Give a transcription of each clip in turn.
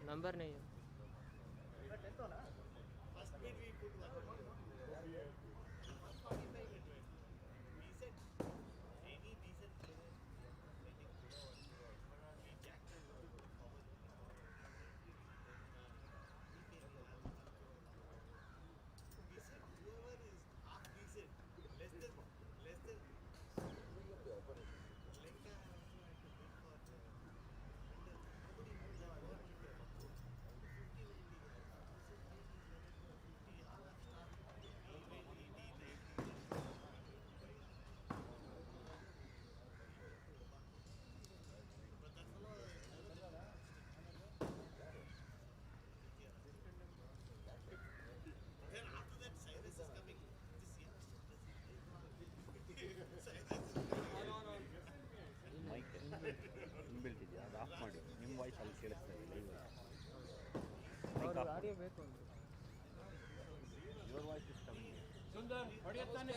Number नहीं है. Inbuilt ಇದೆಯಾ ಅದು ಆಫ್ ಮಾಡಿ ನಿಮ್ಮ ವಾಯ್ಸ್ ಅಲ್ಲಿ ಕೇಳಿಸ್ತಾ ಇದೆ ಲೈವ್ ಆಡಿಯೋ ಬೇಕು ಒಂದು. Your voice is coming Sundar ಹೊಡೆಯುತ್ತಾನೆ.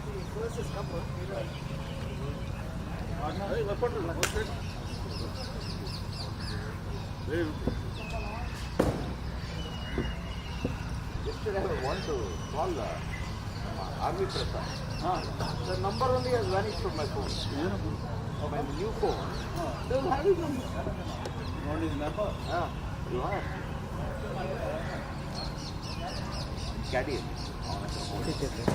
Yesterday I want to call Army Prasad. The number only has vanished from my phone. My new phone. Doesn't have his number. Not his number? You have. Caddy. ठीक है sir.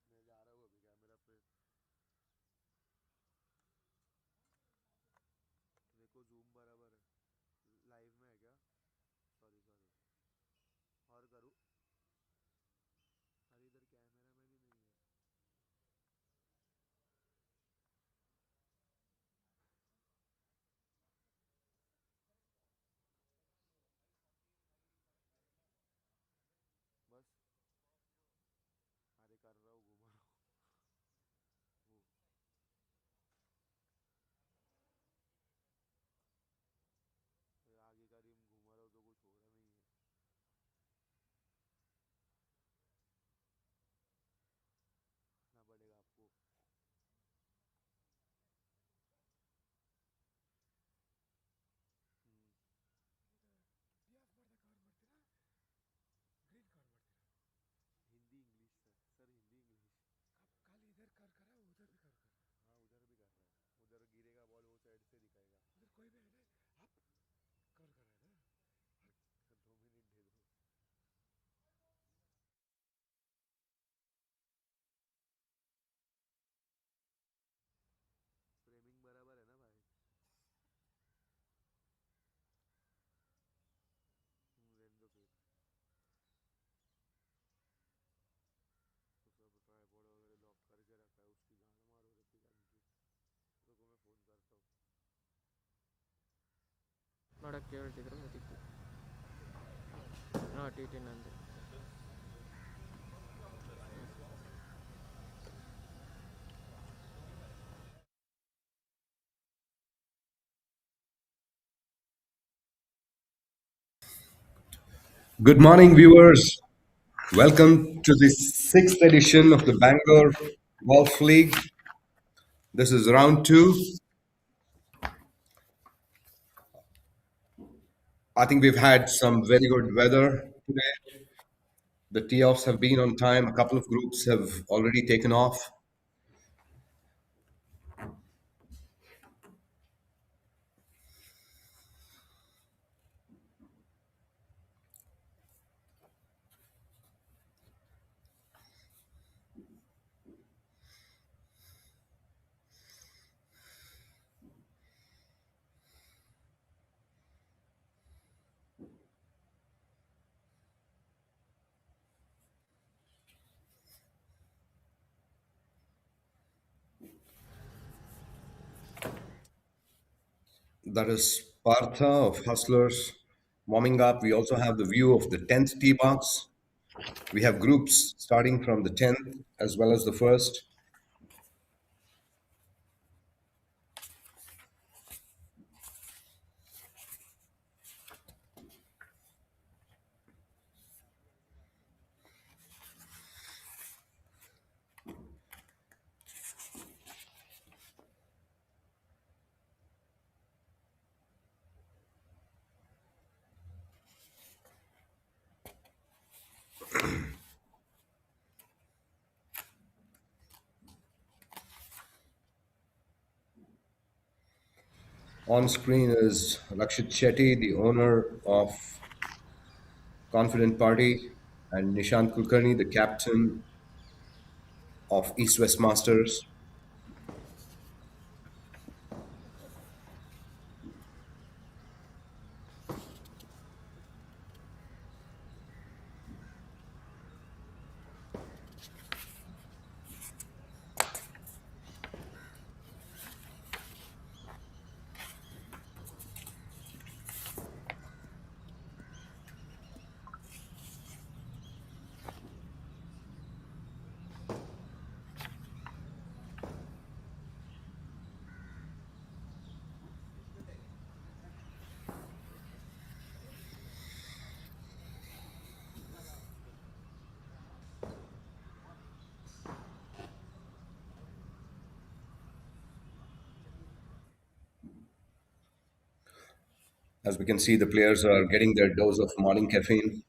मैं जा रहा हूँ अभी camera पे. देखो जूम बराबर है. लाइव में है क्या? Sorry sorry. और करूँ? अरे इधर कैमरा में भी नहीं है. बस. अरे कर रहा हूँ, घुमा रहा हूँ. आगे का रिम घुमा रहा हूँ तो कुछ हो रहा नहीं है. ना पड़ेगा आपको. Hindi English sir. Sir Hindi English. कल इधर कर करा उधर भी कर कर. हाँ उधर भी कर रहा है. उधर गिरेगा बॉल वो साइड से दिखाएगा. उधर कोई भी है ना. आप कर कर रहा है ना. 2 मिनट दे दो. फ्रेमिंग बराबर है ना भाई? रहने दो फिर. तो सब ट्राईपॉड वगैरह लॉक करके रखा है. उसकी गांड मारो रखी जान की. रुको मैं फोन करता हूँ. ನೋಡಕ್ಕೆ ಹೇಳ್ತಿದ್ರು ಅದಕ್ಕೆ. ಹಾಂ ಟಿ ನಂದು. Good morning, viewers. Welcome to the sixth edition of the Bangalore Golf League. This is round two. I think we've had some very good weather today. The tee offs have been on time. A couple of groups have already taken off. That is Partha of Hustlers warming up. We also have the view of the 10th tee box. We have groups starting from the 10th as well as the first. On screen is Rakshit Shetty, the owner of Confident Party, and Nishant Kulkarni, the captain of East West Masters. As we can see, the players are getting their dose of morning caffeine.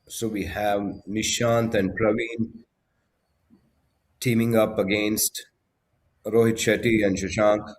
So we have Nishant and Praveen teaming up against Rohit Shetty and Shashank.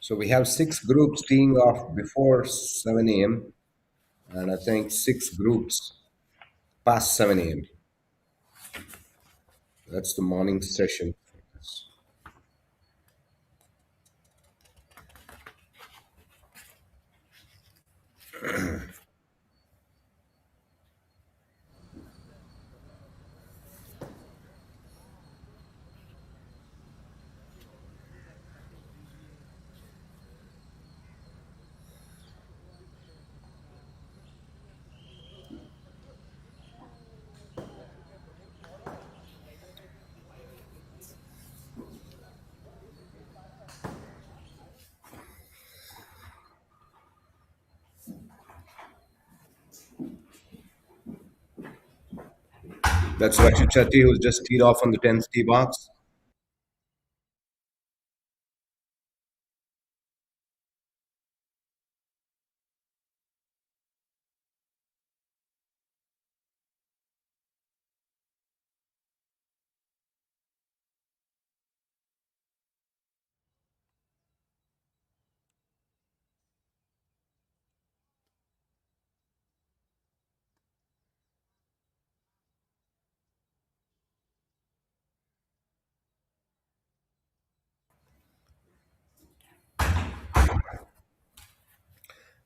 So we have six groups teeing off before 7 a.m. and I think six groups past 7 a.m. That's the morning session. That's Rakshit Shetty who's just teed off on the 10th tee box.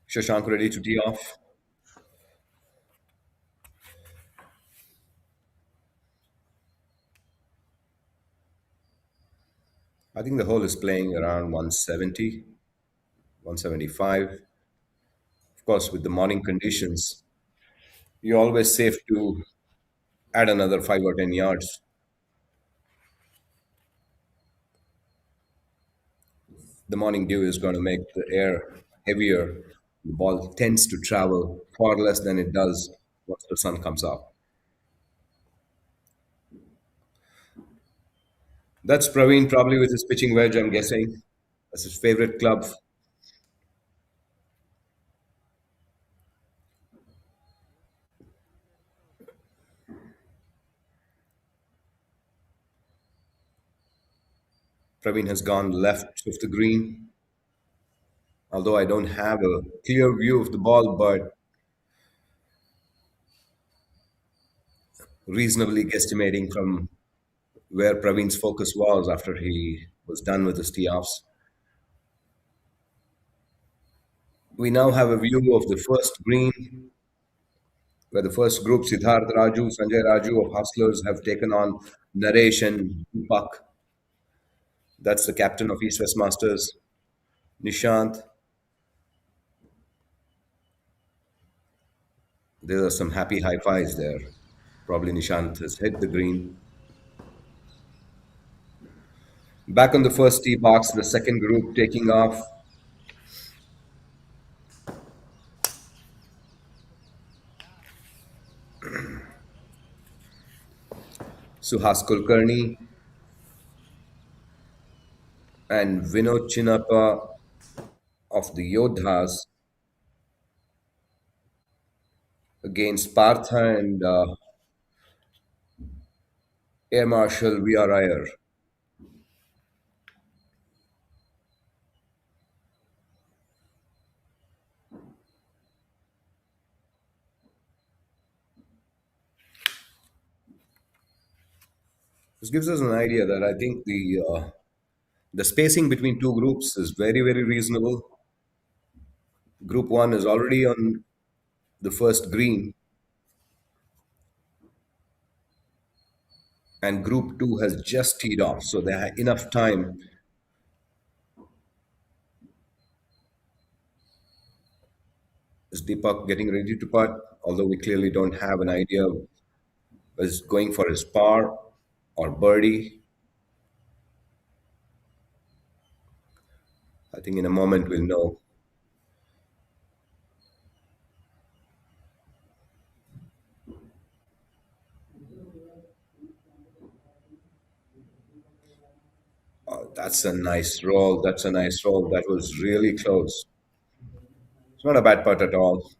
Shashank ready to tee off. I think the hole is playing around 170, 175. Of course, with the morning conditions, you're always safe to add another 5 or 10 yards. The morning dew is going to make the air heavier. The ball tends to travel far less than it does once the sun comes up. That's Praveen probably with his pitching wedge, I'm guessing. That's his favorite club. Praveen has gone left of the green, although I don't have a clear view of the ball, but reasonably guesstimating from where Praveen's focus was after he was done with his tee offs. We now have a view of the first green, where the first group, Siddharth Raju, Sanjay Raju of Hustlers, have taken on Naresh and Deepak. That's the captain of East West Masters. Nishant. There are some happy high fives there. Probably Nishant has hit the green. Back on the first tee box, the second group taking off. Suhas Kulkarni and Vinod Chinappa of the Yodhas against Partha and Air Marshal V.R. Iyer. This gives us an idea that I think the spacing between two groups is very, very reasonable. Group one is already on the first green, and group two has just teed off, so they have enough time. Is Deepak getting ready to putt? Although we clearly don't have an idea, is going for his par or birdie. I think in a moment we'll know. That's a nice roll. That's a nice roll. That was really close. It's not a bad putt at all.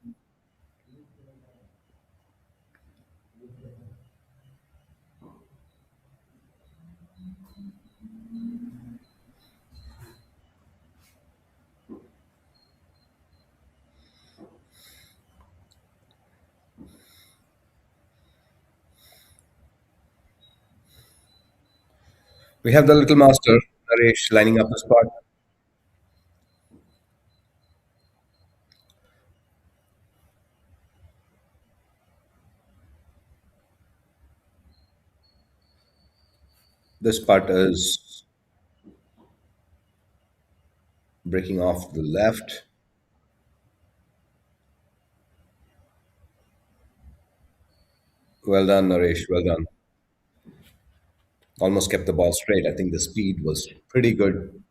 We have the little master, Naresh, lining up his putt. This putt is breaking off the left. Well done, Naresh. Well done. Almost kept the ball straight. I think the speed was pretty good.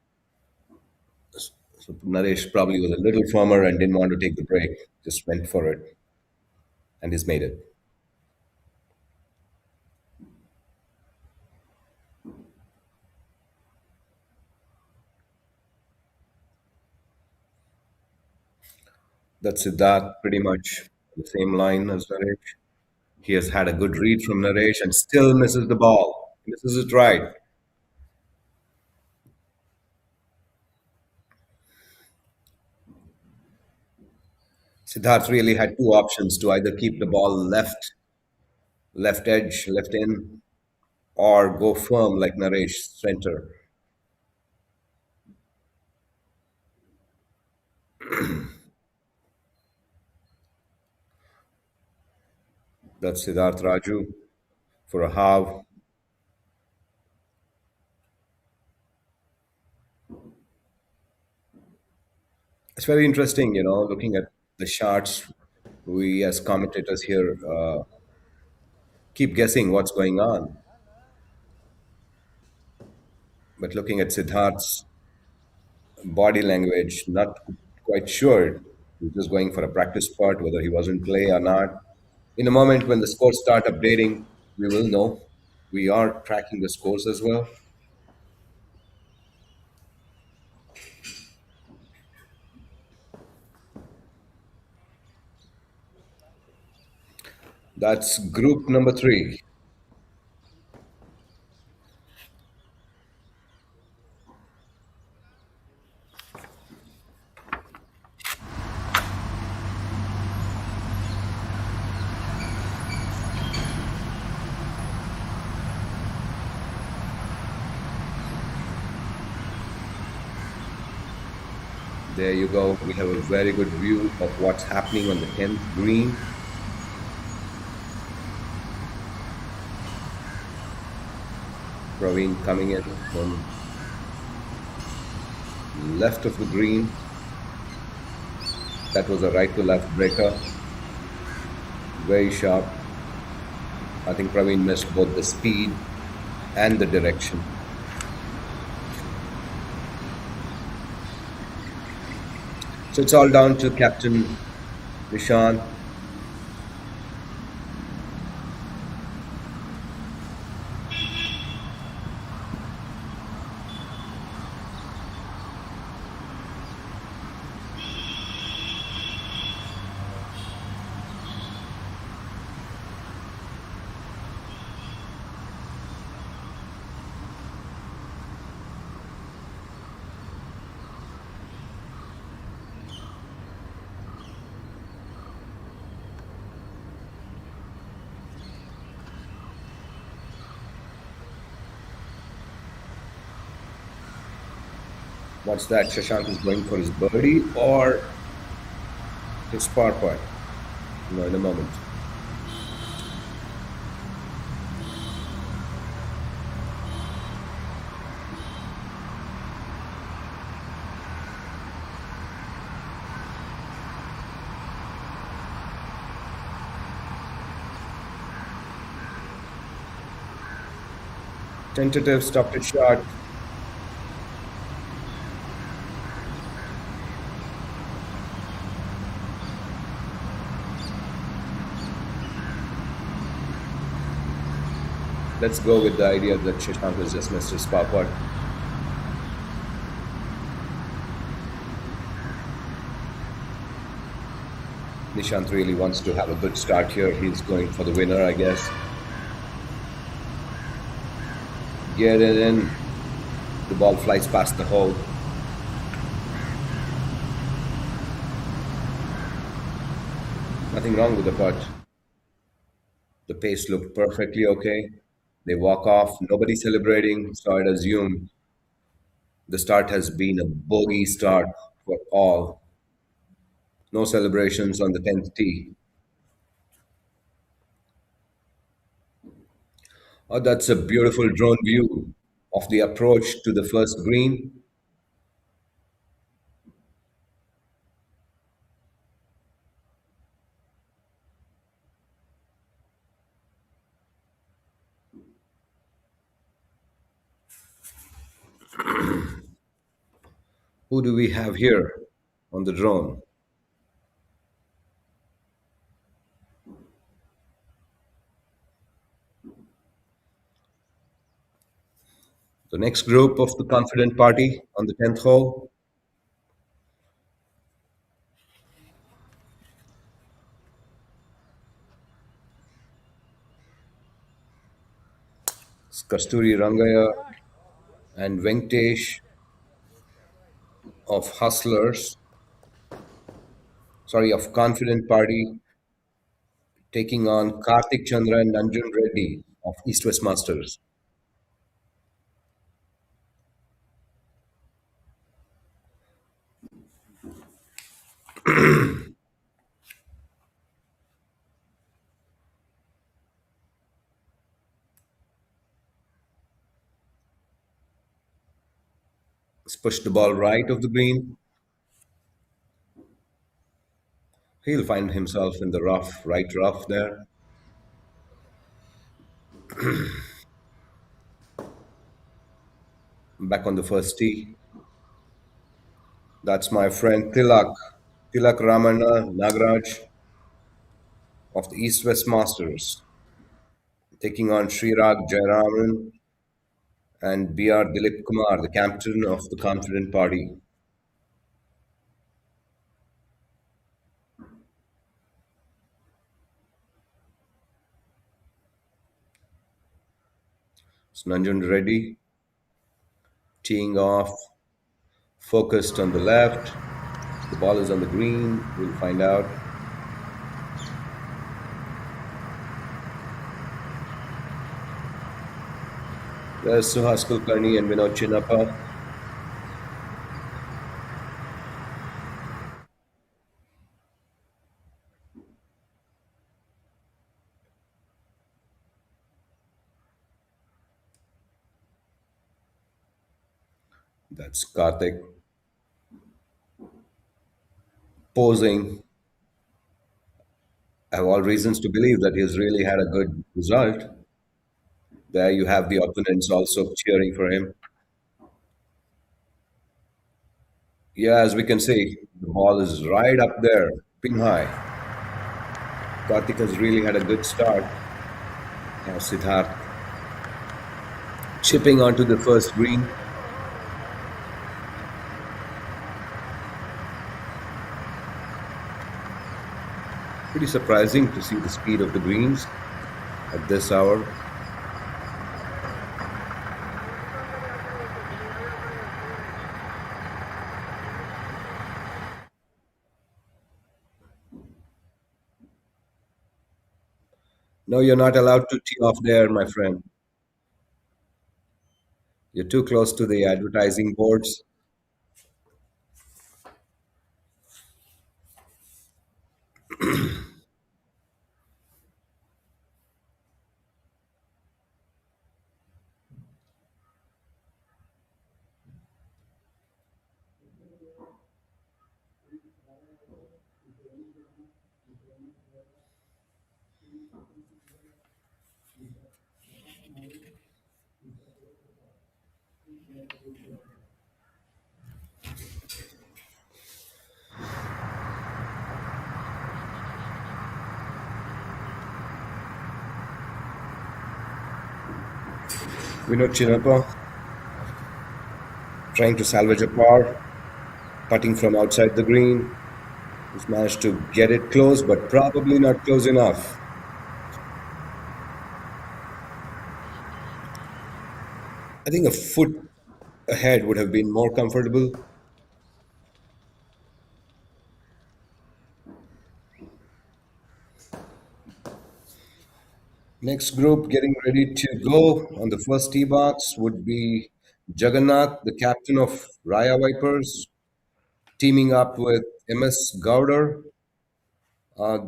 So Naresh probably was a little firmer and didn't want to take the break. Just went for it, and he's made it. That's Siddharth, pretty much the same line as Naresh. He has had a good read from Naresh and still misses the ball. Misses it right. Siddharth really had two options to either keep the ball left edge, left in, or go firm like Naresh, center. That's Siddharth Raju for a half. It's very interesting, looking at the shots. We, as commentators here, keep guessing what's going on. But looking at Siddharth's body language, not quite sure. He's just going for a practice part, whether he was in play or not. In a moment when the scores start updating, we will know. We are tracking the scores as well. That's group number three. There you go. We have a very good view of what's happening on the 10th green. Praveen coming in from left of the green. That was a right to left breaker. Very sharp. I think Praveen missed both the speed and the direction. So it's all down to Captain Nishan. What's that? Shashank is going for his birdie or his par putt? No, in a moment. Tentative, stopped it short. Let's go with the idea that Shashank has just missed his par putt. Nishant really wants to have a good start here. He's going for the winner, I guess. Get it in. The ball flies past the hole. Nothing wrong with the putt. The pace looked perfectly okay. They walk off, nobody celebrating, so I'd assume the start has been a bogey start for all. No celebrations on the 10th tee. Oh, that's a beautiful drone view of the approach to the first green. Who do we have here on the drone? The next group of the confident party on the 10th hole. It's Kasturi Rangaya and Venkatesh of Hustlers, sorry, of Confident Party, taking on Karthik Chandra and Nanjun Reddy of East West Masters. Let's push the ball right of the green. He'll find himself in the rough, right rough there. Back on the first tee. That's my friend Tilak. Tilak Ramana Nagraj of the East West Masters, taking on Srirag Jayaraman and B.R. Dilip Kumar, the captain of the Confident Party. It's Nanjun Reddy teeing off, focused on the left. The ball is on the green. We'll find out. There's Suhas Kulkarni and Vinod Chinnappa. That's Karthik posing. I have all reasons to believe that he has really had a good result. There you have the opponents also cheering for him. Yeah, as we can see, the ball is right up there, pin high. Karthik has really had a good start. Now Siddharth chipping onto the first green. Pretty surprising to see the speed of the greens at this hour. No, you're not allowed to tee off there, my friend. You're too close to the advertising boards. Vinod Chinappa trying to salvage a par, putting from outside the green. He's managed to get it close, but probably not close enough. I think a foot ahead would have been more comfortable. Next group getting ready to go on the first tee box would be Jagannath, the captain of Raya Vipers, teaming up with MS Gowder.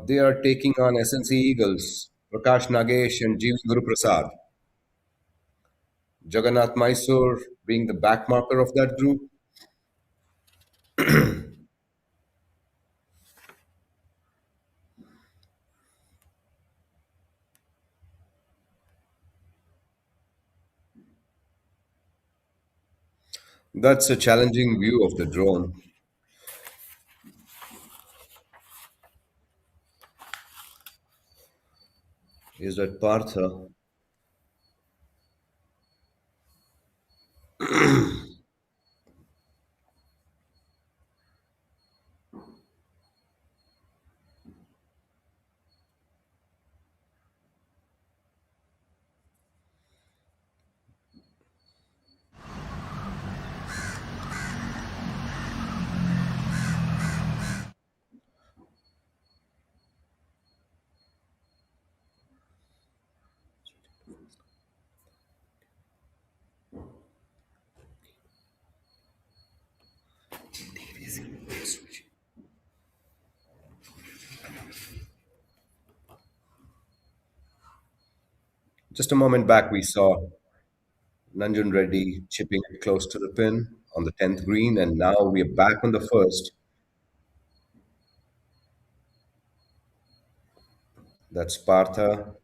They are taking on SNC Eagles, Prakash Nagesh and GV Guru Prasad. Jagannath Mysore being the backmarker of that group. That's a challenging view of the drone. Is that Partha? Just a moment back, we saw Nanjan Reddy chipping it close to the pin on the 10th green, and now we're back on the first. That's Partha.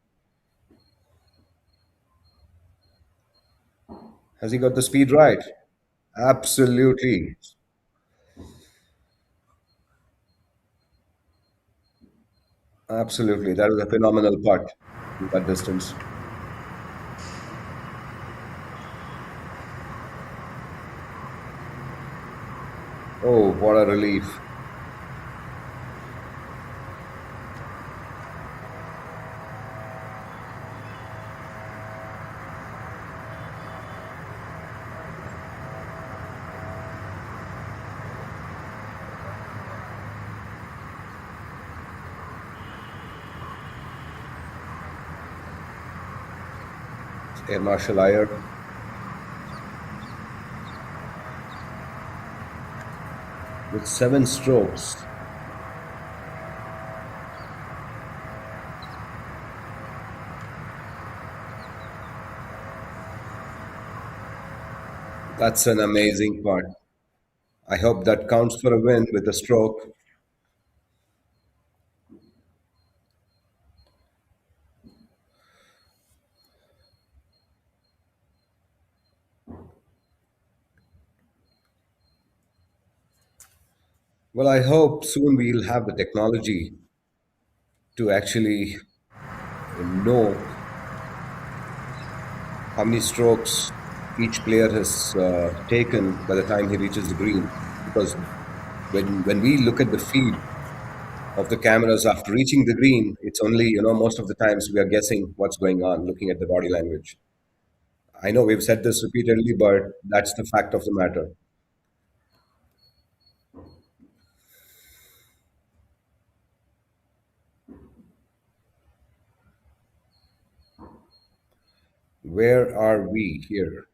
Has he got the speed right? Absolutely. Absolutely. That was a phenomenal putt in that distance. Oh, what a relief. Air Marshal Iyer with 7 strokes. That's an amazing putt. I hope that counts for a win with a stroke. Well, I hope soon we'll have the technology to actually know how many strokes each player has taken by the time he reaches the green. Because when we look at the feed of the cameras after reaching the green, it's only, most of the times we are guessing what's going on, looking at the body language. I know we've said this repeatedly, but that's the fact of the matter. Where are we here?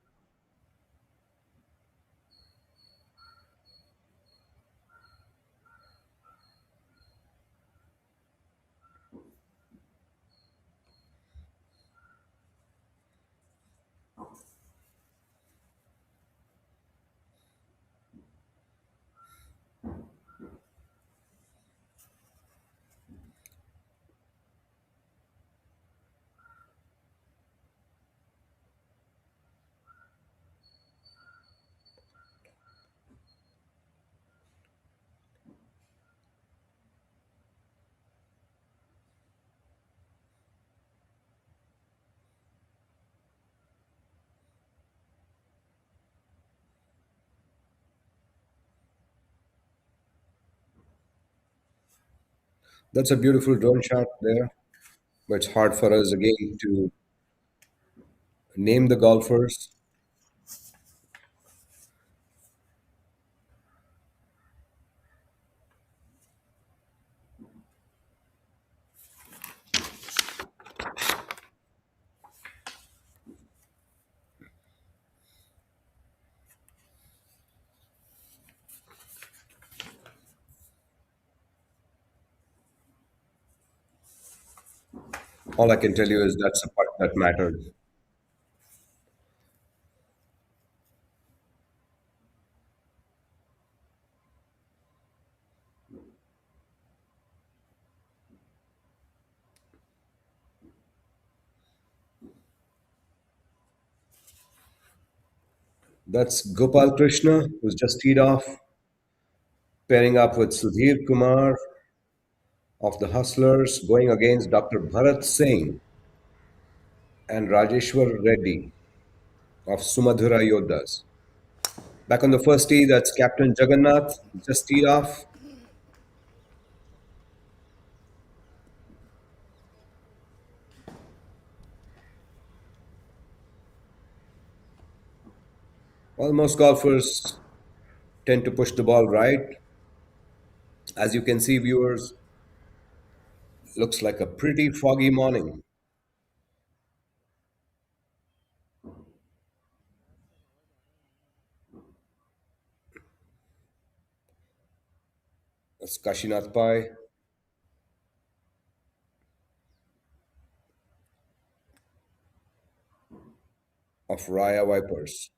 That's a beautiful drone shot there, but it's hard for us again to name the golfers. All I can tell you is that's a part that mattered. That's Gopal Krishna, who's just teed off, pairing up with Sudhir Kumar of the Hustlers, going against Dr. Bharat Singh and Rajeshwar Reddy of Sumadhura Yodhas. Back on the first tee, that's Captain Jagannath, just teed off. Well, most golfers tend to push the ball right. As you can see, viewers, looks like a pretty foggy morning. That's Kashinath Pai of Raya Vipers.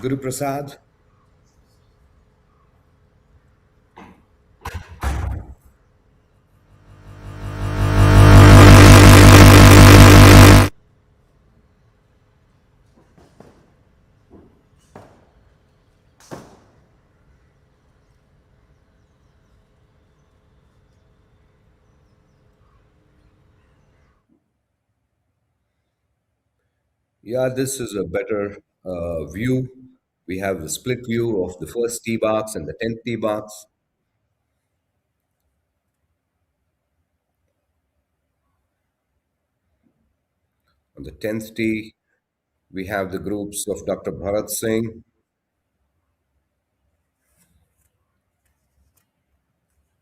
Guru Prasad. Yeah, this is a better view. We have the split view of the first tee box and the 10th tee box. On the 10th tee, we have the groups of Dr. Bharat Singh.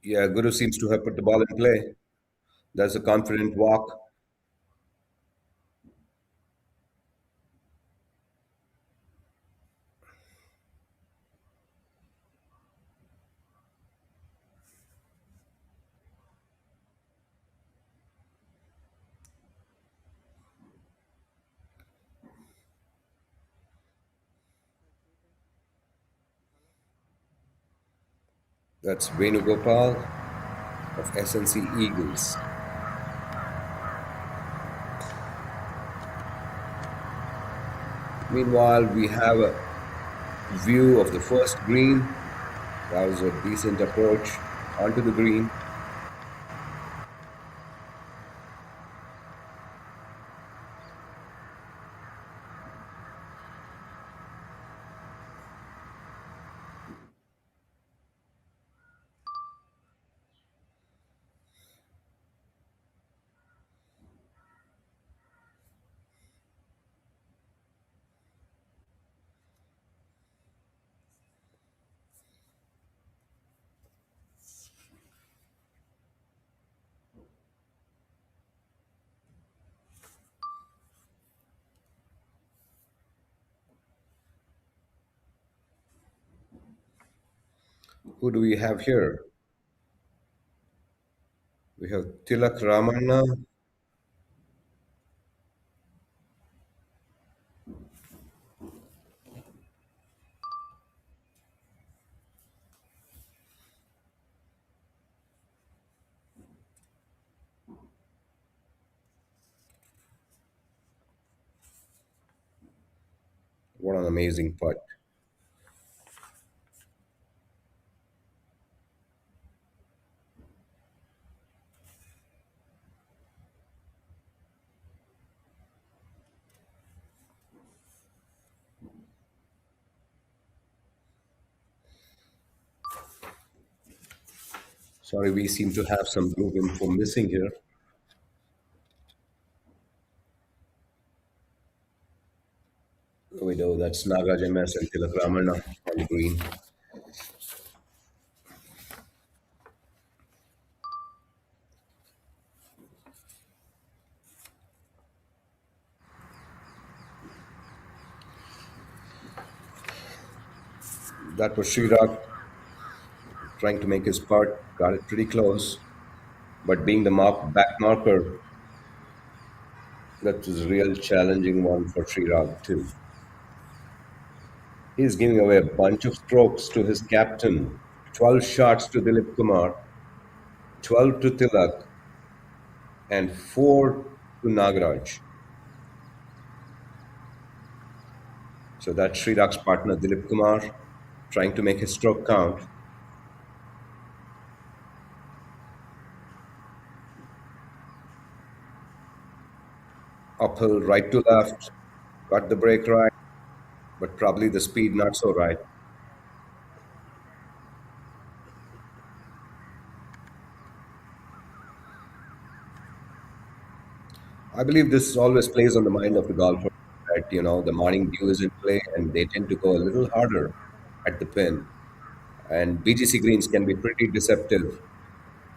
Yeah, Guru seems to have put the ball in play. That's a confident walk. That's Venugopal of SNC Eagles. Meanwhile, we have a view of the first green. That was a decent approach onto the green. Who do we have here? We have Tilak Ramana. What an amazing putt. Sorry, we seem to have some group info missing here. We know that's Nagaraj MS and Tilak Ramana on the green. That was Srirag trying to make his putt, got it pretty close, but being the back marker, that was a real challenging one for Srirag too. He's giving away a bunch of strokes to his captain. 12 shots to Dilip Kumar, 12 to Tilak, and 4 to Nagaraj. So that's Srirag's partner Dilip Kumar trying to make his stroke count. Uphill right to left, got the break right, but probably the speed not so right. I believe this always plays on the mind of the golfer that the morning dew is in play and they tend to go a little harder at the pin. And BGC greens can be pretty deceptive.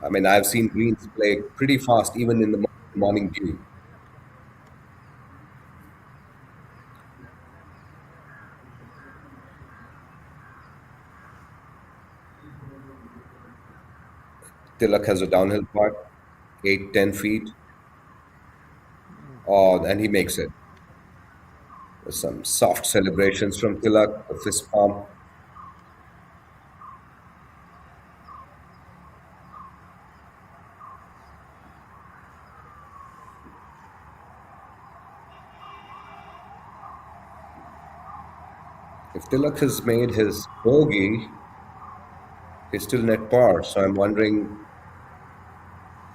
I mean, I've seen greens play pretty fast even in the morning dew. Tilak has a downhill putt, 8, 10 feet. Oh, and he makes it. There's some soft celebrations from Tilak, a fist pump. If Tilak has made his bogey, he's still net par. So I'm wondering,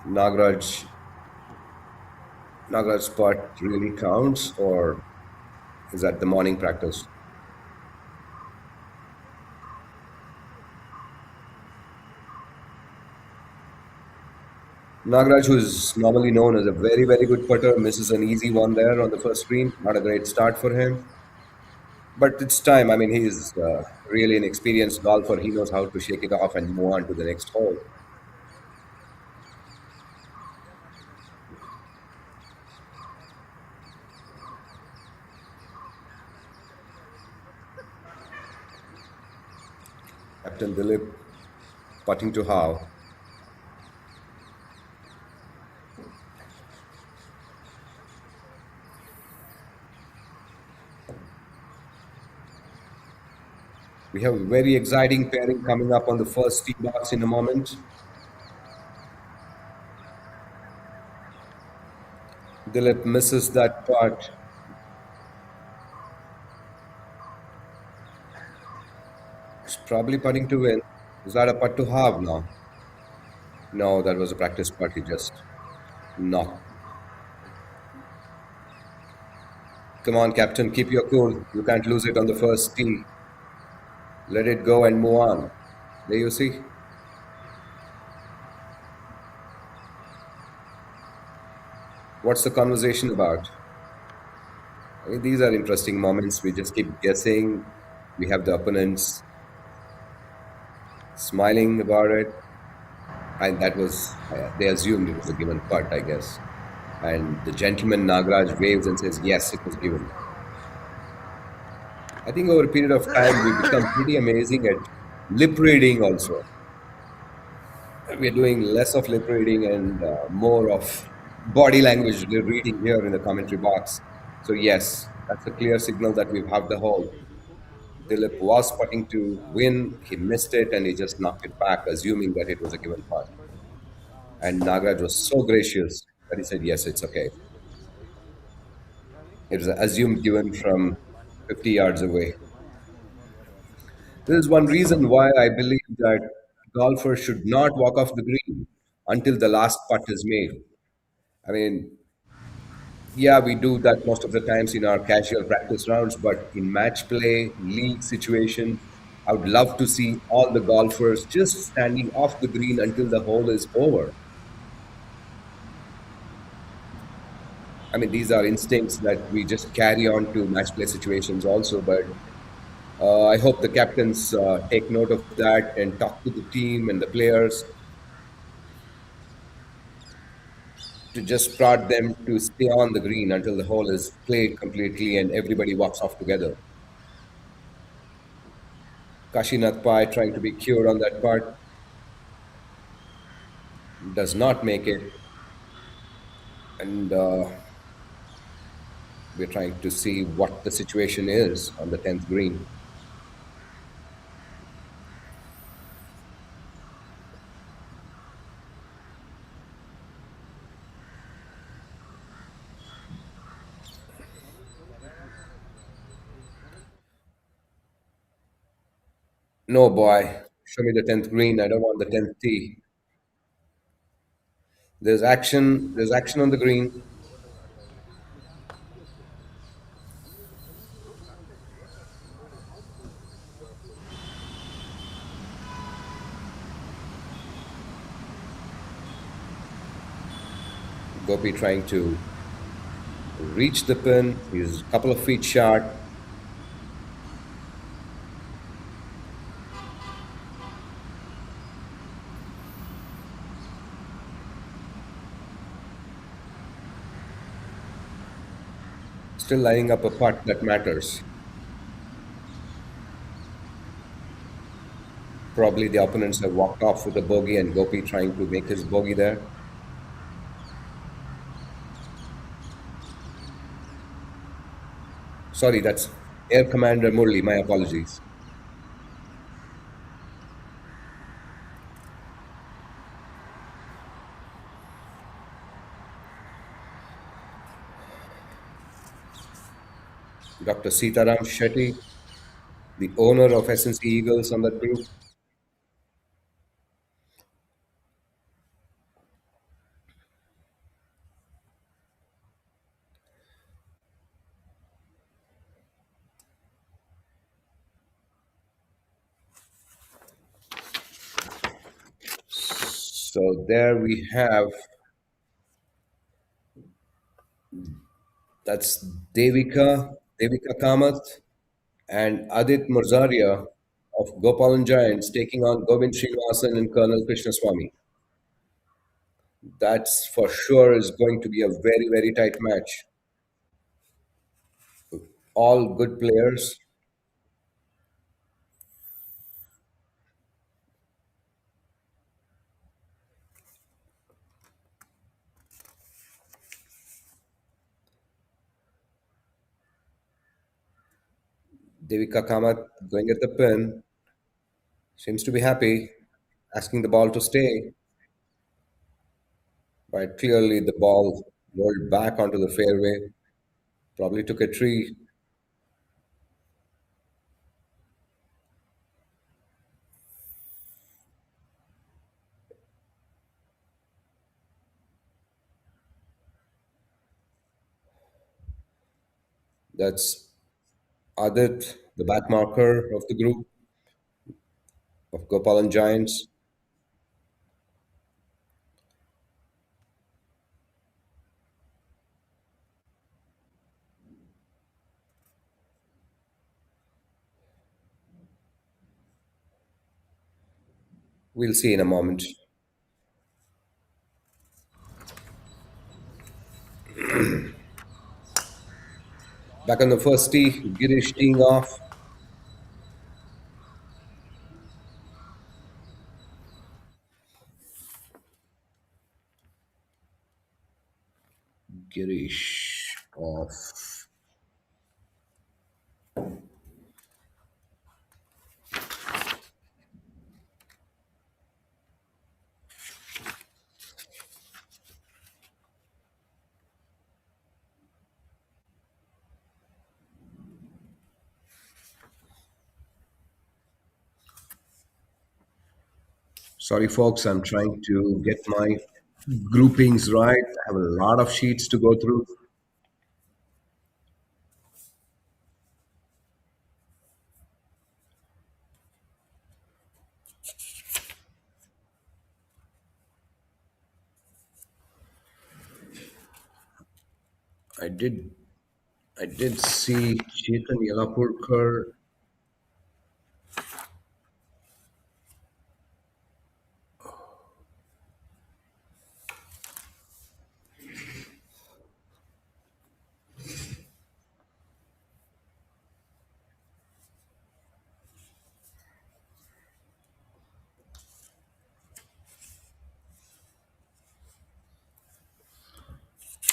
Nagaraj, Nagaraj's putt really counts, or is that the morning practice? Nagaraj, who is normally known as a very, very good putter, misses an easy one there on the first green. Not a great start for him. But it's time. I mean, he's really an experienced golfer. He knows how to shake it off and move on to the next hole. Captain Dilip putting to how. We have a very exciting pairing coming up on the first tee box in a moment. Dilip misses that putt. He's probably putting to win. Is that a putt to have now? No, that was a practice putt. He just knocked. Come on, Captain, keep your cool. You can't lose it on the first tee. Let it go and move on. There you see. What's the conversation about? I mean, these are interesting moments. We just keep guessing. We have the opponents smiling about it. And that was, they assumed it was a given putt, I guess. And the gentleman Nagaraj waves and says, yes, it was given. I think over a period of time, we become pretty amazing at lip reading also. We're doing less of lip reading and more of body language reading here in the commentary box. So yes, that's a clear signal that we've had the hole. Dilip was putting to win, he missed it, and he just knocked it back, assuming that it was a given putt. And Nagaraj was so gracious that he said, yes, it's okay. It was an assumed given from 50 yards away. This is one reason why I believe that golfers should not walk off the green until the last putt is made. I mean, yeah, we do that most of the times in our casual practice rounds, but in match play, league situations, I would love to see all the golfers just standing off the green until the hole is over. I mean, these are instincts that we just carry on to match play situations also, but I hope the captains take note of that and talk to the team and the players to just prod them to stay on the green until the hole is played completely and everybody walks off together. Kashinath Pai trying to be cured on that part does not make it, and we're trying to see what the situation is on the 10th green. No, boy, show me the 10th green. I don't want the 10th tee. There's action. There's action on the green. Gopi trying to reach the pin. He's a couple of feet short. Still lining up a putt that matters. Probably the opponents have walked off with a bogey and Gopi trying to make his bogey there. Sorry, that's Air Commander Murli. My apologies. Dr. Sitaram Shetty, the owner of SNC Eagles on that group. So there we have, that's Devika Kamath, and Adit Murzaria of Gopalan Giants taking on Govind Srinivasan and Colonel Krishnaswamy. That's for sure is going to be a very, very tight match. All good players. Devika Kamath going at the pin. Seems to be happy, asking the ball to stay. But clearly the ball rolled back onto the fairway. Probably took a tree. That's Adit, the back marker of the group of Gopalan Giants. We'll see in a moment. Back on the first tee, Girish teeing off. Girish off. Sorry, folks, I'm trying to get my groupings right. I have a lot of sheets to go through. I did I did see Chetan Yelapurkar.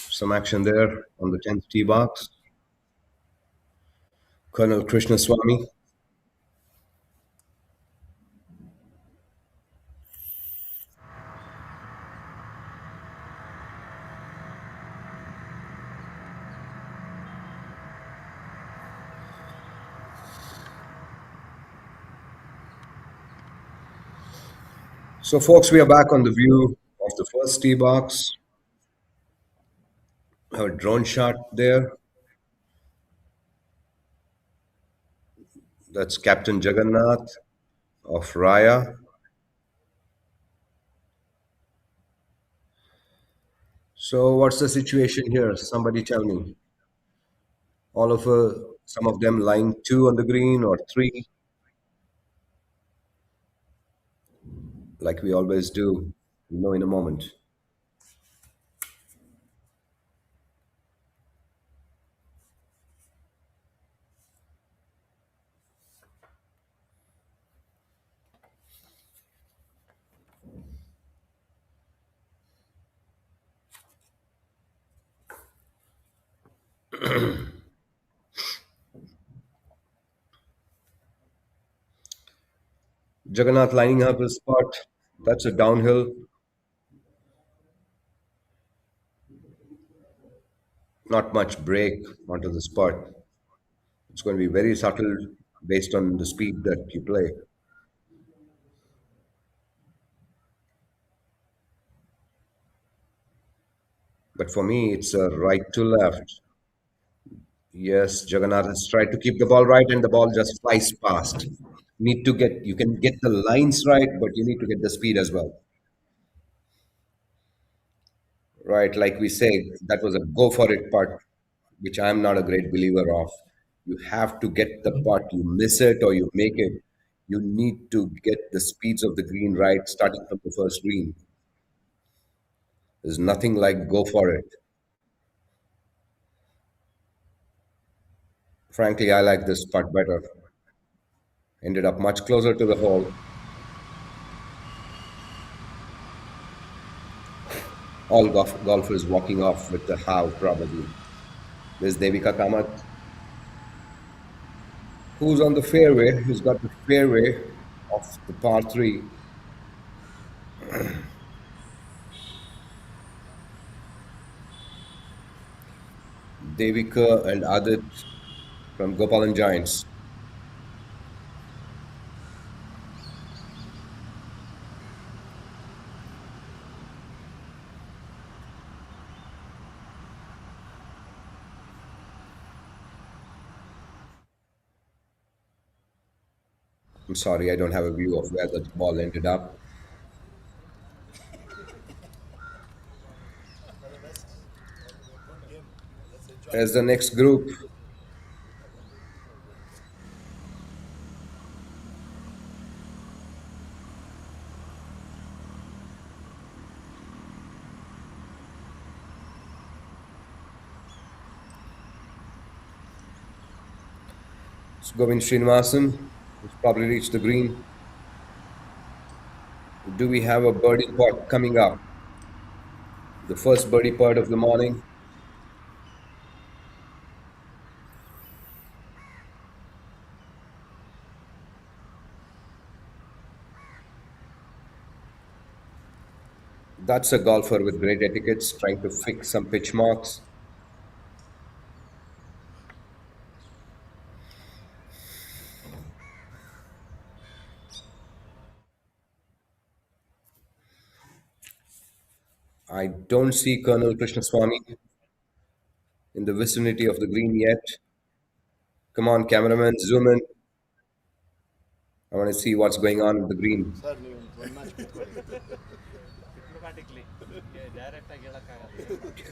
Some action there on the 10th tee box. Colonel Krishnaswamy. So, folks, we are back on the view of the first tee box. I have a drone shot there. That's Captain Jagannath of Raya. So, what's the situation here? Somebody tell me. Some of them line two on the green or three, like we always do. We know in a moment. Jagannath lining up his spot. That's a downhill. Not much break onto the spot. It's going to be very subtle based on the speed that you play. But for me, it's a right to left. Yes, Jagannath has tried to keep the ball right, and the ball just flies past. You can get the lines right, but you need to get the speed as well. Right, like we say, that was a go for it putt, which I'm not a great believer of. You have to get the putt. You miss it or you make it. You need to get the speeds of the green right, starting from the first green. There's nothing like go for it. Frankly, I like this putt better. Ended up much closer to the hole. All golfers walking off with the how, probably. There's Devika Kamath, who's on the fairway, who's got the fairway of the par 3. Devika and Adit from Gopalan Giants. I'm sorry, I don't have a view of where the ball ended up. There's the next group. It's Govind Srinivasan, who's probably reached the green. Do we have a birdie putt coming up? The first birdie putt of the morning. That's a golfer with great etiquettes trying to fix some pitch marks. I don't see Colonel Krishnaswamy in the vicinity of the green yet. Come on, cameraman, zoom in. I want to see what's going on in the green. Sir ನೀವು ಒಂದು match ಕೂತ್ಕೊಳ್ಳಿ.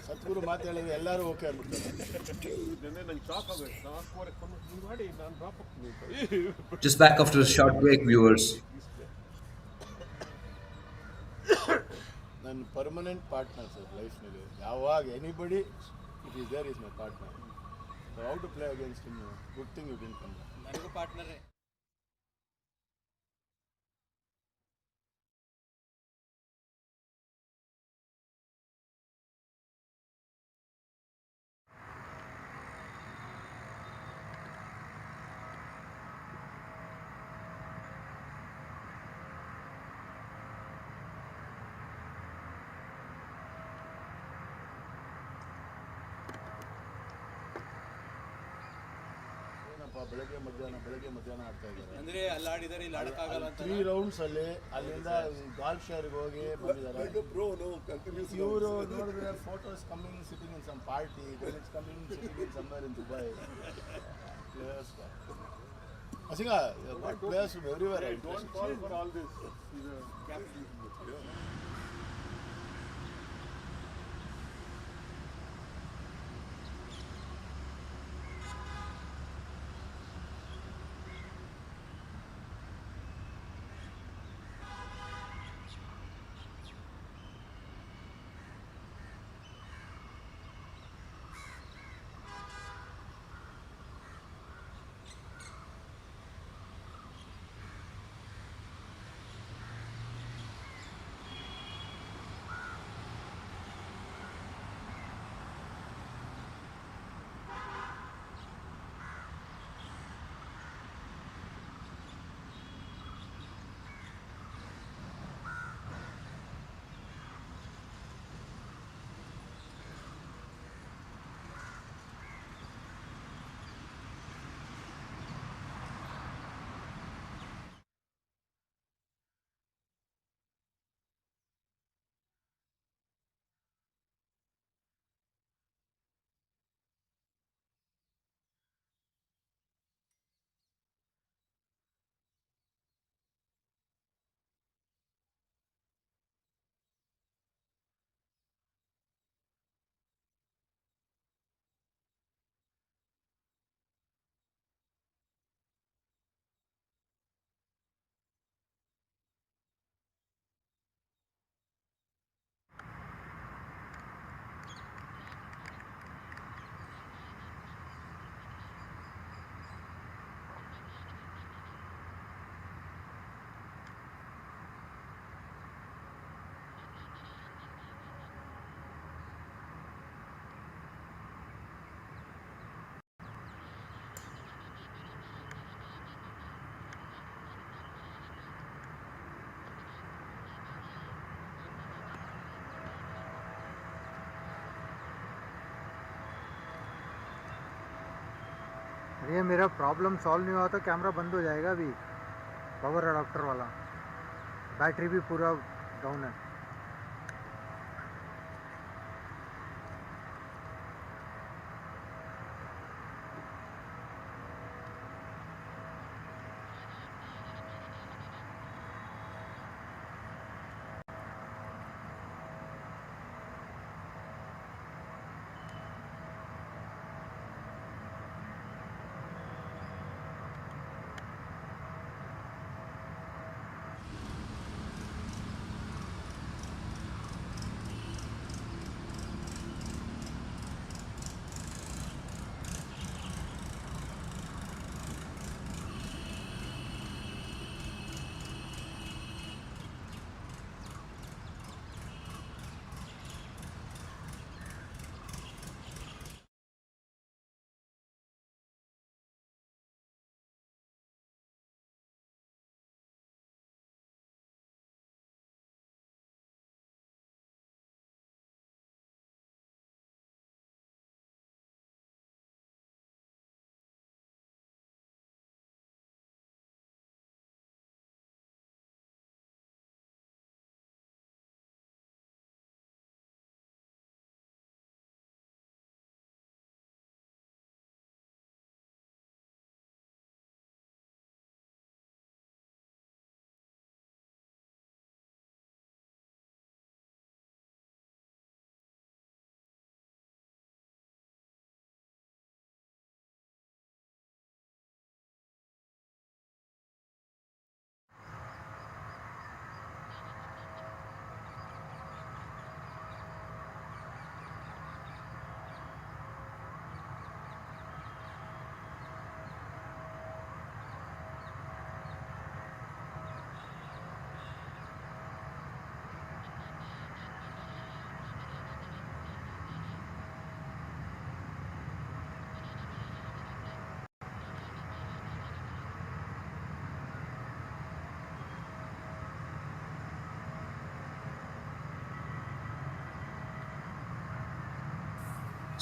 ಸದ್ಗುರು ಮಾತು ಹೇಳಿದ್ರೆ ಎಲ್ಲರೂ okay ಆಗ್ಬಿಡ್ತಾರೆ. Just back after a short break, viewers. ನನ್ನ permanent partner sir ಲೈಫ್ನಲ್ಲಿ. ಯಾವಾಗ anybody it is there is my partner. How to play against him, good thing you didn't come. ನನಗೂ ಪಾರ್ಟ್ನರೇ. ಬೆಳಗ್ಗೆ ಮಧ್ಯಾಹ್ನ ಆಡ್ತಾ ಇದ್ದಾರೆ ಅಂದ್ರೆ ಅಲ್ಲಾಡಿದರೆ ಇಲ್ಲಿ ಆಡಕ್ಕಾಗಲ್ಲ ಅಂತ 3 ರೌಂಡ್ಸ್ ಅಲ್ಲಿ. ಅಲ್ಲಿಂದ ಗಾಲ್ಫ್ ಶೇರ್ಗೆ ಹೋಗಿ ಬಂದಿದ್ದಾರೆ. ಇವರು ನೋಡಿದ್ರೆ photos coming sitting in some party, it's coming sitting in somewhere in Dubai. Players ಅಸಿಂಗ players everywhere. I don't call for all this. ये मेरा प्रॉब्लम सॉल्व नहीं हुआ तो कैमरा बंद हो जाएगा अभी. पावर अडाप्टर वाला बैटरी भी पूरा डाउन है.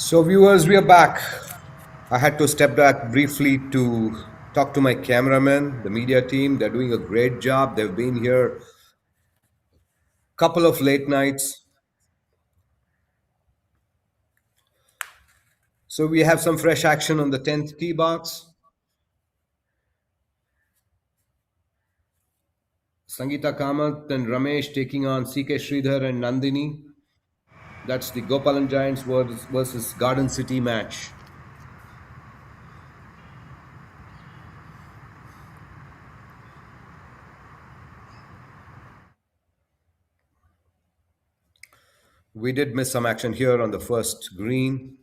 So, viewers, we are back. I had to step back briefly to talk to my cameraman, the media team. They're doing a great job. They've been here couple of late nights. So we have some fresh action on the 10th tee box. Sangeeta Kamath and Ramesh taking on CK Sridhar and Nandini. That's the Gopalan Giants versus Garden City match. We did miss some action here on the first green.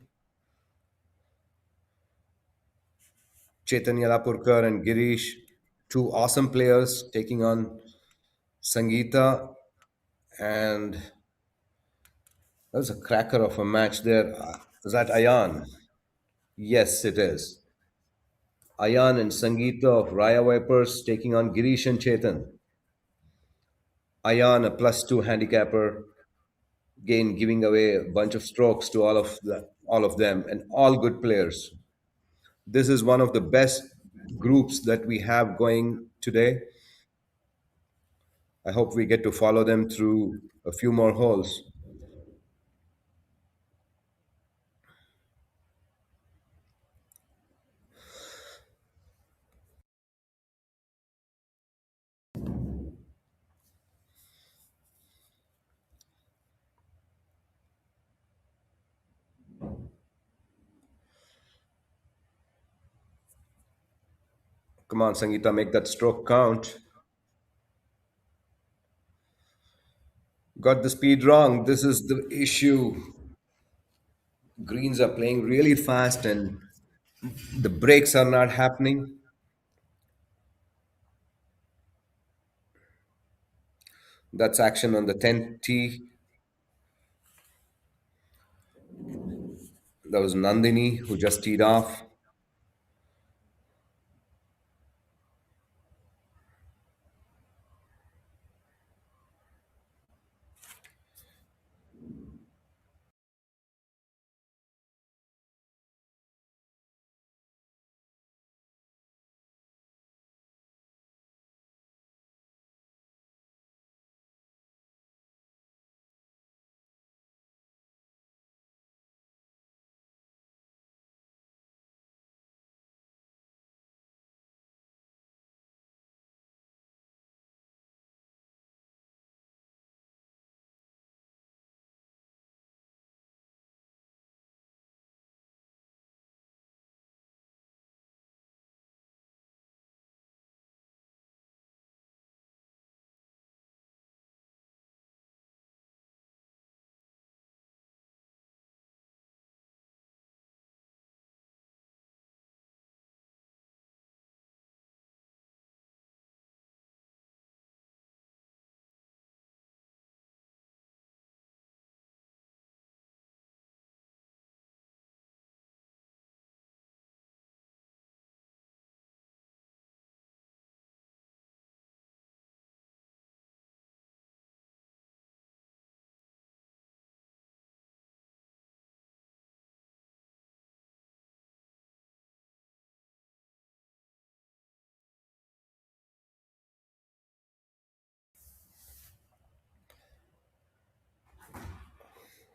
Chaitanya Lapurkar and Girish, two awesome players taking on Sangeeta. And that was a cracker of a match there. Is that Ayan? Yes, it is. Ayan and Sangeeta of Raya Vipers taking on Girish and Chetan. Ayan, a +2 handicapper, again giving away a bunch of strokes to all of them, and all good players. This is one of the best groups that we have going today. I hope we get to follow them through a few more holes. Come on, Sangeeta, make that stroke count. Got the speed wrong. This is the issue. Greens are playing really fast and the breaks are not happening. That's action on the 10th tee. That was Nandini who just teed off.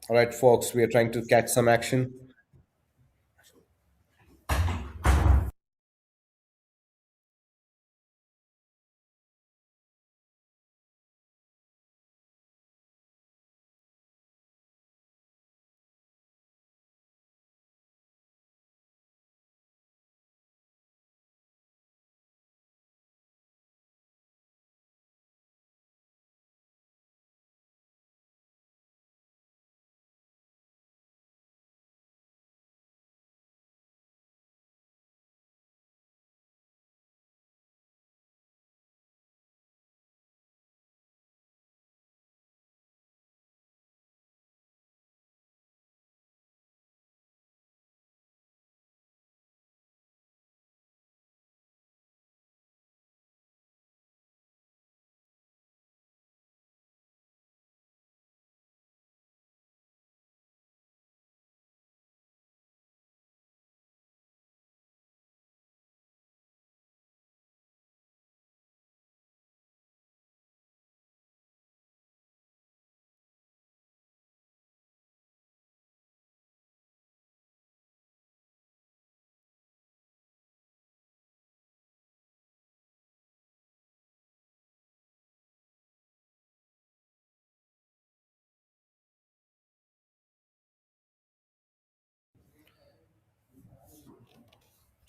All right, folks, we are trying to catch some action.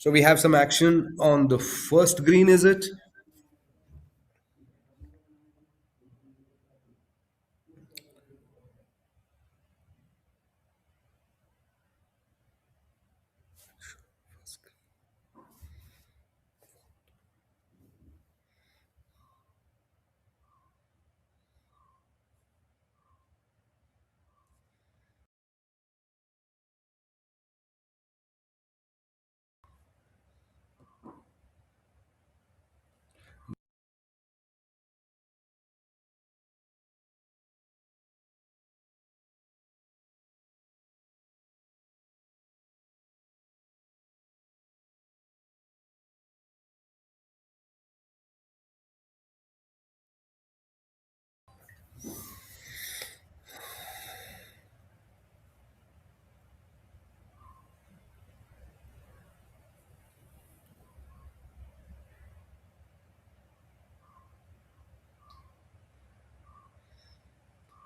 So we have some action on the first green, is it?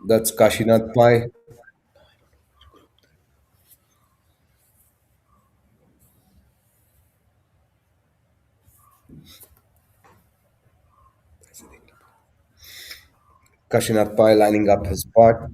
That's Kashinath Pai. Kashinath Pai lining up his part.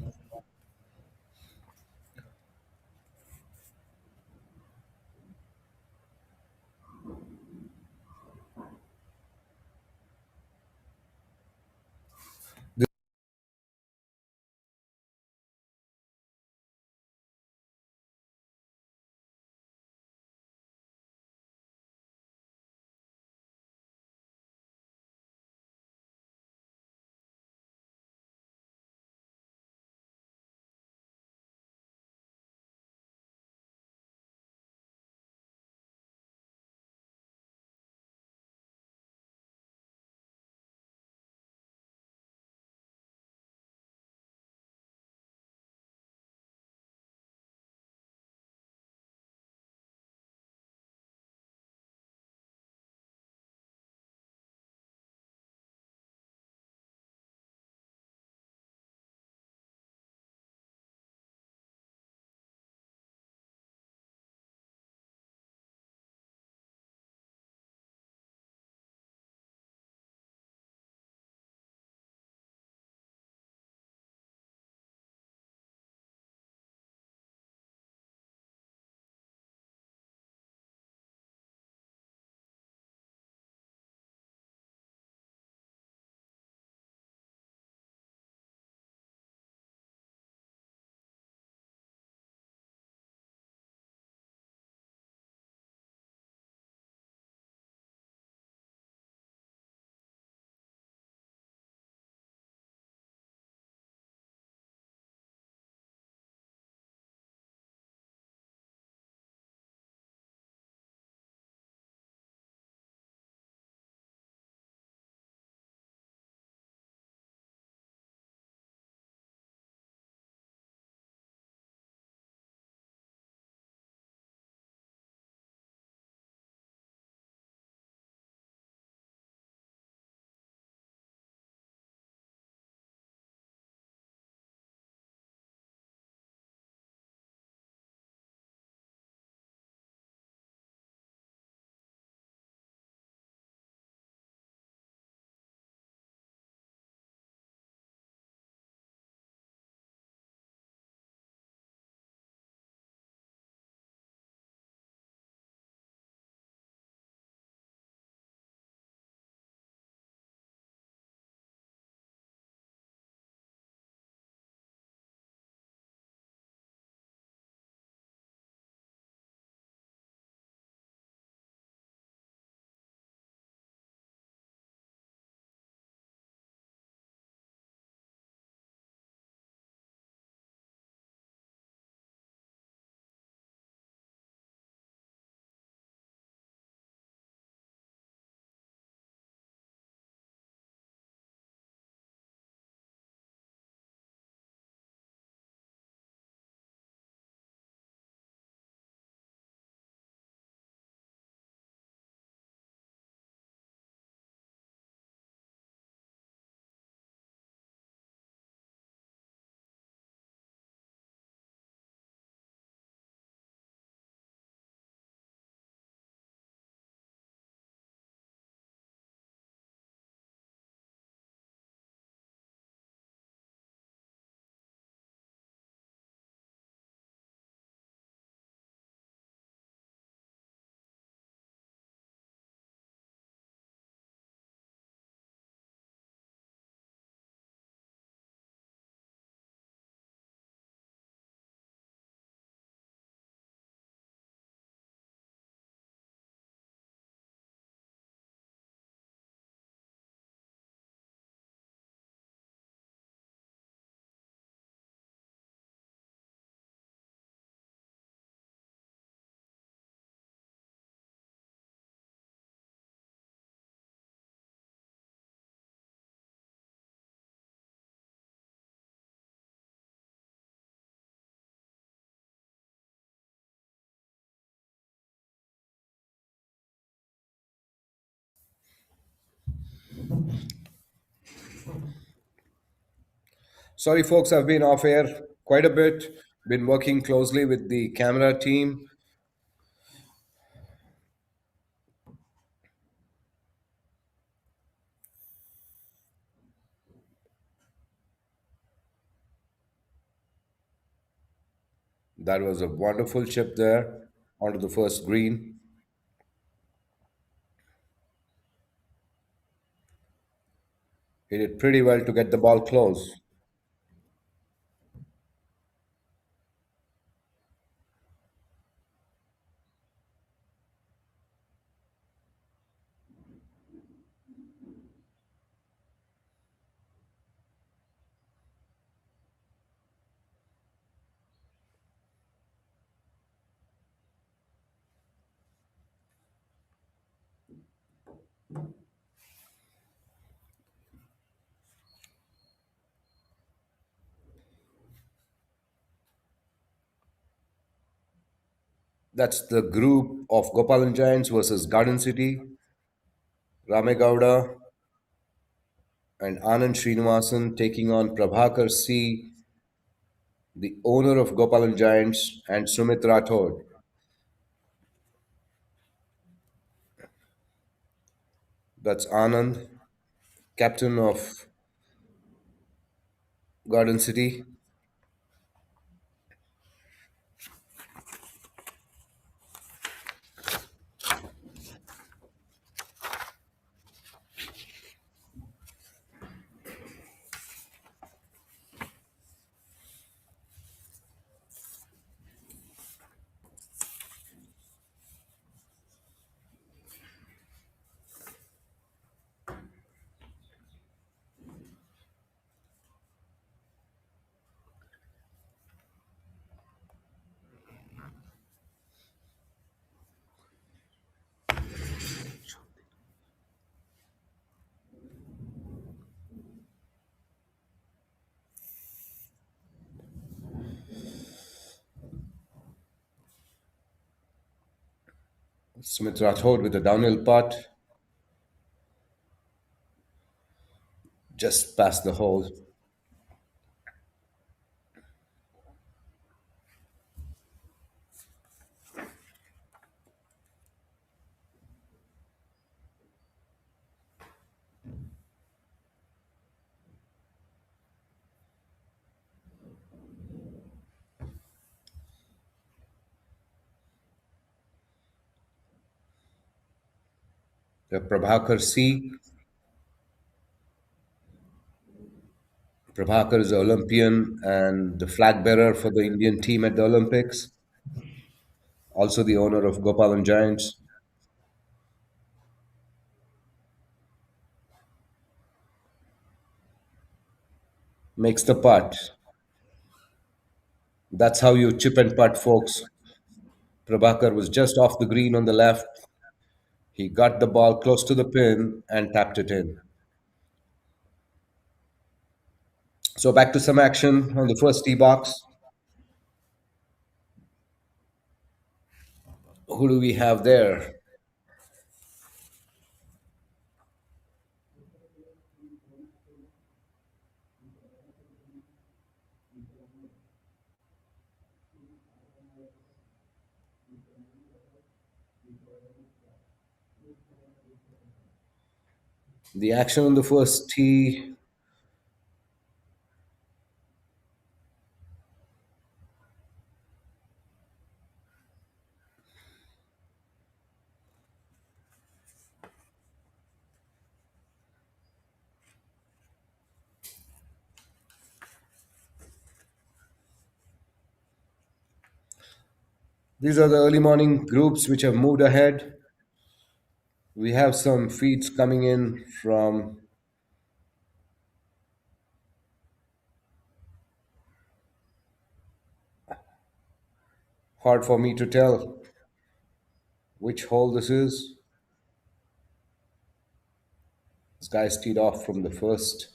Sorry, folks, I've been off air quite a bit. Been working closely with the camera team. That was a wonderful chip there onto the first green. He did pretty well to get the ball close. That's the group of Gopalan Giants versus Garden City, Ramegowda and Anand Srinivasan taking on Prabhakar C, the owner of Gopalan Giants, and Sumit Rathod. That's Anand, captain of Garden City. Sumit Rathod with a downhill putt, just past the hole. Prabhakar C. Prabhakar is an Olympian and the flag bearer for the Indian team at the Olympics. Also the owner of Gopalan Giants. Makes the putt. That's how you chip and putt, folks. Prabhakar was just off the green on the left. He got the ball close to the pin and tapped it in. So back to some action on the first tee box. Who do we have there? The action on the first tee. These are the early morning groups which have moved ahead. We have some feeds coming in from hard for me to tell which hole this is. This guy's teed off from the first.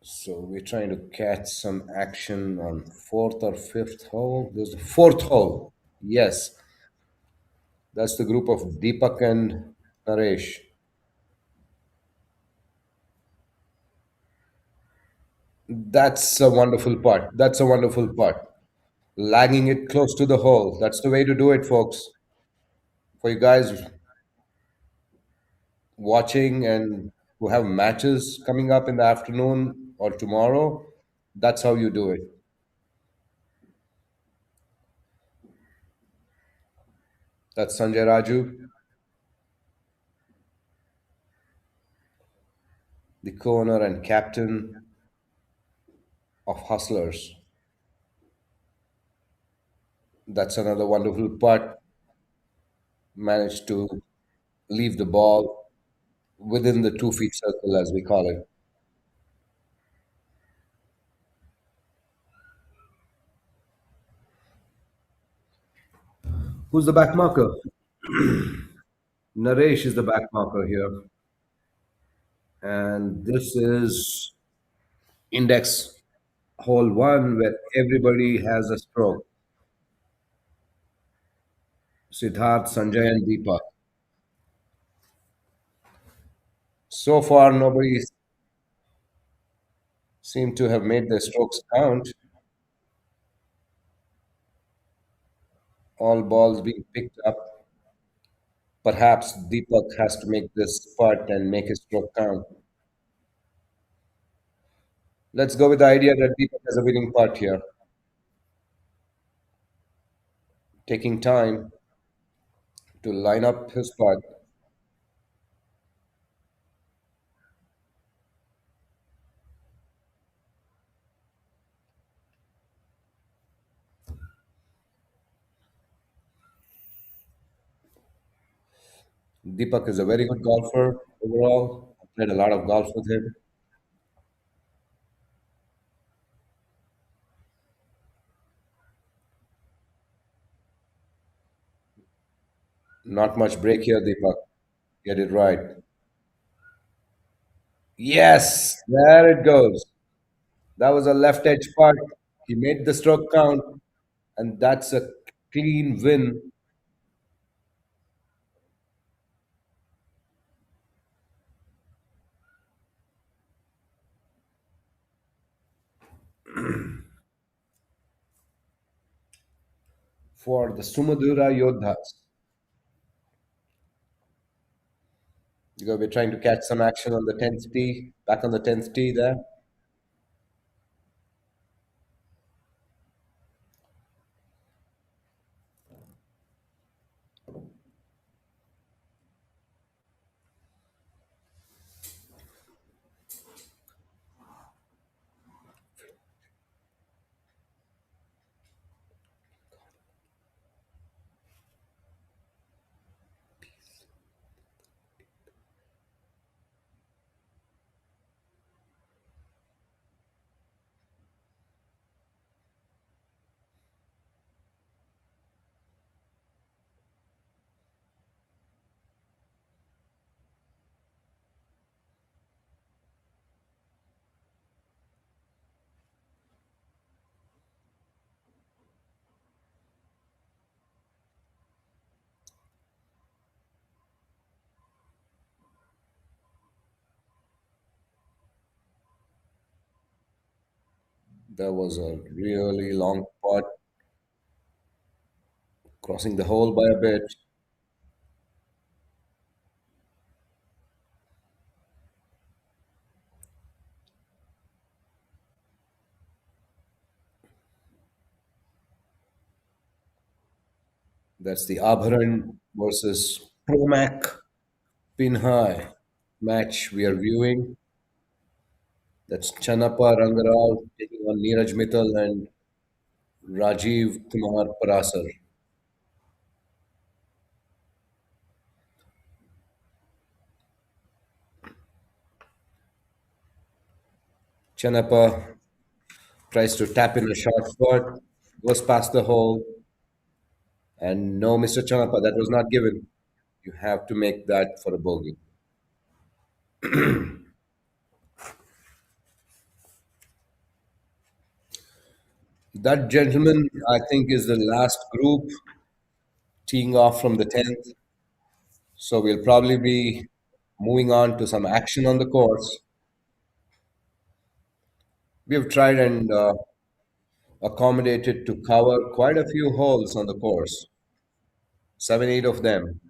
So we're trying to catch some action on fourth or fifth hole. There's the fourth hole. Yes, that's the group of Deepak and Naresh. That's a wonderful putt. That's a wonderful putt. Lagging it close to the hole. That's the way to do it, folks. For you guys watching and who have matches coming up in the afternoon or tomorrow, that's how you do it. That's Sanjay Raju, the co-owner and captain of Hustlers. That's another wonderful putt. Managed to leave the ball within the 2 feet circle, as we call it. Who's the back marker? Naresh is the back marker here. And this is index hole one where everybody has a stroke. Siddharth, Sanjay, and Deepak. So far, nobody seemed to have made their strokes count. All balls being picked up. Perhaps Deepak has to make this putt and make his stroke count. Let's go with the idea that Deepak has a winning putt here. Taking time to line up his putt. Deepak is a very good golfer overall. I played a lot of golf with him. Not much break here, Deepak. Get it right. Yes, there it goes. That was a left edge putt. He made the stroke count, and that's a clean win. For the Sumadura Yodhas. Because we're trying to catch some action on the 10th tee, back on the 10th tee there. There was a really long putt, crossing the hole by a bit. That's the Abharan versus Promac Pinhai match we are viewing. That's Chanapa Rangarao taking on Neeraj Mittal and Rajiv Kumar Parasar. Chanapa tries to tap in a short putt, goes past the hole, and no, Mr. Chanapa, that was not given. You have to make that for a bogey. That gentleman, I think, is the last group teeing off from the 10th. So we'll probably be moving on to some action on the course. We have tried and accommodated to cover quite a few holes on the course, seven, eight of them.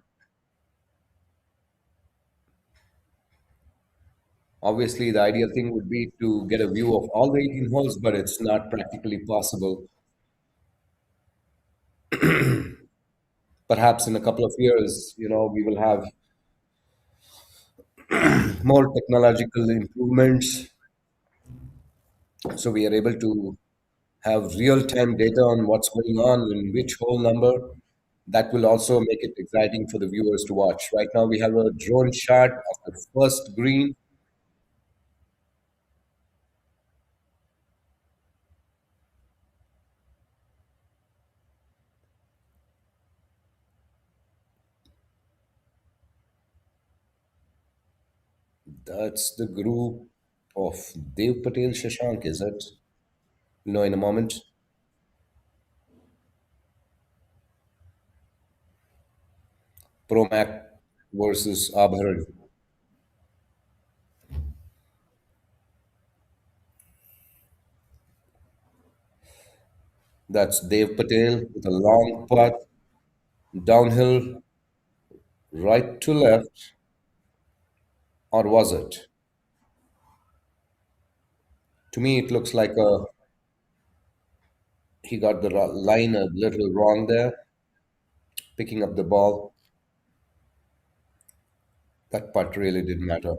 Obviously, the ideal thing would be to get a view of all the 18 holes, but it's not practically possible. Perhaps in a couple of years, we will have more technological improvements, so we are able to have real-time data on what's going on in which hole number. That will also make it exciting for the viewers to watch. Right now, we have a drone shot of the first green. That's the group of Dev Patel Shashank, is it? No, in a moment. Promac versus Abharan. That's Dev Patel with a long putt, downhill, right to left, or was it? To me, it looks like he got the line a little wrong there, picking up the ball. That putt really didn't matter.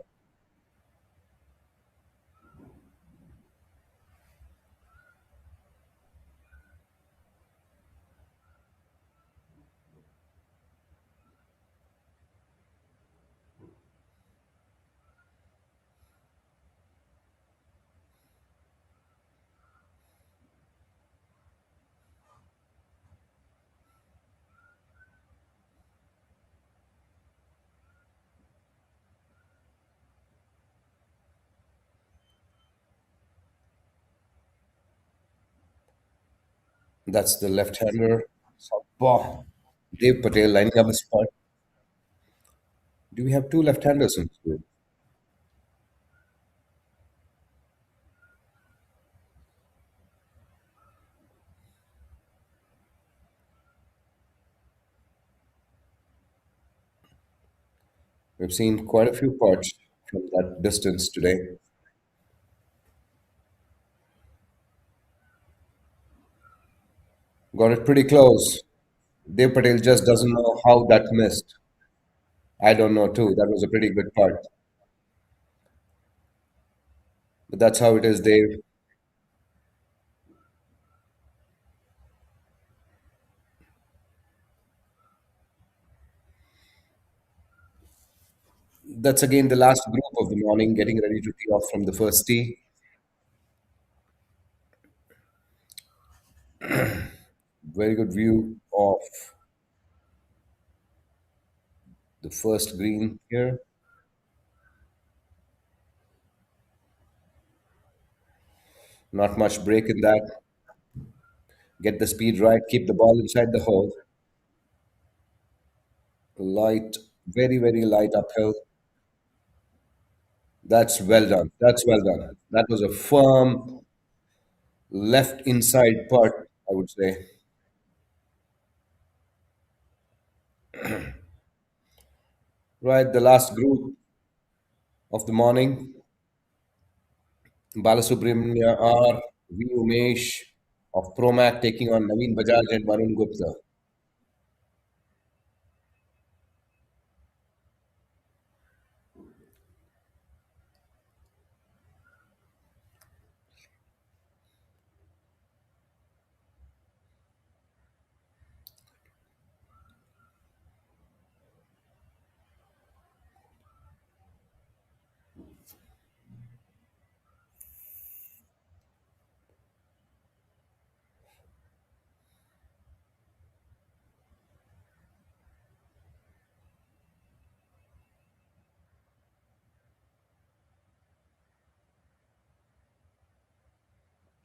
That's the left-hander. Southpaw. Dev Patel lining up his putt. Do we have two left-handers in this group? We've seen quite a few putts from that distance today. Got it pretty close. Dev Patel just doesn't know how that missed. I don't know too. That was a pretty good putt. But that's how it is, Dave. That's again the last group of the morning getting ready to tee off from the first tee. Very good view of the first green here. Not much break in that. Get the speed right, keep the ball inside the hole. Light, very, very light uphill. That's well done. That's well done. That was a firm left inside putt, I would say. Right, the last group of the morning. Balasubramania R, V. Umesh of Promac taking on Naveen Bajaj and Varun Gupta.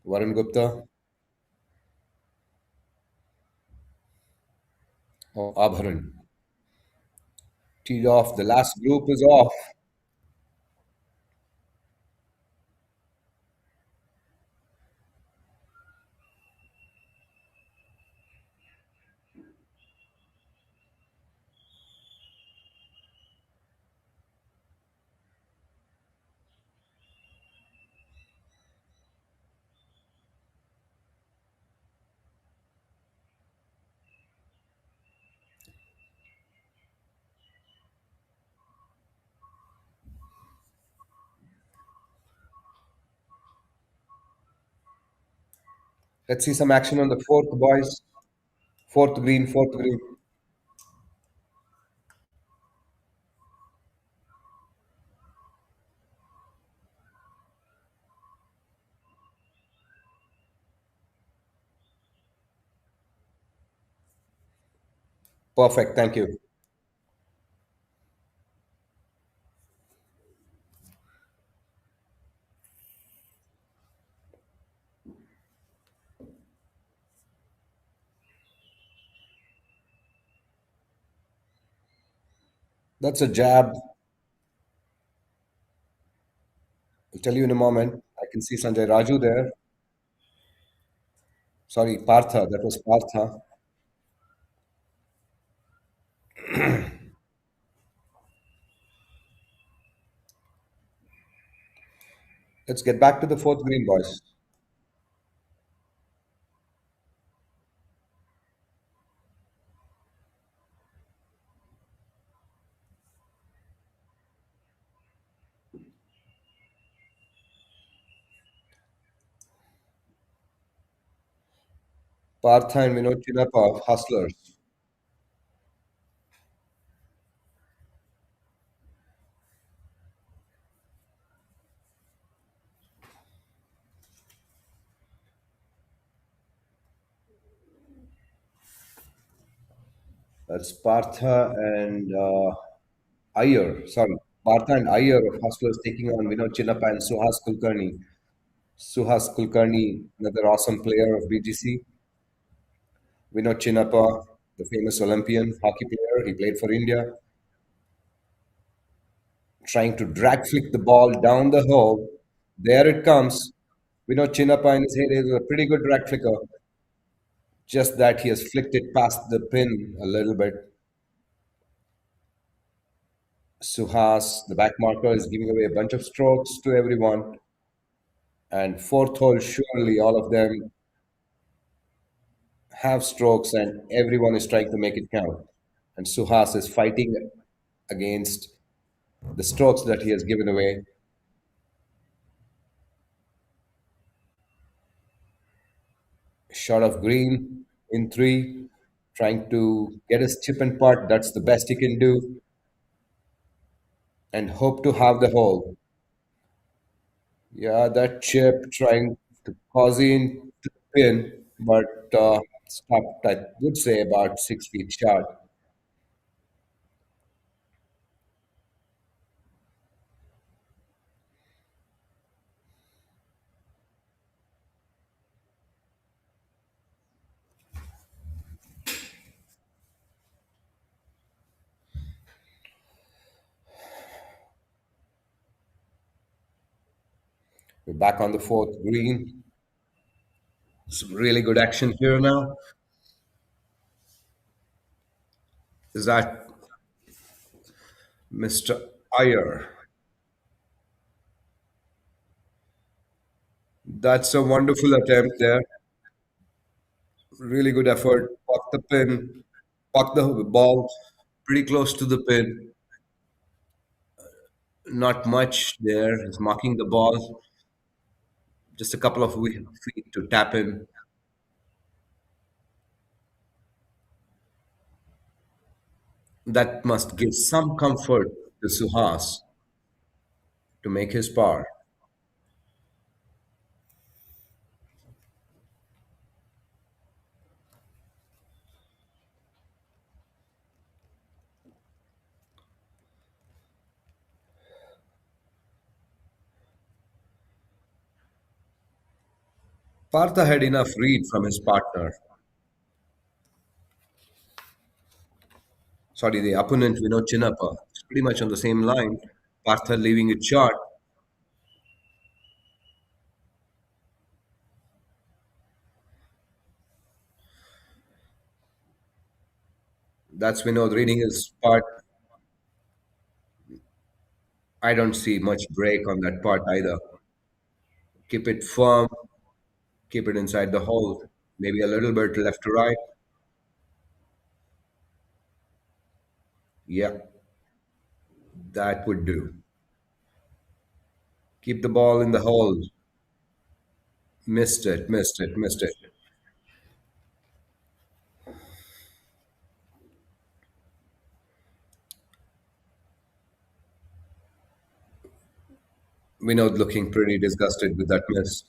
Varun Gupta of Abharan. Teed off. The last group is off. Let's see some action on the fourth, boys. Fourth green, fourth green. Perfect. Thank you. That's a jab. I'll tell you in a moment. I can see Sanjay Raju there. Sorry, Partha. That was Partha. Let's get back to the fourth green, boys. Partha and Vinod Chinappa, Hustlers. That's Partha and Iyer. Sorry, Partha and Iyer of Hustlers taking on Vinod Chinappa and Suhas Kulkarni. Suhas Kulkarni, another awesome player of BGC. Vinod Chinappa, the famous Olympian hockey player. He played for India. Trying to drag flick the ball down the hole. There it comes. Vinod Chinappa in his head is a pretty good drag flicker. Just that he has flicked it past the pin a little bit. Suhas, the back marker, is giving away a bunch of strokes to everyone. And fourth hole, surely all of them have strokes and everyone is trying to make it count. And Suhas is fighting against the strokes that he has given away. Shot of green in three, trying to get his chip and putt. That's the best he can do. And hope to have the hole. Yeah, that chip trying to cause in to the pin, but stopped, I would say, about 6 feet short. We're back on the fourth green. Some really good action here now. Is that Mr. Iyer? That's a wonderful attempt there. Really good effort. Puck the pin, puck the ball pretty close to the pin. Not much there. He's marking the ball. Just a couple of feet to tap in. That must give some comfort to Suhas to make his par. Partha had enough read from his partner. Sorry, the opponent Vinod Chinappa. It's pretty much on the same line. Partha leaving it short. That's Vinod reading his part. I don't see much break on that part either. Keep it firm, keep it inside the hole. Maybe a little bit left to right. Yeah, that would do. Keep the ball in the hole. Missed it, missed it, missed it. Vinod looking pretty disgusted with that miss.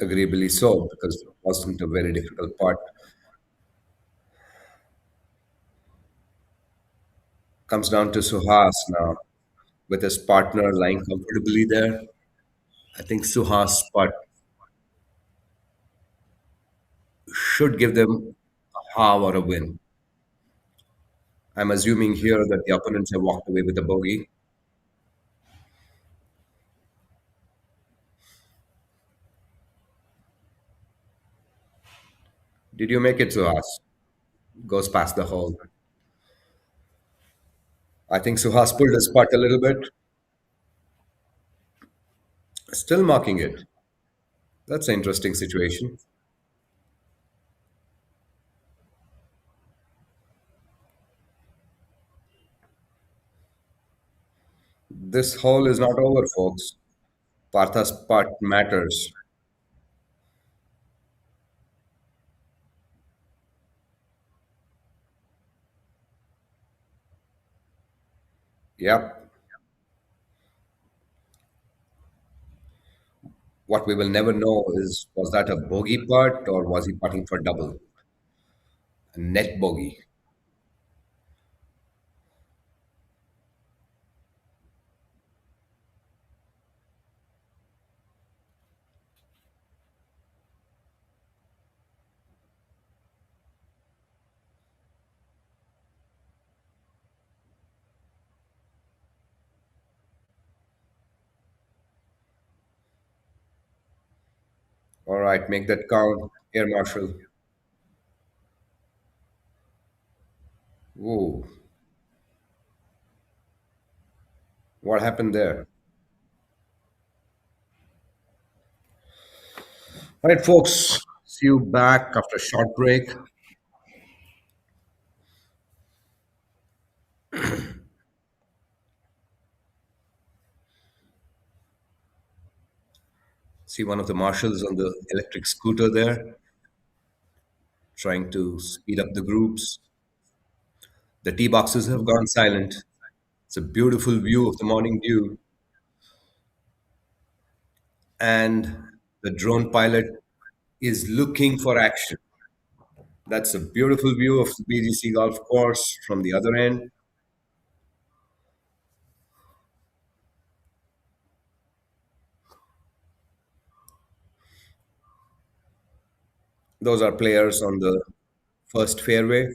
Agreeably so, because it wasn't a very difficult part. Comes down to Suhas now, with his partner lying comfortably there. I think Suhas' putt should give them a half or a win. I'm assuming here that the opponents have walked away with a bogey. Did you make it, Suhas? Goes past the hole. I think Suhas pulled his putt a little bit. Still marking it. That's an interesting situation. This hole is not over, folks. Partha's putt matters. Yep. What we will never know is was that a bogey putt or was he putting for double? A net bogey. All right, make that count, Air Marshal. Whoa, what happened there? All right, folks, see you back after a short break. See one of the marshals on the electric scooter there, trying to speed up the groups. The tee boxes have gone silent. It's a beautiful view of the morning dew, and the drone pilot is looking for action. That's a beautiful view of the BGC golf course from the other end. Those are players on the first fairway,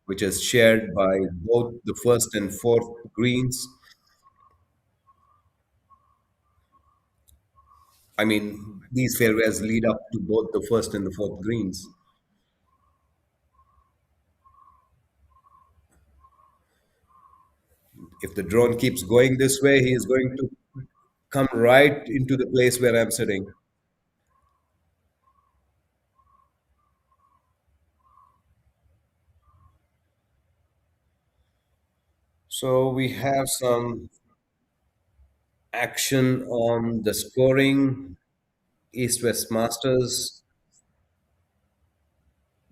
which is shared by both the first and fourth greens. I mean, these fairways lead up to both the first and the fourth greens. If the drone keeps going this way, he is going to come right into the place where I'm sitting. So we have some action on the scoring. East West Masters,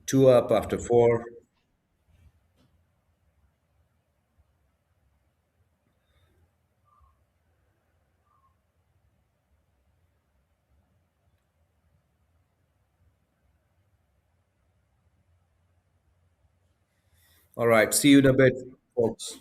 two up after four. All right, see you in a bit, folks.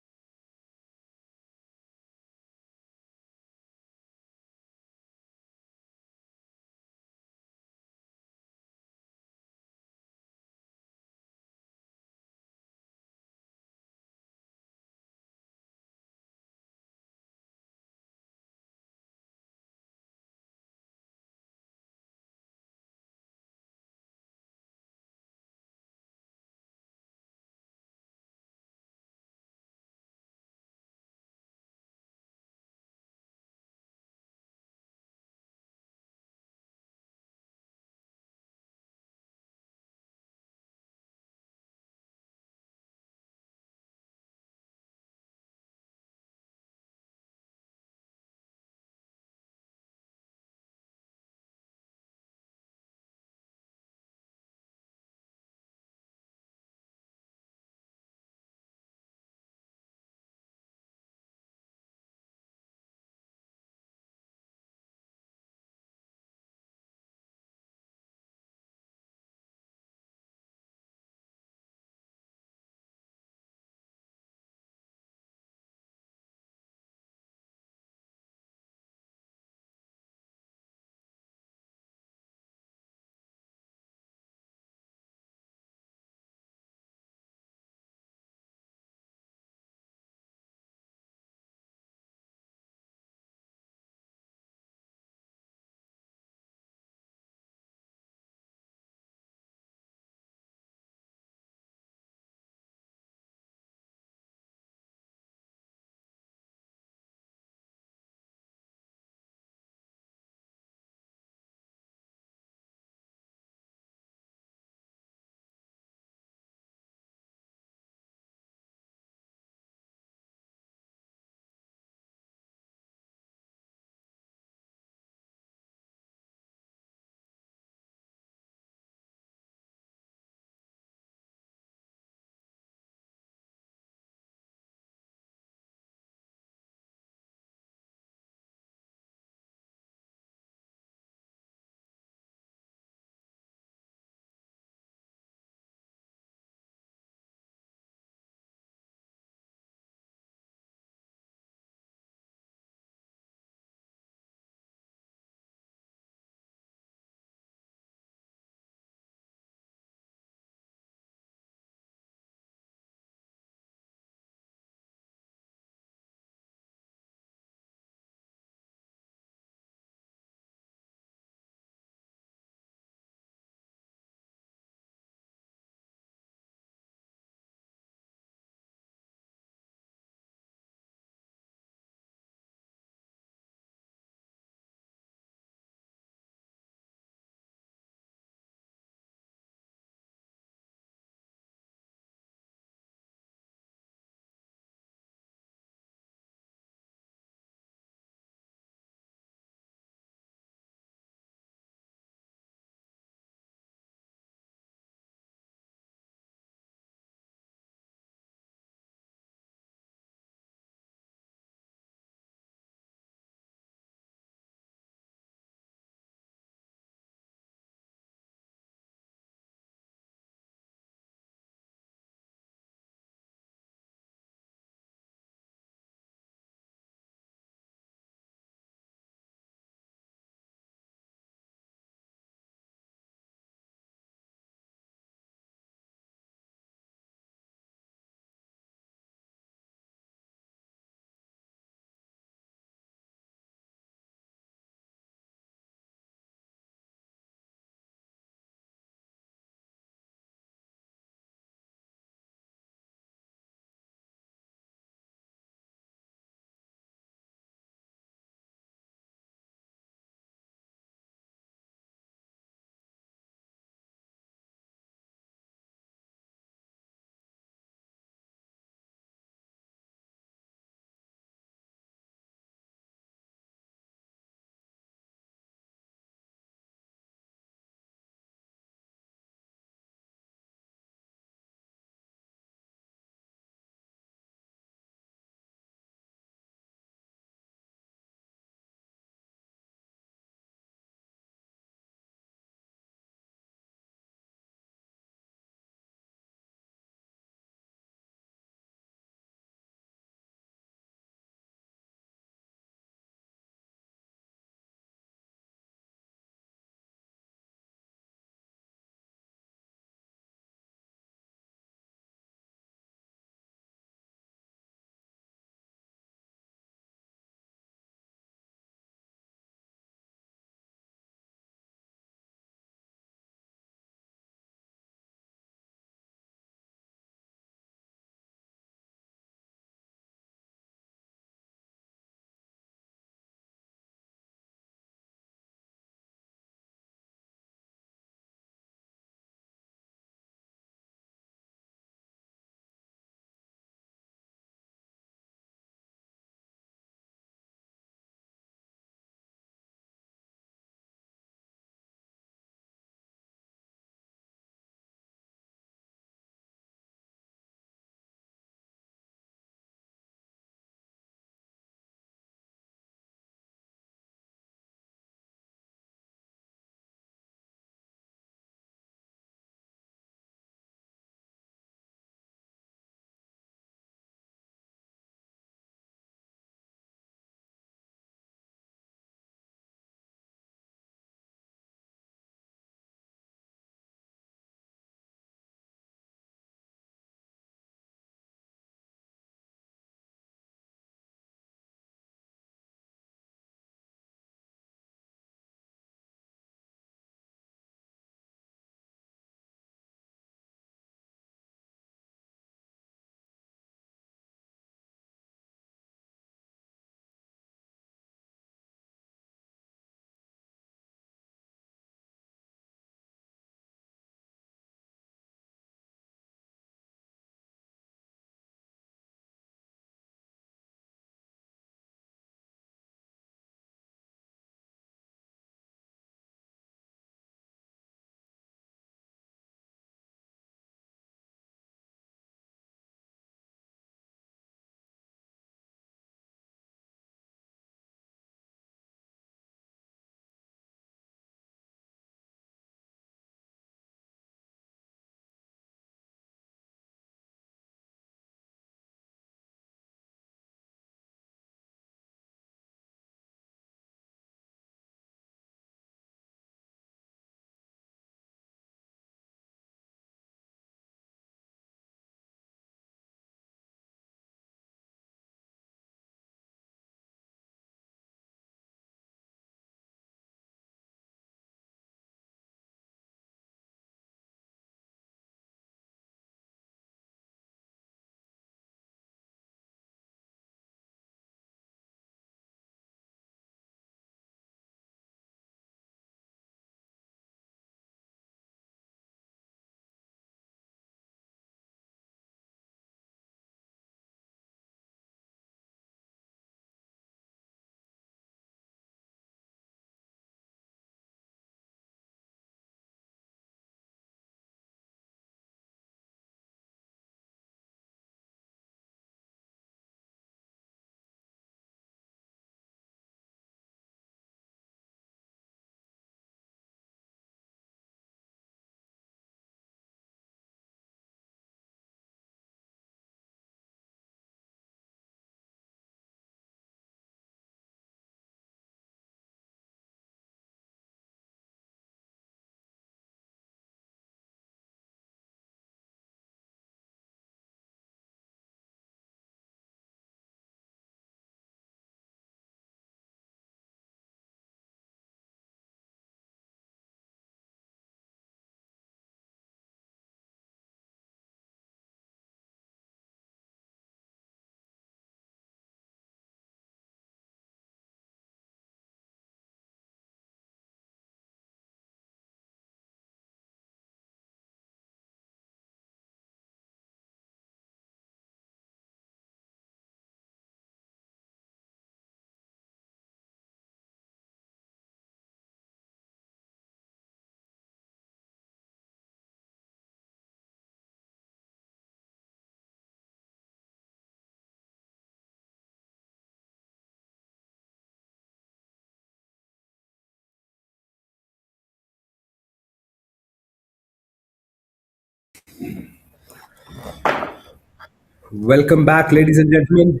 Welcome back, ladies and gentlemen.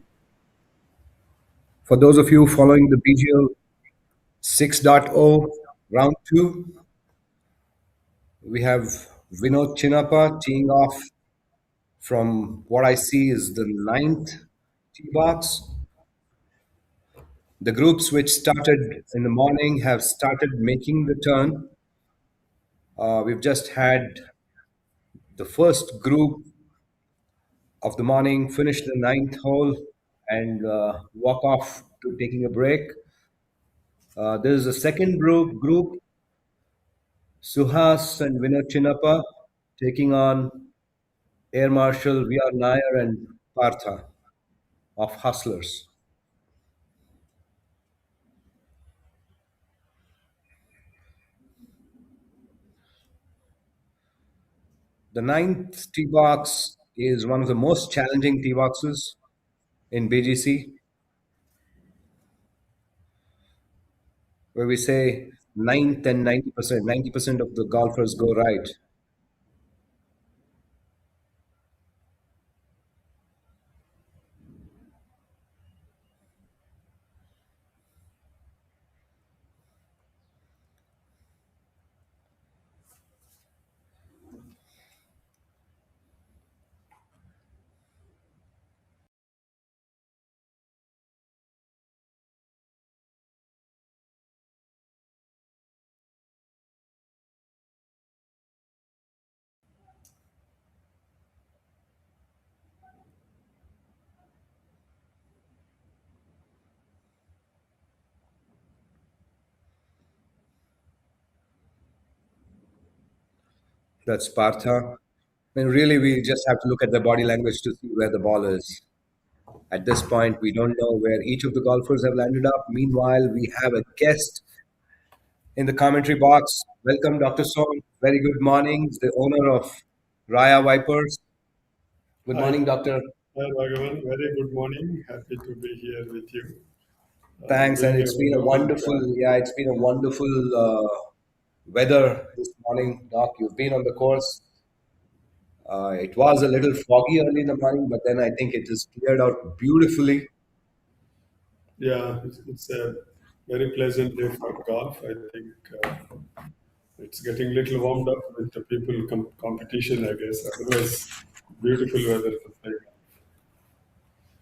For those of you following the BGL 6.0 round 2, we have Vinod Chinappa teeing off from what I see is the ninth tee box. The groups which started in the morning have started making the turn. We've just had the first group of the morning finish the ninth hole and walk off to taking a break. There is a second group, Suhas and Vinod Chinappa, taking on Air Marshal V.R. Nair and Partha of Hustlers. The ninth tee box is one of the most challenging tee boxes in BGC, where we say ninth and 90%. 90% of the golfers go right. That's Partha. And really, we just have to look at the body language to see where the ball is. At this point, we don't know where each of the golfers have landed up. Meanwhile, we have a guest in the commentary box. Welcome, Dr. Song. Very good morning. The owner of Raya Vipers. Good Hi, morning, Doctor. hi Bhagavan. Very good morning. Happy to be here with you. Thanks, and Doing a it's been a wonderful wonderful, job. yeah, it's been a wonderful weather this morning, Doc. You've been on the course. It was a little foggy early in the morning, but then I think it just cleared out beautifully. Yeah, it's a very pleasant day for golf. I think it's getting a little warmed up with the people competition, I guess. Otherwise, beautiful weather to play.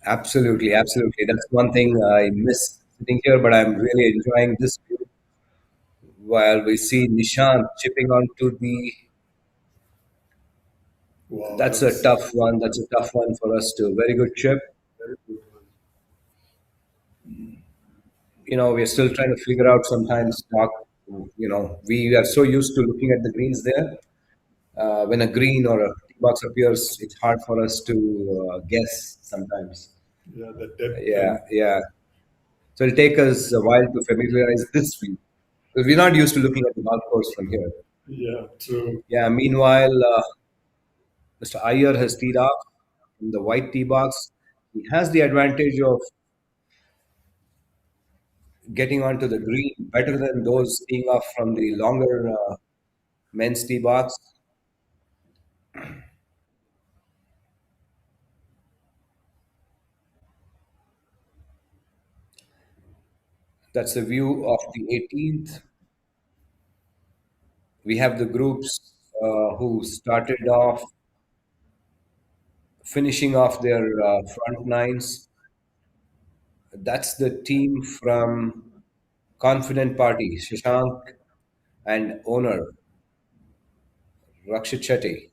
Absolutely, absolutely. That's one thing I miss sitting here, but I'm really enjoying this view while we see Nishant chipping onto the. Wow, That's a that's tough one. That's a tough one for us to. Very good chip. very good one. We're still trying to figure out sometimes, Doc. We are so used to looking at the greens there. When a green or a tee box appears, it's hard for us to guess sometimes. Yeah, the depth Yeah, and yeah. So it'll take us a while to familiarize this view. Because we're not used to looking at the golf course from here. yeah, true. Yeah, meanwhile, Mr. Iyer has teed off from the white tee box. He has the advantage of getting onto the green better than those teeing off from the longer men's tee box. That's the view of the 18th. We have the groups who started off finishing off their front nines. That's the team from Confident Party, Shashank and owner Rakshit Shetty.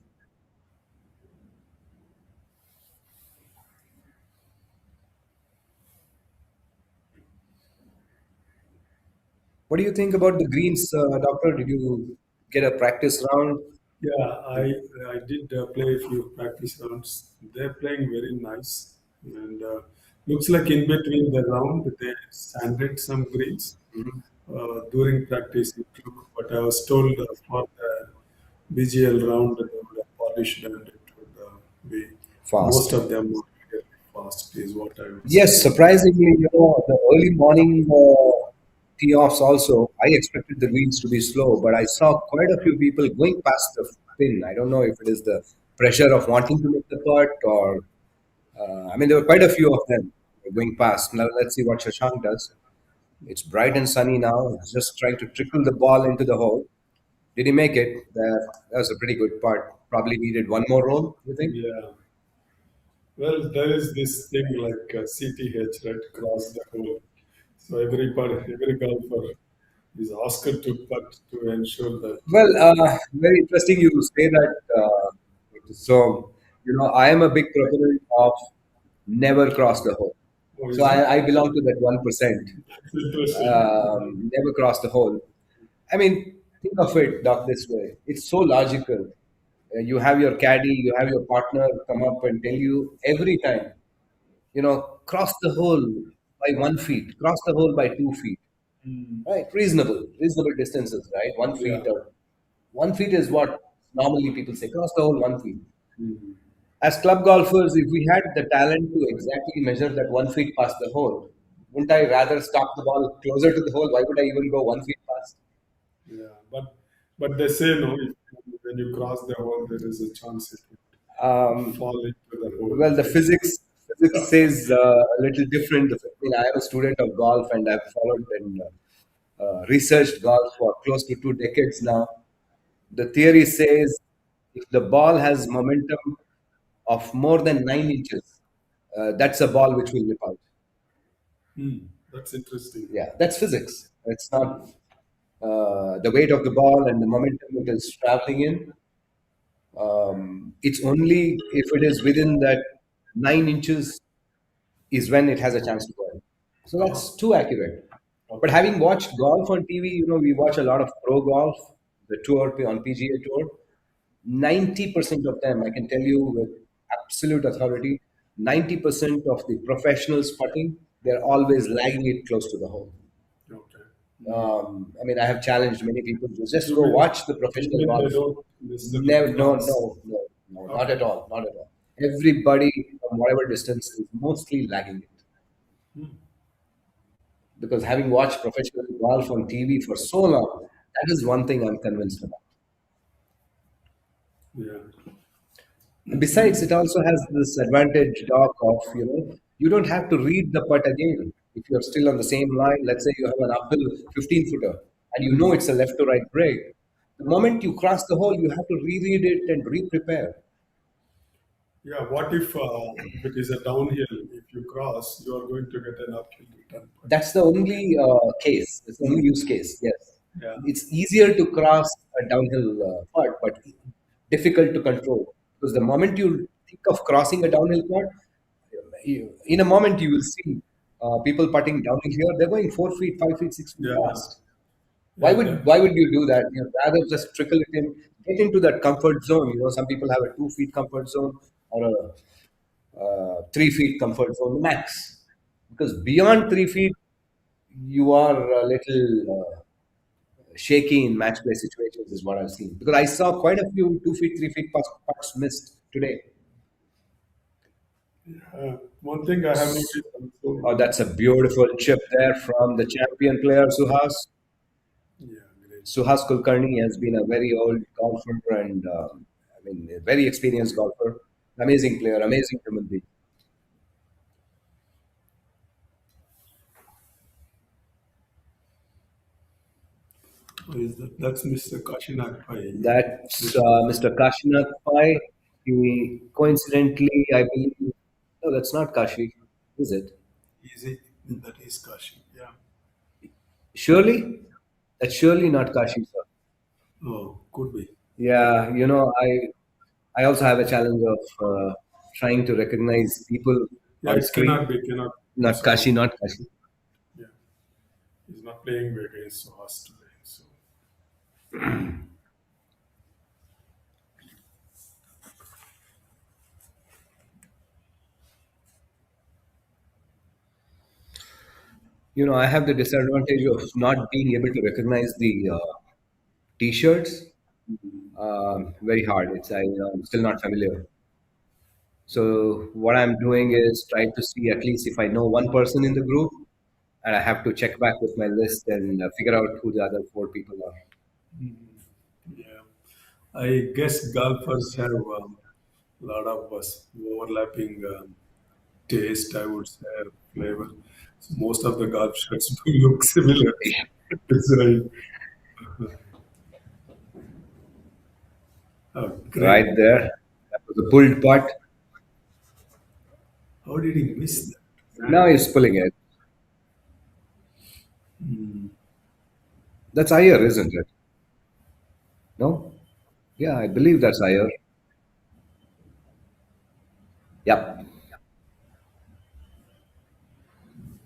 What do you think about the greens, Doctor? Did you get a practice round? Yeah, I did play a few practice rounds. They're playing very nice, and looks like in between the round they sanded some greens during practice. It looked, but I was told for the BGL round they would have polished and it would be most Fast. of them would be very fast, is what I would Yes, say. surprisingly, the early morning tee offs also, I expected the greens to be slow, but I saw quite a few people going past the pin. I don't know if it is the pressure of wanting to make the putt or I mean, there were quite a few of them going past. Now let's see what Shashank does. It's bright and sunny now. He's just trying to trickle the ball into the hole. Did he make it? That was a pretty good putt. Probably needed one more roll, you think? Yeah. Well, there is this thing like CTH, right? Cross the hole. So every golfer is asked to putt to ensure that. Well, very interesting you say that. So, I am a big proponent of never cross the hole. Oh, So is it? I belong to that 1%. It's interesting. Never cross the hole. I mean, think of it, Doc, this way. It's so logical. You have your caddy, you have your partner come up and tell you every time, cross the hole by 1 feet, cross the hole by 2 feet, right? Reasonable distances, right? One Yeah. feet or 1 feet is what normally people say, cross the hole 1 feet. As club golfers, if we had the talent to exactly measure that 1 feet past the hole, wouldn't I rather stop the ball closer to the hole? Why would I even go 1 feet past? Yeah. But they say no. When you cross the hole, there is a chance it will Um, fall into the hole. well, the physics says a little different. I mean, I am a student of golf and I've followed and researched golf for close to 2 decades now. The theory says if the ball has momentum of more than 9 inches, that's a ball which will rip out. That's interesting. Yeah, that's physics. It's not the weight of the ball and the momentum it is traveling in. It's only if it is within that 9 inches is when it has a chance to go in. So that's too accurate. But having watched golf on TV, we watch a lot of pro golf, the tour on PGA tour. 90% of them, I can tell you with absolute authority, 90% of the professionals putting, they're always lagging it close to the hole. Okay. I mean, I have challenged many people to just You go mean- watch the professional you mean golf. they don't miss the Never, no, cross? no, not at all, not at all. Everybody from whatever distance is mostly lagging it. Because having watched professional golf on TV for so long, that is one thing I'm convinced about. Yeah. Besides, it also has this advantage, Doc, of you don't have to read the putt again. If you're still on the same line, let's say you have an uphill 15-footer and you know it's a left to right break. The moment you cross the hole, you have to reread it and re-prepare. Yeah. What if it is a downhill? If you cross, you are going to get an uphill return. That's the only case. It's the only use case. Yes, Yeah. it's easier to cross a downhill putt, but difficult to control because the moment you think of crossing a downhill putt, in a moment you will see people putting downhill here. They're going 4 feet, 5 feet, 6 feet Yeah. fast. Why would you do that? Rather just trickle it in, get into that comfort zone. Some people have a 2 feet comfort zone or a 3 feet comfort zone max. Because beyond 3 feet, you are a little shaky in match play situations, is what I've seen. Because I saw quite a few 2 feet, 3 feet putts missed today. One thing I have noticed also. Oh, that's a beautiful chip there from the champion player Suhas. Yeah. Great. Suhas Kulkarni has been a very old golfer and I mean a very experienced golfer, amazing player, amazing human being. Who is that? That's Mr. Kashinath Pai. That's Mr. Kashinath Pai. He coincidentally, I believe, no, that's not Kashi, is it? Is it? That is Kashi. Yeah. Surely, that's surely not Kashi, sir. Oh, could be. Yeah, I also have a challenge of trying to recognize people Yeah, on it screen. cannot. Not Kashi, not Kashi. Yeah. He's not playing against us today. So I have the disadvantage of not being able to recognize the T-shirts. Very hard. I'm still not familiar. So what I'm doing is try to see at least if I know one person in the group, and I have to check back with my list and figure out who the other four people are. yeah. I guess golfers have a lot of overlapping taste, I would say, flavor. So most of the golf shots do look similar. It's right. Oh, great. Right there. That was a pulled putt. How did he miss that? Now he's pulling it. That's Iyer, isn't it? No? Yeah, I believe that's Iyer. Yep.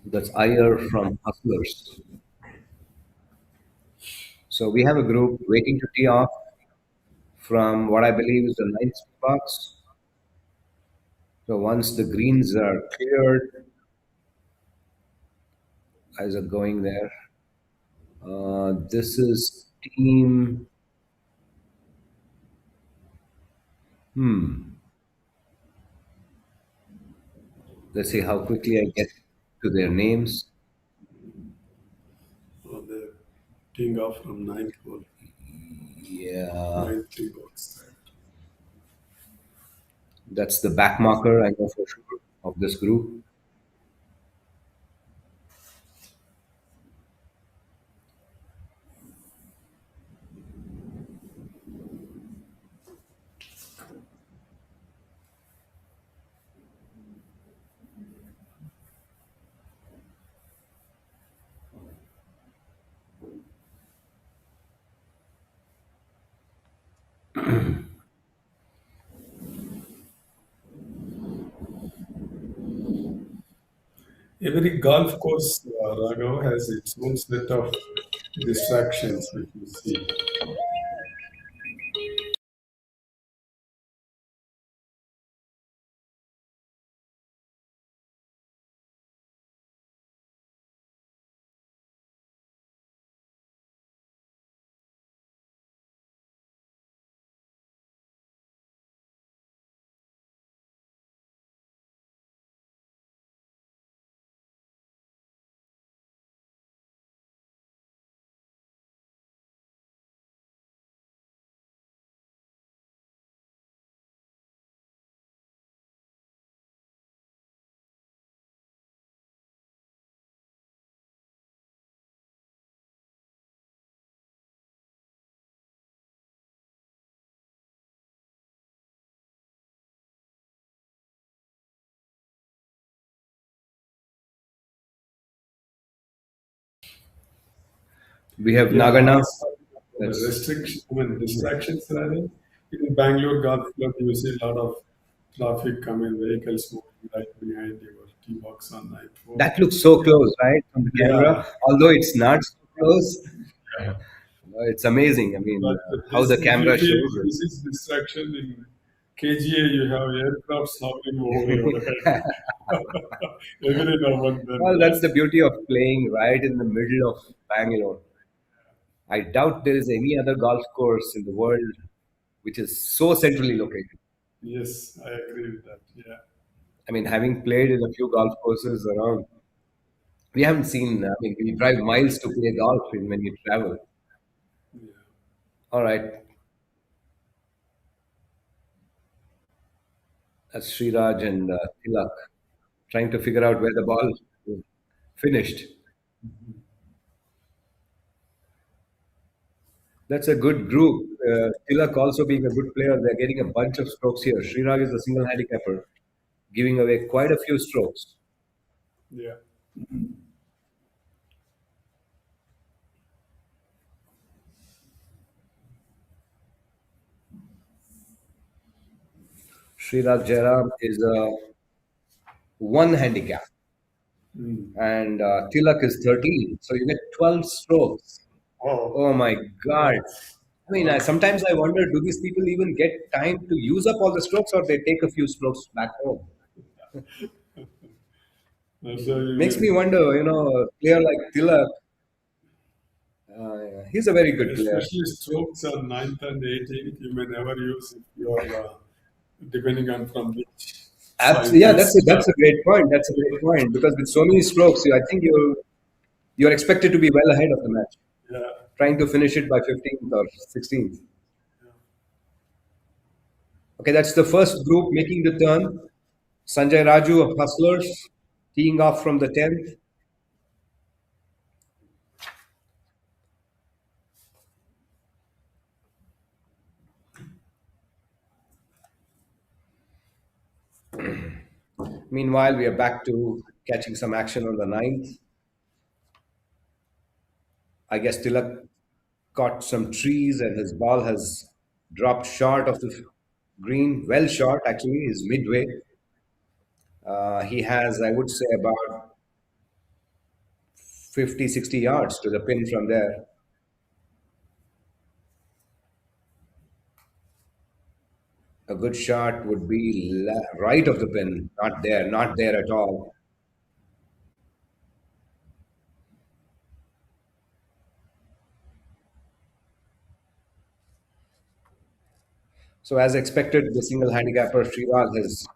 That's Iyer from Hustlers. So we have a group waiting to tee off from what I believe is the ninth box. So once the greens are cleared, guys are going there. This is team. Let's see how quickly I get to their names. Oh, they're teeing off from ninth hole, Yeah, ninth tee box. that's the back marker, I know for sure, of this group. Every golf course, Raghav, has its own set of distractions, if you see. We have Yeah, I Nagana. saw the That's restriction, I mean, distractions rather. In Bangalore Golf Club, you see a lot of traffic coming, vehicles moving right behind your tee box on ninth hole. that looks so close, right, from the Yeah, camera. Although it's not so close, it's amazing. I mean, but how this, the if you camera feel shows this is distraction in KGA, you have aircrafts hovering over your it. head every now and then. Well, that's the beauty of playing right in the middle of Bangalore. I doubt there is any other golf course in the world which is so centrally located. Yes, I agree with that. Yeah, I mean, having played in a few golf courses around, we haven't seen, I mean, we drive miles to play golf when you travel. yeah. All right, that's Sriraj and Tilak trying to figure out where the ball finished. That's a good group. Tilak also being a good player, they're getting a bunch of strokes here. Sriraj is a single handicapper, giving away quite a few strokes. Yeah. Sriraj Jairam is a one handicap, Mm. and Tilak is 13. So you get 12 strokes. Oh, Oh my God. that's I mean, sometimes I wonder, do these people even get time to use up all the strokes or they take a few strokes back home? so you Makes me wonder, a player like Tilak, he's a very good player. especially strokes on ninth and 18th, you may never use if you are depending on from which side Yeah, you that's start. a great point. That's a great point because with so many strokes, I think you're expected to be well ahead of the match, Yeah, trying to finish it by 15th or 16th. Okay, that's the first group making the turn. Sanjay Raju of Hustlers teeing off from the 10th. Meanwhile, we are back to catching some action on the 9th. I guess Tilak caught some trees and his ball has dropped short of the green, well short actually, is midway. He has, I would say, about 50, 60 yards to the pin from there. A good shot would be right of the pin, not there at all. So as expected, the single handicapper Srirag has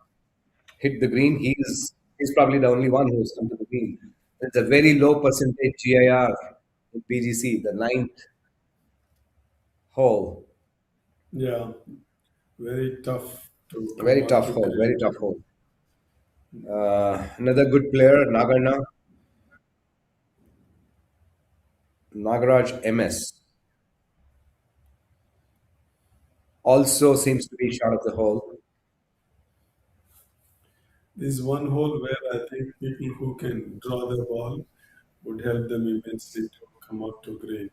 hit the green. He's probably the only one who's come to the green. It's a very low percentage GIR in PGC, the 9th hole. Yeah, very tough to come Very on tough to hole, very green. tough hole. Another good player, Nagaraj MS, also seems to be short of the hole. This is one hole where I think people who can draw the ball would help them immensely to come out to green.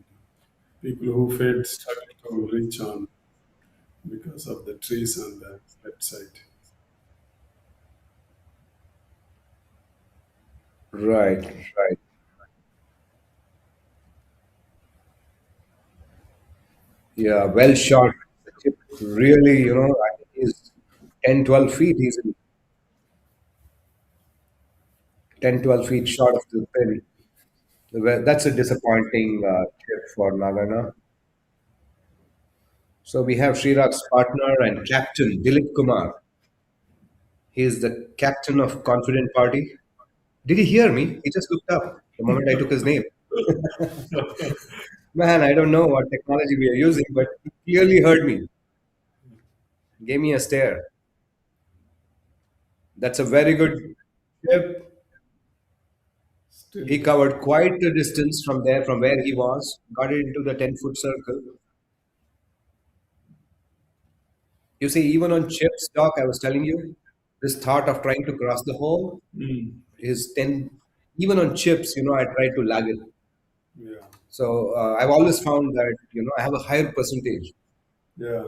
People who fade struggle to reach on because of the trees on the left side. Right, right. Yeah, well shot. The chip really, I think he's 10, 12 feet. He's in 10, 12 feet short of the pin. Well, that's a disappointing chip for Nagana. So we have Srirag's partner and captain, Dilip Kumar. He is the captain of Confident Party. Did he hear me? He just looked up the moment I took his name. Man, I don't know what technology we are using, but he clearly heard me. Gave me a stare. That's a very good chip. Still, He covered quite a distance from there, from where he was, got it into the 10-foot circle. You see, even on chips, Doc, I was telling you, this thought of trying to cross the hole mm, is 10, even on chips, I try to lag it. yeah, So I've always found that, I have a higher percentage. yeah.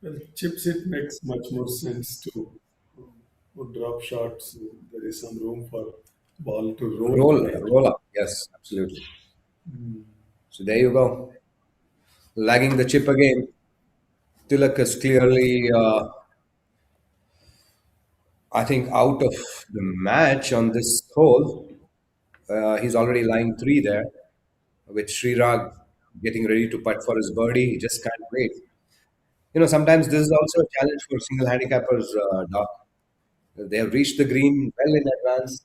Well, chips it makes much more sense to drop shots. There is some room for ball to roll right. Roll up. Yes, absolutely. So there you go. Lagging the chip again. Tilak is clearly, I think, out of the match on this hole. He's already lying three there, with Srirag getting ready to putt for his birdie. He just can't wait. Sometimes this is also a challenge for single handicappers, Doc. They have reached the green well in advance,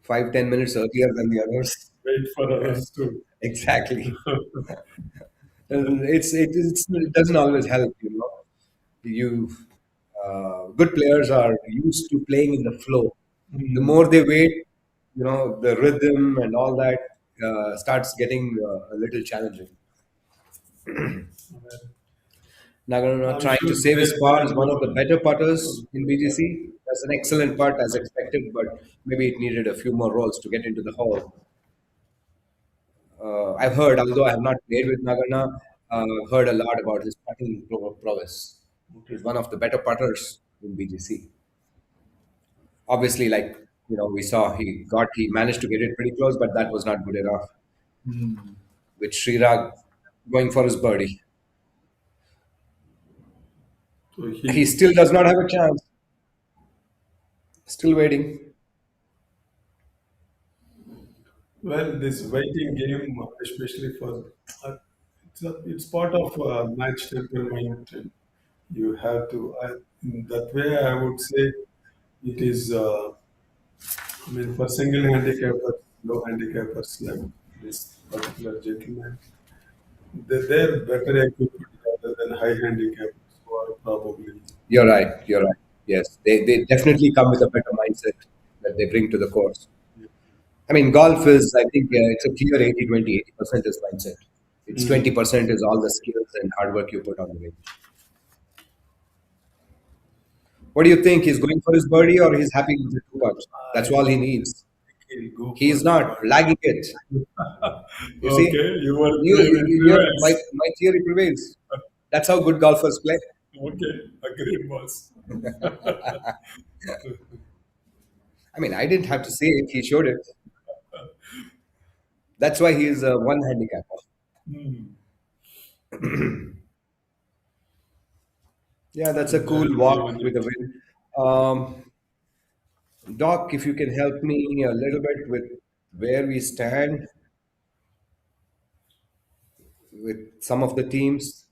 5, 10 minutes earlier than the others. Wait for others to. Exactly. And it doesn't always help. You Good players are used to playing in the flow. The more they wait, the rhythm and all that starts getting a little challenging. Nagano I'm trying sure to save they his par is one of the know. better putters in BGC. That's an excellent putt as expected, but maybe it needed a few more rolls to get into the hole. I've heard, although I have not played with Nagana, I've heard a lot about his putting prowess. He's one of the better putters in BGC. Obviously, like we saw, he managed to get it pretty close, but that was not good enough. With Srirag going for his birdie, So he he, still does not have a chance. Still waiting. well, this waiting game, especially for it's part of match temperament. And you have to. In that way, I would say it is. I mean, for single handicappers, low handicappers like this particular gentleman, they're better equipped rather than high handicappers who over probably. You're right. You're right. Yes, they definitely come with a better mindset that they bring to the course. I mean, golf is, I think, it's a clear 80-20. 80% is mindset. It's 20% is all the skills and hard work you put on the range. What do you think? He's going for his birdie or he's happy with the two putts? That's I all he needs. think he'll go for He's the not bird. lagging it. You see, Okay, you will play with my theory prevails. That's how good golfers play. Okay, agreed, boss. I mean, I didn't have to say it. He showed it. That's why he is a one handicap. Hmm. Yeah, that's a And cool even walk with a win. Doc, if you can help me a little bit with where we stand with some of the teams,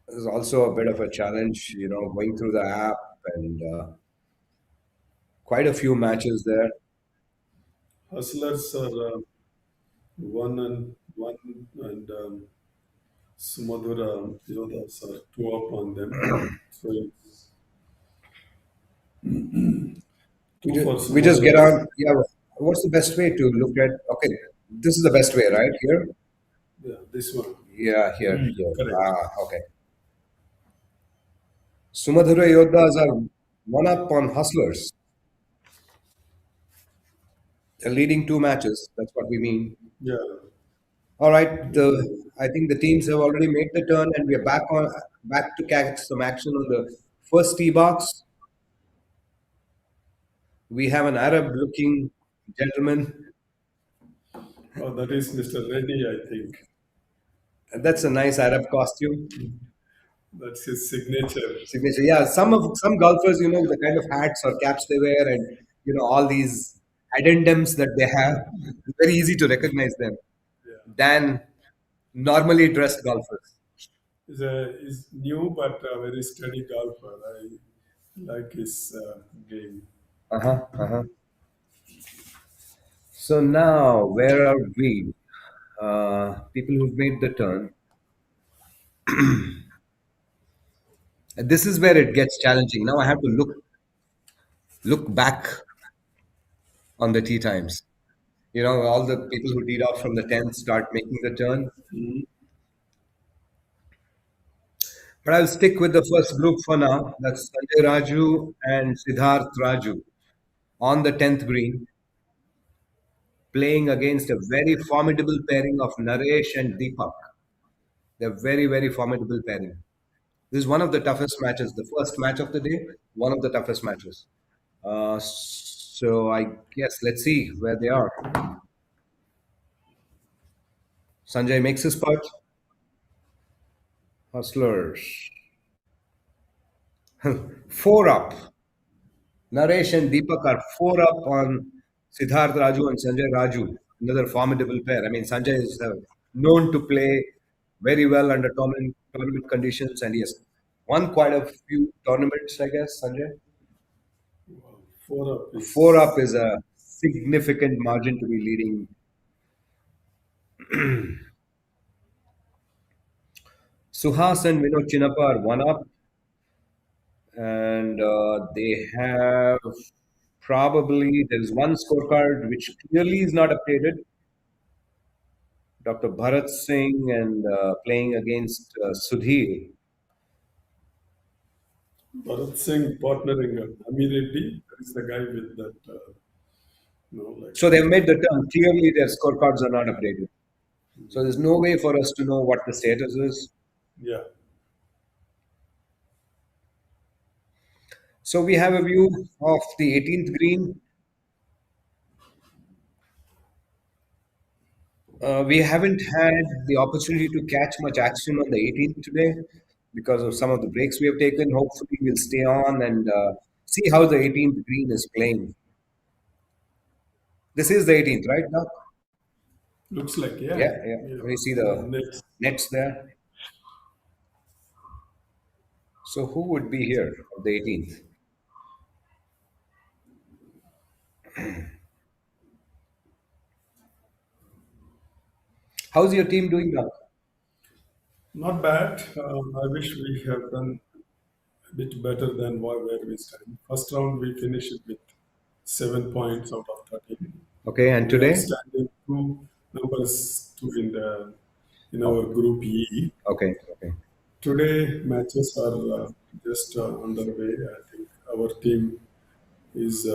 is also a bit of a challenge, going through the app and quite a few matches there. Hustlers are one and Sumadura Yodas are two up on them. So it's We two just, for we just get Sumaduras. on. Yeah, what's the best way to look at? Okay, this is the best way, right? Here? Yeah, this one. Yeah, here. Correct. Okay. Sumadhura Yodhas are one up on Hustlers. They're leading two matches. That's what we mean. Yeah. All right. I think the teams have already made the turn, and we are back to catch some action on the first tee box. We have an Arab-looking gentleman, Oh, that is Mr. Reddy, I think. and that's a nice Arab costume That's his signature. signature. Yeah, some golfers, the kind of hats or caps they wear, and all these addendums that they have. It's very easy to recognize them Yeah. than normally dressed golfers. He's new but a very steady golfer. I like his game. Uh huh. Uh huh. So now, where are we? People who've made the turn. And this is where it gets challenging. Now I have to look back on the tee times. All the people who teed off from the 10th start making the turn. But I'll stick with the first group for now. That's Sanjay Raju and Siddharth Raju on the 10th green, playing against a very formidable pairing of Naresh and Deepak. They're very, very formidable pairing. This is one of the toughest matches, the first match of the day, one of the toughest matches. So I guess let's see where they are. Sanjay makes his putt. Hustlers. Four up. Naresh and Deepak are four up on Siddharth Raju and Sanjay Raju, another formidable pair. I mean, Sanjay is known to play very well under tournament conditions, and he has won quite a few tournaments, I guess, Sanjay. Wow. Four up Four is up is a significant margin to be leading. Suhas and Vinod Chinappa are one up, and they have probably there is one scorecard which clearly is not updated. Dr. Bharat Singh and playing against Sudhir. Bharat Singh partnering Amir Reddy. That is the guy with that, like So they've made the turn. Clearly, their scorecards are not updated. So there's no way for us to know what the status is. yeah. So we have a view of the 18th green. We haven't had the opportunity to catch much action on the 18th today because of some of the breaks we have taken. Hopefully, we'll stay on and see how the 18th green is playing. This is the 18th, right now? Looks like, yeah. Yeah, yeah. Yeah. We see The the next. nets there. So who would be here on the 18th? How's your team doing now? Not bad. I wish we have done a bit better than where we stand. First round we finished with 7 points out of 13. Okay, and We are today? standing numbers two in Oh, our group E. okay, okay. Today matches are just underway. I think our team is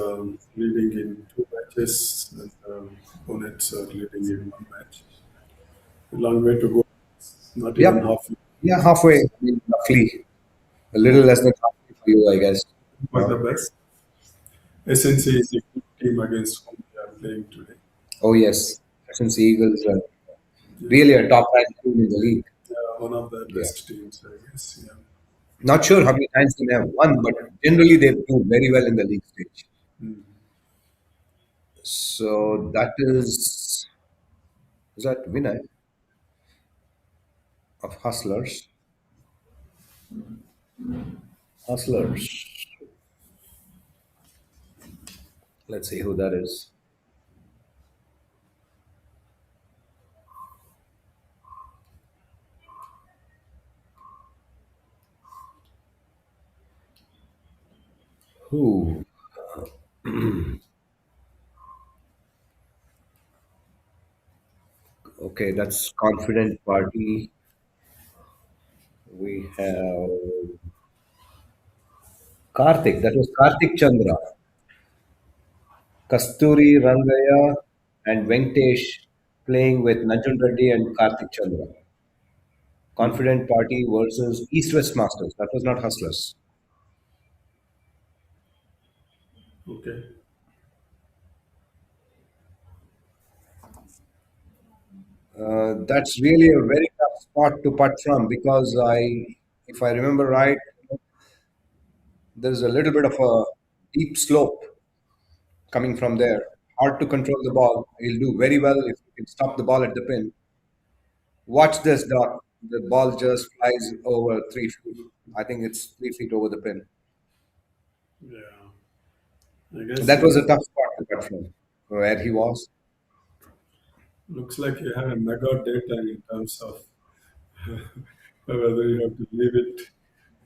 leading in two matches, and opponents are leading in one match. A long way to go. Not even Yep. half. Yeah, halfway. I mean, roughly. A little less than halfway for you, I guess. For the best. SNC is a good team against whom we are playing today. Oh, yes. Since the Eagles are Yeah, really a top ranked team in the league. one of the Yeah. best teams, I guess. Yeah. Not sure how many times they may have won, but generally they do very well in the league stage. So that is that winner of Hustlers? Hustlers. Let's see who that is. Who? Okay, that's Confident Party. We have Karthik. That was Karthik Chandra, Kasturi Rangaya, and Venkatesh playing with Nanjan Reddy and Karthik Chandra. Confident Party versus East West Masters. That was not Hustlers. Okay. That's really a very tough spot to putt from because if I remember right, there's a little bit of a deep slope coming from there. Hard to control the ball. He'll do very well if he can stop the ball at the pin. Watch this, Doc. The ball just flies over 3 feet. I think it's 3 feet over the pin. Yeah. I guess That was a tough spot to putt from where he was. looks like you have a mega data in terms of whether you have to leave it,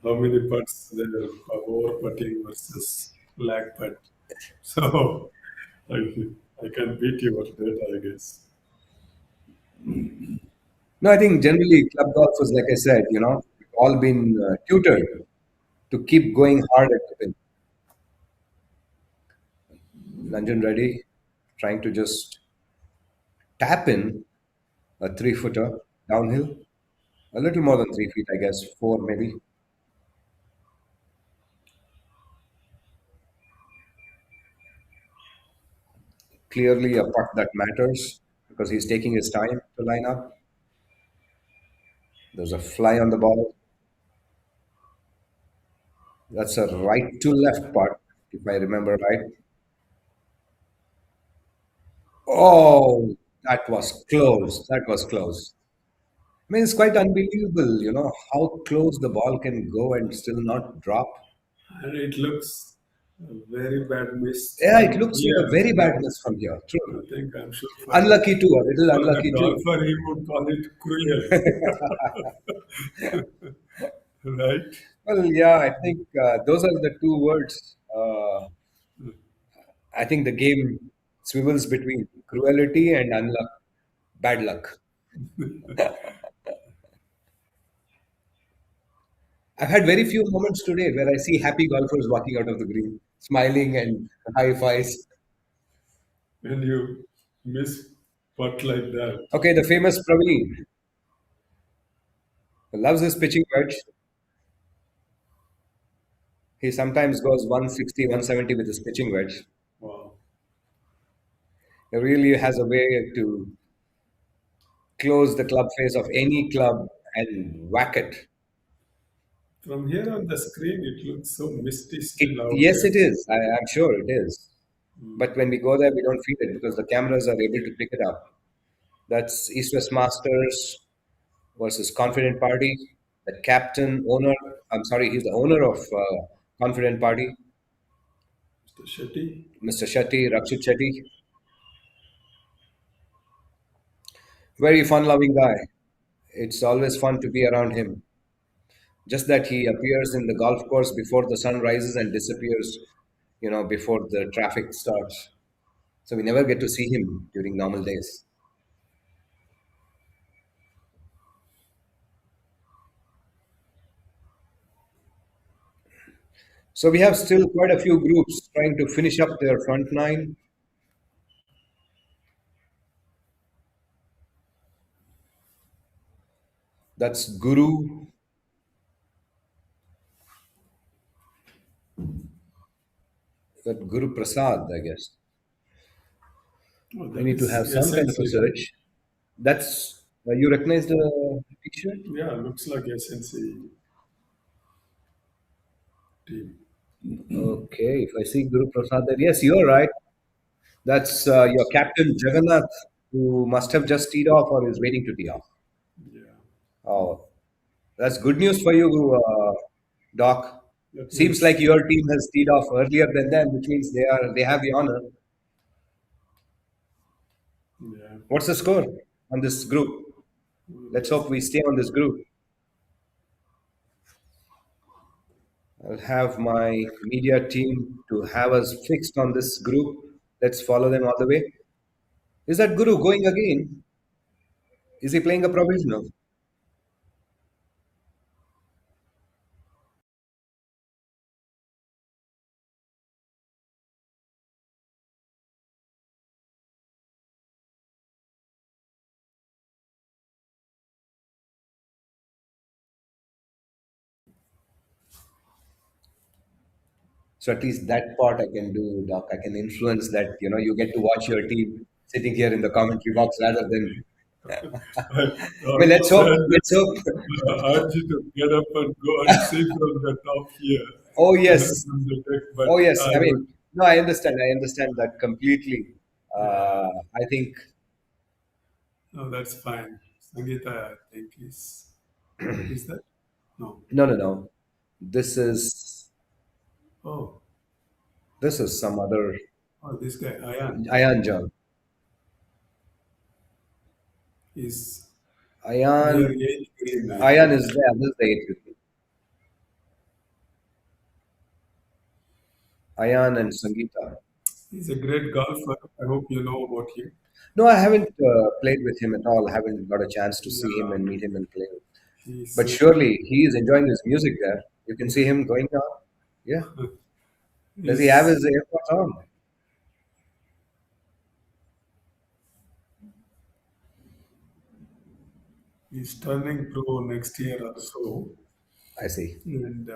how many putts there are over putting versus lag putt. So I, I can beat your data, I guess. No, I think generally club golfers, like I said, we've all been tutored to keep going hard at the pin. Nanjan Reddy trying to just tap in a 3 footer downhill, a little more than 3 feet, I guess, four maybe. Clearly a putt that matters because he's taking his time to line up. There's a fly on the ball. That's a right to left putt, if I remember right. Oh, that was close. That was close. I mean, it's quite unbelievable, how close the ball can go and still not drop. And it looks a very bad miss Yeah, it from looks like a here. very bad miss from here. True. I think I'm sure Unlucky too, a little for the unlucky too. golfer, he would call it cruel. Right? Well, yeah, I think those are the two words. I think the game swivels between cruelty and unluck, bad luck. I've had very few moments today where I see happy golfers walking out of the green, smiling and high fives. When you miss putt like that. Okay, the famous Praveen loves his pitching wedge. He sometimes goes 160, 170 with his pitching wedge. Wow. He really has a way to close the club face of any club and whack it. From here on the screen, it looks so misty still out Yes, there. it is. I'm sure it is. But when we go there, we don't feel it because the cameras are able to pick it up. That's East West Masters versus Confident Party. The captain, owner, I'm sorry, he's the owner of Confident Party, Mr. Shetty. Mr. Shetty, Rakshit Shetty. Very fun loving guy. It's always fun to be around him. Just that he appears in the golf course before the sun rises and disappears, before the traffic starts. So we never get to see him during normal days. So we have still quite a few groups trying to finish up their front nine. That's Guru, that Guru Prasad, I guess. Oh, I that need to have is some kind of a SNC. search. That's you recognize the picture? Yeah, looks like SNC team. Okay, if I see Guru Prasad there, yes, you're right. That's your captain Jagannath, who must have just teed off or is waiting to tee off. Yeah, Oh, that's good news for you, Doc. that Seems means like your team has teed off earlier than them, which means they have the honor. yeah. What's the score on this group? Let's hope we stay on this group. I'll have my media team to have us fixed on this group. Let's follow them all the way. Is that Guru going again? Is he playing a provisional? So at least that part I can do, Doc. I can influence that. You get to watch your team sitting here in the commentary box rather than. I Well, let's hope. said Let's hope. urge you to get up and go and see from the top here Oh yes, from the deck, but oh yes. I I would, mean, no, I understand. I understand that completely. yeah, I think no, that's fine. Sangeeta, I think is that? No. no, no, no. This is Oh, this is some other oh, this guy, Ayan, Ayan Jung. is Ayan, near 8 green, I Ayan think. is there. This is the eighth. Ayan and Sangeeta. He's a great golfer. I hope you know about him. No, I haven't played with him at all. Haven't got a chance to see him Yeah, and meet him and play. he's But surely he is enjoying his music there. You can see him going down. Yeah. Does he have he's his AirPods on? he's turning pro next year or so, I see. and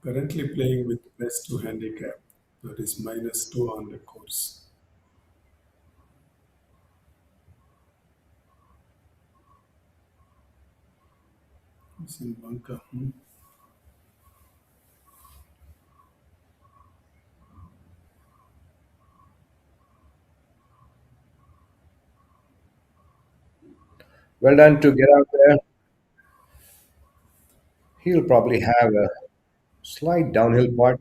currently playing with +2 handicap. That is -2 on the course. He's in bunker. Well done to get out there. He'll probably have a slight downhill part,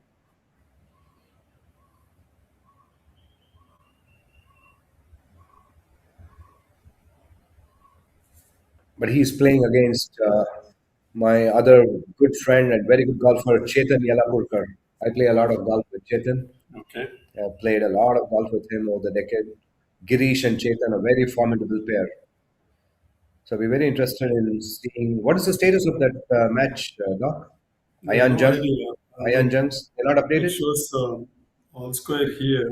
but he's playing against my other good friend and very good golfer, Chetan Yelapurkar. I play a lot of golf with Chetan. Okay. I've played a lot of golf with him over the decade. Girish and Chetan, a very formidable pair. So we're very interested in seeing what is the status of that match, Doc? No, Ayan no Jung, idea. Ayan Jungs, they're not It updated. shows all square here.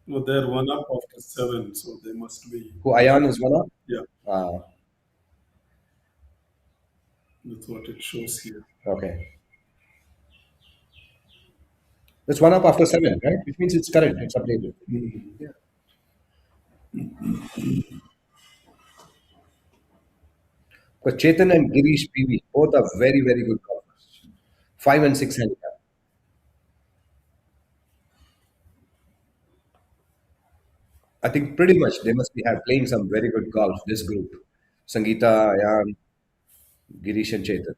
No, they're one up after 7, so they must be. Who Ayan is one of? Yeah, Uh, that's what it shows here. okay, that's one up after seven, right? Which means it's current, it's updated. Yeah. Because Chetan and Girish PV both are very very good golfers. 5 and 6 handicap. I think pretty much they must be have playing some very good golf. This group, Sangeeta, Ayan, Girish, and Chetan.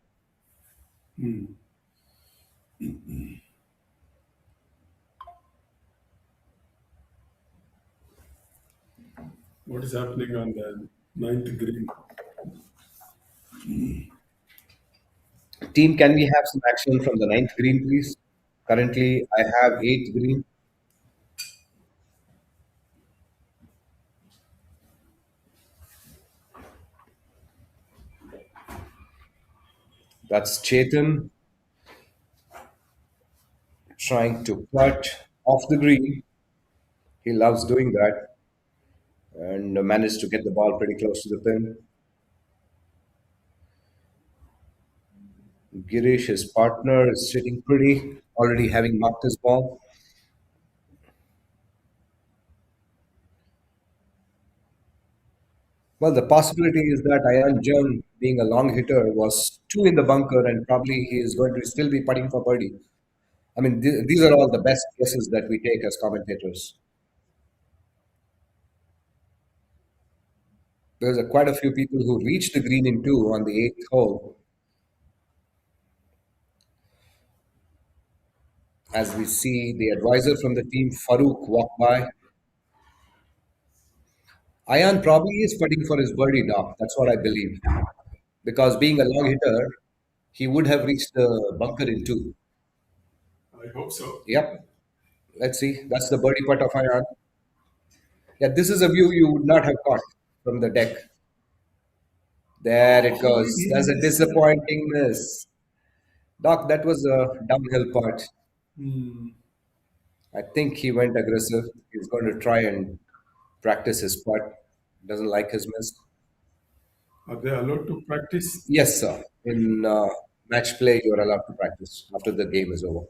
What What is happening on the ninth green? Team, can we have some action from the ninth green, please? Currently, I have eighth green. That's Chetan trying to putt off the green. He loves doing that and managed to get the ball pretty close to the pin. Girish, his partner, is sitting pretty, already having marked his ball. Well, the possibility is that Ayan Jung, being a long hitter, was two in the bunker and probably he is going to still be putting for birdie. I mean, these are all the best guesses that we take as commentators. There's quite a few people who reached the green in two on the eighth hole. As we see the advisor from the team, Farouk, walk by. Ayan probably is putting for his birdie now. That's what I believe. Because being a long hitter, he would have reached the bunker in two. I hope so. Yep. Let's see. That's the birdie putt of Ayan. Yeah, this is a view you would not have caught from the deck. There it goes. That's a disappointing miss. Doc, that was a downhill putt. Hmm. I think he went aggressive. He's going to try and practice his putt. Doesn't like his miss. Are they allowed to practice? Yes, sir. In match play, you are allowed to practice after the game is over.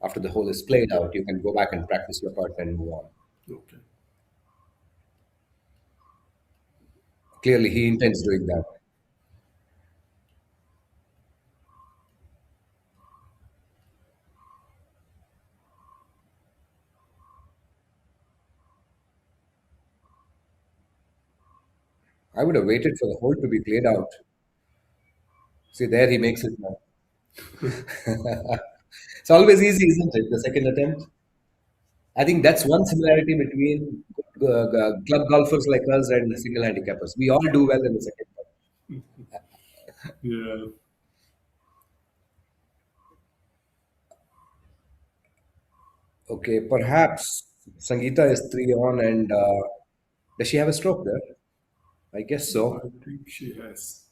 After the hole is played out, you can go back and practice your putt and move on. Okay. Clearly, he intends doing that. I would have waited for the hole to be played out. See, there he makes it now. It's always easy, isn't it? The second attempt. I think that's one similarity between club golfers like us and single handicappers. We all do well in the second putt. Yeah. Okay, perhaps Sangeeta is three on, and does she have a stroke there? I guess so. I think she has.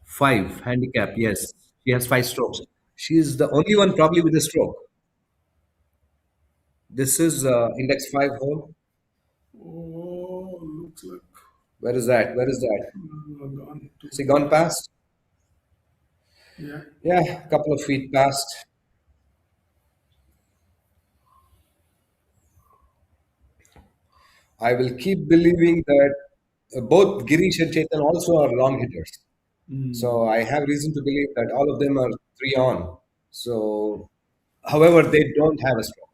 Five handicap, yes. She has five strokes. She is the only one probably with a stroke. This is index five hole. Oh, looks like Where is that? Where is that? gone to. Has he gone past? Yeah. Yeah, a couple of feet past. I will keep believing that both Girish and Chetan also are long hitters. So I have reason to believe that all of them are three on. So, however, they don't have a stroke.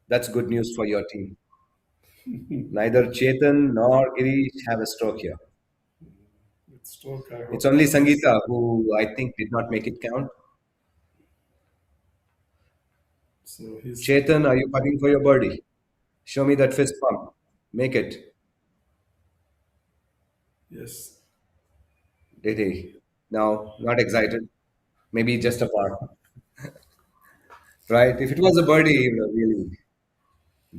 That's good news for your team. Neither Chetan nor Girish have a stroke here. With stroke, I It's hope. only Sangeeta who I think did not make it count. So he's. Chetan, are you putting for your birdie? Show me that fist pump. Make it. Yes. Did he? No, not excited. Maybe just a par. Right? If it was a birdie, he would have really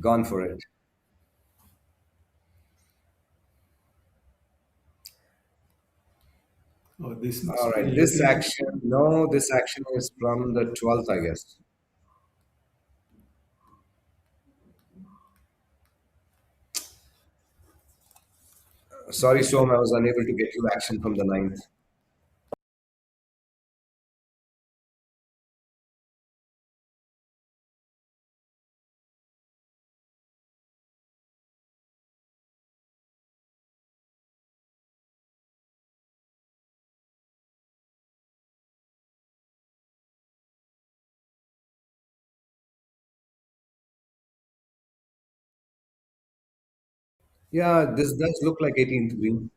gone for it. Oh, this must All right. be This 18. action, no, this action is from the 12th, I guess. Sorry, Som, I was unable to get you action from the ninth. Yeah, this does look like 18th green.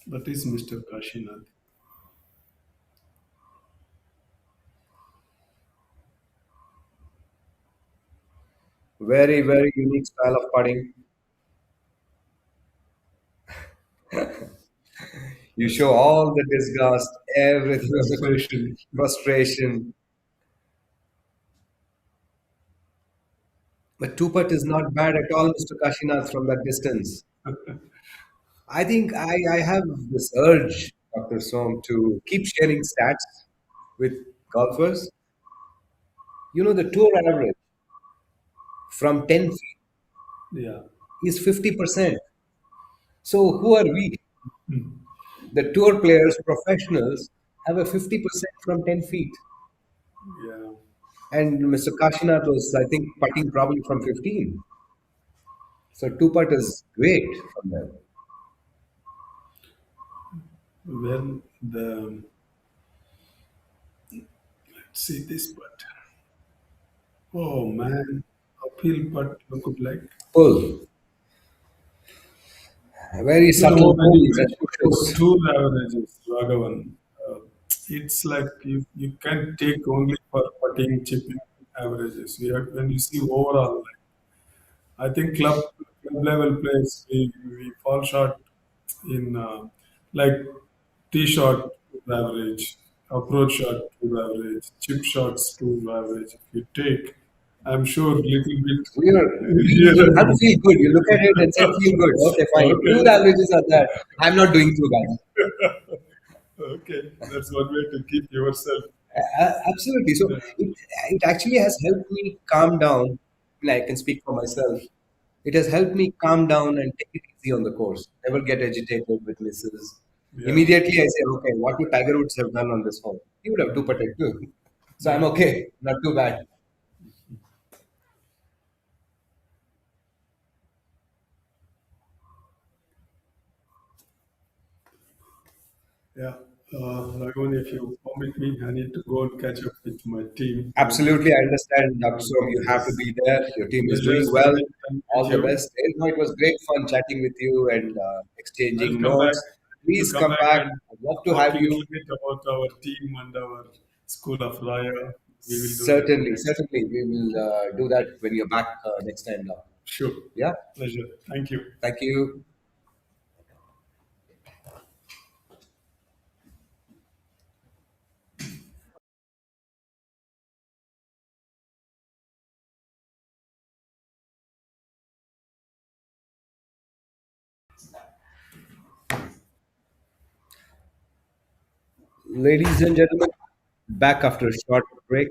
That is Mr. Kashinath. Very, very unique style of putting. You show all the disgust, everything on the Frustration. frustration. But two putt is not bad at all, Mr. Kashinath, from that distance. I think I have this urge, Dr. Som, to keep sharing stats with golfers. You know, the tour average from 10 feet Yeah. is 50%. So who are we? The tour players, professionals, have a 50% from 10 feet. Yeah. And Mr. Kashinath was, I think, putting probably from 15. So two putt is great from them. Well, the let's see this putt. Oh man, uphill putt looked like. Pull. Very Well, subtle when pull you that check for pushes. tour averages, Raghavan, it's like you can take only for putting chipping averages. When you see overall, like, I think club level players we fall short in like tee shot to average, approach shot to average, chip shots to average. If you take, I'm sure little bit You here have to and feel good. You look at it and say, feel good. Okay, fine. If two okay. averages are there, I'm not doing too bad. Okay, that's one way to keep yourself. Absolutely. So Yeah, it actually has helped me calm down. I can speak for myself. It has helped me calm down and take it easy on the course. Never get agitated with misses. yeah, Immediately I say, okay, what would Tiger Woods have done on this hole? He would have two putted too. So I'm yeah, okay. Not too bad. yeah. Raghavan, if you permit me, I need to go and catch up with my team. Absolutely, I understand, Dr. Som. It You have to was be there. Your team is pleasure doing well. spending time with All the you. best. No, it was great fun chatting with you and I'll exchanging come back. notes. I need to Please come come back back. and I'd love to have talk a you. little bit about our team and our School of Raya. We will do that Certainly, next. certainly. We will do that when you're back next time now. Sure. Yeah. Pleasure. Thank you. Thank you. Ladies and gentlemen, back after a short break.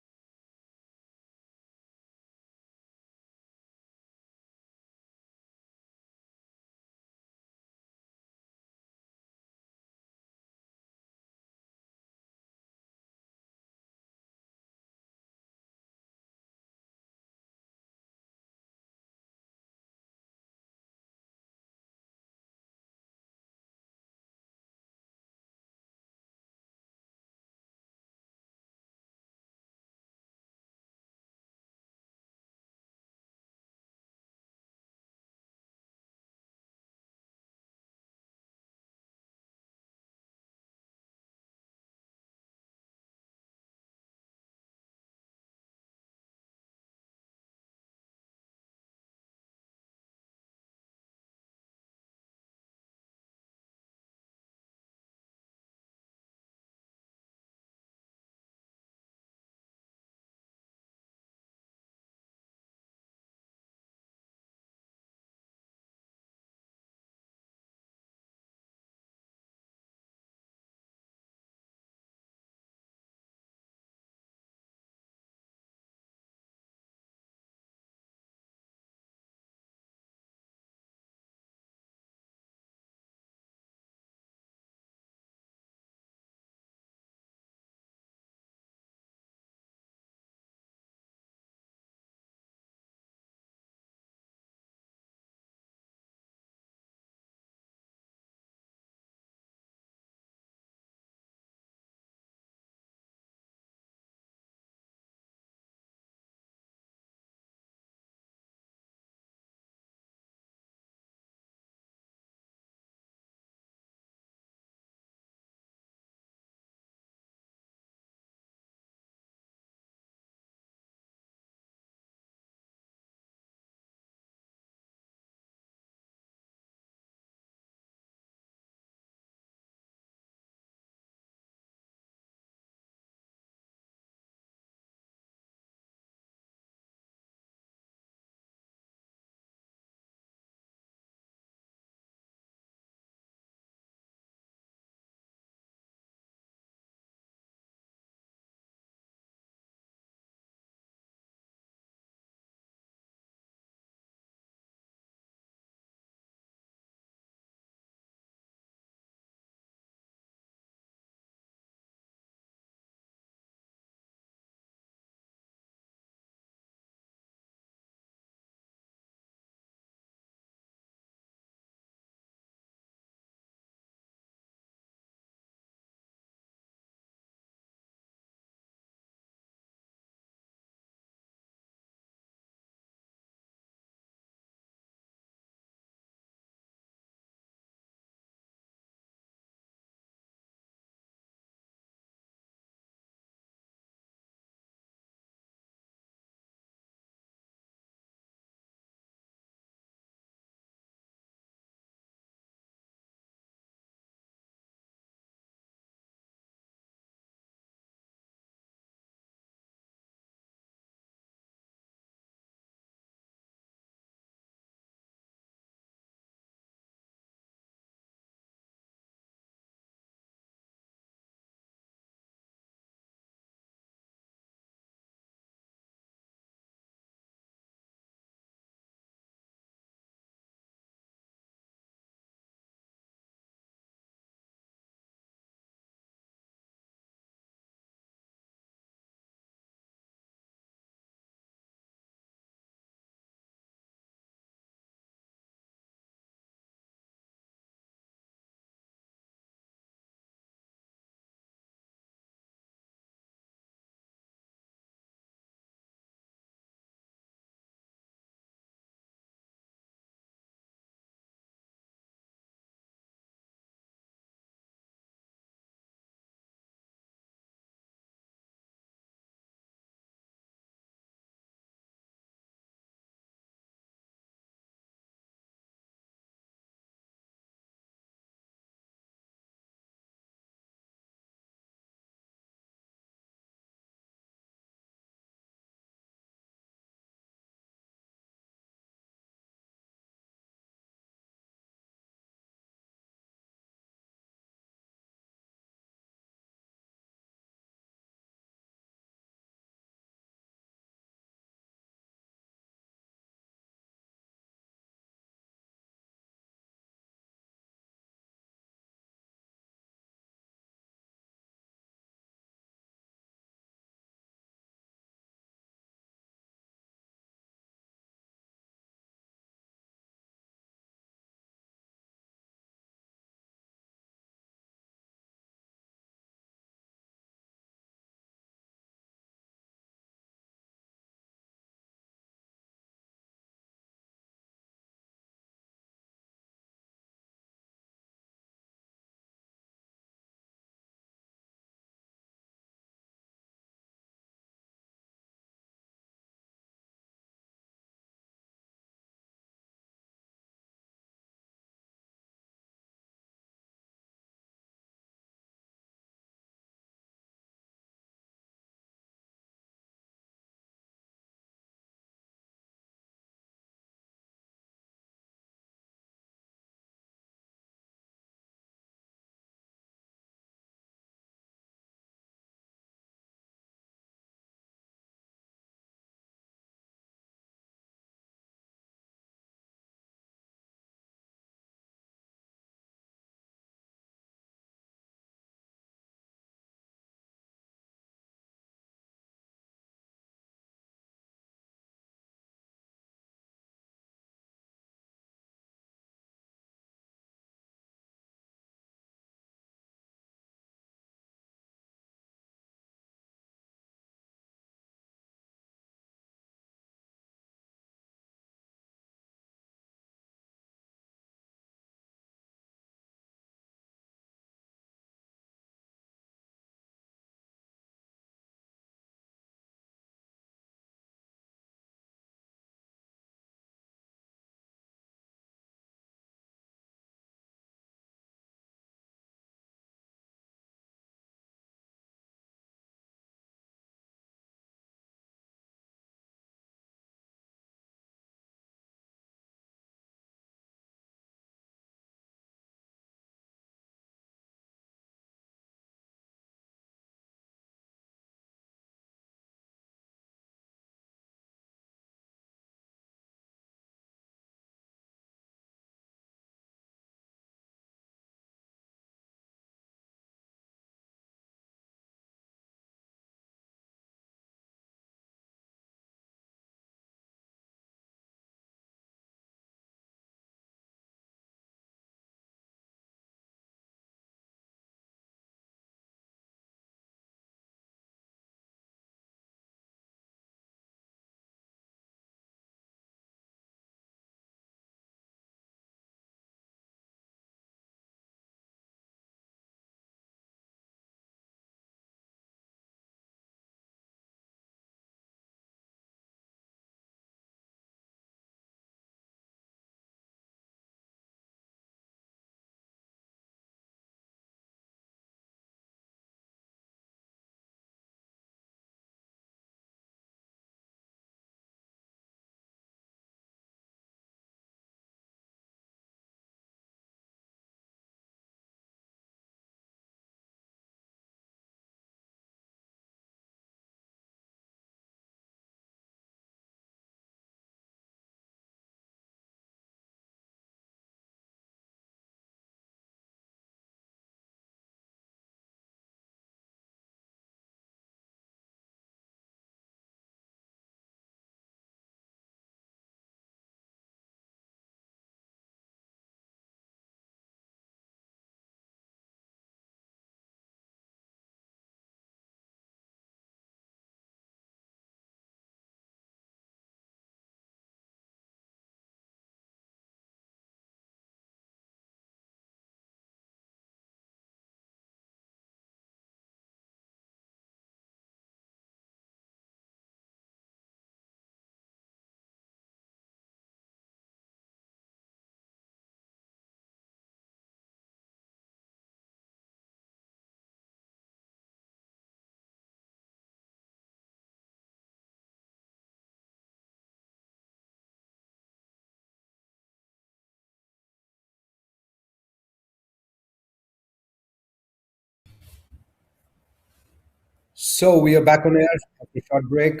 So we are back on air after a short break.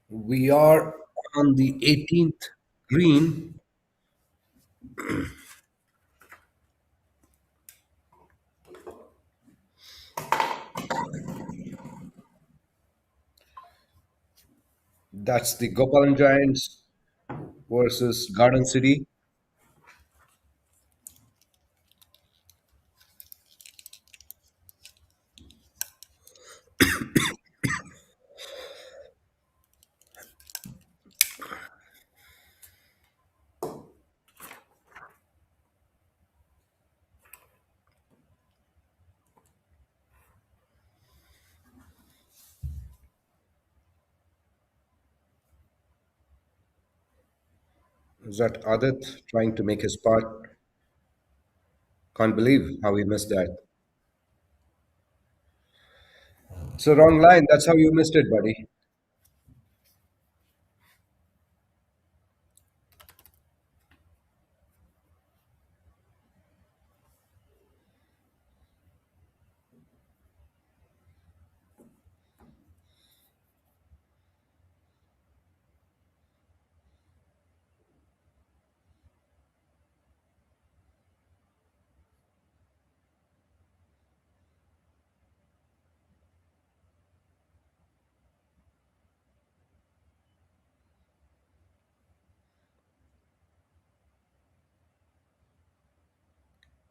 We are on the 18th green. That's the Gopalan Giants versus Garden City. Is that Adit trying to make his part? Can't believe how he missed that. It's a wrong line. That's how you missed it, buddy.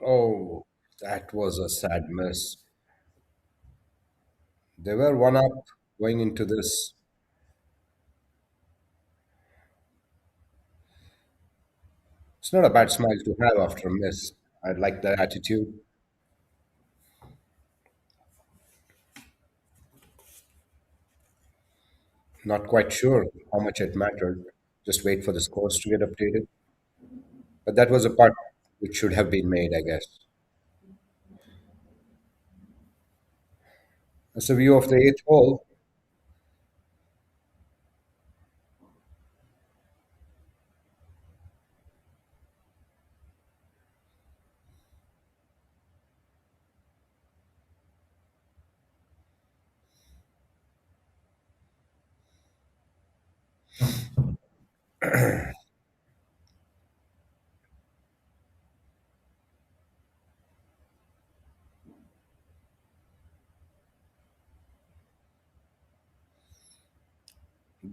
Oh, that was a sad miss. They were one up going into this. It's not a bad smile to have after a miss. I like that attitude. Not quite sure how much it mattered. Just wait for the scores to get updated. But that was a part which should have been made, I guess. That's a view of the eighth hole.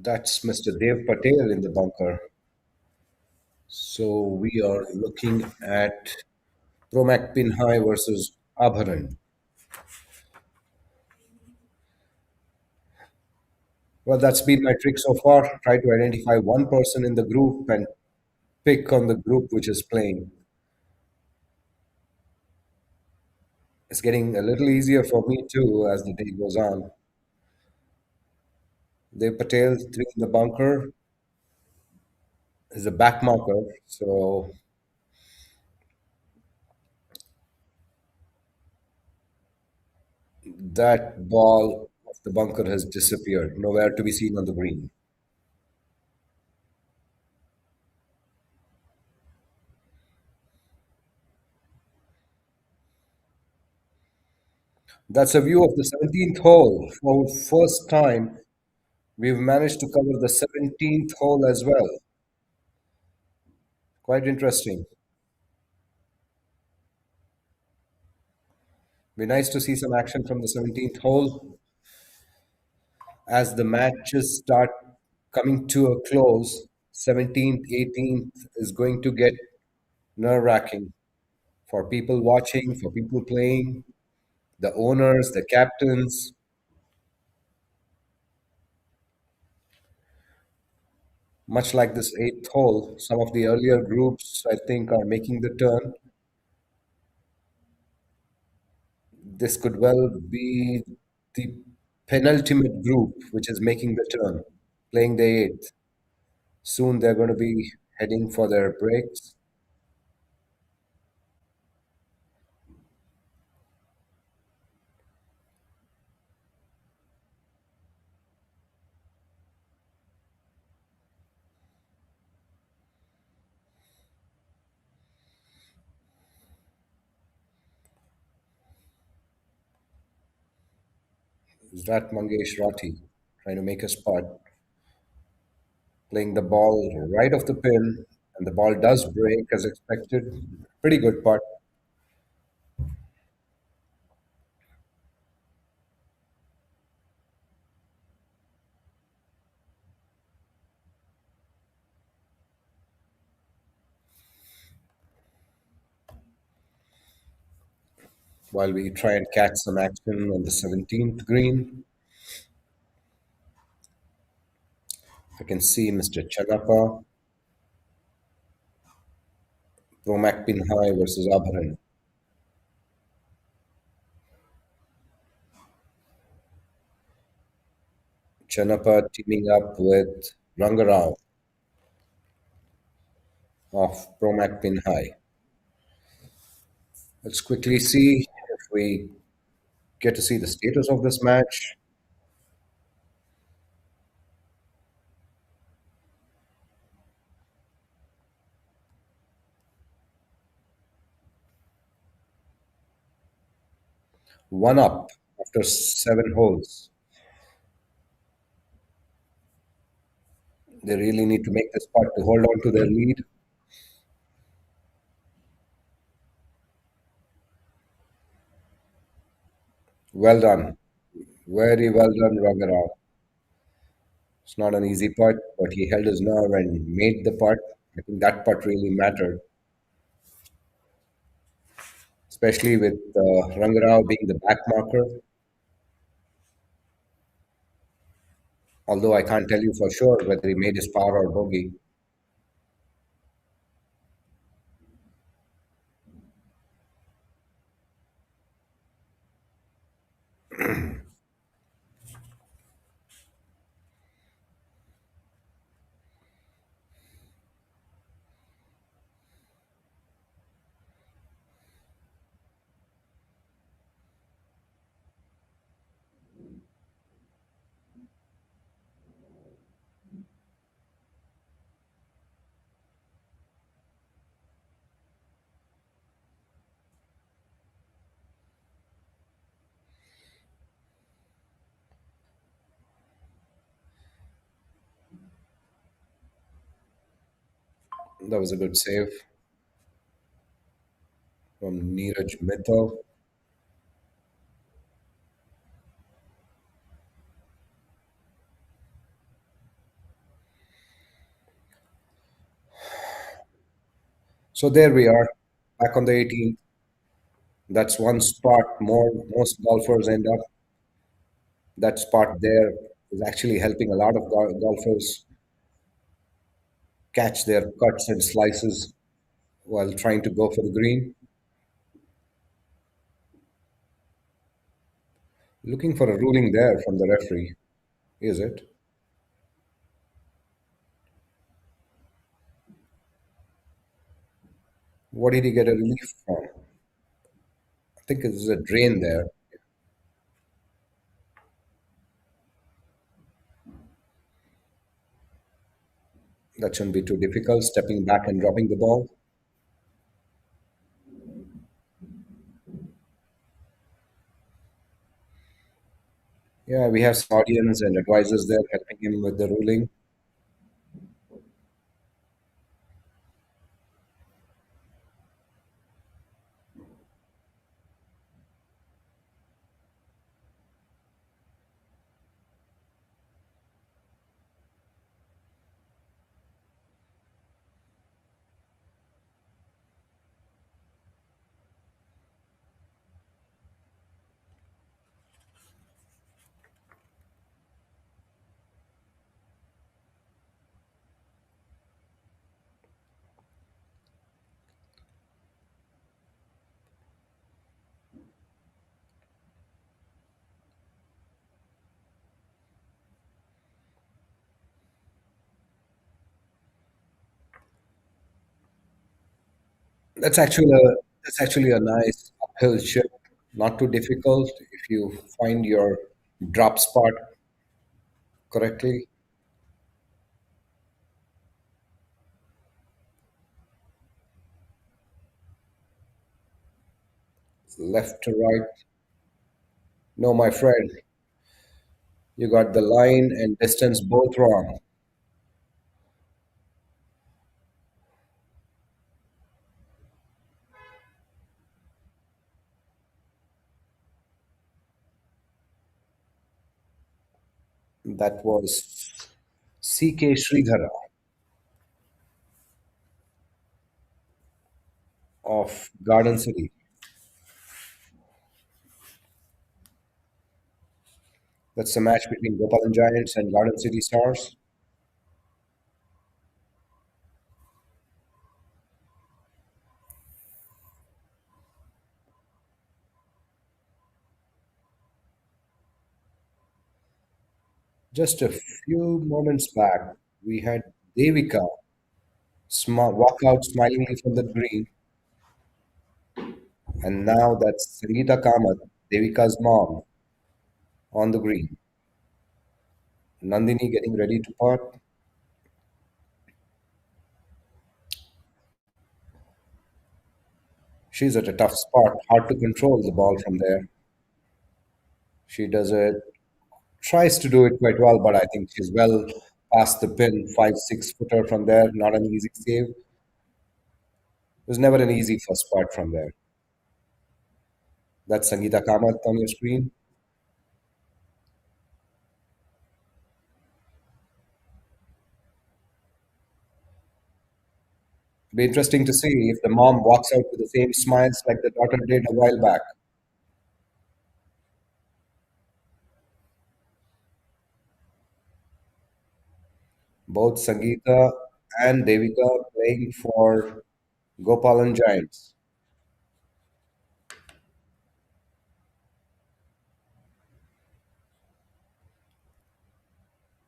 That's Mr. Dev Patel in the bunker. So we are looking at Promac Pinhai versus Abharan. Well, that's been my trick so far. Try to identify one person in the group and pick on the group which is playing. It's getting a little easier for me too as the day goes on. Dev Patel, three in the bunker, is a back marker. So that ball of the bunker has disappeared, nowhere to be seen on the green. That's a view of the 17th hole. For first time, we've managed to cover the 17th hole as well. Quite interesting. Be nice to see some action from the 17th hole as the matches start coming to a close. 17th, 18th is going to get nerve wracking for people watching, for people playing, the owners, the captains. Much like this eighth hole, some of the earlier groups, I think, are making the turn. This could well be the penultimate group which is making the turn, playing the eighth. Soon they're going to be heading for their breaks. Is that Mangesh Rathi trying to make a spot, playing the ball right off the pin, and the ball does break as expected. Pretty good putt. While we try and catch some action on the 17th green, I can see Mr. Chanapa, Promac Pin High versus Abharan. Chanapa teaming up with Rangarao of Promac Pin High. Let's quickly see if we get to see the status of this match. One up after 7 holes. They really need to make this putt to hold on to their lead. Well done. Very well done, Rangarao. It's not an easy putt, but he held his nerve and made the putt. I think that putt really mattered, especially with Rangarao being the back marker. Although I can't tell you for sure whether he made his par or bogey. That was a good save from Neeraj Mittal. So there we are, back on the 18th. That's one spot more most golfers end up. That spot there is actually helping a lot of golfers catch their cuts and slices while trying to go for the green. Looking for a ruling there from the referee, is it? What did he get a relief from? I think there's a drain there. That shouldn't be too difficult. Stepping back and dropping the ball. Yeah, we have some audience and advisors there helping him with the ruling. That's actually a that's actually a nice uphill chip. Not too difficult if you find your drop spot correctly. Left to right. No, my friend. You got the line and distance both wrong. That was CK Sridhara of Garden City. That's the match between Gopalan Giants and Garden City Stars. Just a few moments back, we had Devika walk out smilingly from the green, and now that's Sangeeta Kamath, Devika's mom, on the green. Nandini getting ready to putt. She's at a tough spot, hard to control the ball from there. She does it, tries to do it quite well, but I think she's well past the pin, 5, 6 footer from there. Not an easy save. It was never an easy first putt from there. That's Sangeeta Kamath on your screen. Be interesting to see if the mom walks out with the same smiles like the daughter did a while back. Both Sangeeta and Devika playing for Gopalan Giants.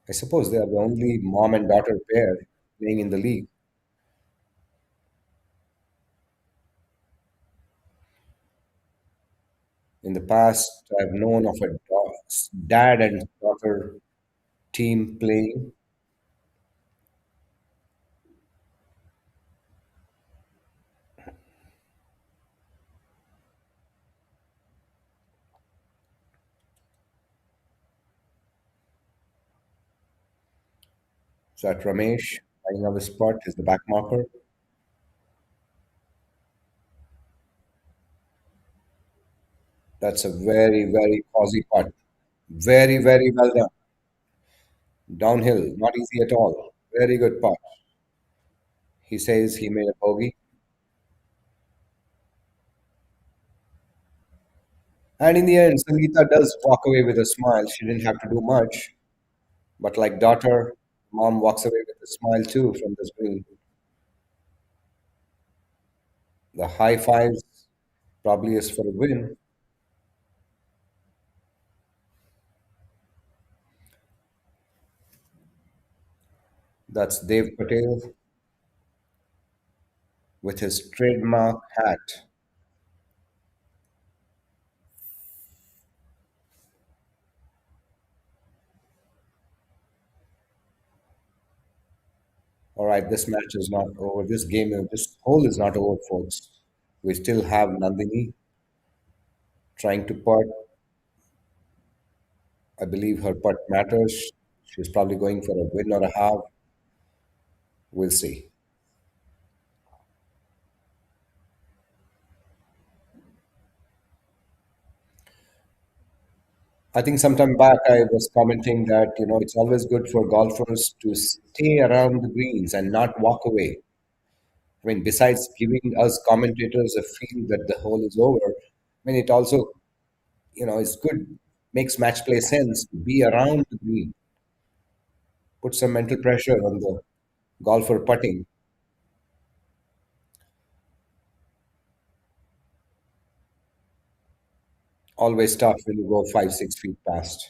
I suppose they are the only mom and daughter pair playing in the league. In the past, I've known of a dad and daughter team playing. So at Ramesh, lining up his spot is the back marker. That's a very, very cozy putt. Very, very well done. Downhill, not easy at all. Very good putt. He says he made a bogey. And in the end, Sangeeta does walk away with a smile. She didn't have to do much. But like daughter, mom walks away with a smile too from this green. The high fives probably is for a win. That's Dev Patel with his trademark hat. All right, this match is not over. This hole is not over, folks. We still have Nandini trying to putt. I believe her putt matters. She's probably going for a win or a half. We'll see. I think sometime back I was commenting that it's always good for golfers to stay around the greens and not walk away. I mean, besides giving us commentators a feel that the hole is over, I mean it also is good, makes match play sense to be around the green, put some mental pressure on the golfer putting. Always tough when you go 5, 6 feet past.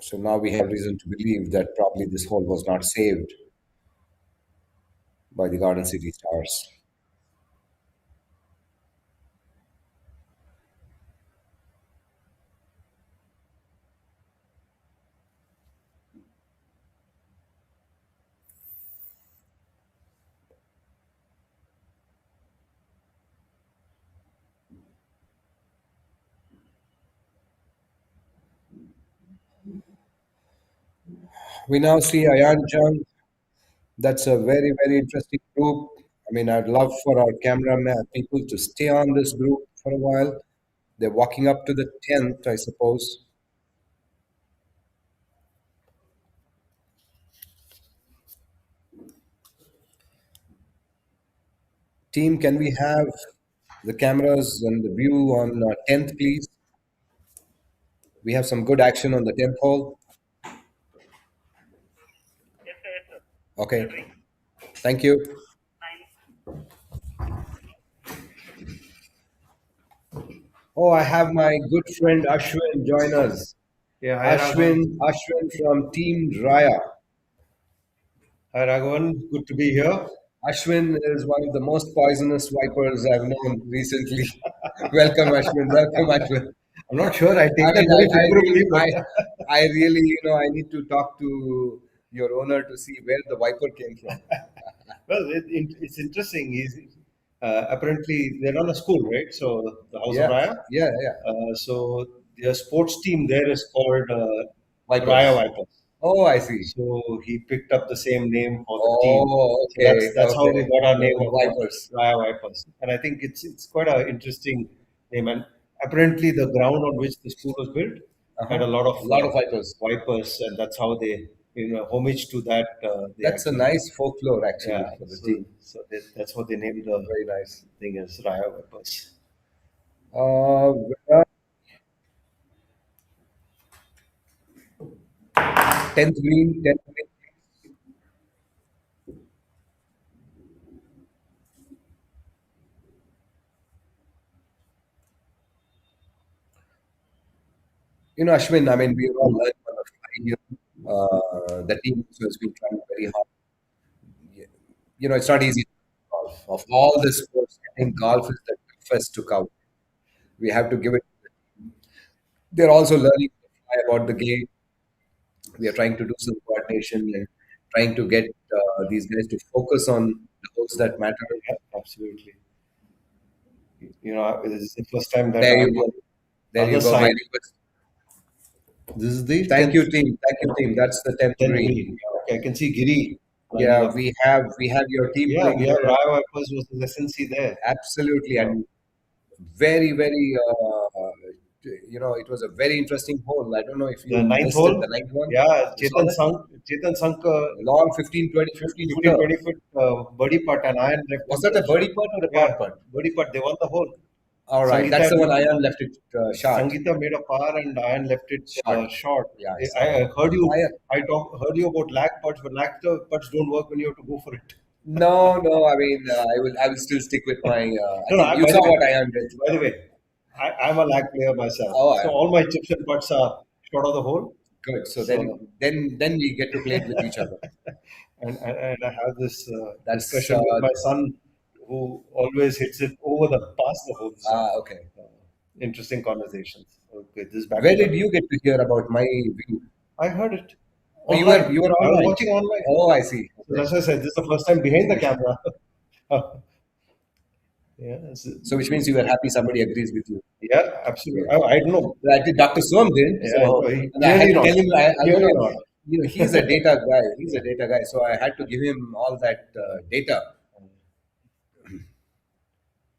So now we have reason to believe that probably this hole was not saved by the Garden City Stars. We now see Ayan Jung. That's a very, very interesting group. I mean, I'd love for our cameraman people to stay on this group for a while. They're walking up to the 10th, I suppose. Team, can we have the cameras and the view on 10th, please? We have some good action on the 10th hole. Okay, thank you. Oh, I have my good friend Ashwin join us. Yeah, hi Raghavan. Ashwin from Team Raya. Hi Raghavan, good to be here. Ashwin is one of the most poisonous vipers I've known recently. Welcome, Ashwin. Welcome, Ashwin. I'm not sure I I take that mean, very I favorably, really, but I really, I need to talk to your owner to see where the viper came from. well, it's interesting. Apparently they run a school, right? So the House of Yeah, Raya. yeah, yeah. So their sports team there is called Vipers. Raya Vipers. Oh, I see. So he picked up the same name for the team. Oh, So okay, that's how we okay. got our name The of Vipers. Raya Vipers. And I think it's quite an interesting name. And apparently the ground on which the school was built Uh-huh. had a lot of A lot of vipers. vipers, and that's how they, homage to that. They That's a actually, nice folklore actually yeah. for the So team. that's what they named the Very nice. thing as Raya Vipers. Where 10th green, 10th green. Ashwin, I mean, we are all learning on the fly here. The team also has been trying very hard. It's not easy. Golf. Of all the sports, I think golf is the toughest to cover. We have to give it. They're also learning to fly about the game. We are trying to do some coordination and trying to get these guys to focus on the holes that matter. Yeah, absolutely. This is the first time that There you I'm go. on There the you other go. My side. request. This is the Thank you, team. Thank you, team. That's the 10th 10th green. green. Okay, I can see Giri lining Yeah, up. we have your team Yeah, playing we have there. Raya Vipers versus SNC there. Absolutely, and very, very. It was a very interesting hole. I don't know if The you ninth missed it. hole, The ninth one. yeah, You saw that? Chetan sunk Long 15, 20, 15 15, footer. 20 foot birdie putt, and Iron left Was it that a birdie putt or a yeah, par putt? birdie putt. They won the hole. All right, that's the one Ayan left it short. Sangeeta made a par, and Iron left it Short. short. Yeah, I saw I that. heard you. Ayan. Heard you about lag putts, but lag putts don't work when you have to go for it. No, no. I mean, I will still stick with my. I No, think you by saw the way, what Ayan did. by the way, I'm a lag player myself, Oh, so all my chips and putts are short of the hole. good. So So, then we get to play with each other. and I have this That's discussion with my son, who always hits it over the past the hole. So, okay. interesting conversations. Okay, this is back Where to did the. you get to hear about my view? I heard it Oh, online. you were I was online. watching online. Oh, I see. So that's why I said this is the first time behind the camera. Yeah, So which means you were happy somebody agrees with you. yeah, absolutely. I don't know. I think Dr. Swam did. Yeah, So no, he- and I had to clearly tell him, not. Clearly not. he's a data guy. He's a data guy. So I had to give him all that data.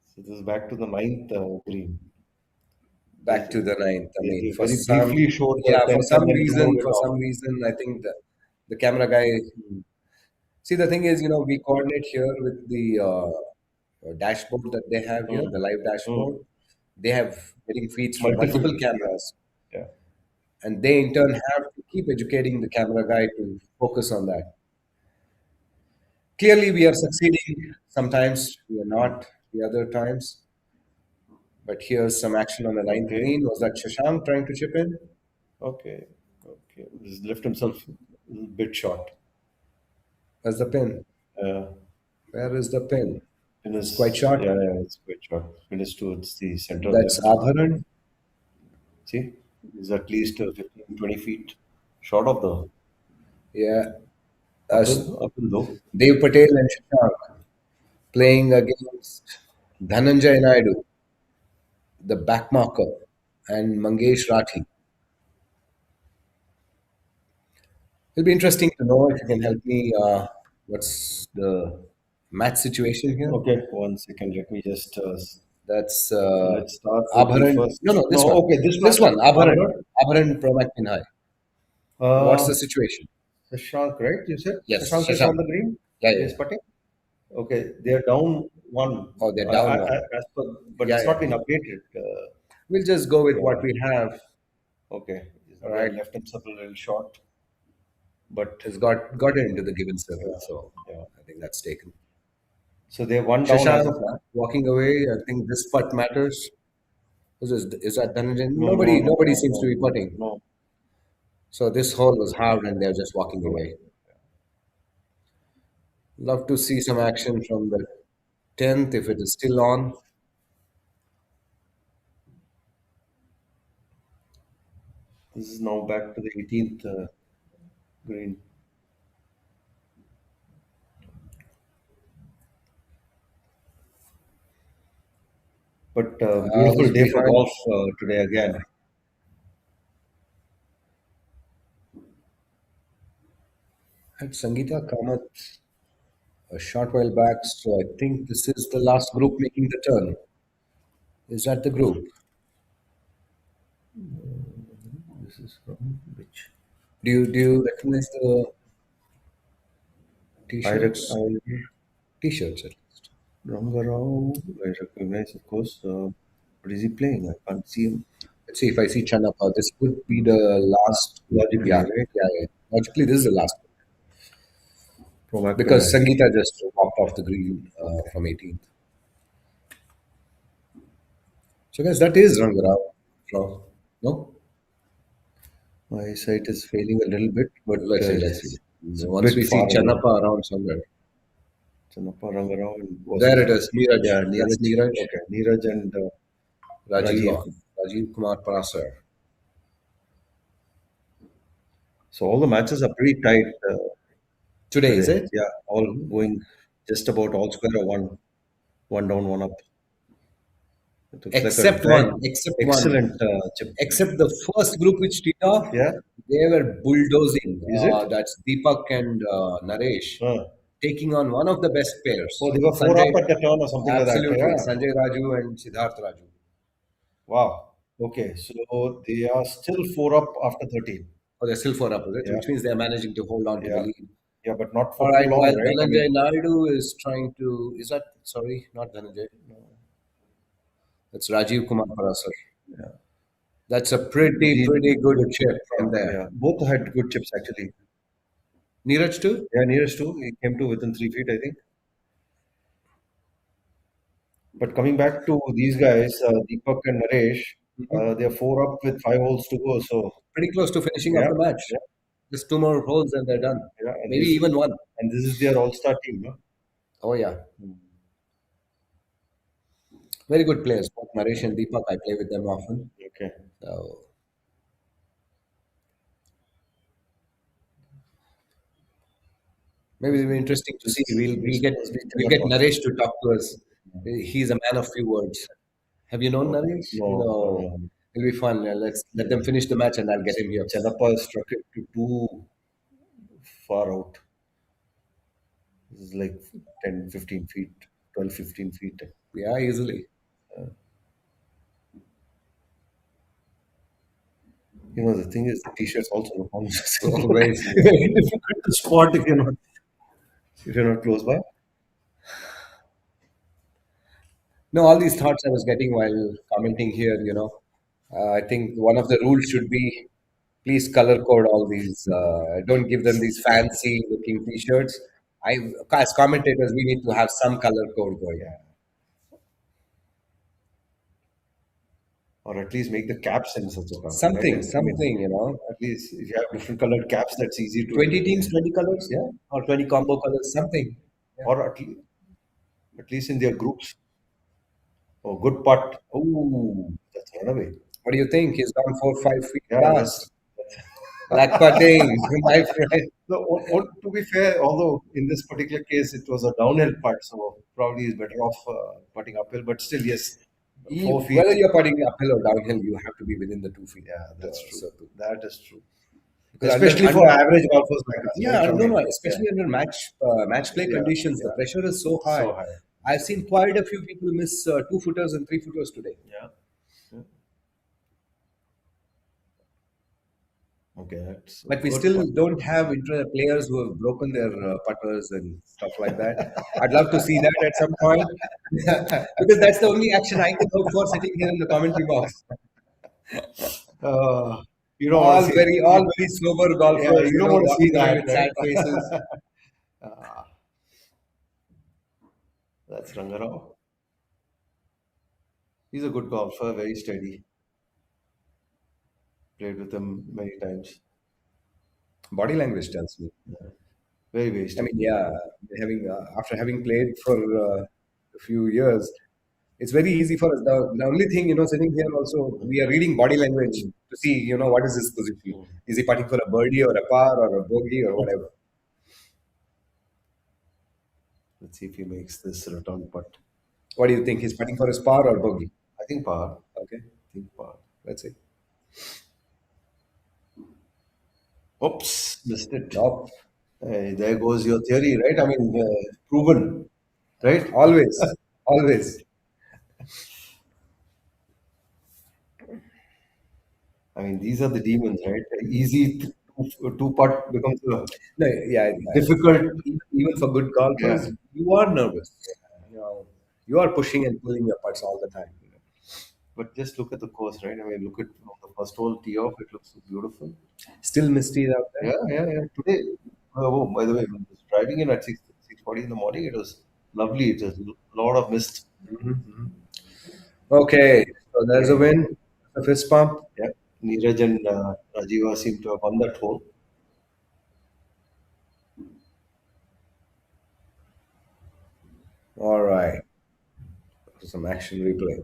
So this is back to the ninth green. Back to the ninth. I They mean, for very some, briefly showed the yeah, 10th and then removed it off. I think the camera guy. See, the thing is, we coordinate here with the dashboard that they have here, the live dashboard. They have getting feeds from Multiple. multiple cameras, Yeah. and they in turn have to keep educating the camera guy to focus on that. Clearly, we are succeeding. Sometimes we are not. The other times. But here's some action on the ninth Okay. green. Was that Shashank trying to chip in? Okay. Okay. He's left himself a little bit short. Where's the pin? Uh, Where is the pin? Pin is It's quite short. Yeah, yeah, it's quite short. Pin is towards the center. That's left. Adharan. See, is at least 15, 20 feet short of the Yeah. That's up and low. Dev Patel and Shashank playing against Dhananjay Naidu, the backmarker, and Mangesh Rathi. It'll be interesting to know if you can help me. What's the match situation here? Okay, 1 second. Let me just. That's Let's start with the Abharan. first. No, this No, one. okay, this This match. one, Abharan. Bangalore. Abharan Pro High. What's Uh, the situation? Shashank, right? You said Yes, Shashank is on Shashank. the green. Yeah, yeah, He's yeah. putting. Okay, they're down one. Oh, they're down one. As per, but Yeah, it's yeah. not been updated. We'll just go with what Yeah. we have. Okay, All they right. left himself a little short, but Has got it into the given circle, yeah, so yeah. I think that's taken. So they're one down as Shashank of now. walking away. I think this putt matters. Is that Dhananjay? No, no, no, Nobody no, seems to no, be putting. no. So this hole was hard, and they're just walking Yeah. away. Love to see some action from the 10th if it is still on. This is now back to the 18th green. But beautiful Who's day for behind? golf today again. Had Sangeeta Kamath a short while back, so I think this is the last group making the turn. Is that the group? This is from which? Do you recognize the I, rec- t-shirts? I T-shirts at least. Rangarao, I recognize, of course. What is he playing? I can't see him. Let's see if I see Chanapa. This would be the last. Logically, Yeah, right? yeah. Logically, this is the last From Aquila. because Sangeeta just walked off the green from 18th. So guys, that is Rangarao. No, My sight is failing a little bit, but let's see. it's a Once bit we see far away. Chanapa around somewhere, Chanapa Rangarao and there it is. Neeraj. Yeah, That's Neeraj. Neeraj. Okay, Neeraj and Rajiv Kumar Parasar. so all the matches are pretty tight Today is today. it? Yeah, all going just about all square or one down, one up. It looks Except like one. Except one. excellent chip. Except the first group which teed off, Yeah, they were bulldozing. is it? That's Deepak and Naresh taking on one of the best pairs. Oh, they were four Sanjay, up at the turn or something absolutely. like that. Yeah. Sanjay Raju and Siddharth Raju. Wow. Okay, so they are still four up after 13. Oh, they're still four up, is it? Yeah. Which means they're managing to hold on to the Yeah. lead. Yeah, but not All for right, too long, while right? I Dhananjay mean, Naidu is trying to. Is that. Sorry, not Dhananjay. No. That's Rajiv Kumar Parasar. yeah. That's a pretty good chip from there. Yeah, both had good chips actually. Neeraj too? Yeah, nearest two. He came to within 3 feet, I think. But coming back to these guys, Deepak and Naresh, they're four up with 5 holes to go. So Pretty close to finishing yeah, off the match. yeah, Just two more holes and they're done. yeah. And Maybe this, even one. and this is their all-star team, no? Oh yeah. Very good players. Both Naresh and Deepak. I play with them often. Okay. So maybe it'll be interesting to see. We'll get Naresh to talk to us. He's a man of few words. Have you known Naresh? No. It'll be fun. Let's let them finish the match and I'll get him here. Chanapa struck it to too far out. This is like 10, 15 feet, 12, 15 feet. Yeah, easily. You know, the thing is, the t-shirts also look on Always. very difficult to spot if you're not close by. No, all these thoughts I was getting while commenting here, I think one of the rules should be please color code all these. Don't give them these fancy looking t-shirts. As commentators, we need to have some color code going. Or at least make the caps in such a color. Something, right? something, At least if you have different colored caps, that's easy to 20 teams, 20 colors, yeah? Or 20 combo colors, something. Or at least in their groups. Oh, good putt. Oh, that's runaway. What do you think? He's gone 4-5 feet Yeah, past. Black putting, my friend. No, to be fair, although in this particular case it was a downhill putt, so probably he's better off putting uphill. But still, yes, 4 feet. Whether you're putting uphill or downhill, you have to be within the 2 feet. Yeah, that's true. circle. That is true. because Especially for average golfers like us, right? yeah, I no, mean, no, especially under match play yeah, conditions, the yeah, pressure is so high. so high. I've seen quite a few people miss 2 footers and 3 footers today. Yeah. Yeah. Okay, that's But we good still fun. don't have players who have broken their putters and stuff like that. I'd love to see that at some point because that's the only action I can hope for sitting here in the commentary box. Uh, you don't want to see. All very sober Yeah, golfers, you don't want to see walking away that, with sad faces. right? uh, that's Rangarao. He's a good golfer, very steady. Played with him many times. Body language tells me. Very, very I mean, steady. yeah, having after having played for a few years, it's very easy for us. The only thing, sitting here also, we are reading body language to see, what is his position. Is he putting for a birdie or a par or a bogey or whatever? Let's see if he makes this return putt. What do you think? He's putting for his par or bogey? I think par. Okay, I think par. let's see. Oops, missed it. Nope. There goes your theory, right? I mean, proven, right? Always, always. I mean, these are the demons, right? Easy two putt becomes No, yeah, difficult. even for good golfers, Yeah. you are nervous. You are pushing and pulling your putts all the time. But just look at the course, right? I mean, look at the first hole tee off. It looks so beautiful. Still misty out there. Yeah, yeah, yeah. Today, oh, by the way, when I was driving in at 6:40 in the morning, it was lovely. It was a lot of mist. Okay, so there's a win, a fist pump. Yeah. Neeraj and Rajiva seem to have won that hole. All right, some action replay.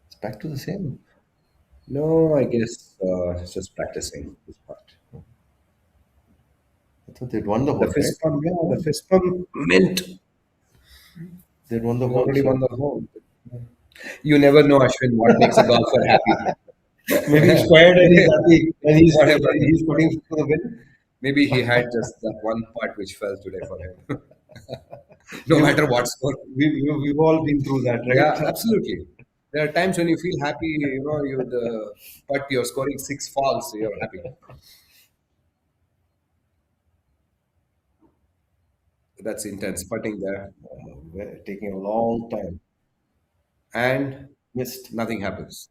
It's back to the same. No, I guess it's just practicing this part. I thought they'd won the The hole, right? fist pump, yeah, the fist pump mint. They'd won the He's hole. already So won the hole. You never know, Ashwin, what makes a golfer happy. maybe he's quiet and he's happy and Whatever. he's putting for the win. Maybe he had just that one part which fell today for him. No matter what score. We've all been through that, right? Yeah, absolutely. There are times when you feel happy, but you're scoring 6 falls, so you're happy. That's intense putting there. We're taking a long time. And Missed. nothing happens.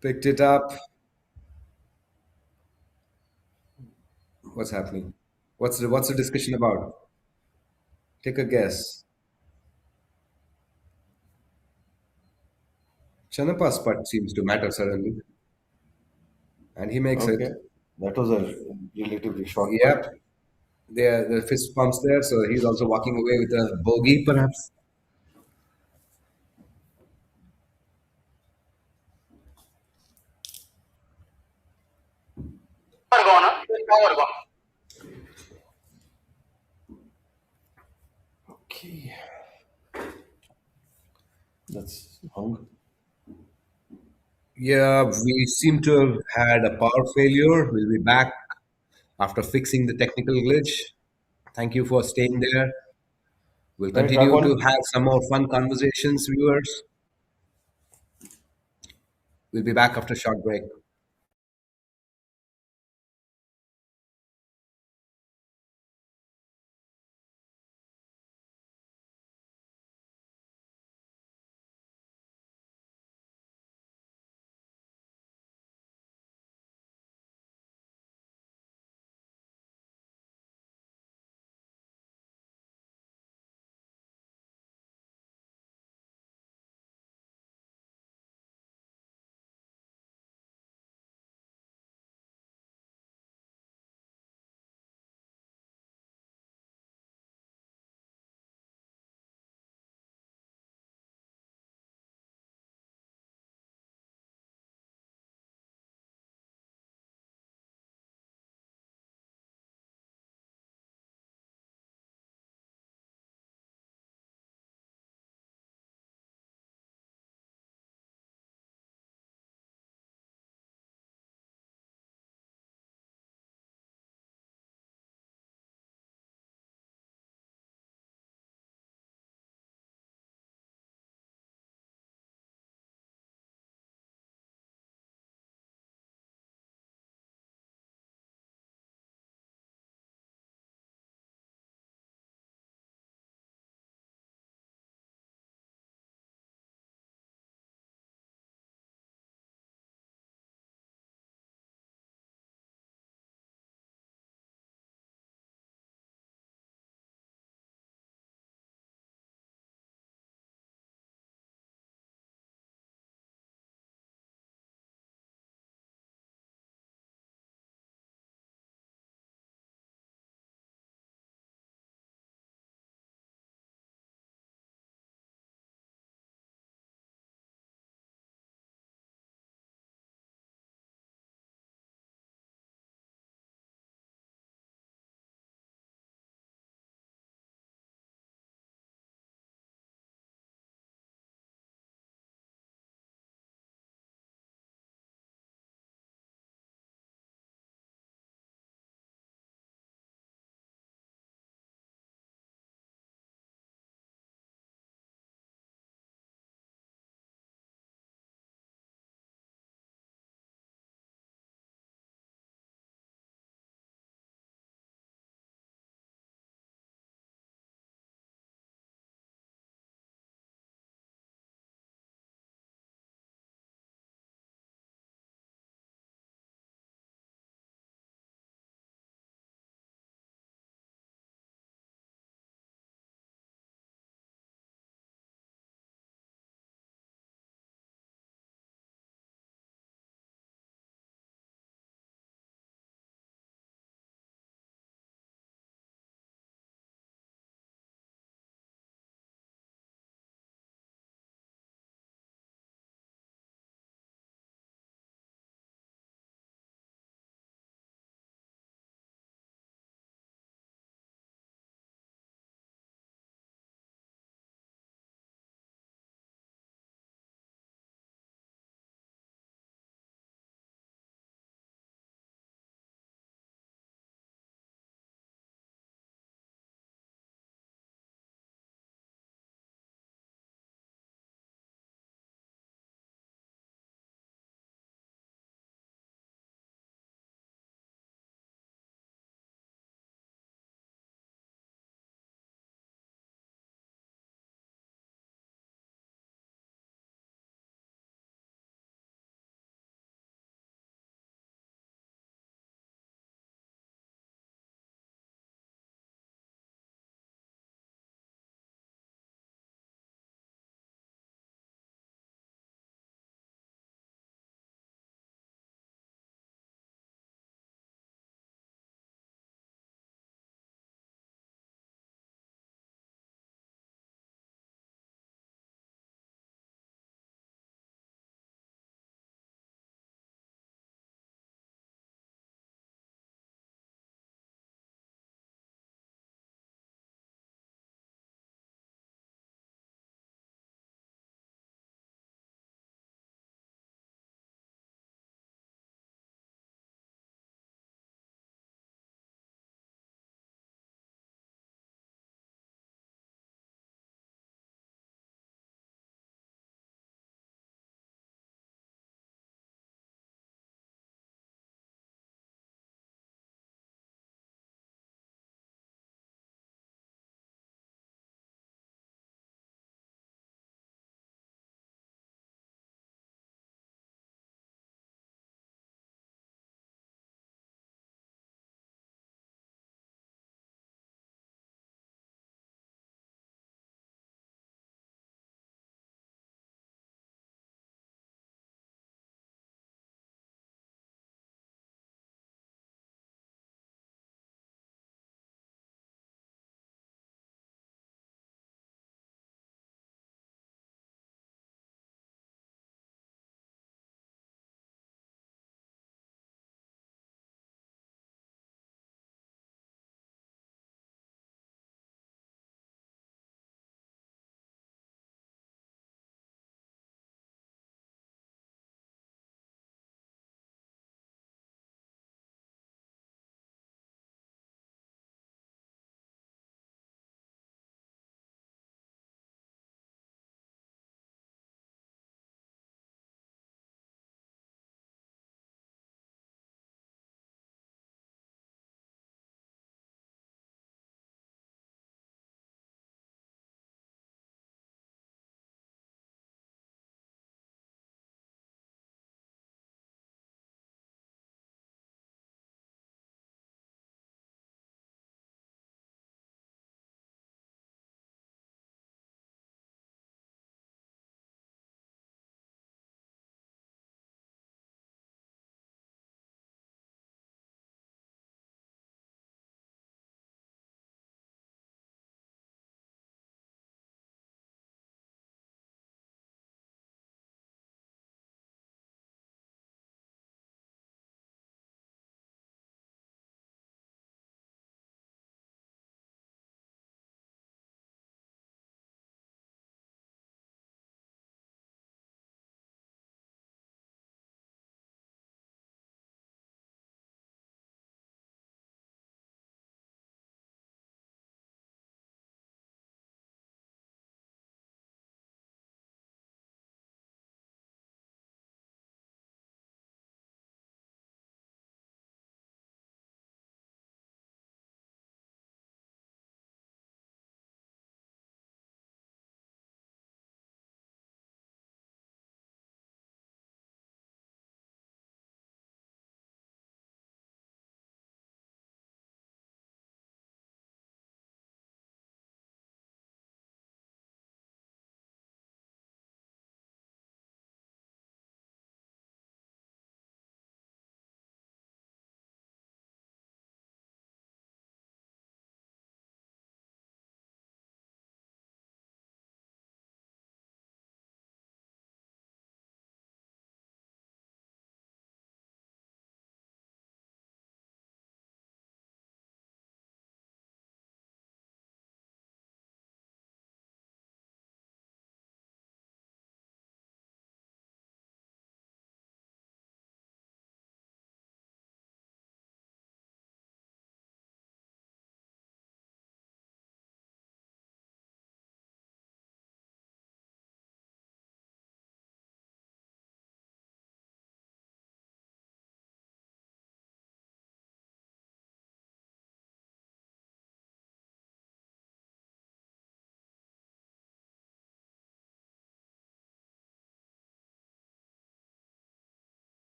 Picked it up. What's happening? What's the discussion about? Take a guess. Chanapa's putt seems to matter suddenly. And he makes Okay. it. That was a relatively short Yep. putt. The fist pumps there, so he's also walking away with a bogey, perhaps. Okay. That's hung. Yeah, we seem to have had a power failure. We'll be back after fixing the technical glitch. Thank you for staying there. We'll Right, back continue to on. have some more fun conversations, viewers. We'll be back after a short break.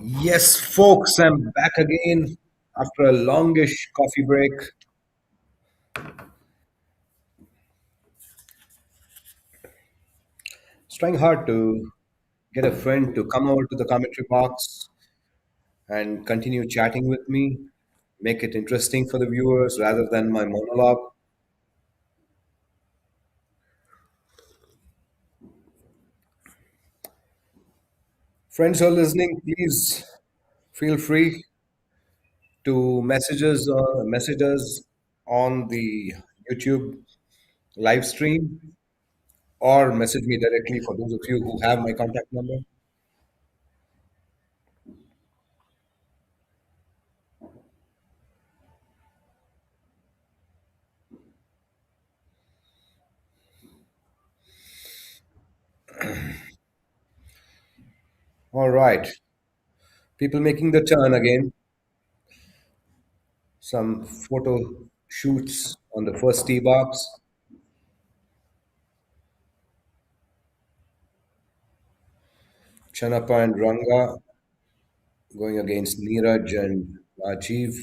Yes, folks, I'm back again after a longish coffee break. It's trying hard to get a friend to come over to the commentary box and continue chatting with me, make it interesting for the viewers rather than my monologue. Friends who are listening, please feel free to message us on the YouTube live stream or message me directly for those of you who have my contact number. All right, people making the turn again. Some photo shoots on the first tee box. Chanapa and Ranga going against Neeraj and Rajiv.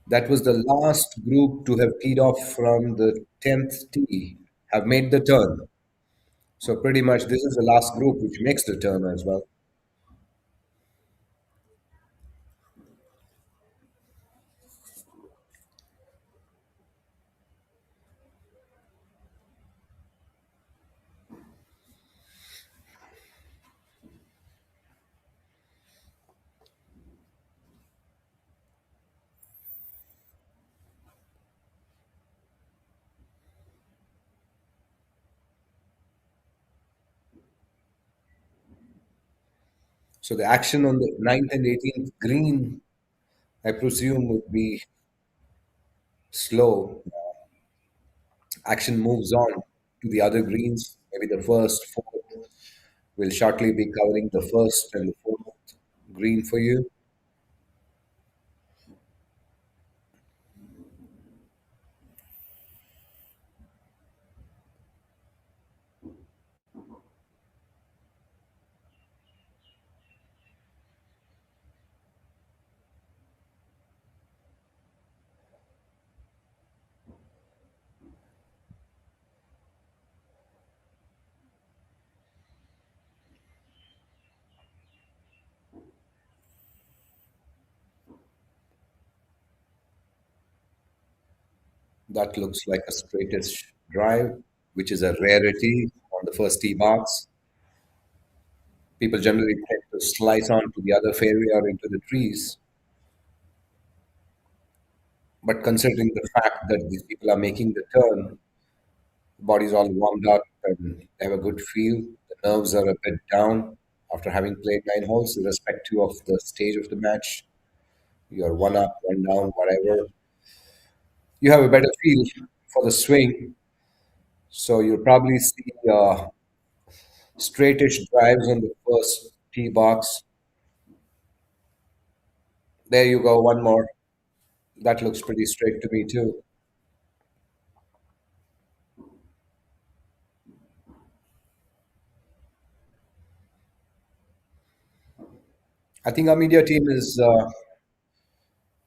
That was the last group to have teed off from the 10th tee, have made the turn. So pretty much this is the last group which makes the turn as well. So the action on the 9th and 18th green, I presume, would be slow. Action moves on to the other greens. Maybe the first, fourth. We'll shortly be covering the first and the fourth green for you. That looks like a straightish drive, which is a rarity on the first tee box. People generally tend to slice on to the other fairway or into the trees. But considering the fact that these people are making the turn, the body's all warmed up and they have a good feel. The nerves are a bit down after having played 9 holes, irrespective of the stage of the match. You're one up, one down, whatever. You have a better feel for the swing. So you'll probably see straightish drives on the first tee box. There you go, one more. That looks pretty straight to me too. I think our media team is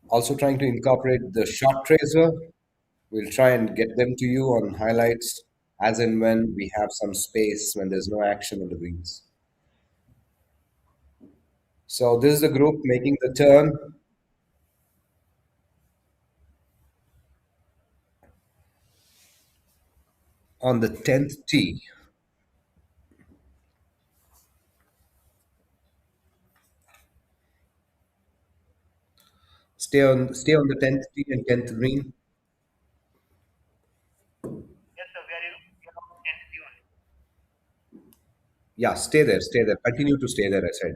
also trying to incorporate the shot tracer. We'll try and get them to you on highlights as and when we have some space when there's no action on the greens. So this is the group making the turn on the 10th tee. Stay on the 10th tee and 10th green. Yeah, stay there, stay there. Continue to stay there, I said.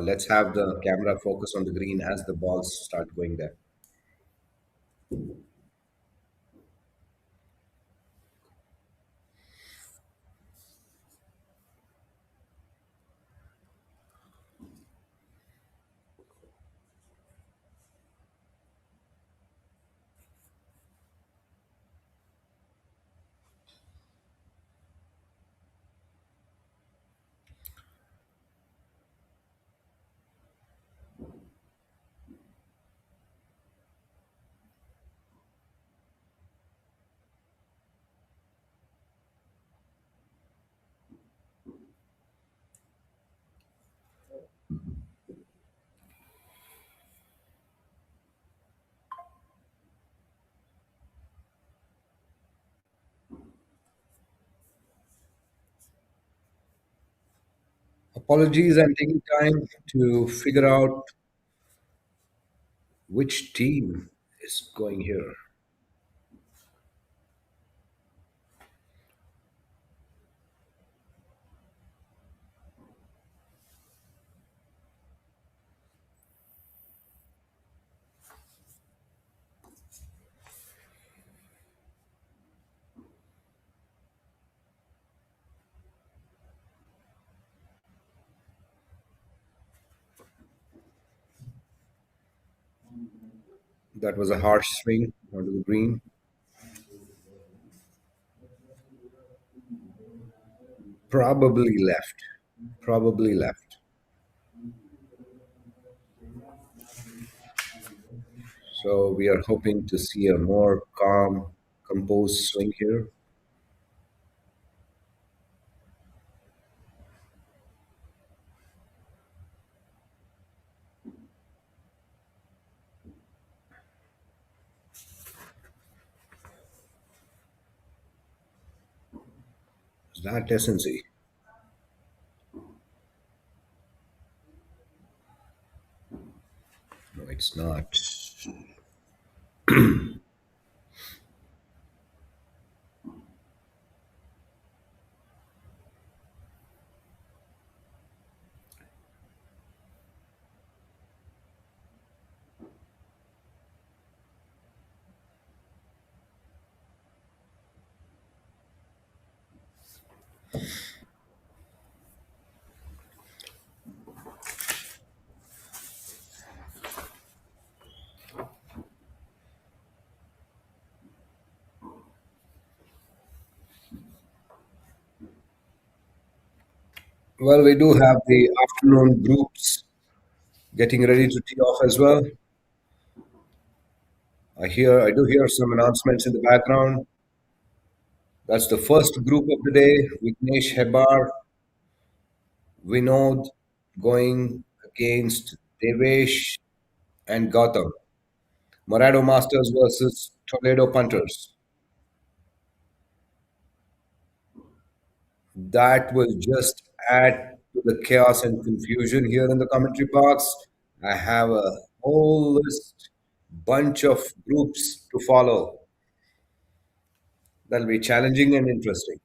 Let's have the camera focus on the green as the balls start going there. Apologies, I'm taking time to figure out which team is going here. That was a harsh swing onto the green. Probably left. Probably left. So we are hoping to see a more calm, composed swing here. Is that decency? No, it's not. Well, we do have the afternoon groups getting ready to tee off as well. I do hear some announcements in the background. That's the first group of the day. Vignesh Hebar, Vinod going against Devesh and Gautam. Morado Masters versus Toledo Punters. That will just add to the chaos and confusion here in the commentary box. I have a whole list, bunch of groups to follow. That'll be challenging and interesting.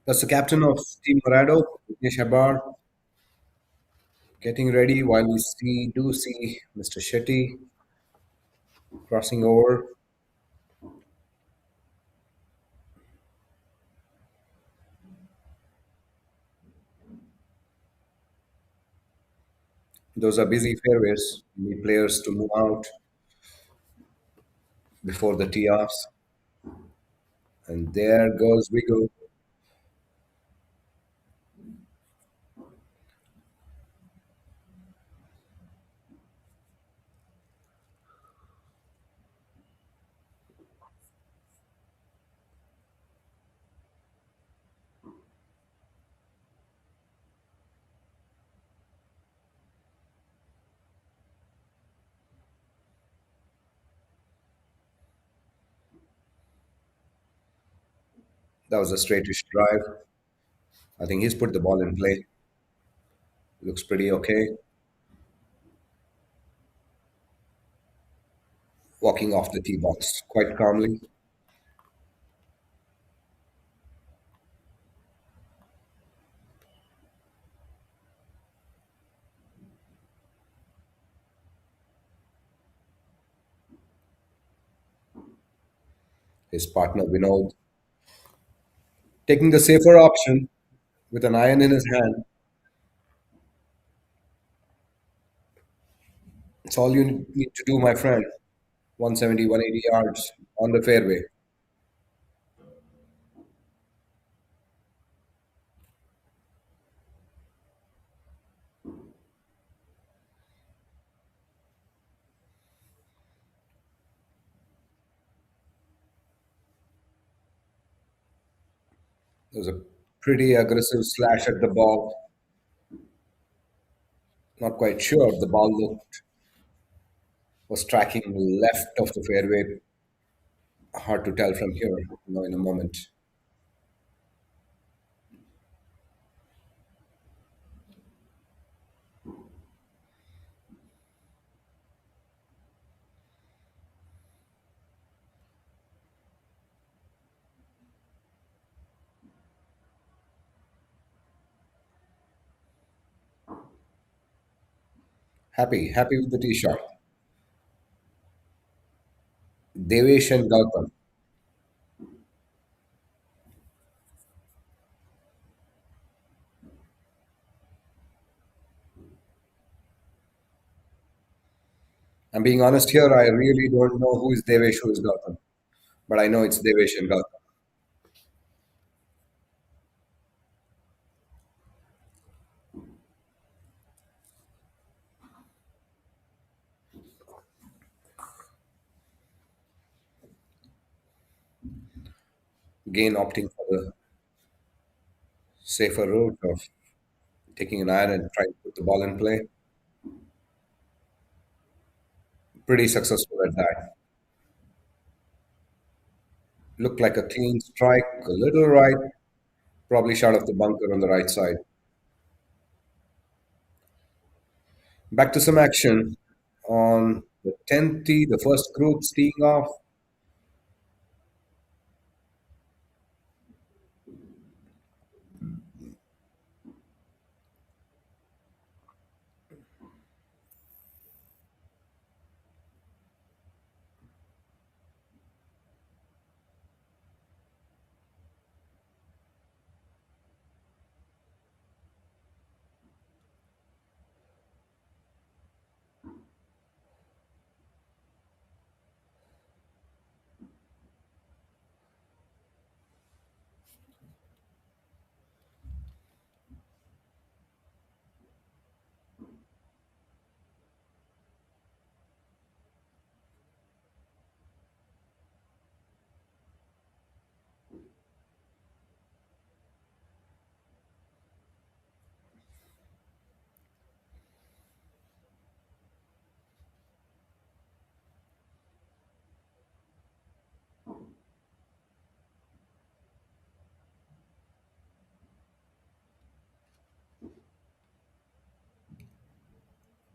That's the captain of Team Morado, Vignesh Habar, getting ready while we do see Mr. Shetty crossing over. Those are busy fairways. We need players to move out before the tee offs. And there goes Vigo. That was a straightish drive. I think he's put the ball in play. Looks pretty okay. Walking off the tee box quite calmly. His partner Vinod taking the safer option with an iron in his hand. It's all you need to do, my friend. 170, 180 yards on the fairway. It was a pretty aggressive slash at the ball. Not quite sure. The ball was tracking left of the fairway. Hard to tell from here, in a moment. Happy with the tee shot. Devesh and Gautam. I'm being honest here. I really don't know who is Devesh, who is Gautam, but I know it's Devesh and Gautam. Again, opting for the safer route of taking an iron and trying to put the ball in play. Pretty successful at that. Looked like a clean strike, a little right, probably short of the bunker on the right side. Back to some action on the 10th tee, the first group teeing off.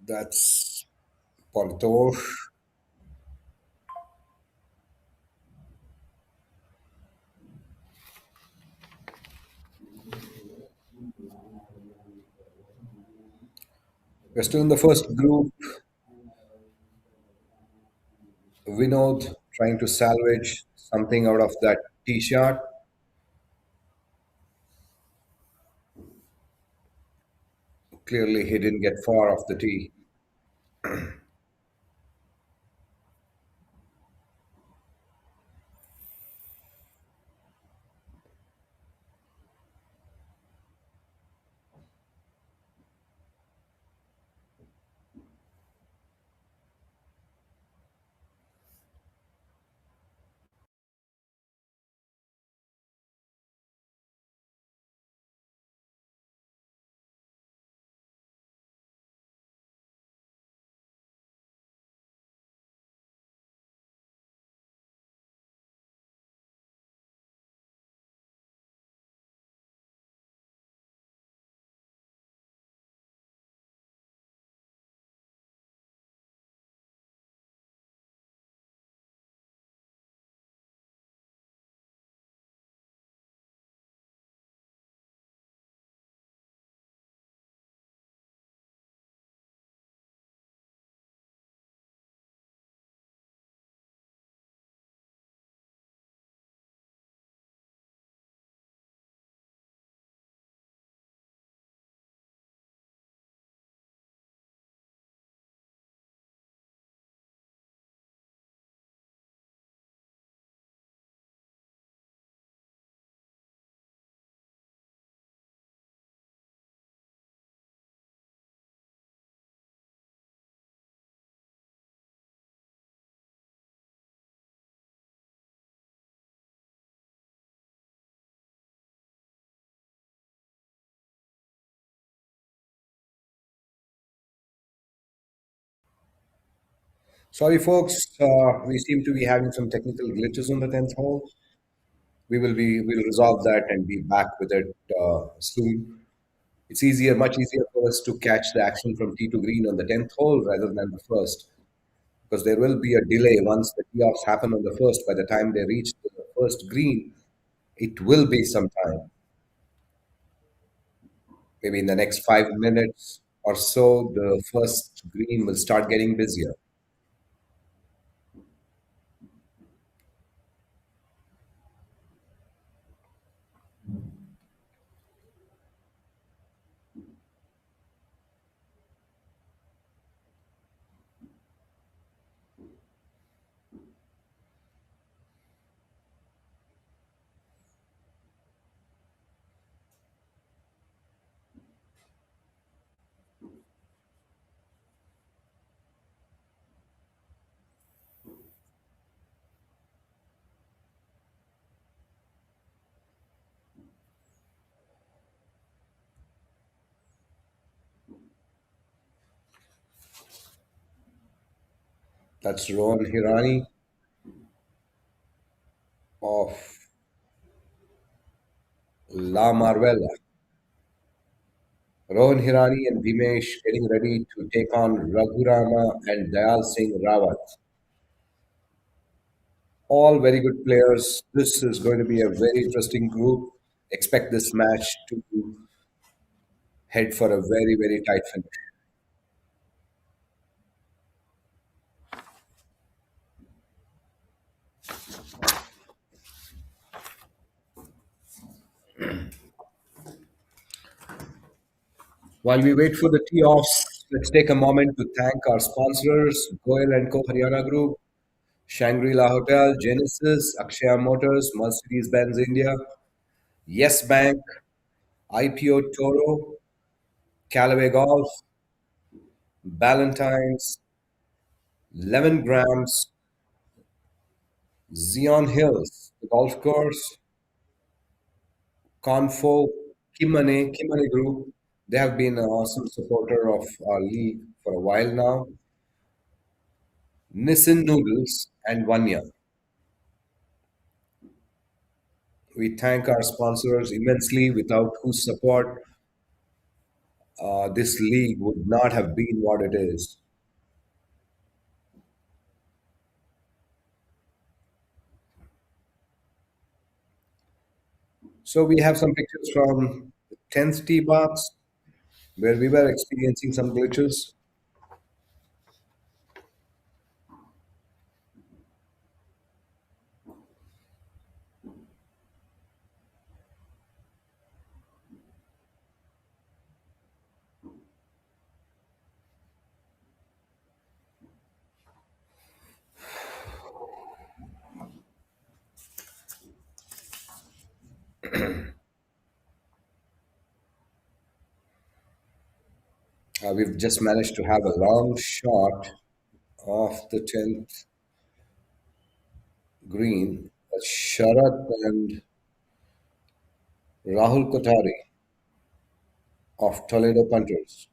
That's Portosh. We're still in the first group. Vinod trying to salvage something out of that tee shot. Clearly, he didn't get far off the tee. Sorry, folks. We seem to be having some technical glitches on the 10th hole. We'll resolve that and be back with it soon. It's easier, much easier for us to catch the action from tee to green on the 10th hole rather than the first, because there will be a delay once the tee offs happen on the first. By the time they reach the first green, it will be some time. Maybe in the next 5 minutes or so, the first green will start getting busier. That's Rohan Hirani of La Marvella. Rohan Hirani and Bhimesh getting ready to take on Raghurama and Dayal Singh Rawat. All very good players. This is going to be a very interesting group. Expect this match to head for a very, very tight finish. While we wait for the tee offs, let's take a moment to thank our sponsors, Goel and Co. Haryana Group, Shangri-La Hotel, Genesis, Akshaya Motors, Mercedes-Benz India, Yes Bank, IPO Toro, Callaway Golf, Ballantyne's, Lemon Grams, Zion Hills, the golf course, Confo, Kimane Group. They have been an awesome supporter of our league for a while now. Nissin Noodles and Vanya. We thank our sponsors immensely, without whose support this league would not have been what it is. So we have some pictures from the 10th tee box where we were experiencing some glitches. We've just managed to have a long shot of the 10th green. That's Sharat and Rahul Kotari of Toledo Punters.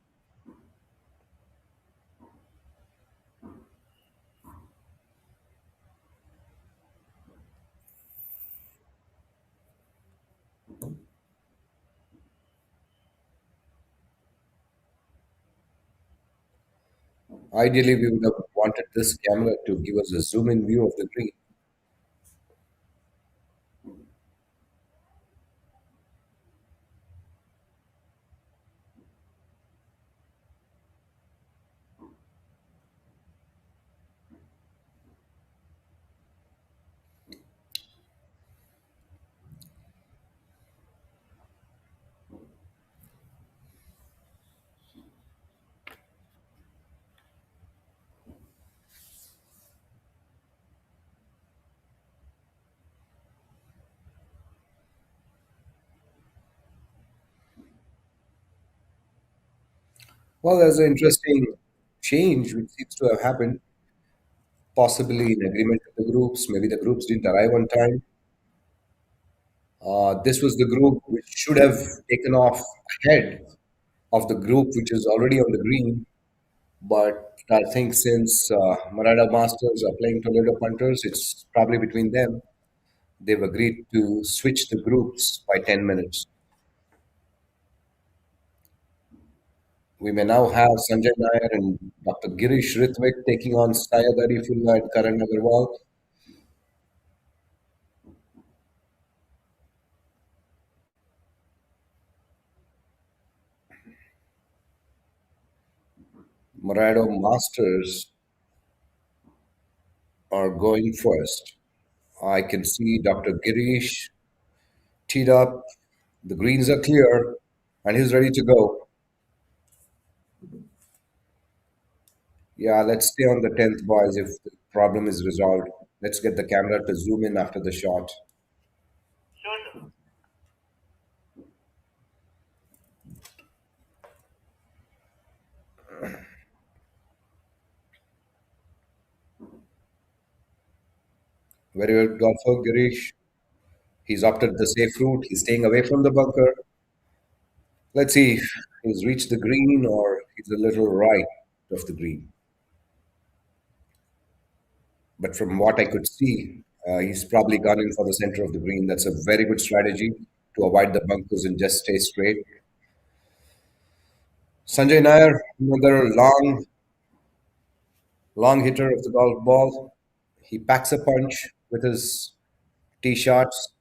Ideally, we would have wanted this camera to give us a zoom in view of the green. Well, there's an interesting change which seems to have happened, possibly in agreement with the groups. Maybe the groups didn't arrive on time. This was the group which should have taken off ahead of the group which is already on the green. But I think since Marada Masters are playing Toledo Punters, it's probably between them. They've agreed to switch the groups by 10 minutes. We may now have Sanjay Nair and Dr. Girish Ritvik taking on Syed Arifullah and Karan Agarwal. Morado Masters are going first. I can see Dr. Girish teed up. The greens are clear, and he's ready to go. Yeah, let's stay on the 10th, boys, if the problem is resolved. Let's get the camera to zoom in after the shot. Very well, golfer Girish. He's opted the safe route. He's staying away from the bunker. Let's see if he's reached the green or he's a little right of the green. But from what I could see, he's probably gone in for the center of the green. That's a very good strategy to avoid the bunkers and just stay straight. Sanjay Nair, another long hitter of the golf ball. He packs a punch with his tee shots.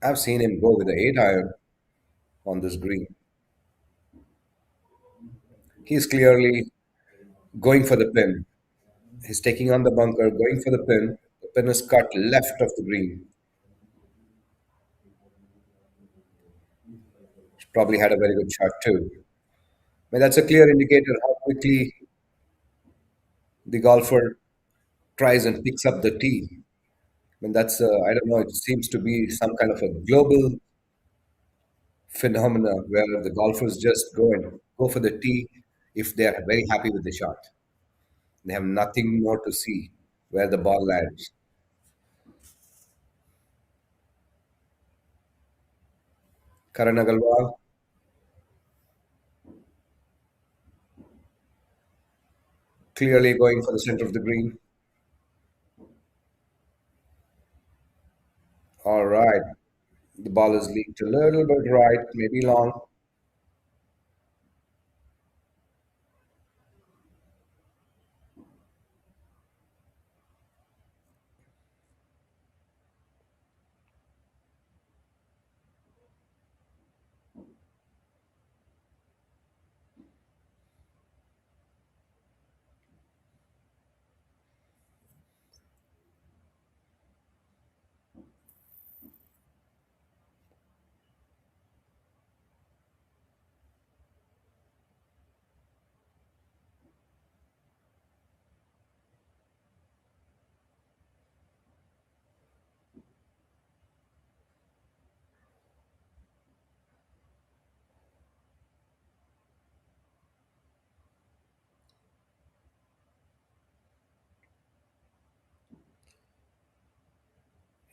I've seen him go with the 8 iron on this green. He's clearly going for the pin. He's taking on the bunker, going for the pin. The pin is cut left of the green. He probably had a very good shot too. I mean, that's a clear indicator how quickly the golfer tries and picks up the tee. I mean, I don't know, it seems to be some kind of a global phenomena where the golfers just go for the tee if they are very happy with the shot. They have nothing more to see where the ball lands. Karan Agarwal, clearly going for the center of the green. All right. The The ball is leaked a little bit right, maybe long.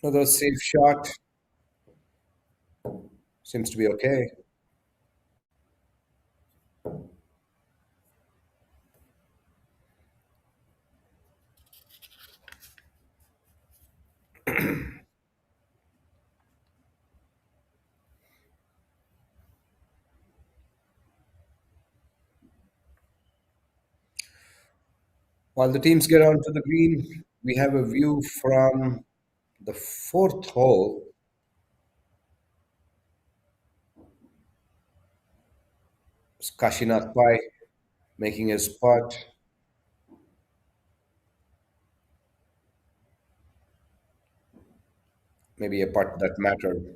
Another safe shot. Seems to be okay. While the teams get onto the green, we have a view from the fourth hole. Kashinath Pai making his putt. Maybe a putt that mattered.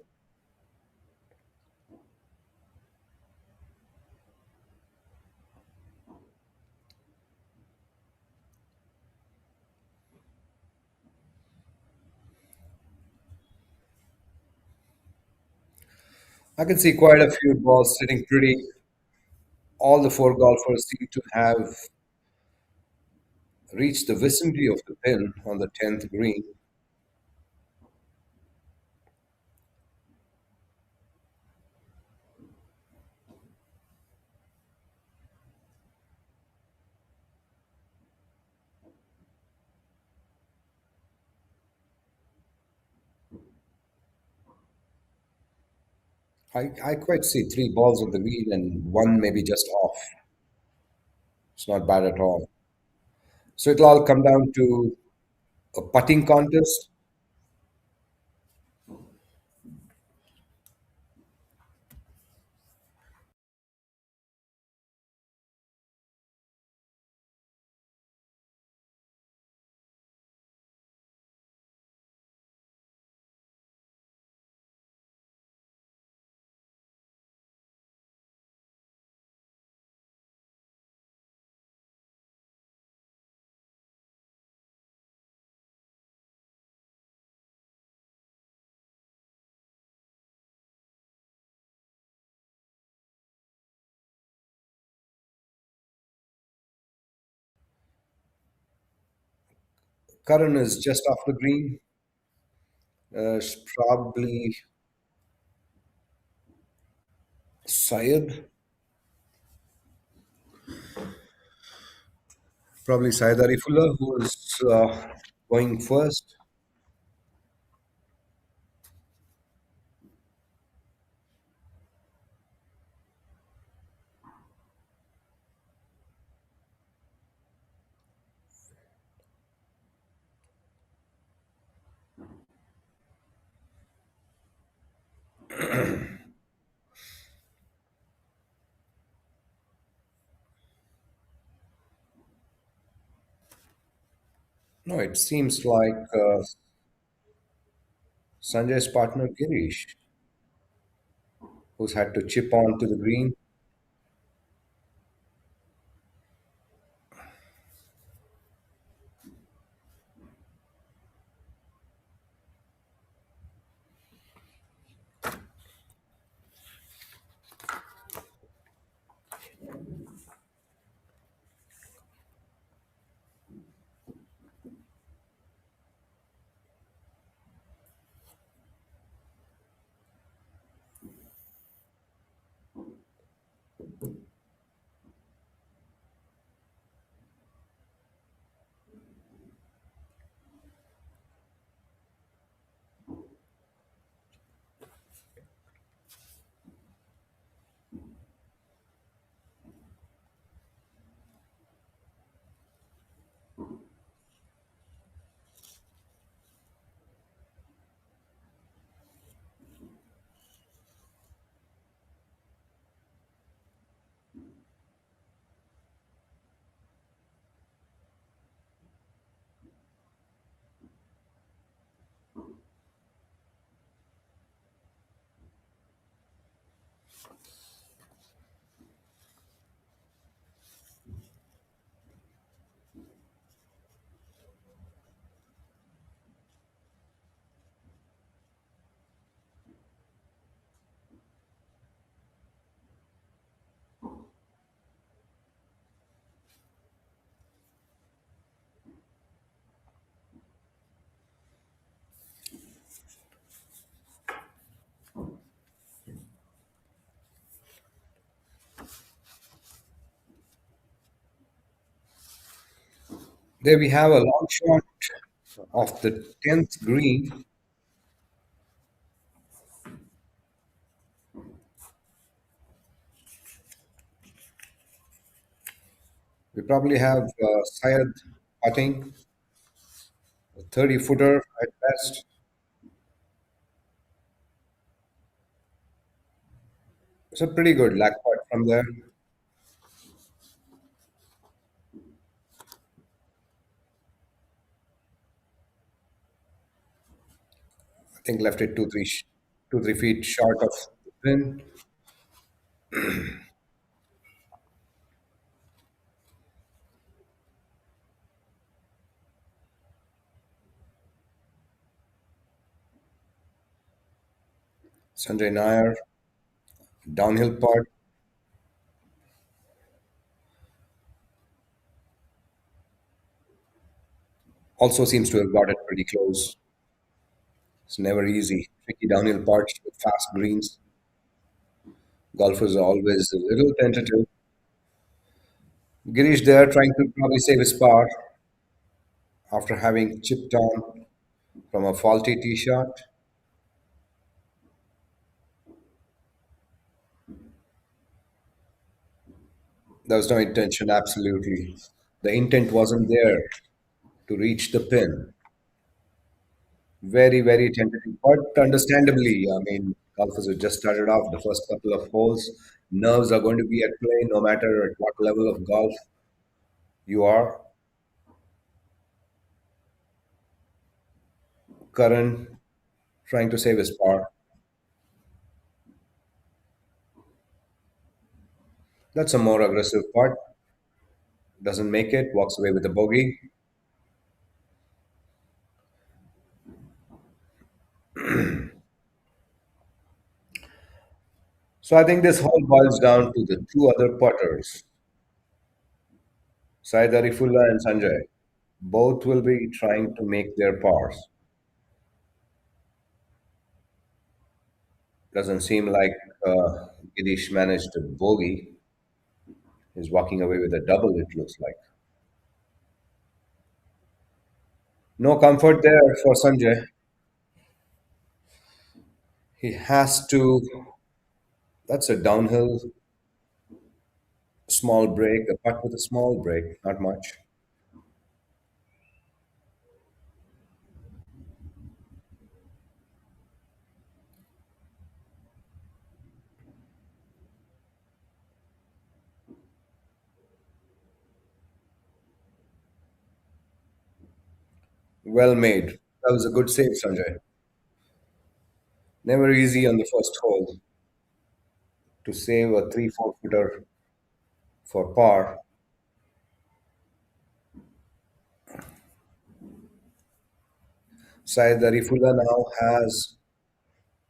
I can see quite a few balls sitting pretty. All the four golfers seem to have reached the vicinity of the pin on the 10th green. I quite see three balls on the green and one maybe just off. It's not bad at all. So it'll all come down to a putting contest. Karan is just off the green. It's probably Syed. Probably Syed Arifullah, who's going first. No, it seems like Sanjay's partner Girish, who's had to chip on to the green. There we have a long shot of the 10th green. We probably have Syed putting, a 30 footer at best. It's a pretty good lag putt from there. I think left it 2, 3 feet short of the pin. Sanjay Nair, downhill putt, also seems to have got it pretty close. It's never easy. Tricky downhill putts with fast greens. Golfers are always a little tentative. Girish there trying to probably save his par after having chipped on from a faulty tee shot. There was no intention, absolutely. The intent wasn't there to reach the pin. Very, very tentative, but understandably, I mean, golfers have just started off the first couple of holes. Nerves are going to be at play no matter at what level of golf you are. Karan trying to save his par. That's a more aggressive putt. Doesn't make it, walks away with a bogey. So I think this hole boils down to the two other putters, Said Arifullah and Sanjay. Both will be trying to make their pars. Doesn't seem like Girish managed a bogey. He's walking away with a double, it looks like. No comfort there for Sanjay. He has to, that's a downhill small break, a putt with a small break, not much. Well made. That was a good save, Sanjay. Never easy on the first hole to save a 3, 4 footer for par. Syed Arifullah now has,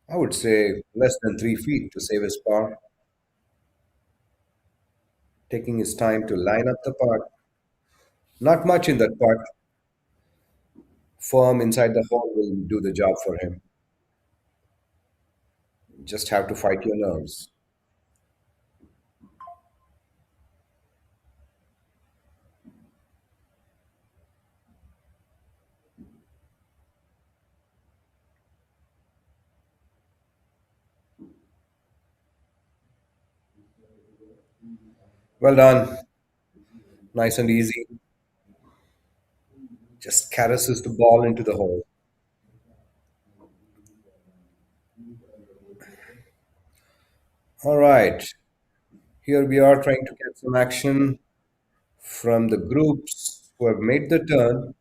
I would say, less than 3 feet to save his par, taking his time to line up the putt. Not much in that putt. Firm inside the hole will do the job for him. Just have to fight your nerves. Well done. Nice and easy. Just caresses the ball into the hole. All right. Here we are trying to get some action from the groups who have made the turn.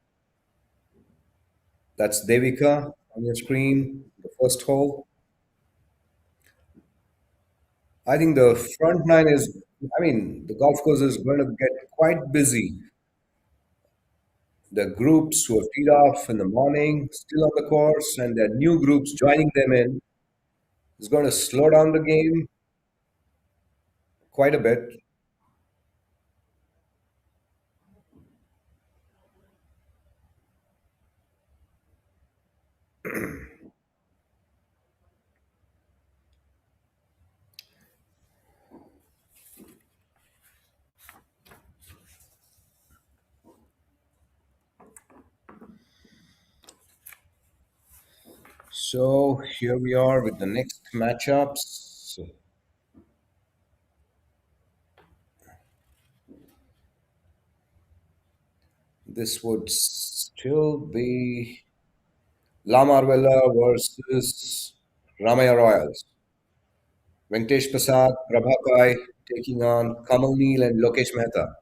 That's Devika on your screen, the first hole. I think the front nine is, I mean, the golf course is going to get quite busy. The groups who have teed off in the morning, still on the course, and there are new groups joining them in, is going to slow down the game quite a bit. So here we are with the next matchups. This would still be La Marvella versus Ramaya Royals. Venkatesh Prasad, Prabhakai taking on Kamal Neel and Lokesh Mehta.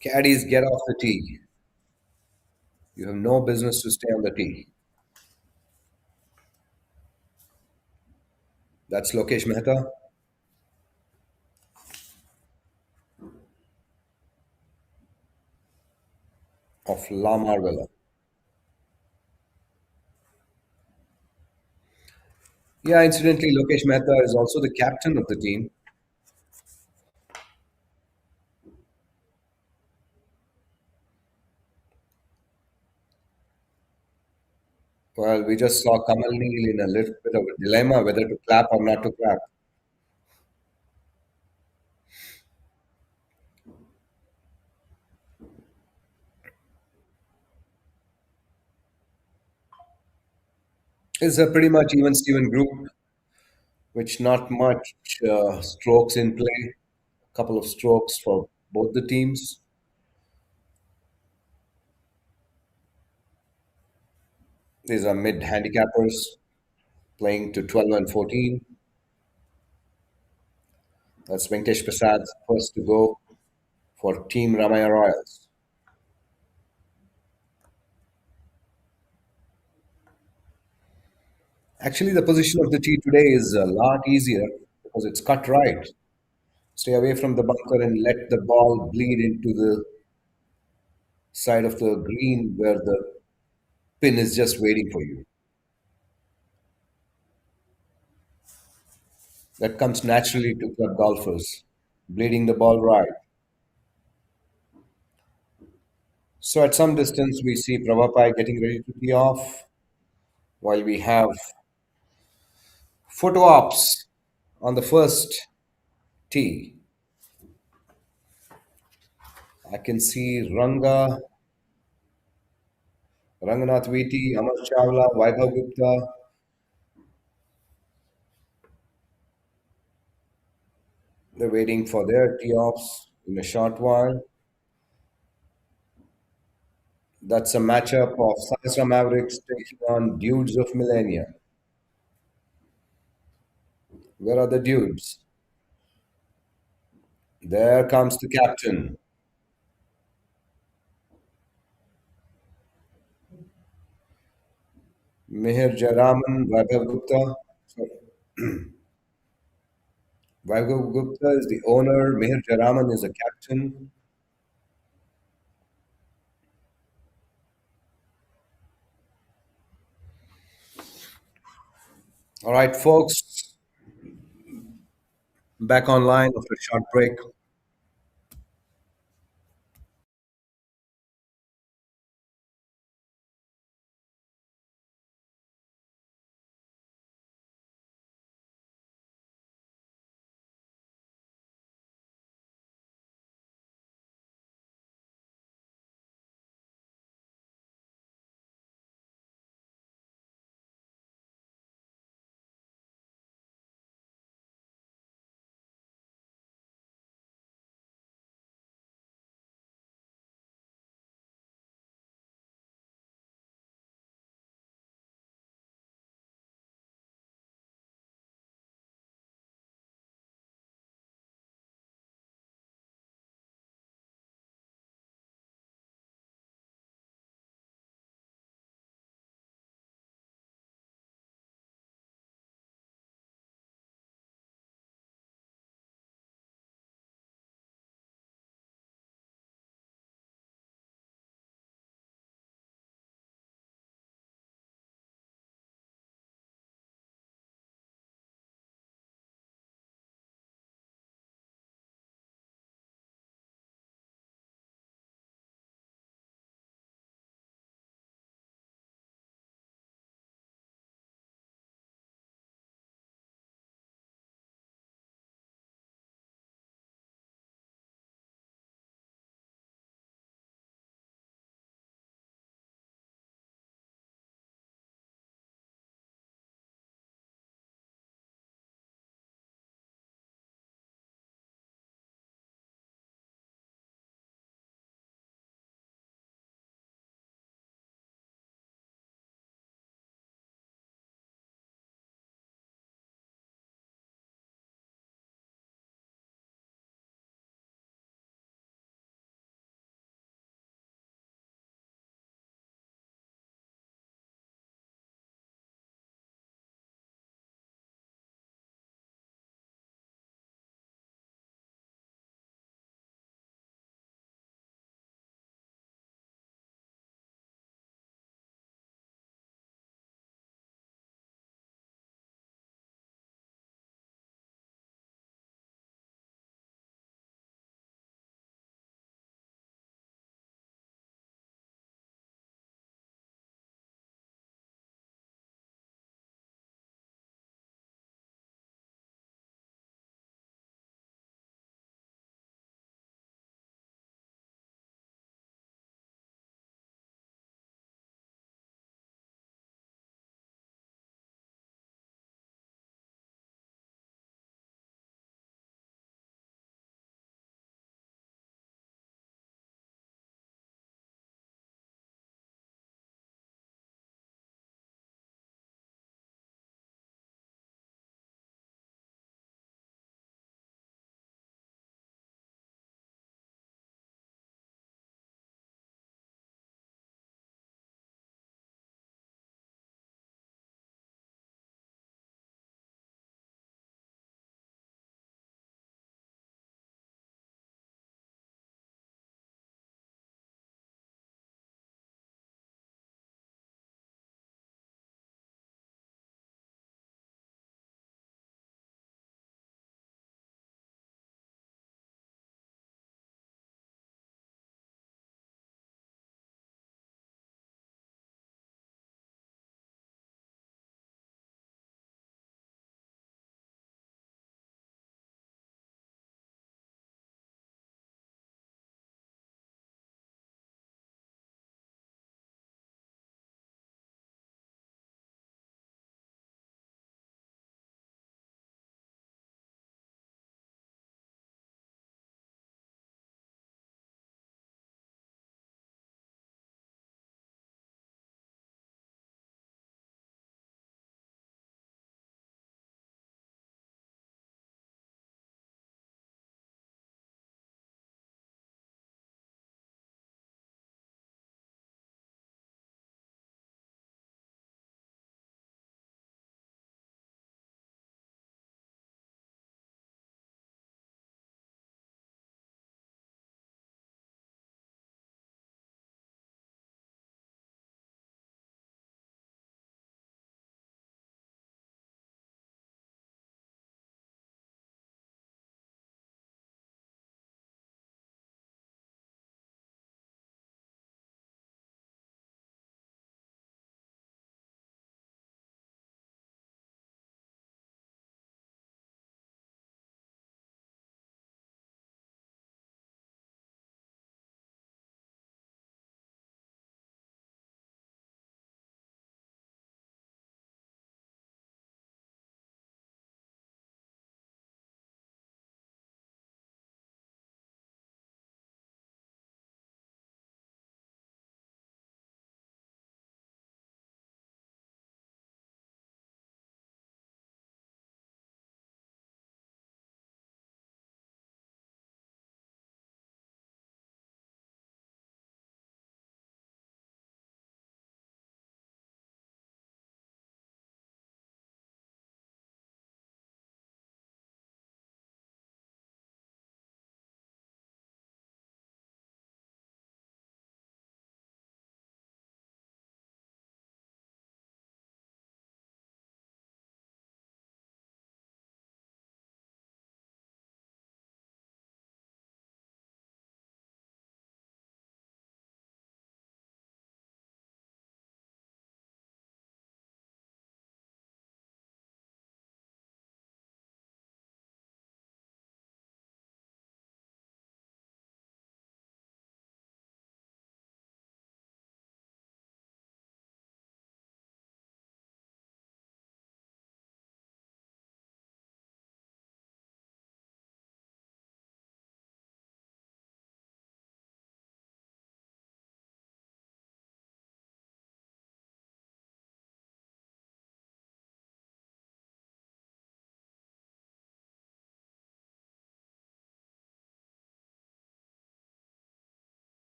Caddies, get off the tee. You have no business to stay on the tee. That's Lokesh Mehta. Of La Marvella. Yeah, incidentally, Lokesh Mehta is also the captain of the team. Well, we just saw Kamal Neel in a little bit of a dilemma whether to clap or not to clap. It's a pretty much even Steven group, which not much strokes in play. A couple of strokes for both the teams. These are mid handicappers playing to 12 and 14. That's Venkatesh Prasad first to go for Team Ramaya Royals. Actually, the position of the tee today is a lot easier because it's cut right. Stay away from the bunker and let the ball bleed into the side of the green where the pin is just waiting for you. That comes naturally to club golfers, bleeding the ball right. So at some distance, we see Prabhapai getting ready to tee off, while we have photo ops on the first tee. I can see Ranganath Viti, Amar Chawla, Vaibhav Gupta. They're waiting for their tee offs in a short while. That's a matchup of Sahasra Mavericks taking on Dudes of Millennia. Where are the dudes? There comes the captain. Meher Jaraman, Vaibhav Gupta. Sorry. Vaibhav Gupta is the owner. Meher Jaraman is the captain. All right, folks, back online after a short break.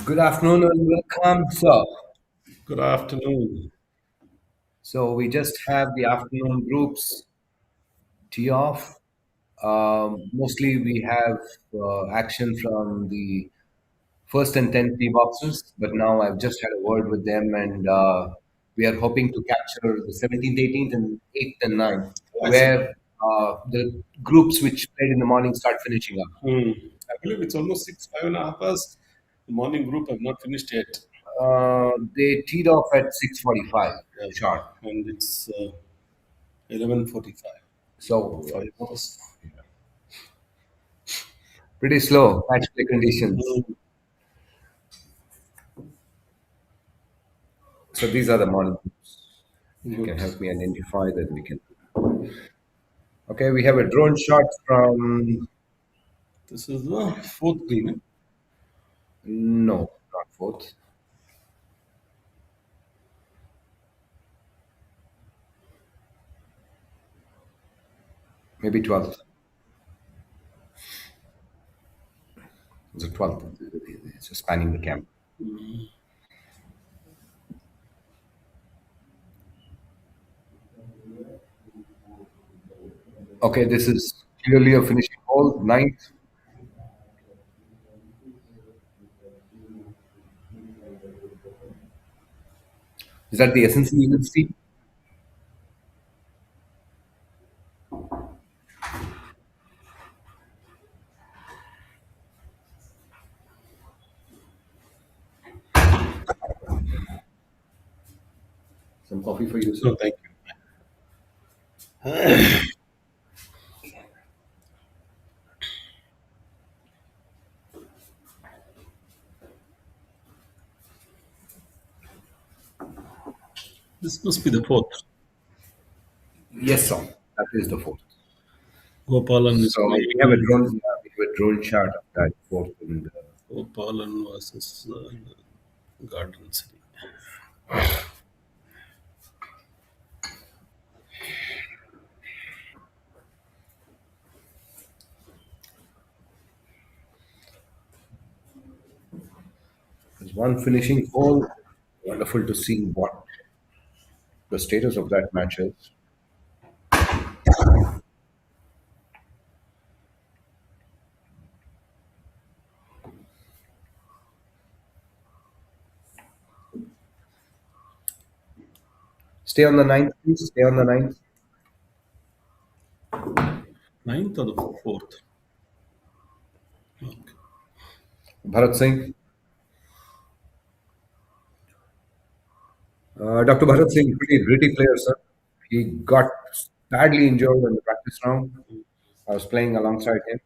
Good afternoon and welcome, sir. Good afternoon. So we just have the afternoon groups tee off. Mostly we have action from the first and 10th tee boxes, but now I've just had a word with them and we are hoping to capture the 17th, 18th, and 8th and 9th, I see. where the groups which played in the morning start finishing up. I believe it's almost 5.5 hours. The morning group have not finished yet. They teed off at 6:45 Yeah. sharp. And it's 11:45. So 5 hours. pretty slow match play conditions. Mm, So these are the morning groups. You can Good. help me identify that we can. Okay, we have a drone shot from This is the fourth green. no, not fourth. Maybe 12th. It's a 12th. It's just spanning the camp. Okay, this is clearly a finishing hole. Ninth. Is that the essence you can see? Some coffee for you, sir. So thank you. This must be the fourth. Yes, sir. That is the fourth. Gopalan is So we have a playing drone. We have a drone shot of that fourth. And, Gopalan versus Garden City. there's one finishing hole. Wonderful to see what the status of that match is. Stay on the ninth, please. Stay on the ninth. Ninth or the fourth? Okay. Bharat Singh. Dr. Bharat Singh, pretty gritty player, sir. He got badly injured in the practice round. I was playing alongside him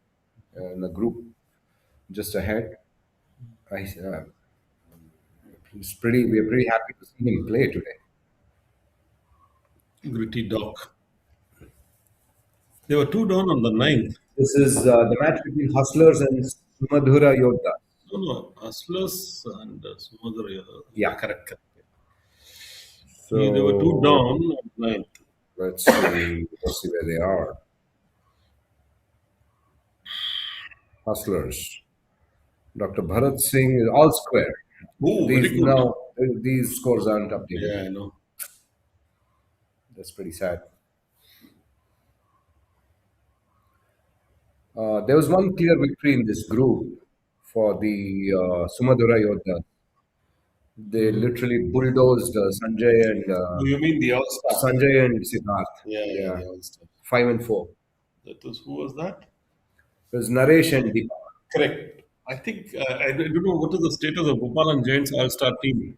in the group just ahead. I, he's pretty. We are pretty happy to see him play today. Gritty Dock. They were two down on the ninth. This is the match between Hustlers and Sumadhura Yodha. No, Hustlers and Sumadra. Yeah. Correct. So They were two down on ninth. let's see where they are. Hustlers. Dr. Bharat Singh is all square. Oh, very These good. now these scores aren't updated. Yeah, I know. That's pretty sad. There was one clear victory in this group for the Sumadura Yodha. They literally bulldozed Sanjay and Do you mean the All Star? Sanjay and Siddharth. Yeah, the All Star. 5-4. That was who was that? There's Naresh and Deepak. Correct. I think I don't know what is the status of Gopal and Giants All Star team.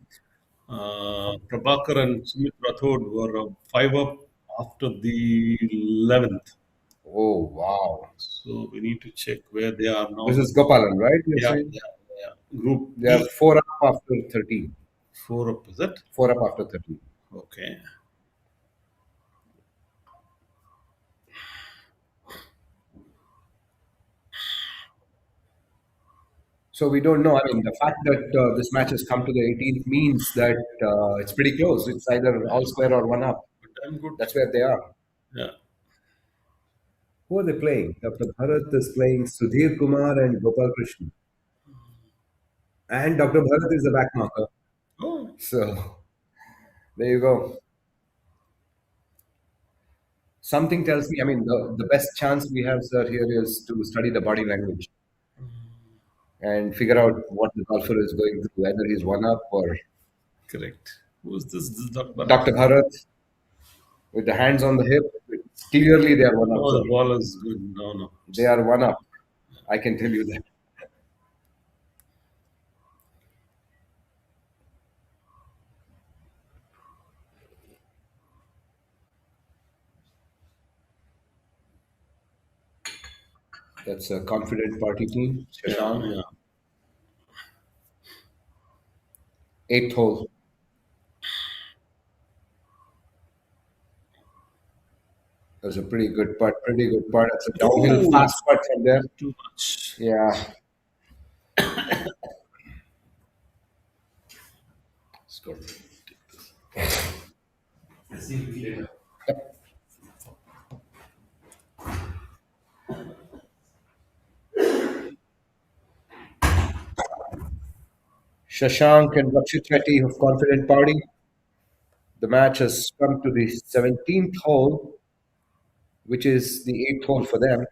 Prabhakar and Sumit Rathod were 5 up after the 11th. Oh wow! So we need to check where they are now. This is Gopalan, right? You're Yeah, saying? yeah. Group They are B, 4 up after 13. 4 up, is it? 4 up after 13. Okay. So we don't know. I mean, the fact that this match has come to the 18th means that it's pretty close. It's either all square or 1 up. But I'm good. That's where they are. Yeah. Who are they playing? Dr. Bharat is playing Sudhir Kumar and Gopal Krishna. And Dr. Bharat is the back marker. Oh, So there you go. Something tells me, I mean, the best chance we have, sir, here is to study the body language and figure out what the golfer is going through, whether he's one up or correct. Who's this? This is Dr. Bharat. Dr. Bharat with the hands on the hip. Clearly, they are one up, Oh, the sir. ball is good. No, no. They are one up. I can tell you that. That's a confident party team. Yeah, Shashank, yeah. eighth hole. That was a pretty good putt. Pretty good putt. It's a downhill Oh, fast putt from there. too much. Yeah. Score. Shashank and Rakshit Reddy of Confident Party. The match has come to the 17th hole, which is the eighth hole for them.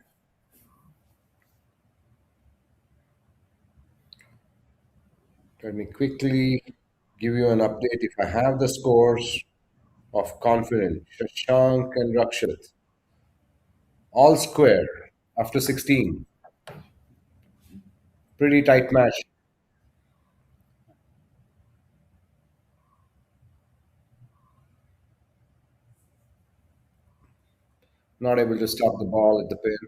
Let me quickly give you an update if I have the scores of Confident. Shashank and Rakshit. All square after 16. Pretty tight match. Not able to stop the ball at the pin.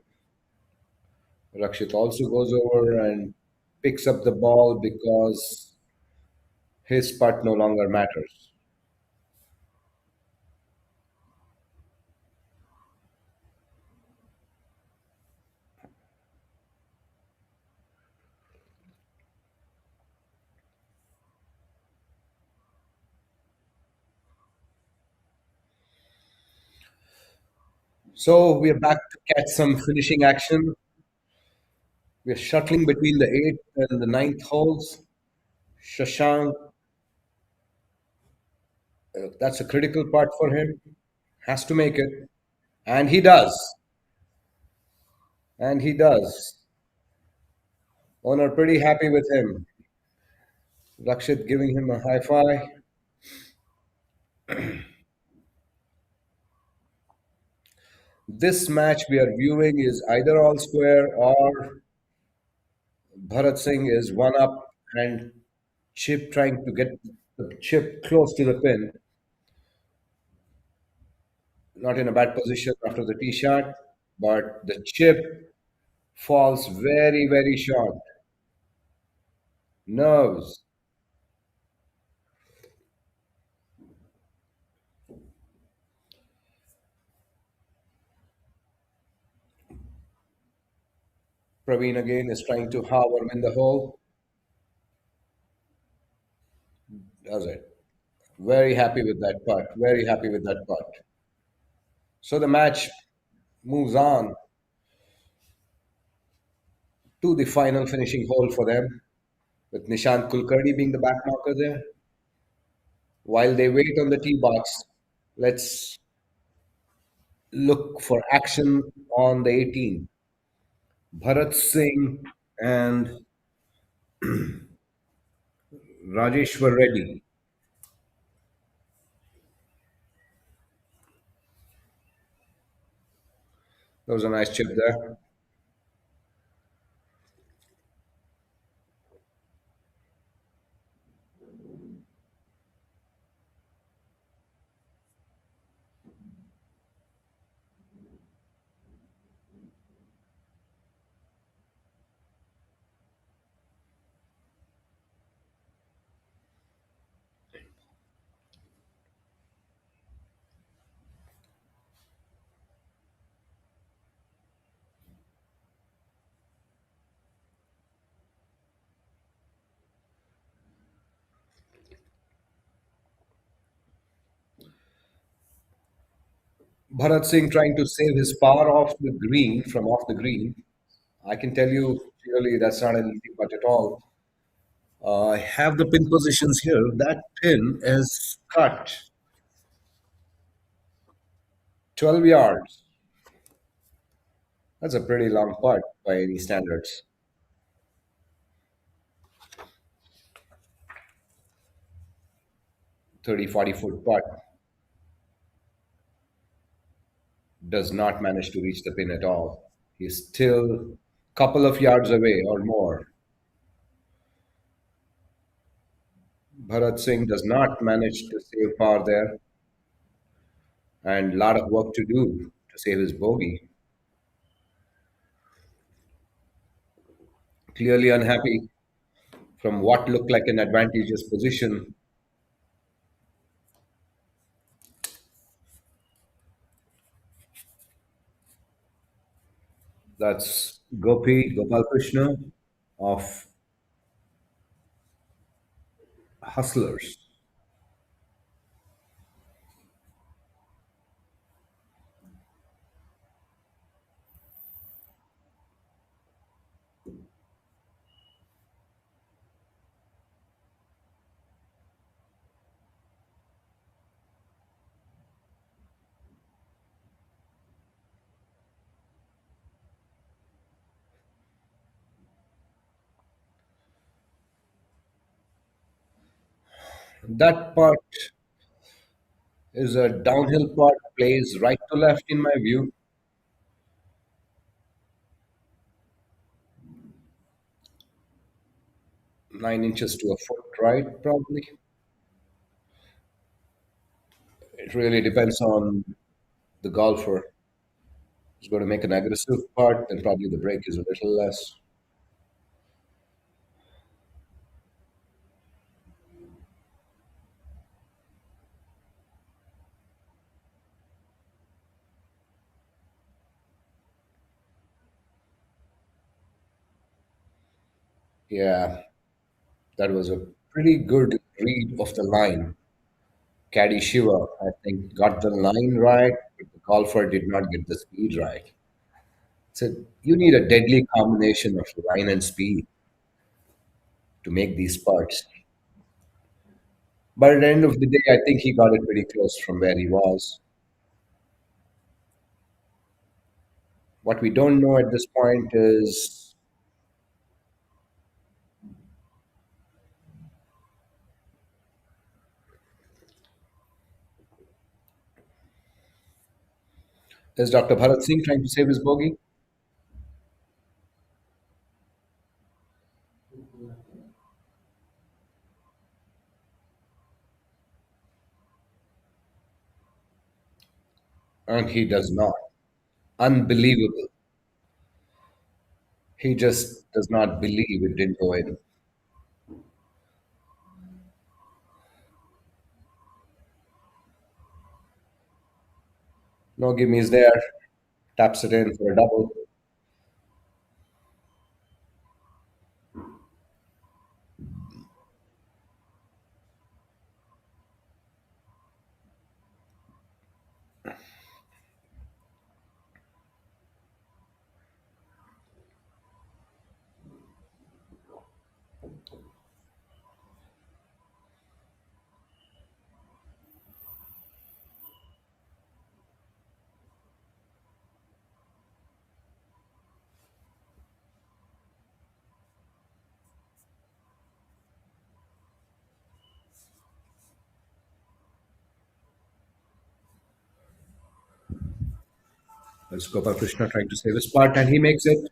Rakshit also goes over and picks up the ball because his putt no longer matters. So we are back to catch some finishing action. We are shuttling between the eighth and the ninth holes. Shashank, that's a critical part for him. Has to make it. And he does. And he does. Owner pretty happy with him. Rakshit giving him a high five. This match we are viewing is either all square or Bharat Singh is one up and Chip trying to get the chip close to the pin. Not in a bad position after the tee shot, but the chip falls very, very short. Nerves. Praveen again is trying to hover in the hole. Does it. Very happy with that putt. Very happy with that putt. So the match moves on to the final finishing hole for them, with Nishant Kulkarni being the back marker there. While they wait on the tee box, let's look for action on the 18. Bharat Singh and Rajeshwar Reddy. That was a nice chip there. Bharat Singh trying to save his par off the green from off the green. I can tell you clearly that's not an easy putt at all. I have the pin positions here. That pin is cut 12 yards. That's a pretty long putt by any standards. 30, 40-foot putt does not manage to reach the pin at all. He's still a couple of yards away or more. Bharat Singh does not manage to save par there, and a lot of work to do to save his bogey. Clearly unhappy from what looked like an advantageous position. That's Gopi Gopal Krishna of Hustlers. That part is a downhill part, plays right to left in my view. 9 inches to a foot right, probably. It really depends on the golfer. He's going to make an aggressive putt, then probably the break is a little less. Yeah, that was a pretty good read of the line. Caddy Shiva, I think, got the line right, but the golfer did not get the speed right. So you need a deadly combination of line and speed to make these putts. But at the end of the day, I think he got it pretty close from where he was. What we don't know at this point is Dr. Bharat Singh trying to save his bogey? And he does not. Unbelievable. He just does not believe it didn't go in. No gimmies there. Taps it in for a double. That's Gopal Krishna trying to save his putt, and he makes it.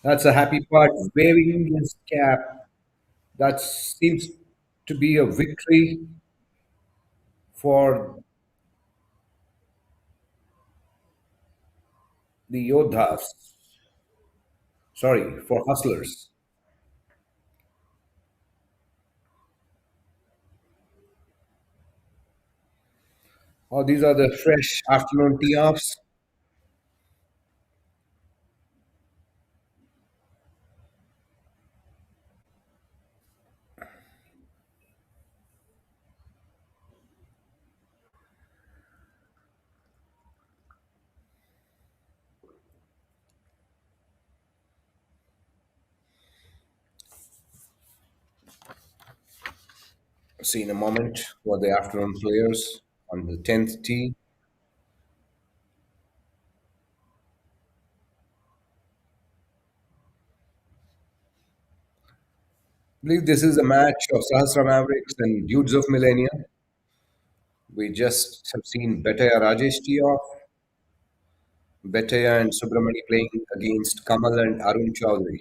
That's a happy putt, waving his cap. That seems to be a victory for the Yodhas. Sorry, for Hustlers. Oh, these are the fresh afternoon tee offs. See in a moment for the afternoon players on the 10th tee. I believe this is a match of Sahasra Mavericks and Dudes of Millennia. We just have seen Betaya Rajesh tee off. Betaya and Subramani playing against Kamal and Arun Chaudhary.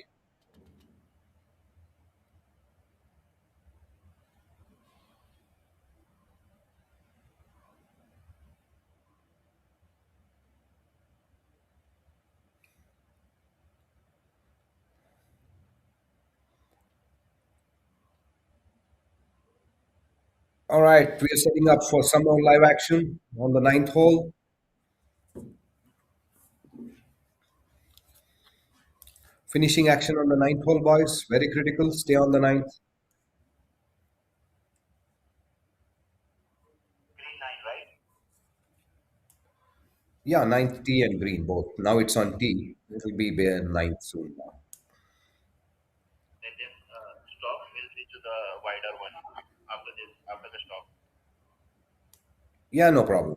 All right, we are setting up for some more live action on the ninth hole. Finishing action on the ninth hole, boys. Very critical. Stay on the ninth. Yeah, ninth tee and green both. Now it's on tee. It will be bare ninth soon now. Yeah, no problem.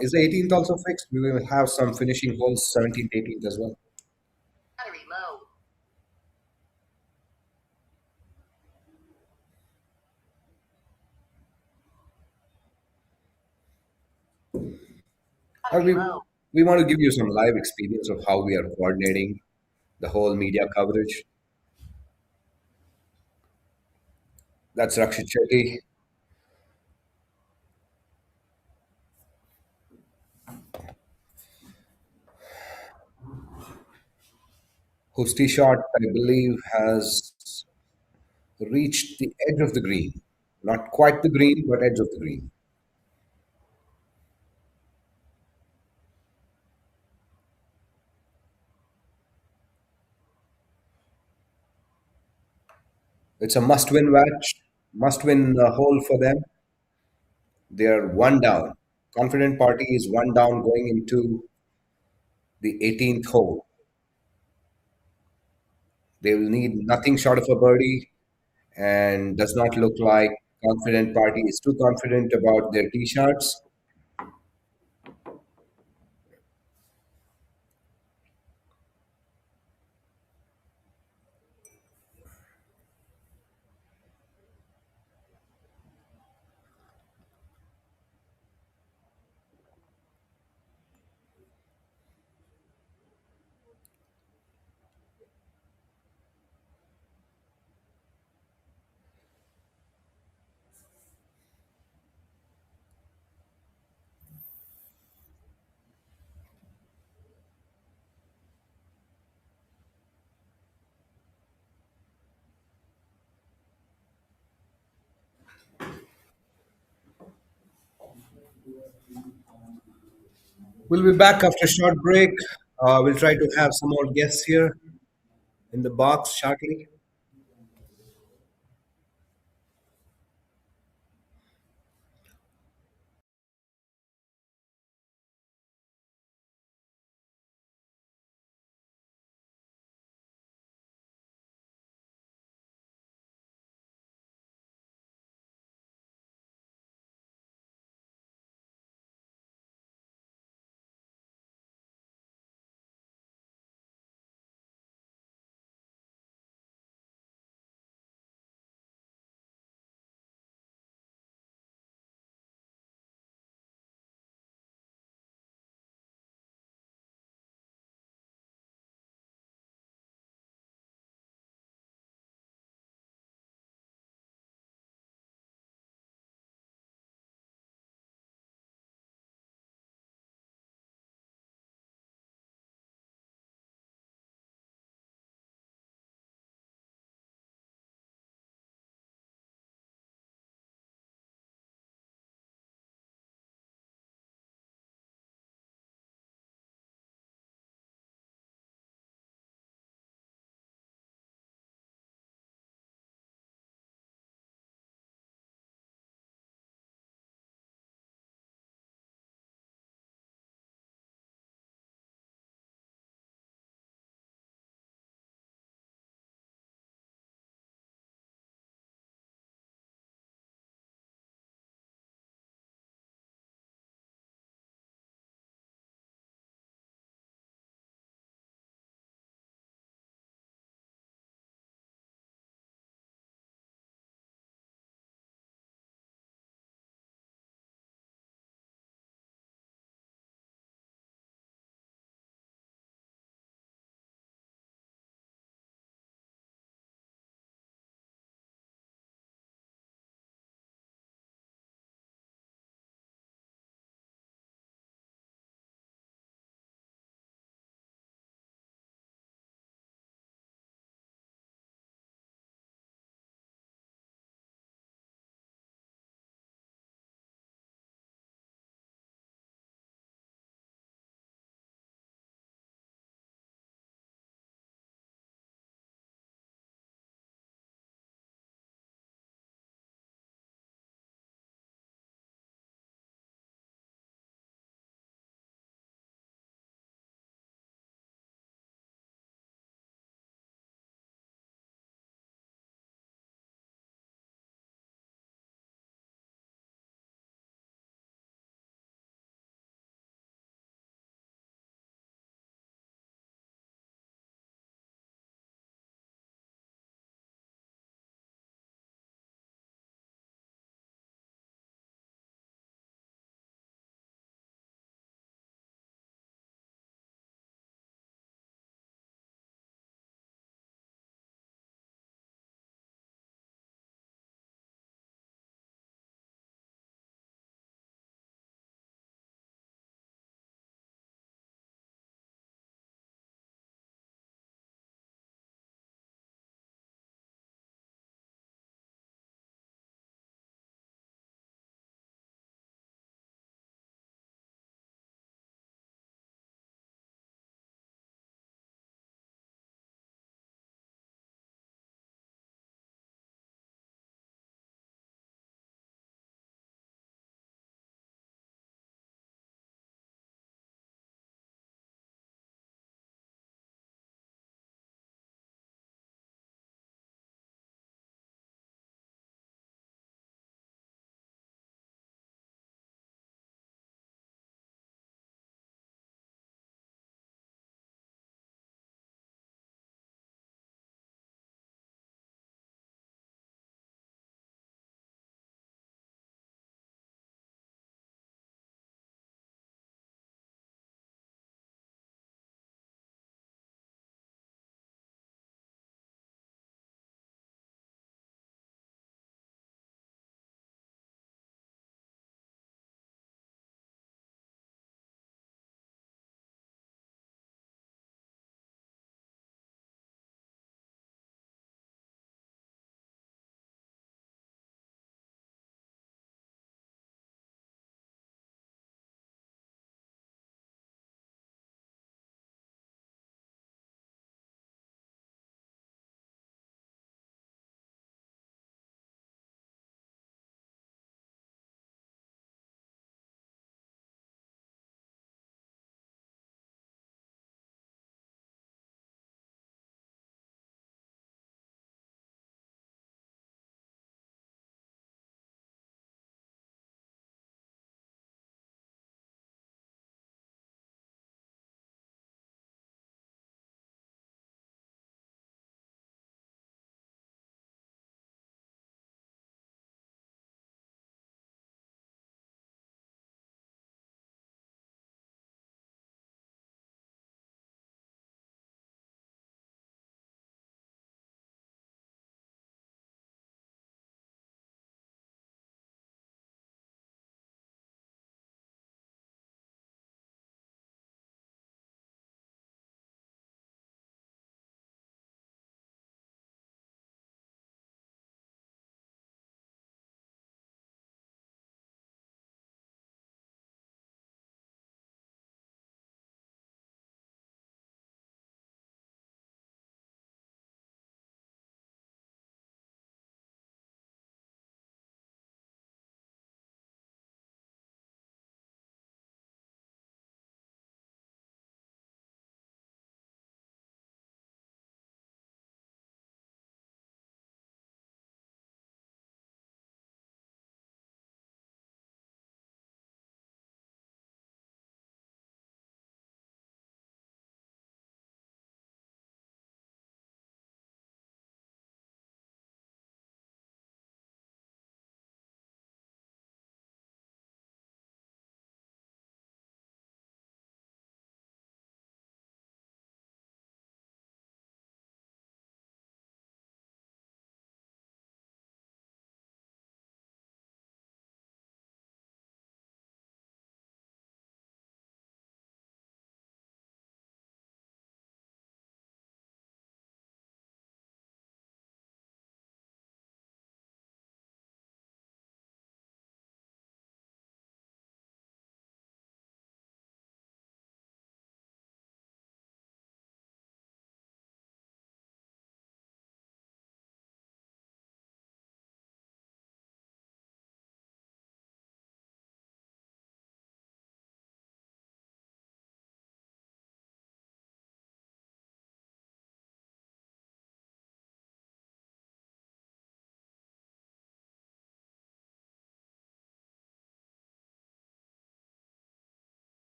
Is the 18th also fixed? We will have some finishing holes, 17th, 18th as well. Uh, we, we want to give you some live experience of how we are coordinating the whole media coverage. That's Rakshit Shetty. Whose tee shot, I believe, has reached the edge of the green. Not quite the green, but edge of the green. It's a must-win match, must-win hole for them. They are one down. Confident Party is one down going into the 18th hole. They will need nothing short of a birdie, and does not look like Confident Party is too confident about their tee shots. We'll be back after a short break. We'll try to have some more guests here in the box shortly.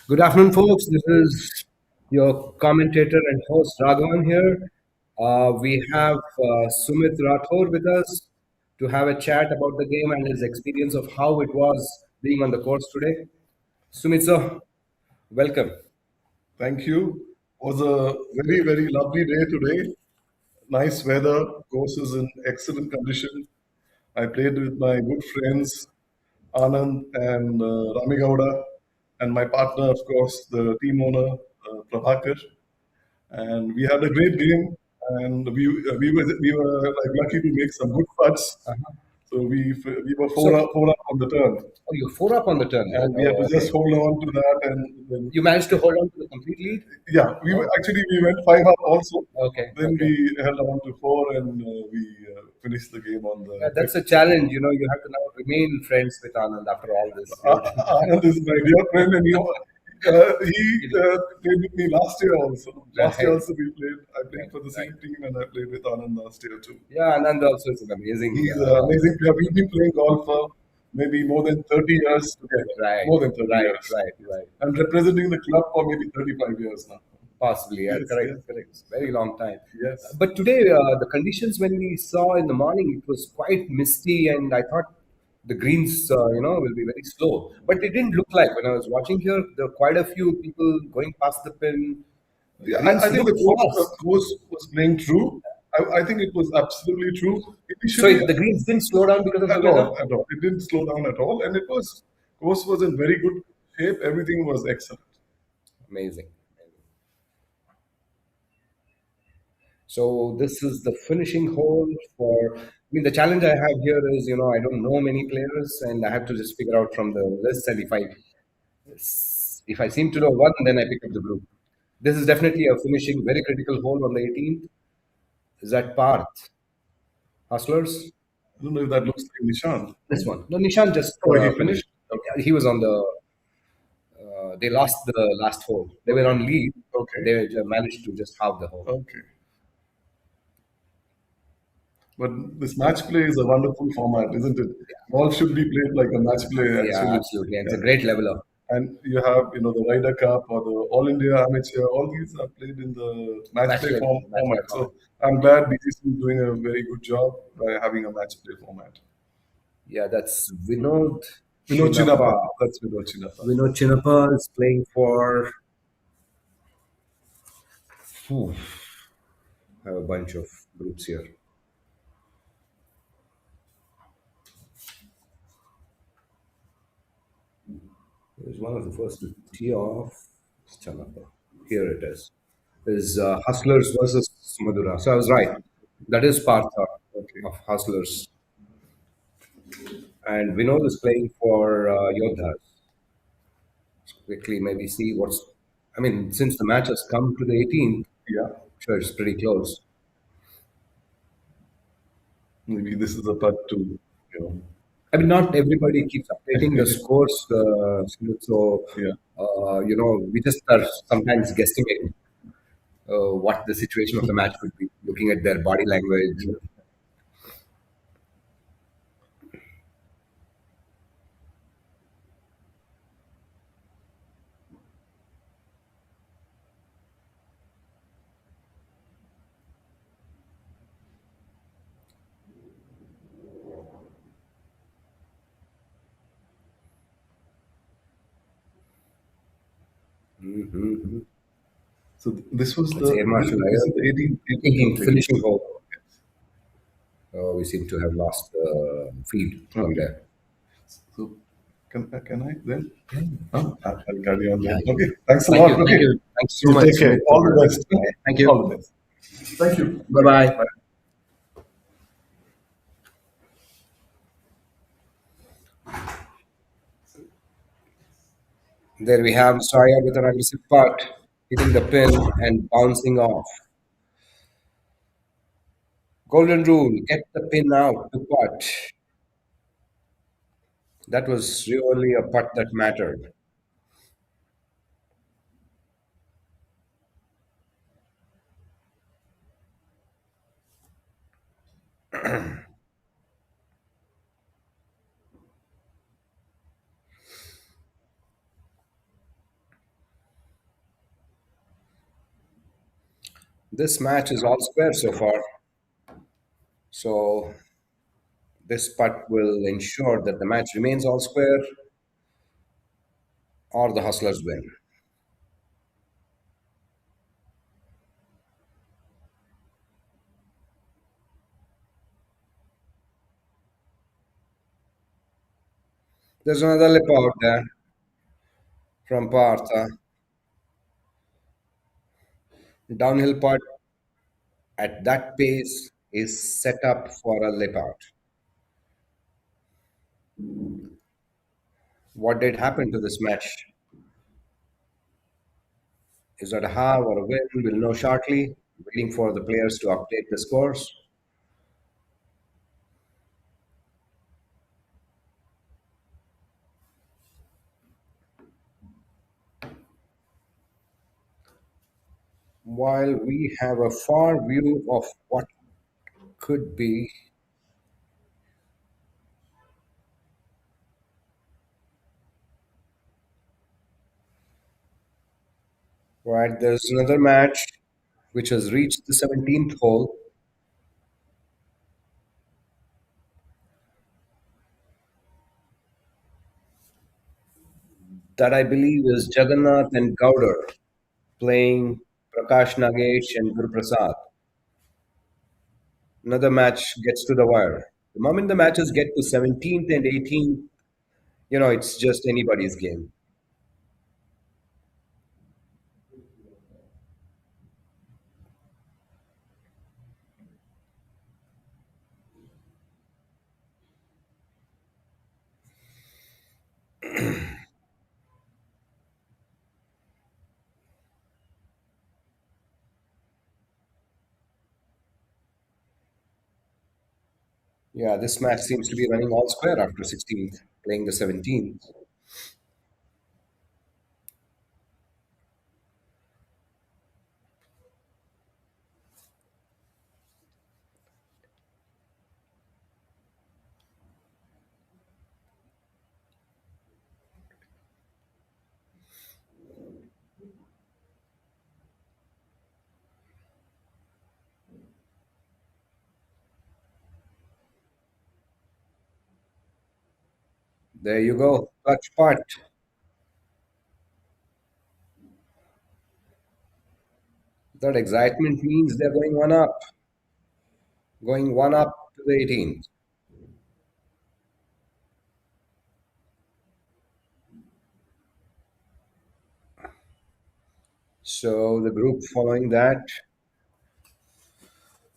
Good afternoon, folks. This is your commentator and host Raghavan here. We have Sumit Rathore with us to have a chat about the game and his experience of how it was being on the course today. Sumit, sir, welcome. Thank you. Was a very, very lovely day today. Nice weather. Course is in excellent condition. I played with my good friends Anand and Rami Gowda, and my partner, of course, the team owner Prabhakar. And we had a great game. And we were like lucky to make some good putts. So we were So, four up on the turn, oh, you're four up on the turn. and we had Oh, to okay. just hold on to that. And then You managed to hold on to the complete lead? yeah, actually we went five up also. Okay, Then okay. we held on to four, and we finished the game on Yeah, the that's a fifth. challenge. You have to now remain friends with Anand after all this. Anand is my dear friend, and he played with me last year also. Last year Right, also we played. I played right, for the right. same team, and I played with Anand last year too. Yeah, Anand also is an amazing. He's an amazing player. We've been playing golf for maybe more than 30 years together. Right, More than 30 right, years. right, right. I'm representing the club for maybe 35 years now. Possibly, yeah, Yes, correct, yes, correct. It's a very long time. yes. But today, the conditions when we saw in the morning, it was quite misty, and I thought the greens, will be very slow. But it didn't look like when I was watching here. There were quite a few people going past the pin. Yeah, I Greens think the looked fast. course was playing true. I think it was absolutely true. So Initially, the greens didn't slow down because of the at weather. all, at all. It didn't slow down at all, and it was course was in very good shape. Everything was excellent. Amazing. So this is the finishing hole for. I mean, the challenge I have here is, I don't know many players, and I have to just figure out from the list. And if I seem to know one, then I pick up the group. This is definitely a finishing, very critical hole on the 18th. Is that Parth Hustlers? I don't know if that looks like Nishant. This one. No, Nishan just Oh, he finished. finished. Okay. Yeah, he was on the. They lost the last hole. They were on lead. Okay. They managed to just halve the hole. Okay. But this match play is a wonderful format, isn't it? Golf should be played like a match play, Yeah, actually. absolutely. And it's Yeah. a great leveler. And you have, the Ryder Cup or the All India Amateur. All these are played in the match play Match play format. format. So I'm glad BGC is doing a very good job by having a match play format. Yeah, that's Vinod Vinod Chinappa. Chinappa. That's Vinod Chinappa. Vinod Chinappa is playing for. Phew, I have a bunch of groups here. It was one of the first to tee off. Chinappa. Here it is. Is Hustlers versus Madura. So I was right. That is Partha Okay. of Hustlers. And Vinod is playing for Yodhas. Quickly, maybe see what's. I mean, since the match has come to the 18th, Yeah. sure, it's pretty close. Maybe this is a putt to. I mean, not everybody keeps updating the scores, so Yeah. we just are sometimes guesstimating what the situation of the match could be, looking at their body language. Mm-hmm. So this was It's Air Marshal this is Iyer. the 18th, 18th finishing hole. We seem to have lost the feed from Okay. there. So can I then? I'll carry on Yeah, then. yeah. Okay. Thanks a Thank lot. you. Okay. Thank you. Thanks so You much. take care. Sumit, All the for- best. Thank you. All the best. Thank you. Bye bye. There we have Saya with an aggressive putt, hitting the pin and bouncing off. Golden rule: get the pin out to putt. That was really a putt that mattered. This match is all square so far. So this putt will ensure that the match remains all square or the Hustlers win. There's another lip out there from Partha. Downhill putt at that pace is set up for a lip out. What did happen to this match? Is that a half or a win? We'll know shortly. Waiting for the players to update the scores. While we have a far view of what could be, right, there's another match which has reached the 17th hole. That I believe is Jagannath and Gowder playing Prakash Nagesh and Guru Prasad. Another match gets to the wire. The moment the matches get to 17th and 18th, it's just anybody's game. Yeah, this match seems to be running all square after 16th, playing the 17th. There you go, clutch putt. That excitement means they're going one up to the 18th. So the group following that,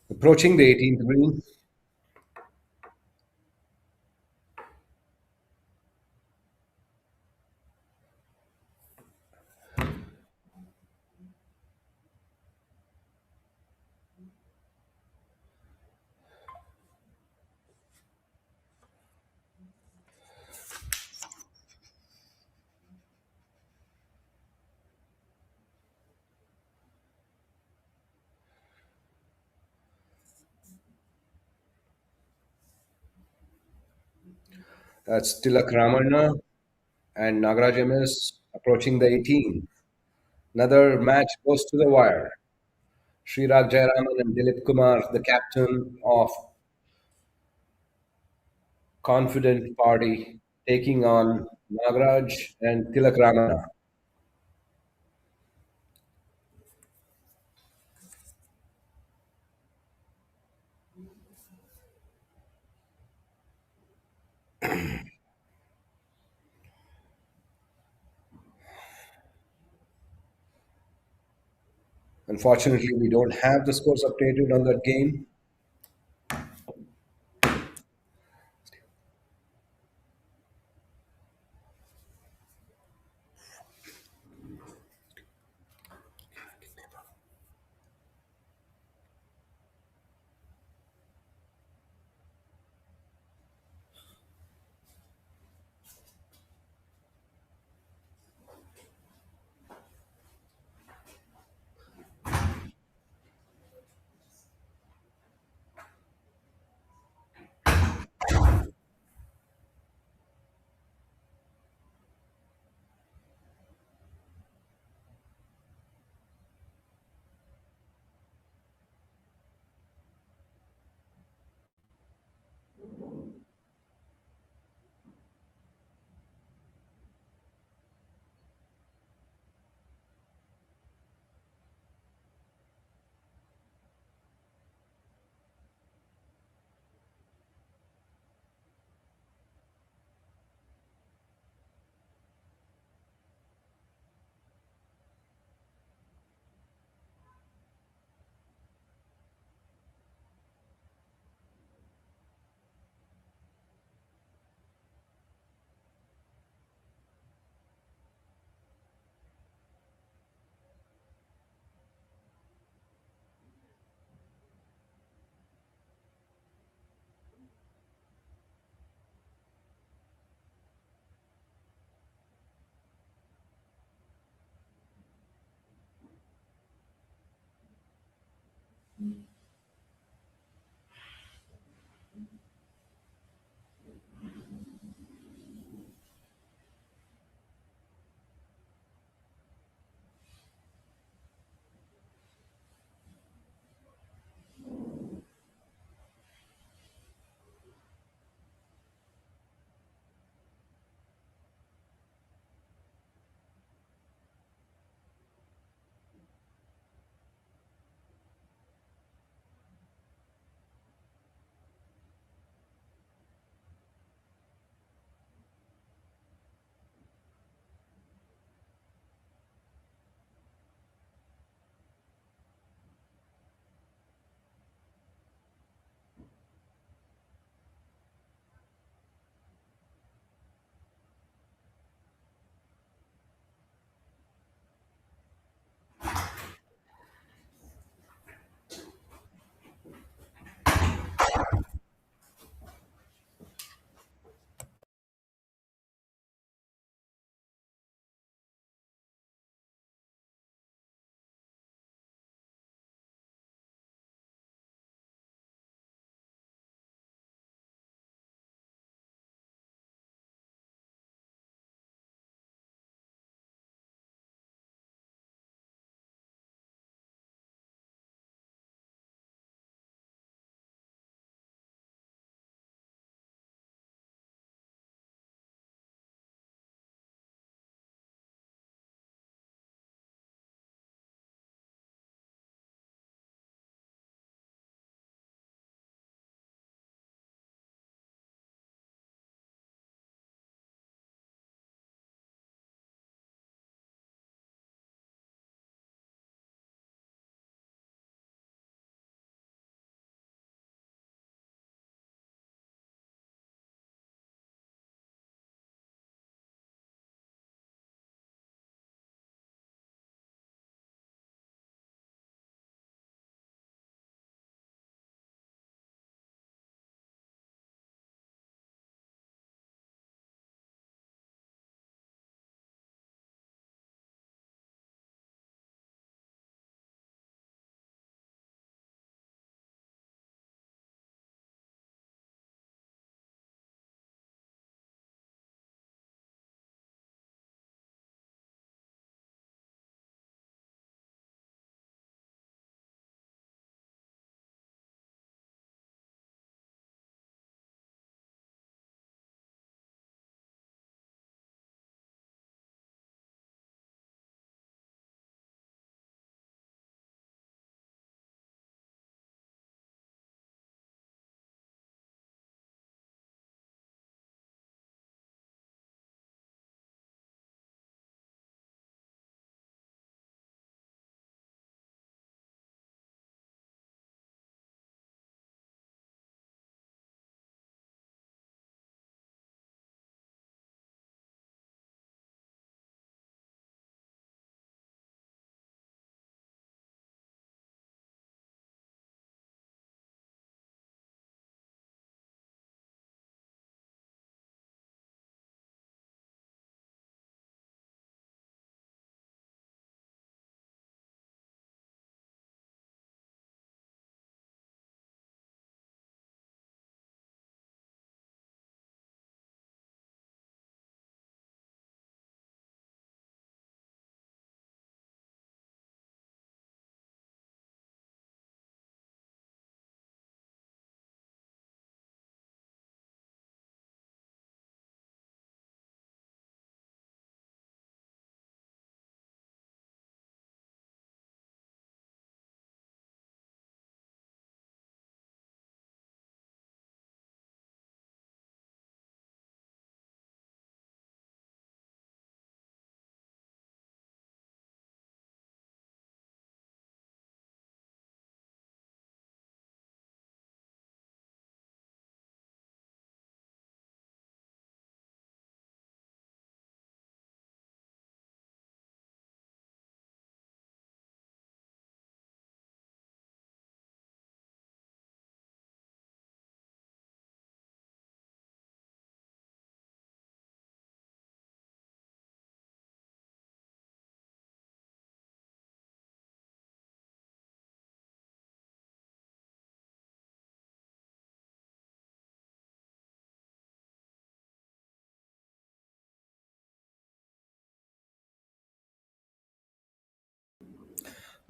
approaching the 18th green. That's Tilak Ramana and Nagaraj MS approaching the 18th. Another match goes to the wire. Sriraj Jayaraman and Dilip Kumar, the captain of Confident Party, taking on Nagaraj and Tilak Ramana. Unfortunately, we don't have the scores updated on that game.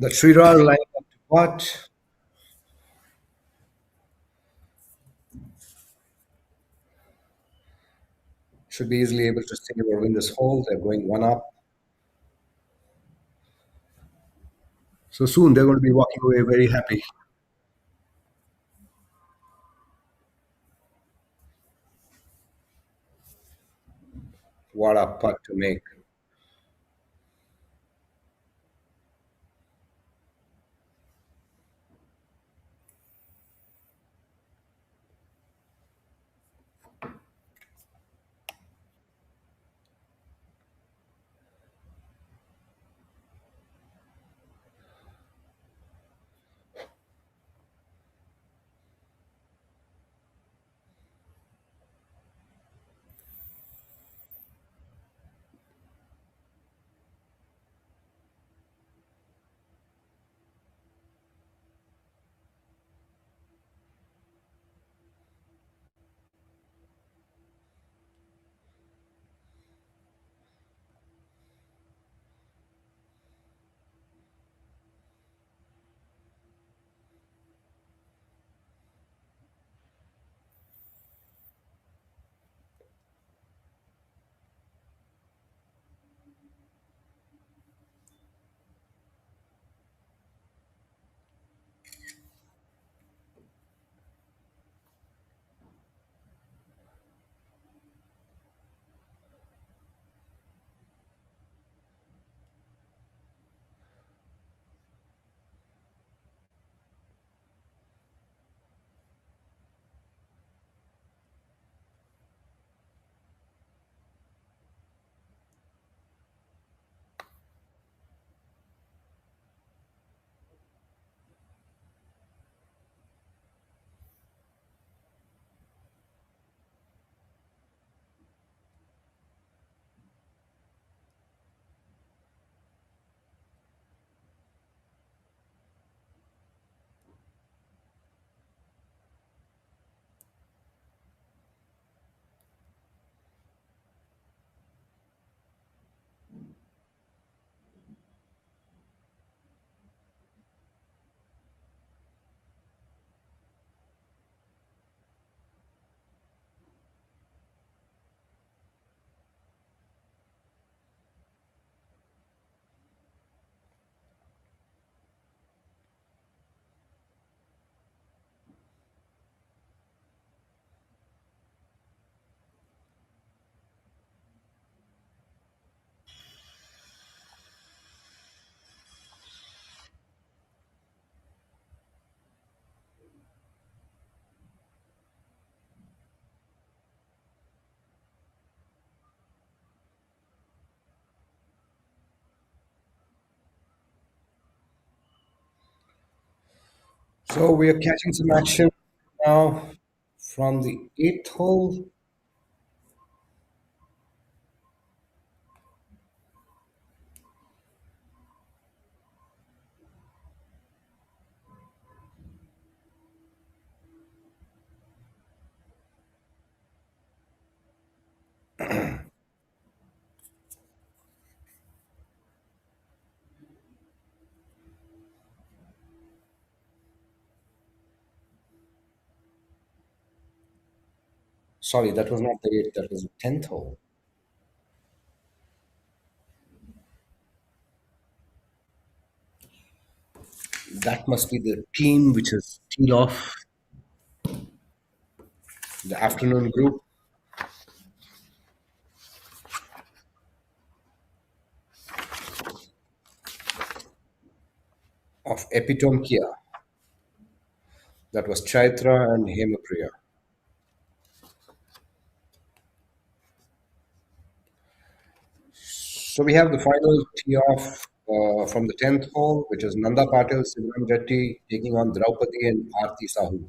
The Srirar line up to what? Should be easily able to steal or win this hole. They're going one up. So soon they're going to be walking away very happy. What a putt to make. So we are catching some action now from the eighth hole. Sorry, that was not the eighth, that was the tenth hole. That must be the team which has teed off the afternoon group of Epitome Kia. That was Chaitra and Hemapriya. So we have the final tee off from the 10th hole, which is Nanda Patil, Sivaram Jetty taking on Draupadi and Aarti Sahu.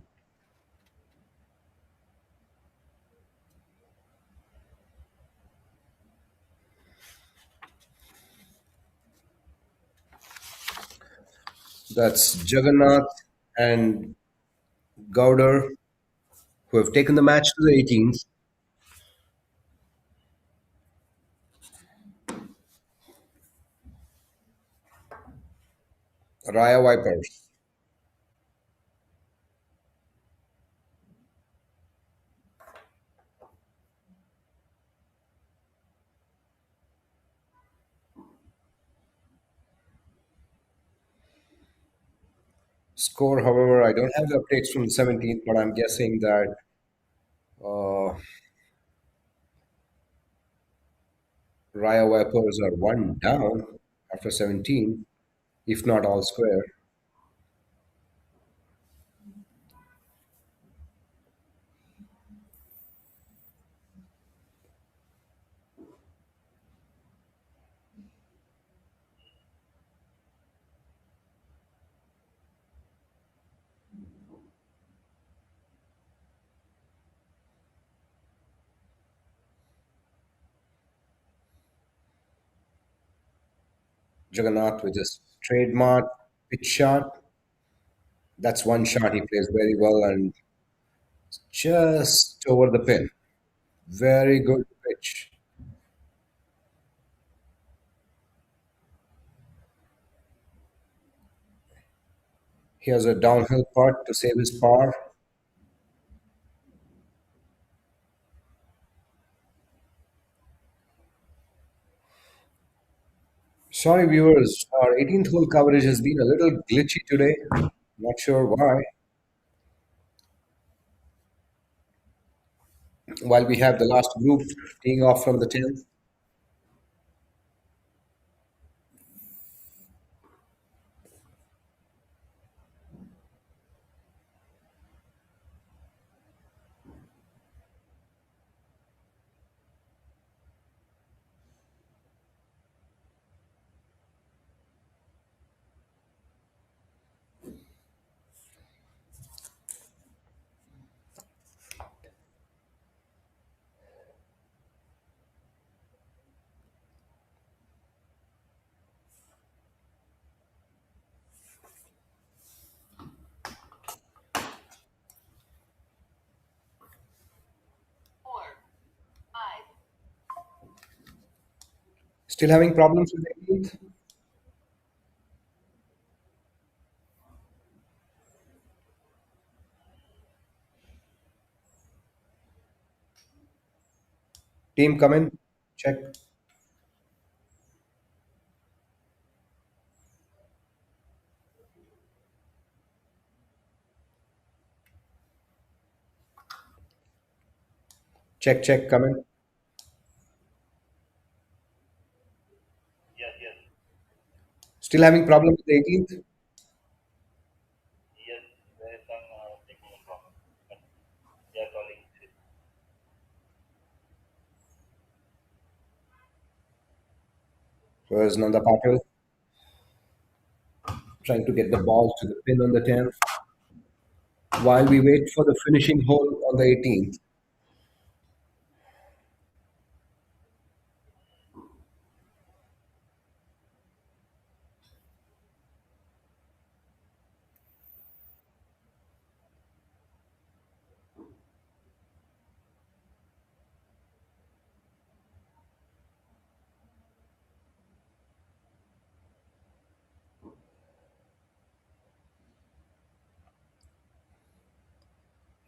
That's Jagannath and Gowder, who have taken the match to the 18th. Raya Vipers. Score, however, I don't have the updates from the 17th, but I'm guessing that uh, Raya Vipers are one down after 17, if not all square. Jagannath with his trademark pitch shot. That's one shot he plays very well and just over the pin. Very good pitch. He has a downhill putt to save his par. Sorry, viewers, our 18th hole coverage has been a little glitchy today. Not sure why. While we have the last group teeing off from the 10th. Still having problems with 18th? Team come in. Check. Check, check, come in. Still having problem with 18th? So there's Nanda Patil trying to get the ball to the pin on the 10th. While we wait for the finishing hole on the 18th.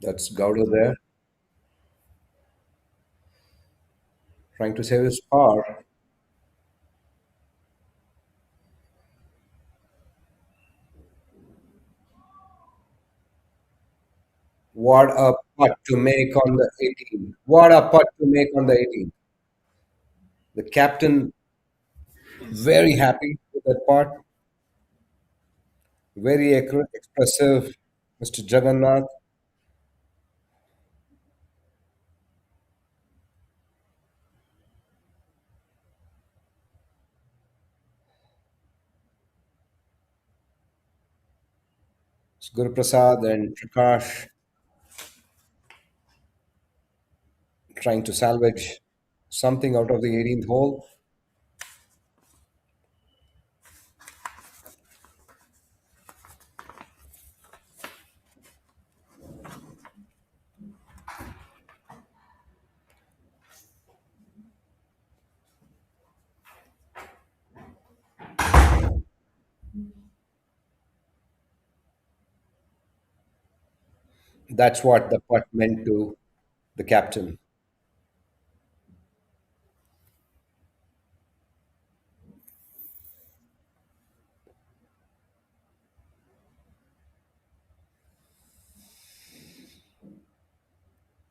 That's Gowda there, trying to save his par. What a putt to make on the 18th. What a putt to make on the 18th. The captain very happy with that putt. Very expressive, Mr. Jagannath. Guru Prasad and Prakash trying to salvage something out of the 18th hole. That's what the putt meant to the captain.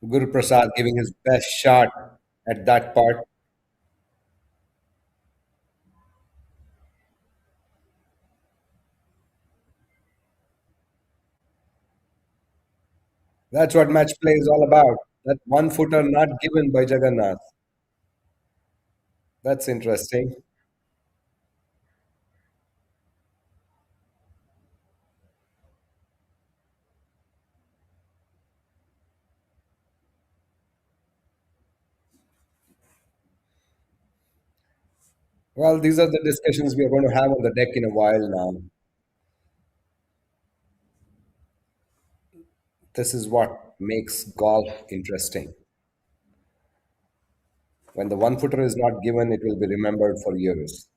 Guru Prasad giving his best shot at that putt. That's what match play is all about. That one footer not given by Jagannath. That's interesting. Well, these are the discussions we are going to have on the deck in a while now. This is what makes golf interesting. When the one footer is not given, it will be remembered for years.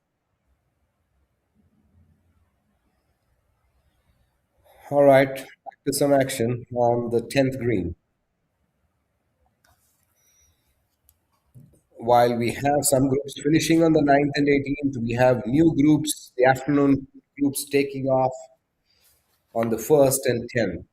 All right, back to some action on the 10th green. While we have some groups finishing on the 9th and 18th, we have new groups, the afternoon groups taking off on the 1st and 10th.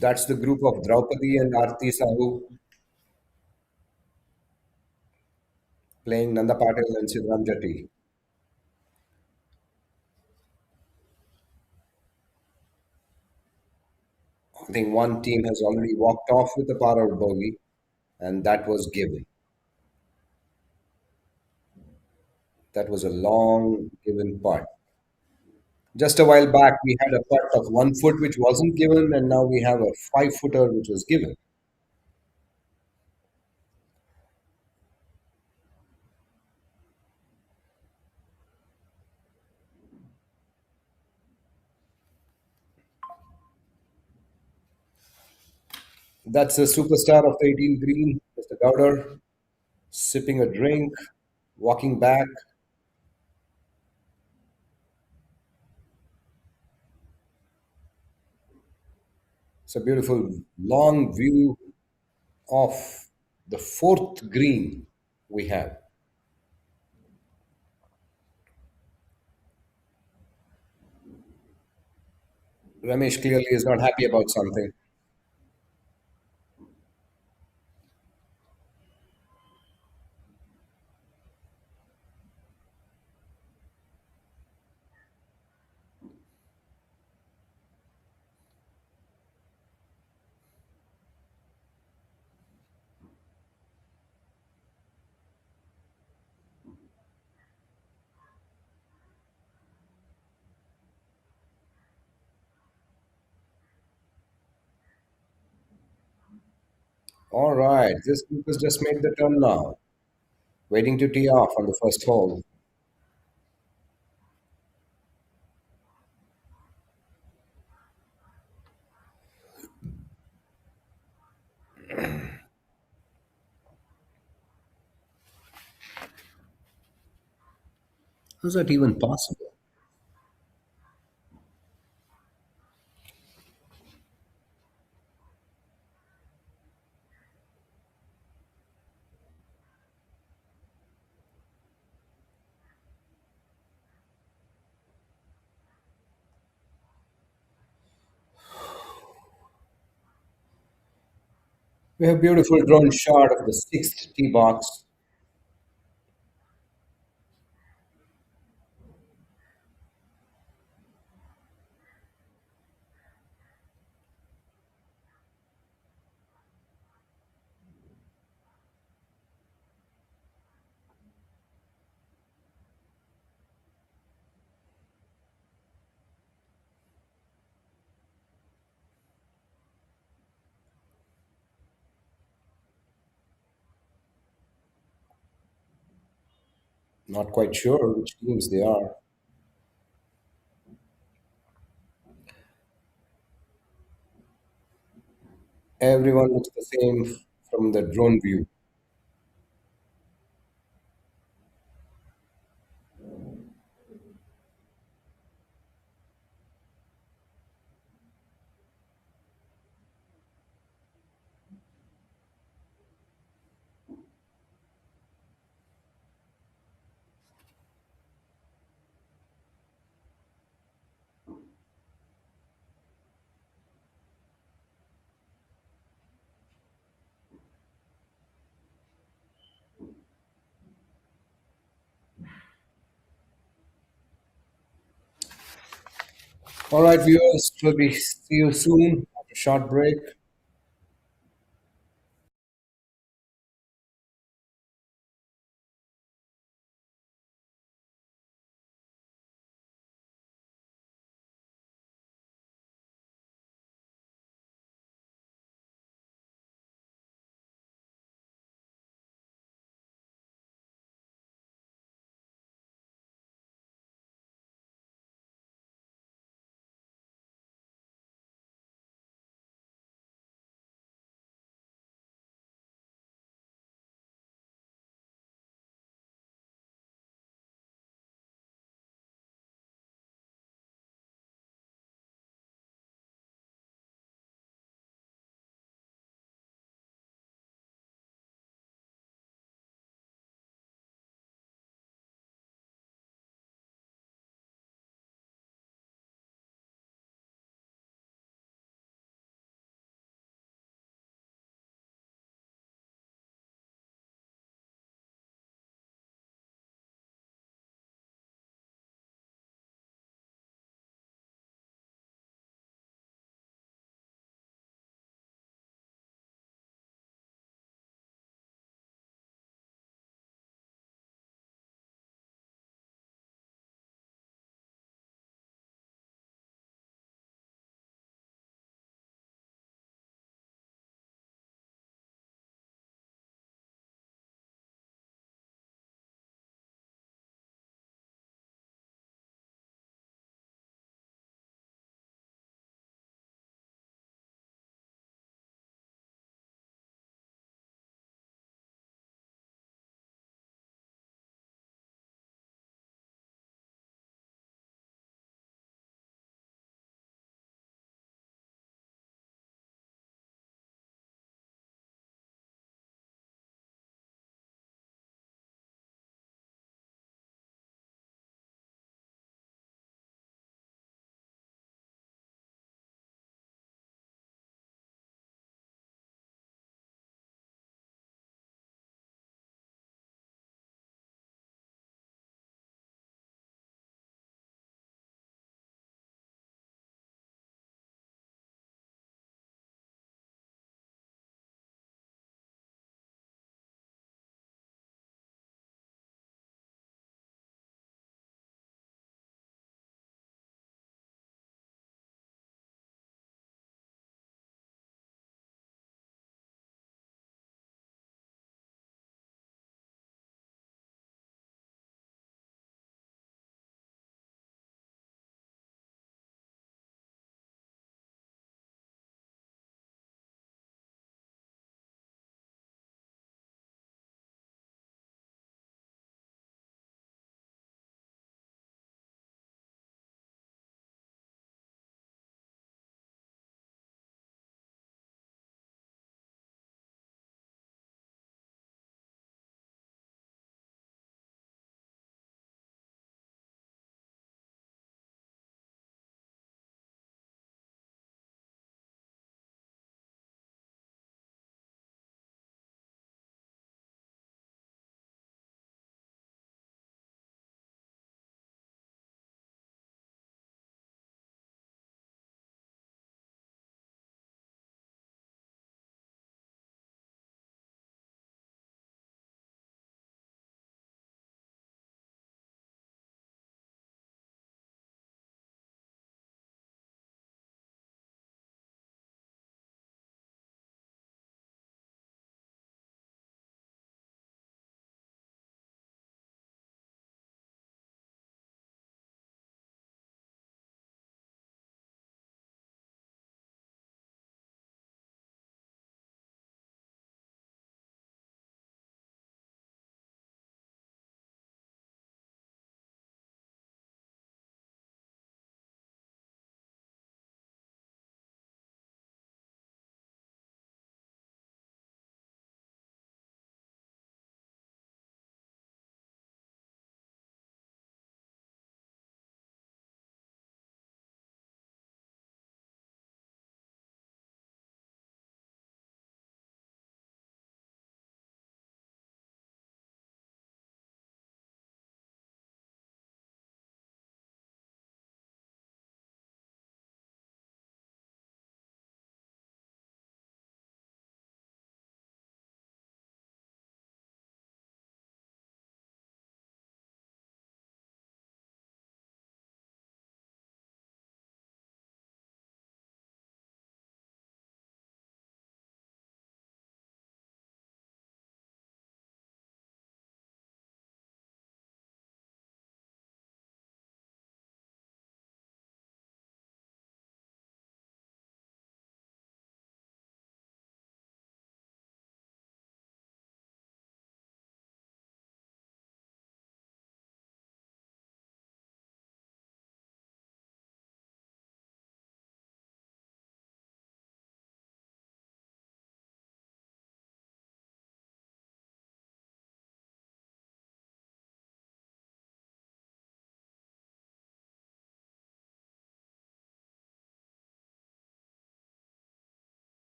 That's the group of Draupadi and Arti Sahu playing Nanda Patil and Sidram Jati. I think one team has already walked off with a par or bogey, and that was given. That was a long given putt. Just a while back, we had a putt of 1 foot which wasn't given, and now we have a 5 footer which was given. That's the superstar of the 18 green, Mr. Gowder, sipping a drink, walking back. It's a beautiful long view of the fourth green we have. Ramesh clearly is not happy about something. All right, this group has just made the turn now, waiting to tee off on the first hole. How's that even possible? We have beautiful drone shot of the sixth tee box. Not quite sure which teams they are. Everyone looks the same from the drone view. All right, viewers, we'll be see you soon after a short break.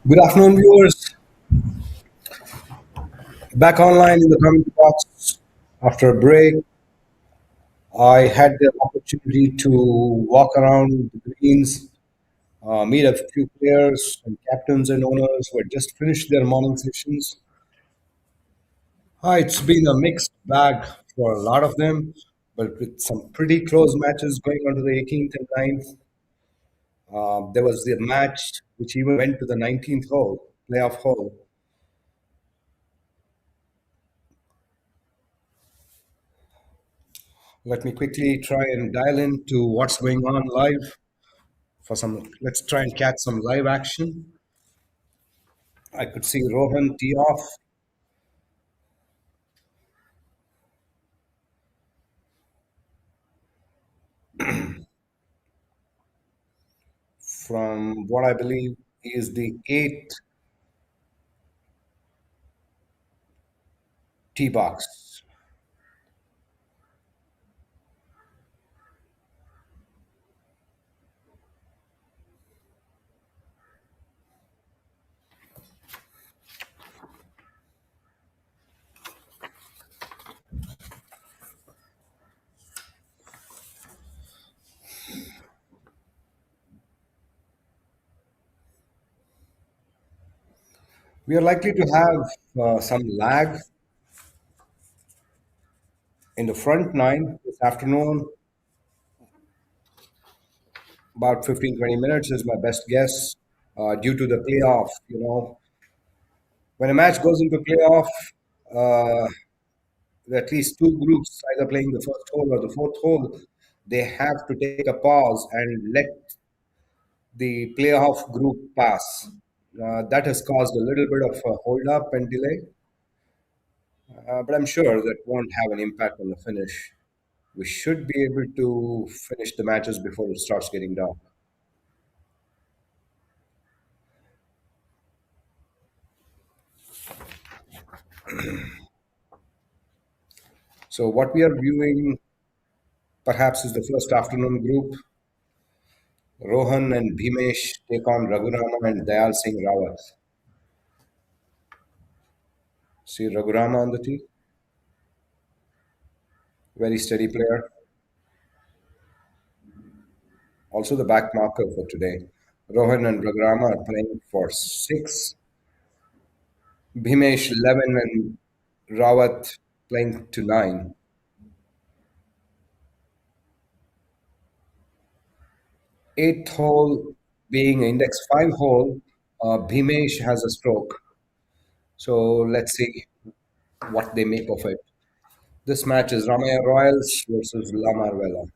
Good afternoon, viewers. Back online in the commentary box after a break. I had the opportunity to walk around the greens, meet a few players and captains and owners who had just finished their morning sessions. It's been a mixed bag for a lot of them, but with some pretty close matches going on to the 18th and 9th. There was the match which even went to the 19th hole, playoff hole. Let me quickly try and dial into what's going on live for some. Let's try and catch some live action. I could see Rohan tee off from what I believe is the eighth tee box. We are likely to have some lag in the front nine this afternoon. About 15-20 minutes is my best guess due to the playoff. When a match goes into playoff, uh, at least two groups either playing the first hole or the fourth hole, they have to take a pause and let the playoff group pass. That has caused a little bit of a hold up and delay, but I'm sure that won't have an impact on the finish. We should be able to finish the matches before it starts getting dark. So, what we are viewing perhaps is the first afternoon group. Rohan and Bhimesh take on Raghurama and Dayal Singh Rawat. See Raghurama on the tee, very steady player. Also the back marker for today. Rohan and Raghurama are playing for six. Bhimesh 11 and Rawat playing to nine. Eighth hole being index five hole, Bhimesh has a stroke. So let's see what they make of it. This match is Ramaya Royals versus La Marvella.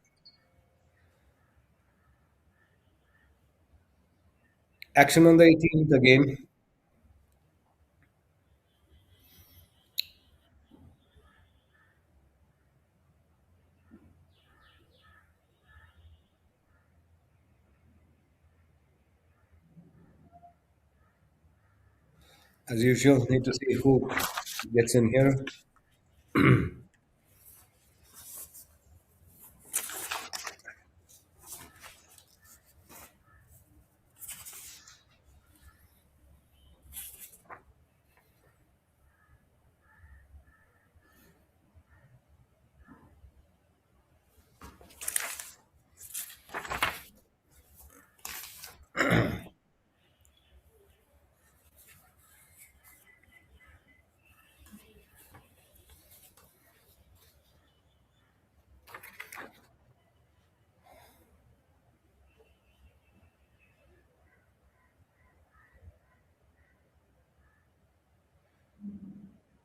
Action on the 18th again. As usual, need to see who gets in here.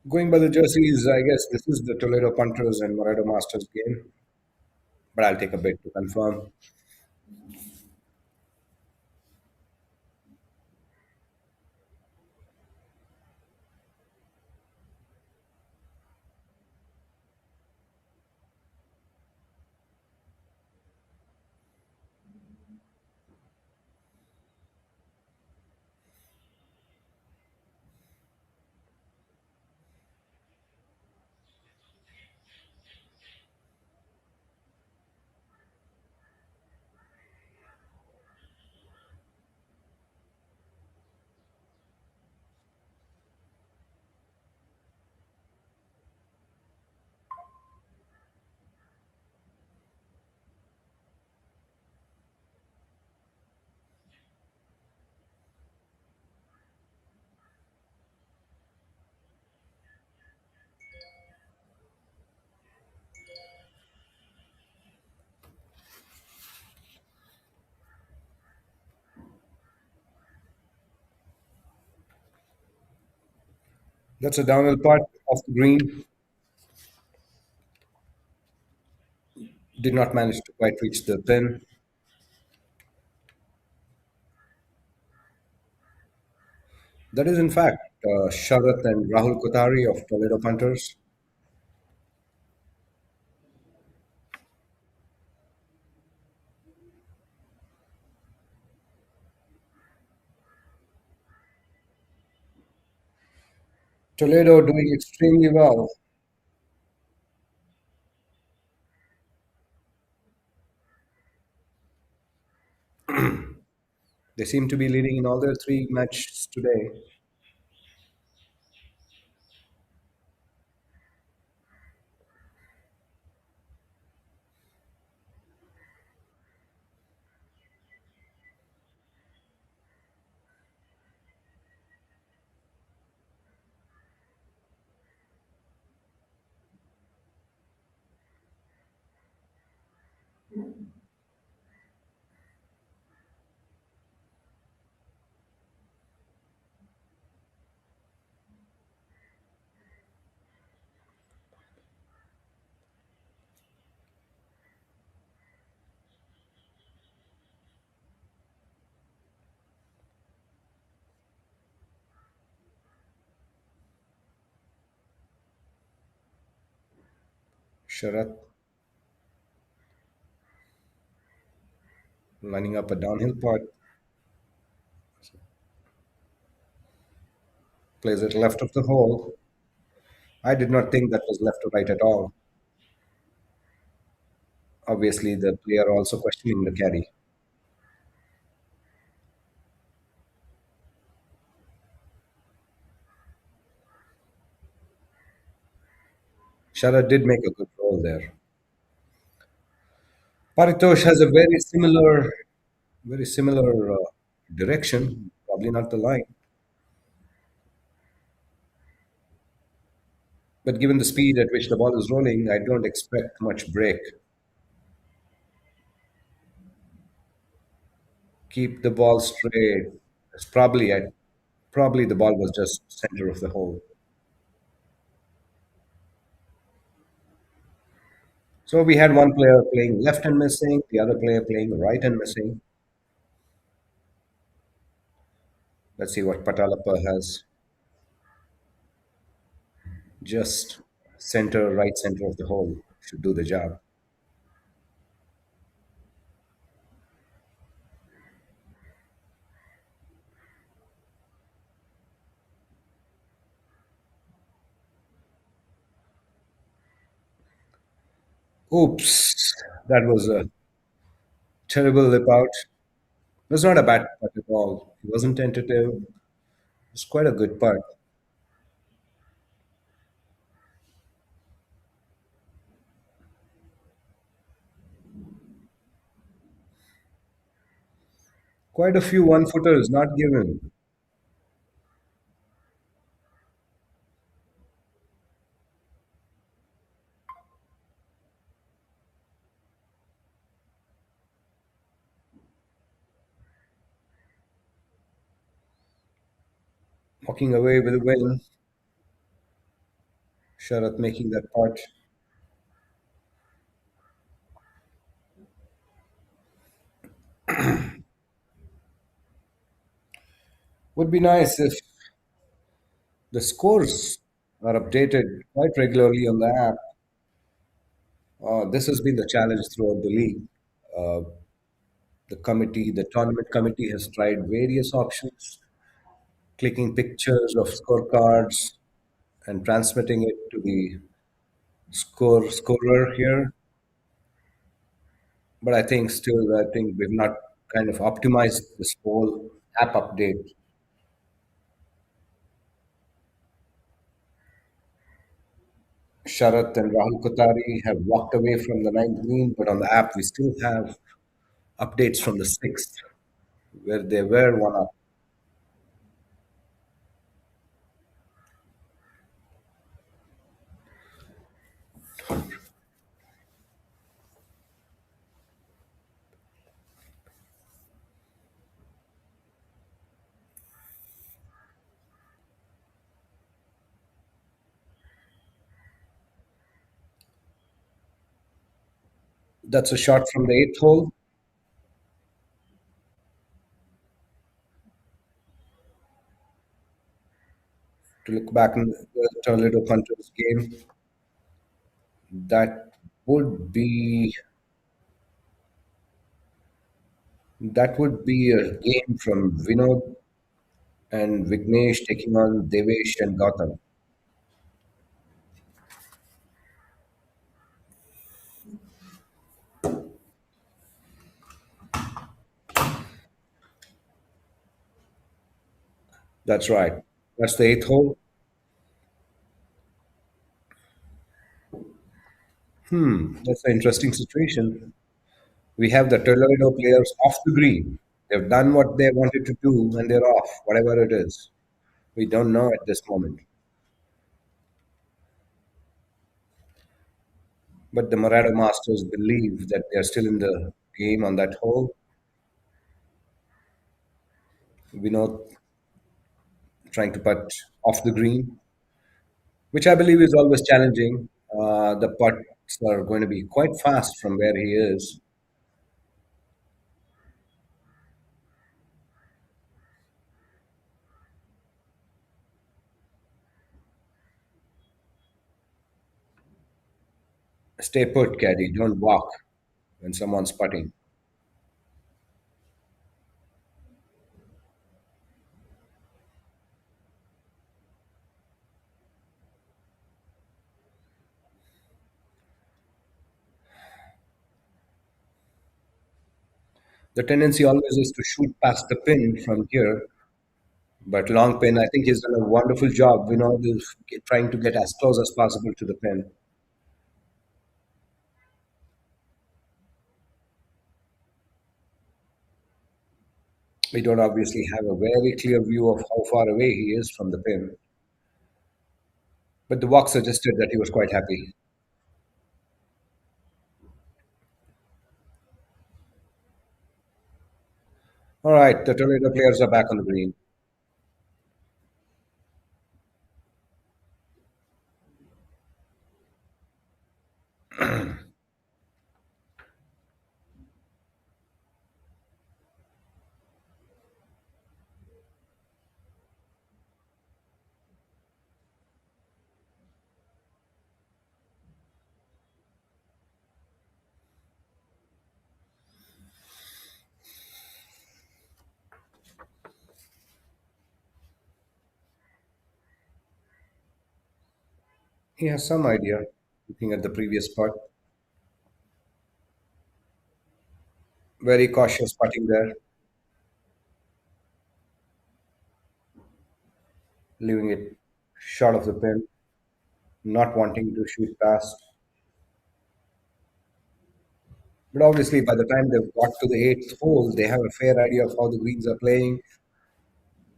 Going by the jerseys, I guess this is the Toledo Punters and Moreto Masters game, but I'll take a bit to confirm. That's a downhill putt off the green. Did not manage to quite reach the pin. That is, in fact, Sharath and Rahul Kothari of Toledo Punters. Toledo doing extremely well. They seem to be leading in all their three matches today. Sharath lining up a downhill putt, plays it left of the hole. I did not think that was left or right at all. Obviously, the player also questioning the caddy. Sharath did make a good roll there. Paritosh has a very similar direction. Probably not the line, but given the speed at which the ball is rolling, I don't expect much break. Keep the ball straight. It's probably the ball was just center of the hole. So we had one player playing left and missing, the other player playing right and missing. Let's see what Patalappa has. Just right center of the hole should do the job. Oops, that was a terrible lip out. It was not a bad putt at all. It wasn't tentative. It was quite a good putt. Quite a few one footers not given. Walking away with a win. Sharath making that putt. Would be nice if the scores are updated quite regularly on the app. This has been the challenge throughout the league. Uh, the tournament committee has tried various options, clicking pictures of scorecards and transmitting it to the scorer here. But I think we've not kind of optimized this whole app update. Sharath and Rahul Kothari have walked away from the ninth green, but on the app we still have updates from the sixth, where they were one up. That's a shot from the eighth hole. To look back in the Tornado Hunters game, that would be that would be a game from Vinod and Vignesh taking on Devesh and Gautam. That's right. That's the eighth hole. That's an interesting situation. We have the Toledo players off the green. They've done what they wanted to do and they're off, whatever it is. We don't know at this moment. But the Morado Masters believe that they're still in the game on that hole. Vinod trying to putt off the green, which I believe is always challenging. The putts are going to be quite fast from where he is. Stay put, caddy. Don't walk when someone's putting. The tendency always is to shoot past the pin from here, but long pin, I think he's done a wonderful job. Is trying to get as close as possible to the pin. We don't obviously have a very clear view of how far away he is from the pin, but the walk suggested that he was quite happy. All right, the Toledo players are back on the green. He has some idea, looking at the previous putt. Very cautious putting there, leaving it short of the pin, not wanting to shoot past. But obviously, by the time they've got to the eighth hole, they have a fair idea of how the greens are playing.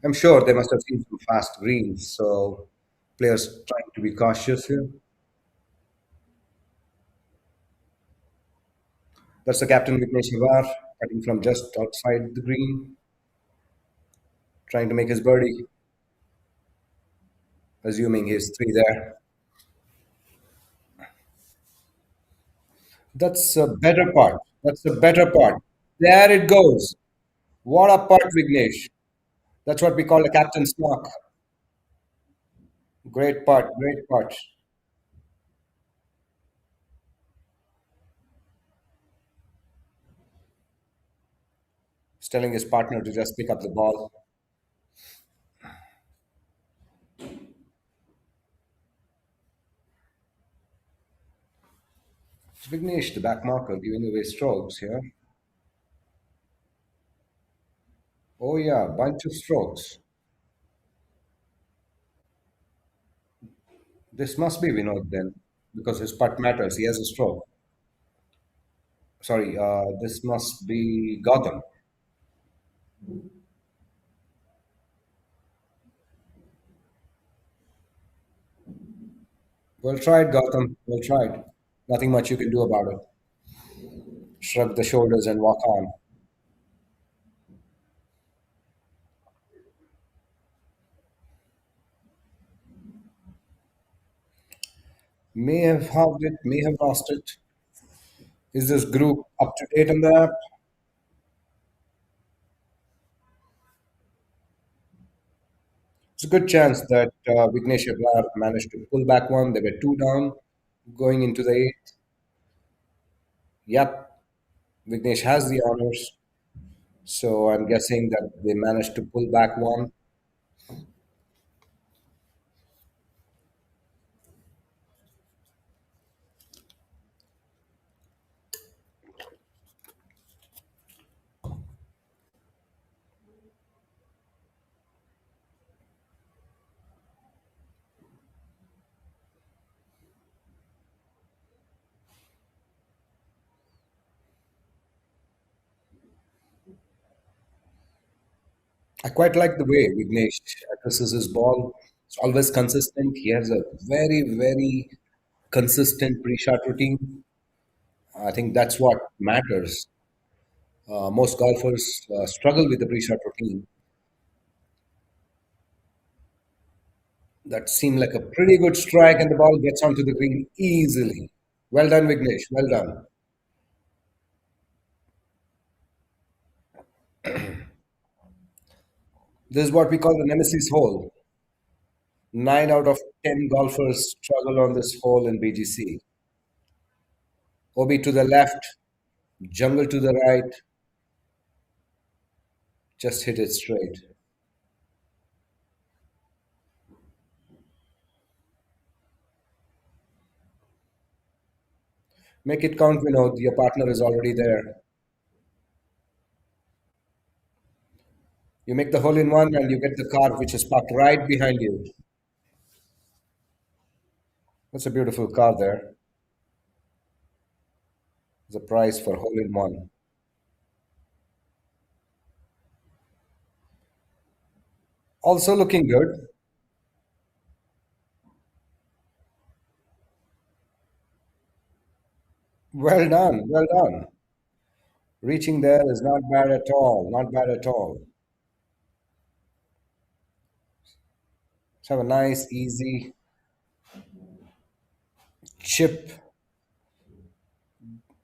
I'm sure they must have seen some fast greens, so players trying to be cautious here. That's the captain Vignesh Hivar, cutting from just outside the green, trying to make his birdie, assuming he's three there. That's a better part. That's a better part. There it goes. What a putt, Vignesh. That's what we call a captain's knock. Great putt, great putt. He's telling his partner to just pick up the ball. Vignesh, the back marker, giving away strokes here. Oh yeah, bunch of strokes. This must be Vinod then, because his putt matters. He has a stroke. Sorry, this must be Gautam. Well tried, Gautam. Well tried. Nothing much you can do about it. Shrug the shoulders and walk on. May have halved it, may have lost it. Is this group up to date on the app? It's a good chance that Vignesh Abrar managed to pull back one. They were two down going into the eighth. Yep, Vignesh has the honors. So I'm guessing that they managed to pull back one. I quite like the way Vignesh addresses his ball. It's always consistent. He has a very, very consistent pre-shot routine. I think that's what matters. Most golfers struggle with the pre-shot routine. That seemed like a pretty good strike, and the ball gets onto the green easily. Well done, Vignesh. Well done. This is what we call the nemesis hole. 9 out of 10 golfers struggle on this hole in BGC. OB to the left, jungle to the right, just hit it straight. Make it count, Vinod. Your partner is already there. You make the hole in one and you get the car which is parked right behind you. That's a beautiful car there. The prize for hole in one. Also looking good. Well done. Well done. Reaching there is not bad at all. Not bad at all. Let's have a nice, easy chip.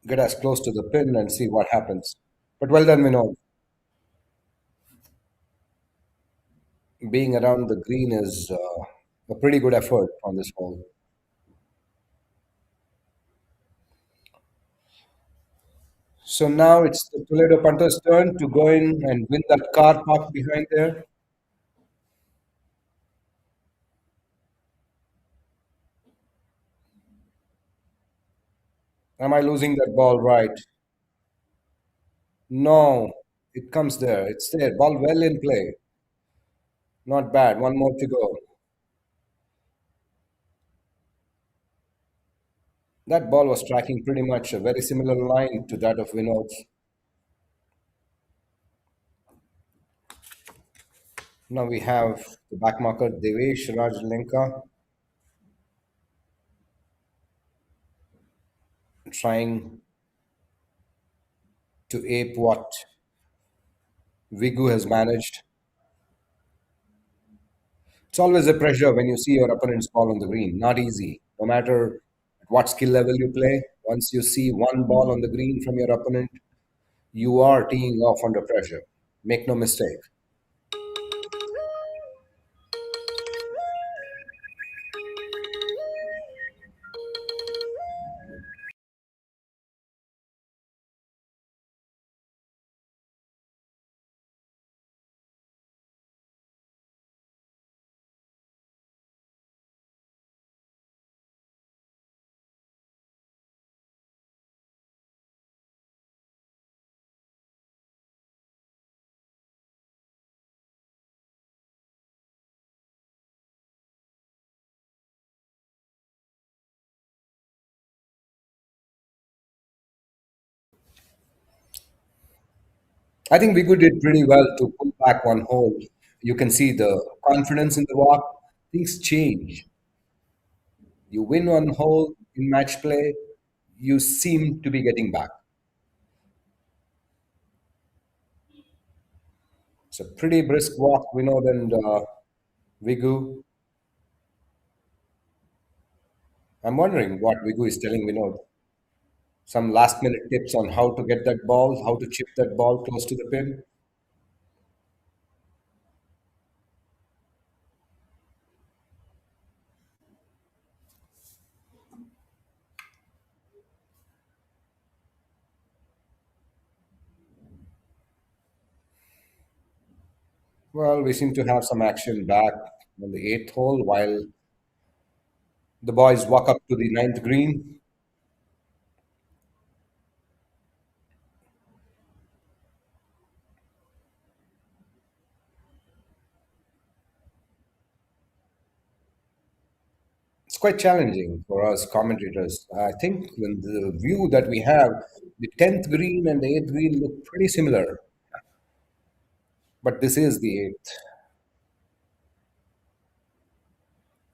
Get as close to the pin and see what happens. But well done, Vinod. Being around the green is a pretty good effort on this hole. So now it's the Toledo punter's turn to go in and win that car parked behind there. Am I losing that ball right? No, it comes there. It's there. Ball well in play. Not bad. One more to go. That ball was tracking pretty much a very similar line to that of Vinod's. Now we have the back marker Devesh Rajlenka trying to ape what Vigu has managed. It's always a pressure when you see your opponent's ball on the green. Not easy. No matter at what skill level you play, once you see one ball on the green from your opponent, you are teeing off under pressure. Make no mistake. I think Vigu did pretty well to pull back one hole. You can see the confidence in the walk. Things change. You win one hole in match play, you seem to be getting back. It's a pretty brisk walk, Vinod and Vigu. I'm wondering what Vigu is telling Vinod. Some last minute tips on how to get that ball, how to chip that ball close to the pin. Well, we seem to have some action back on the eighth hole while the boys walk up to the ninth green. It's quite challenging for us commentators. I think when the view that we have, the 10th green and the 8th green look pretty similar, but this is the 8th.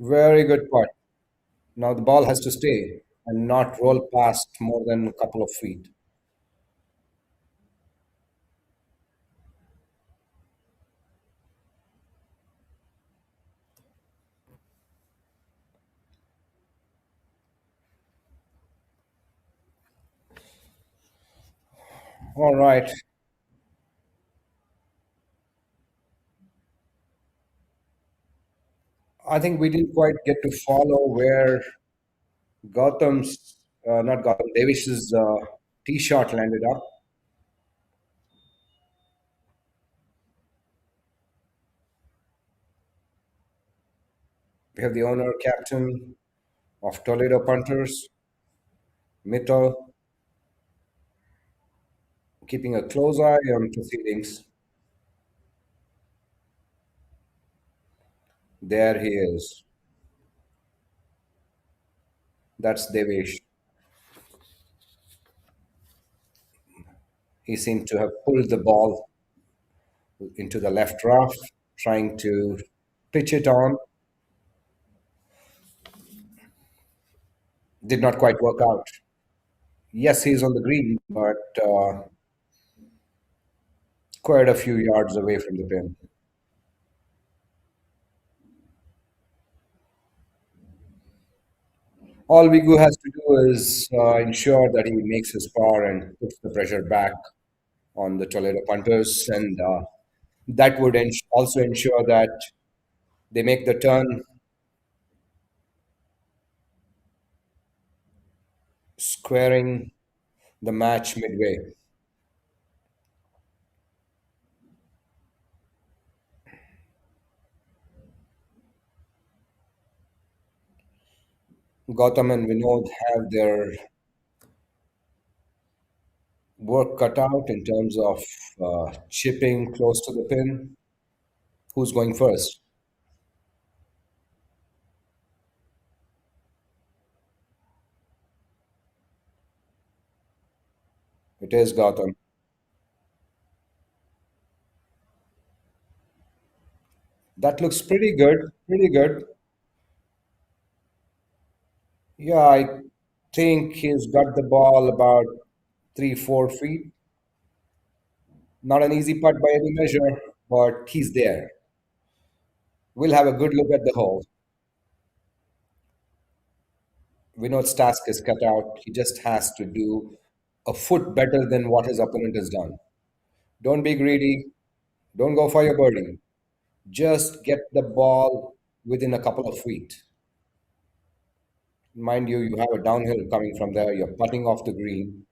Very good putt. Now the ball has to stay and not roll past more than a couple of feet. All right. I think we didn't quite get to follow where not Gautam, Devish's tee shot landed up. We have the owner captain of Toledo Punters, Mito, keeping a close eye on proceedings. There he is. That's Devesh. He seemed to have pulled the ball into the left rough, trying to pitch it on. Did not quite work out. Yes, he's on the green, but quite a few yards away from the pin. All Vigu has to do is ensure that he makes his par and puts the pressure back on the Toledo punters, and that would also ensure that they make the turn, squaring the match midway. Gautam and Vinod have their work cut out in terms of chipping close to the pin. Who's going first? It is Gautam. That looks pretty good. Pretty good. Yeah, I think he's got the ball about 3, 4 feet. Not an easy putt by any measure, but he's there. We'll have a good look at the hole. Vinod's task is cut out. He just has to do a foot better than what his opponent has done. Don't be greedy. Don't go for your birdie. Just get the ball within a couple of feet. Mind you, you have a downhill coming from there. You're putting off the green.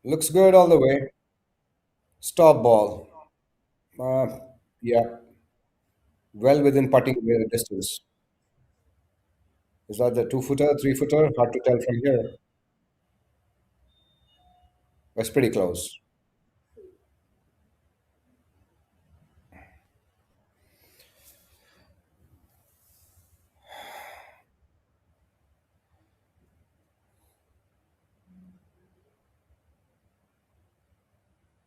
Looks good all the way. Stop ball. Uh, yeah, well within putting distance. Is that the 2 footer, 3 footer? Hard to tell from here. That's pretty close.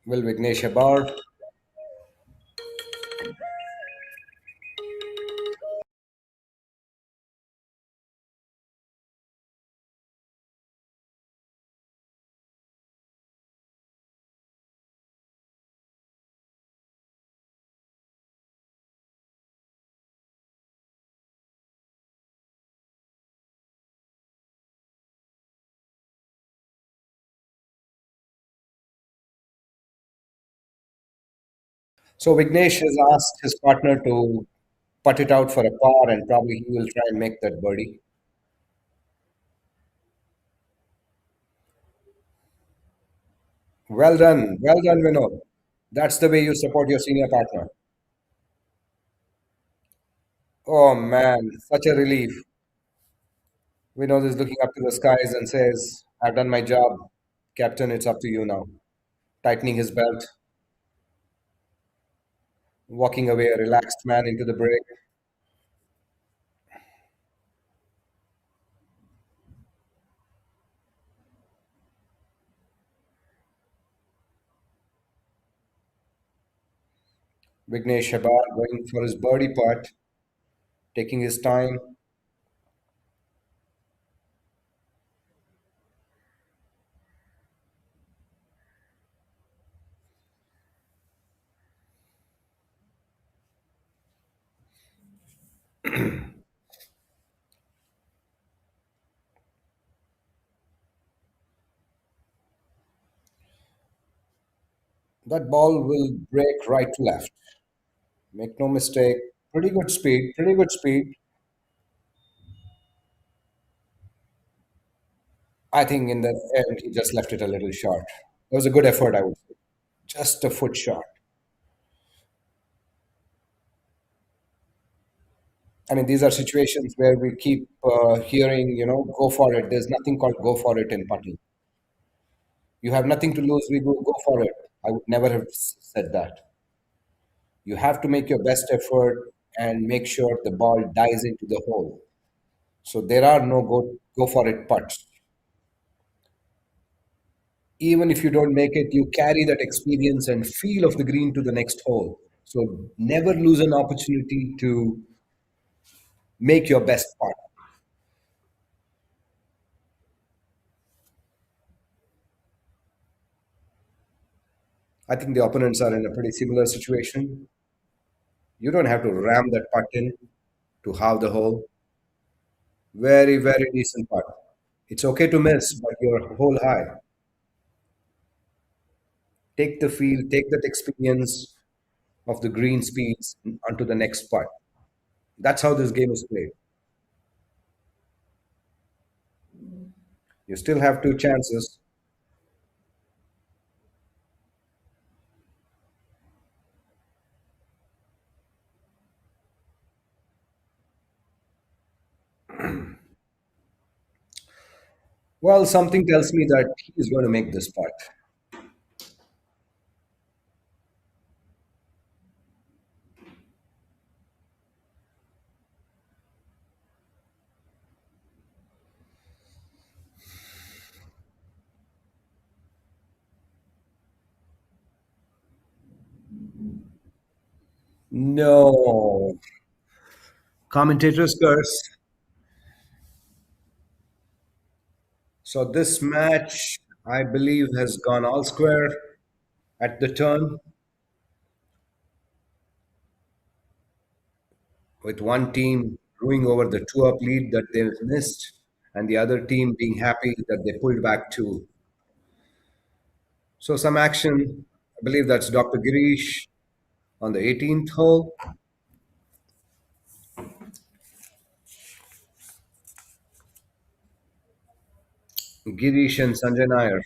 Will Vignesh Abad So Vignesh has asked his partner to putt it out for a par, and probably he will try and make that birdie. Well done, Vinod. That's the way you support your senior partner. Oh man, such a relief. Vinod is looking up to the skies and says, I've done my job. Captain, it's up to you now. Tightening his belt, walking away a relaxed man into the break. Vignesh Habar going for his birdie putt, taking his time. That ball will break right to left. Make no mistake. Pretty good speed, pretty good speed. I think in the end, he just left it a little short. It was a good effort, I would say. Just a foot short. I mean, these are situations where we keep hearing, go for it. There's nothing called go for it in putting. You have nothing to lose, we go for it. I would never have said that. You have to make your best effort and make sure the ball dies into the hole. So there are no go for it putts. Even if you don't make it, you carry that experience and feel of the green to the next hole. So never lose an opportunity to make your best putt. I think the opponents are in a pretty similar situation. You don't have to ram that putt in to halve the hole. Very, very decent putt. It's okay to miss, but you're hole high. Take the feel, take that experience of the green speeds onto the next putt. That's how this game is played. You still have two chances. Well, something tells me that he is going to make this putt. No. Commentators curse. So this match, I believe, has gone all square at the turn, with one team ruing over the two-up lead that they missed, and the other team being happy that they pulled back two. So some action. I believe that's Dr. Girish on the 18th hole. Girish and Sanjay Nair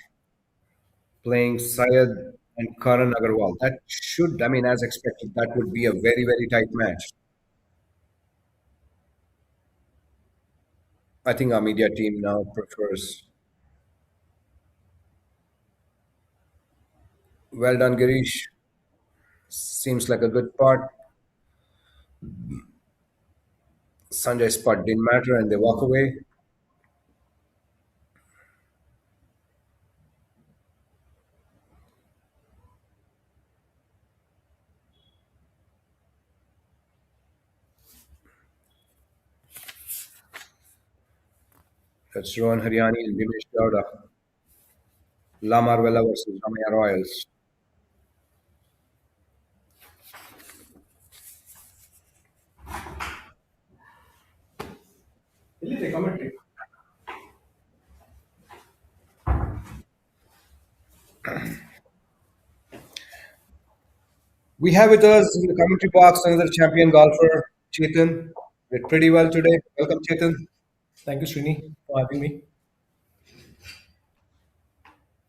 playing Syed and Karan Agarwal. That should, I mean, as expected, that would be a very, very tight match. I think our media team now prefers. Well done, Girish. Seems like a good part. Sanjay's putt didn't matter and they walk away. That's Rohan Haryani and Dinesh Gowda. Lamar Vella versus Ramaya Royals. We have with us in the commentary box another champion golfer, Chetan. Did pretty well today. Welcome, Chetan. Thank you, Srini, for having me.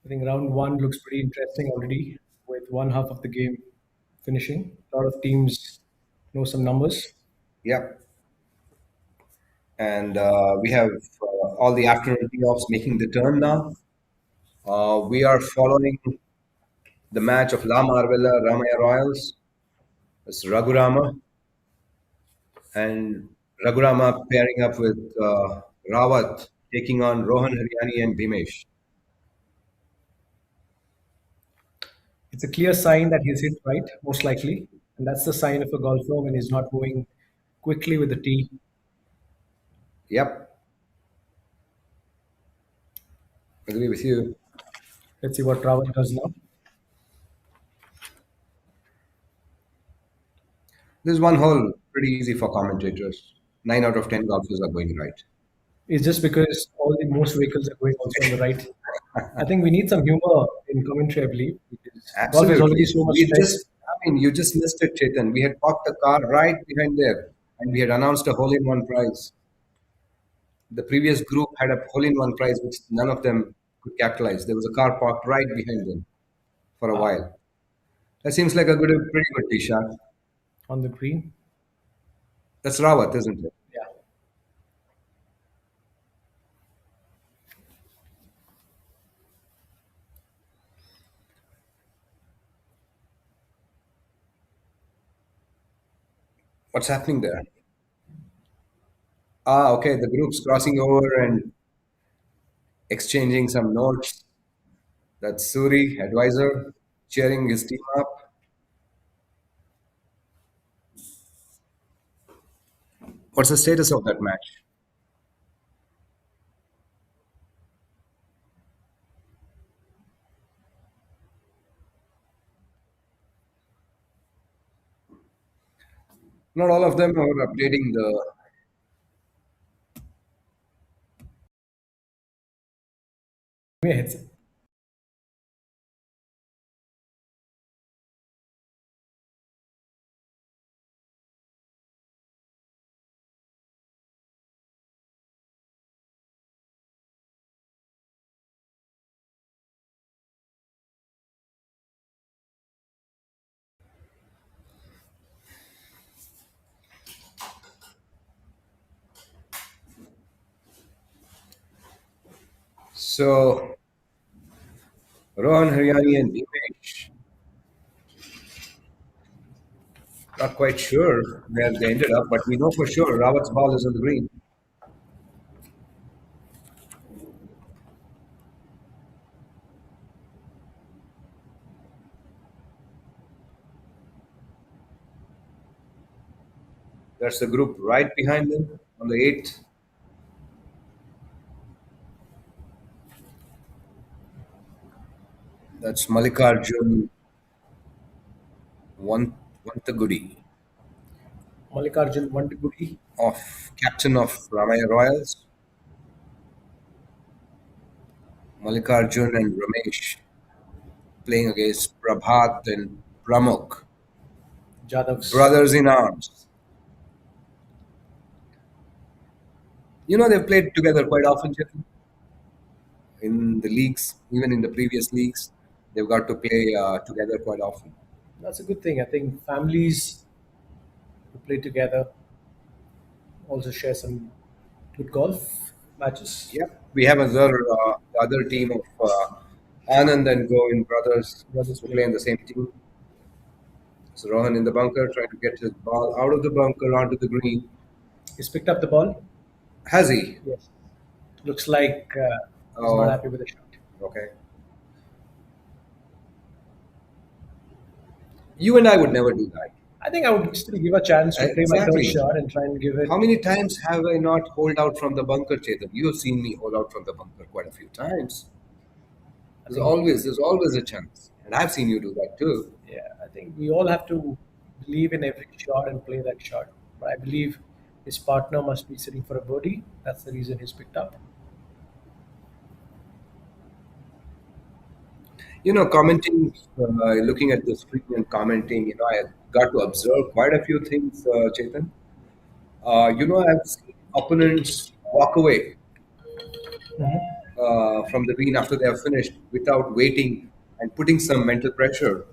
I think round one looks pretty interesting already, with one half of the game finishing. A lot of teams know some numbers. Yep. And we have all the afternoon tee-offs making the turn now. We are following the match of La Marvella Ramaya Royals. It's Raghurama and Raghurama pairing up with Rawat, taking on Rohan Haryani and Bhimesh. It's a clear sign that he's hit right, most likely. And that's the sign of a golfer when he's not moving quickly with the tee. Yep, agree with you. Let's see what Rawat does now. This is one hole pretty easy for commentators. 9 out of 10 golfers are going right. It's just because all the most vehicles are going also on the right. I think we need some humor in commentary, I believe, because golf is already so much We stress. just, I mean, you just missed it, Chetan. We had parked the car right behind there, and we had announced a hole-in-one prize. The previous group had a hole-in-one prize, which none of them could capitalize. There was a car parked right behind them for a while. That seems like pretty good tee shot. On the green. That's Rawat, isn't it? Yeah. What's happening there? Ah, okay. The group's crossing over and exchanging some notes. That's Suri, advisor, cheering his team up. What's the status of that match? Not all of them are updating the. Give me a headset. So, Rohan Haryani and Dipesh. Not quite sure where they ended up, but we know for sure Rawat's ball is on the green. That's the group right behind them on the 8th. That's Mallikarjun Wantagudi, Mallikarjun Vantigudi. captain of Ramaya Royals. Mallikarjun and Ramesh playing against Prabhat and Pramukh, Jadav's. brothers in arms. You know, they've played together quite often, Chetan, in the leagues, even in the previous leagues. They've got to play together quite often. That's a good thing. I think families who play together also share some good golf matches. Yep. We have the other team of Anand and Govind brothers Brothers who play. play in the same team. So Rohan in the bunker trying to get his ball out of the bunker onto the green. He's picked up the ball. Has he? Yes. Looks like he's Oh. not happy with the shot. Okay. You and I would never do that. I think I would still give a chance to play my third Exactly. shot and try and give it. How many times have I not holed out from the bunker, Chetan? You have seen me hold out from the bunker quite a few times. There's always a chance. And I've seen you do that too. Yeah, I think we all have to believe in every shot and play that shot. But I believe his partner must be sitting for a birdie. That's the reason he's picked up. Commenting, looking at the screen and commenting, I got to observe quite a few things, Chetan. I've seen opponents walk away from the green after they have finished without waiting and putting some mental pressure.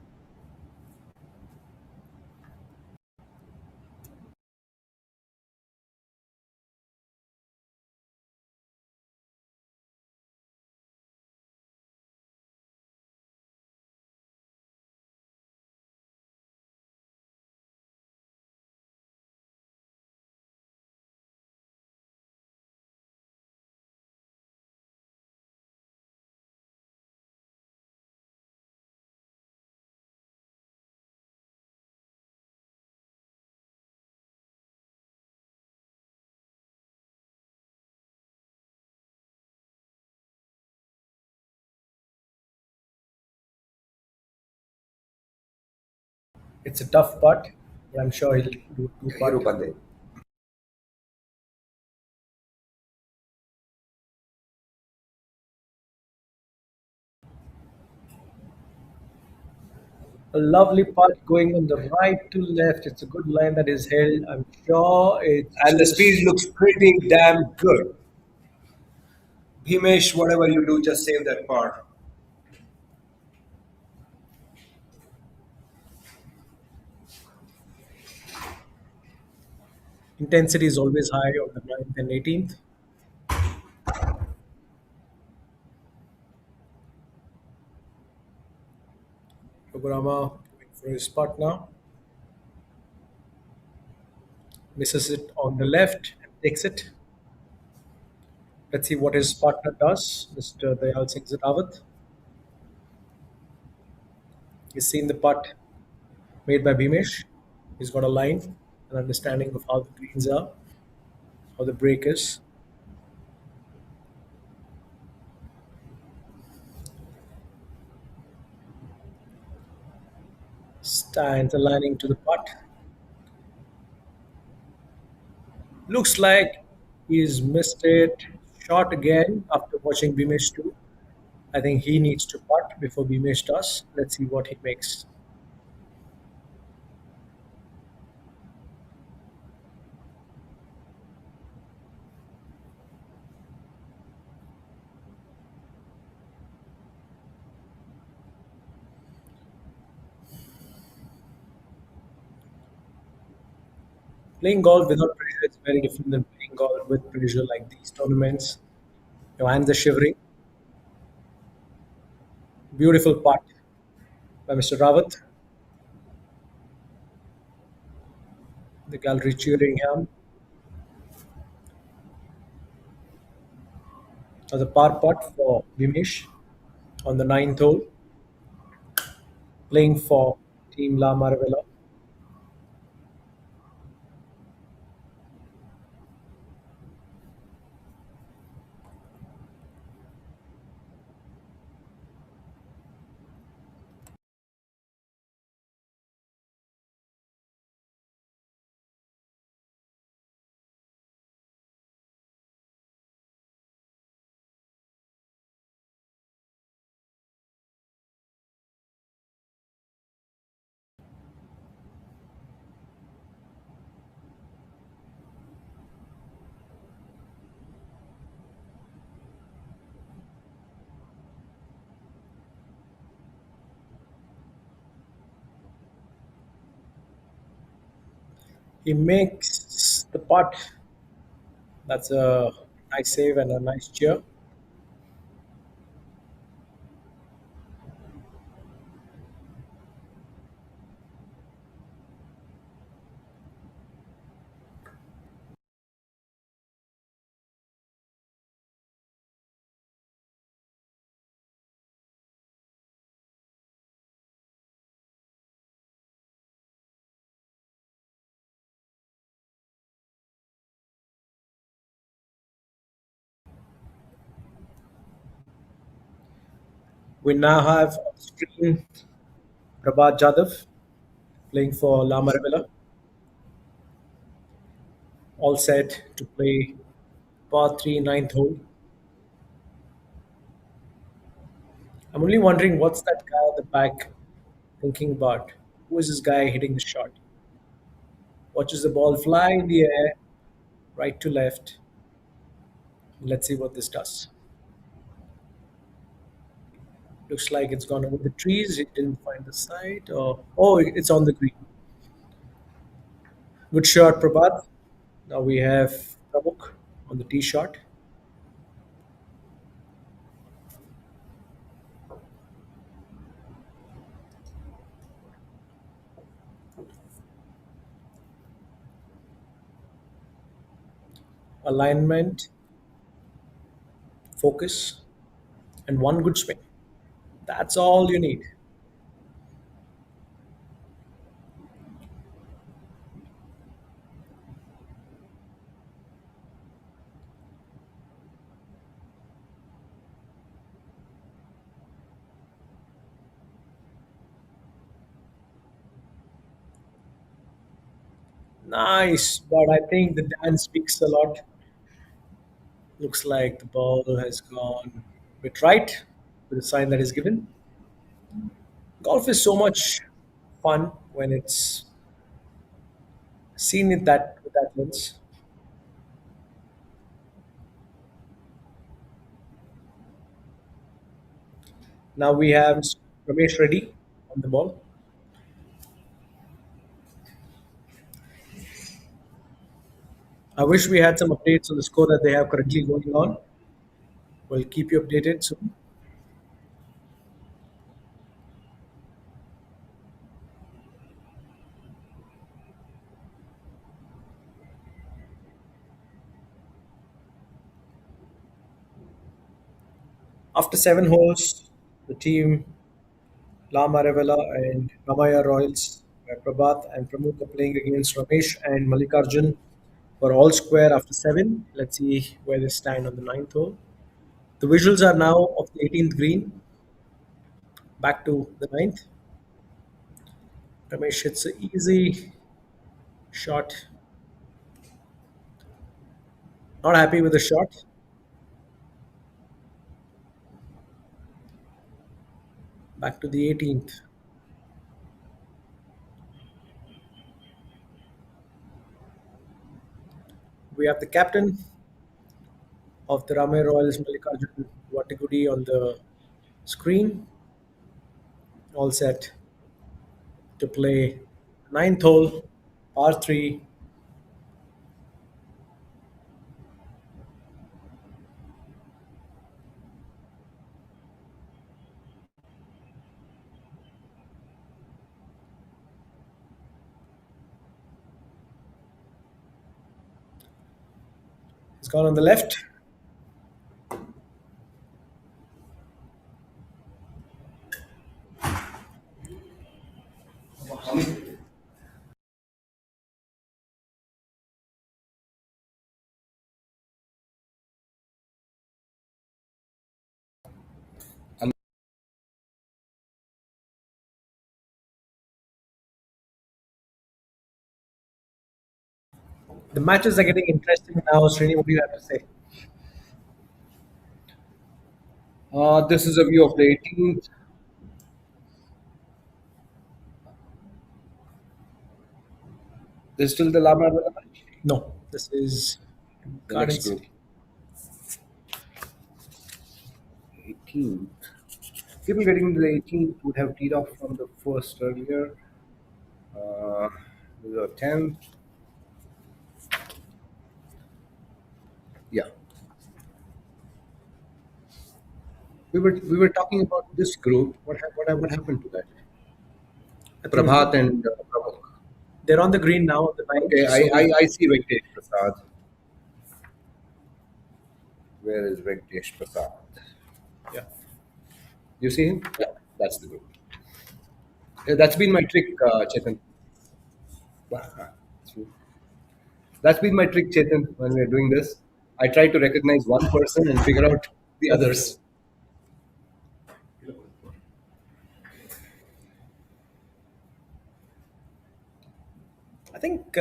It's a tough putt, but I'm sure he'll do two Hero putt. Pandey. A lovely putt going on the right to left. It's a good line that is held. I'm sure it's And the just speed looks pretty damn good. Bhimesh, whatever you do, just save that part. intensity is always high on the 9th and 18th. Programa going for his putt now. Misses it on the left and takes it. Let's see what his partner does, Mr. Dayal Singh Rawat. He's seen the putt made by Bhimesh. He's got a line, an understanding of how the greens are, how the break is. Stands aligning to the putt. Looks like he's missed it. Shot again after watching Bhimesh too. I think he needs to putt before Bhimesh does. Let's see what he makes. Playing golf without pressure is very different than playing golf with pressure like these tournaments. Your hands are shivering. Beautiful putt by Mr. Rawat. The gallery cheering him. As a par putt for Bhimesh on the ninth hole, playing for Team La Maravilla. He makes the putt. That's a nice save and a nice cheer. We now have on screen Prabhat Jadhav playing for La Maravilla, all set to play par 3 ninth hole. I'm only wondering what's that guy at the back thinking about? Who is this guy hitting the shot? Watches the ball fly in the air, right to left. Let's see what this does. Looks like it's gone over the trees. It didn't find the site. Oh, it's on the green. Good shot, Prabhat. Now we have Pramuk on the tee shot. Alignment, focus, and one good swing. That's all you need. Nice, but I think the dance speaks a lot. Looks like the ball has gone a bit right with the sign that is given. Golf is so much fun when it's seen in that with that lens. Now we have Ramesh Reddy on the ball. I wish we had some updates on the score that they have currently going on. We'll keep you updated soon. After 7 holes, the team Lama Revela and Ramaya Royals, where Prabhat and Pramukh are playing against Ramesh and Mallikarjun for all square after 7. Let's see where they stand on the ninth hole. The visuals are now of the 18th green, back to the ninth. Ramesh hits an easy shot. Not happy with the shot. Back to the 18th. We have the captain of the Ramay Royals, Mallikarjun Vatigudi, on the screen, all set to play ninth hole, par 3. It's gone on the left. The matches are getting interesting now. Srini, what do you have to say? This is a view of the 18th. There's still the Lama match. No, this is The Garden next group. City. 18th. People getting into the 18th would have teed off from the first earlier. Uh, the 10th. Yeah. We were talking about this group. What happened to that? I think Prabhat and Pramukh. they're on the green now, the ninth. Okay, So I see Venkatesh Prasad. Where is Venkatesh Prasad? yeah. You see him? Yeah, that's the group. Yeah, that's been my trick, Chetan. That's been my trick, Chetan, when we're doing this. I try to recognize one person and figure out the others. I think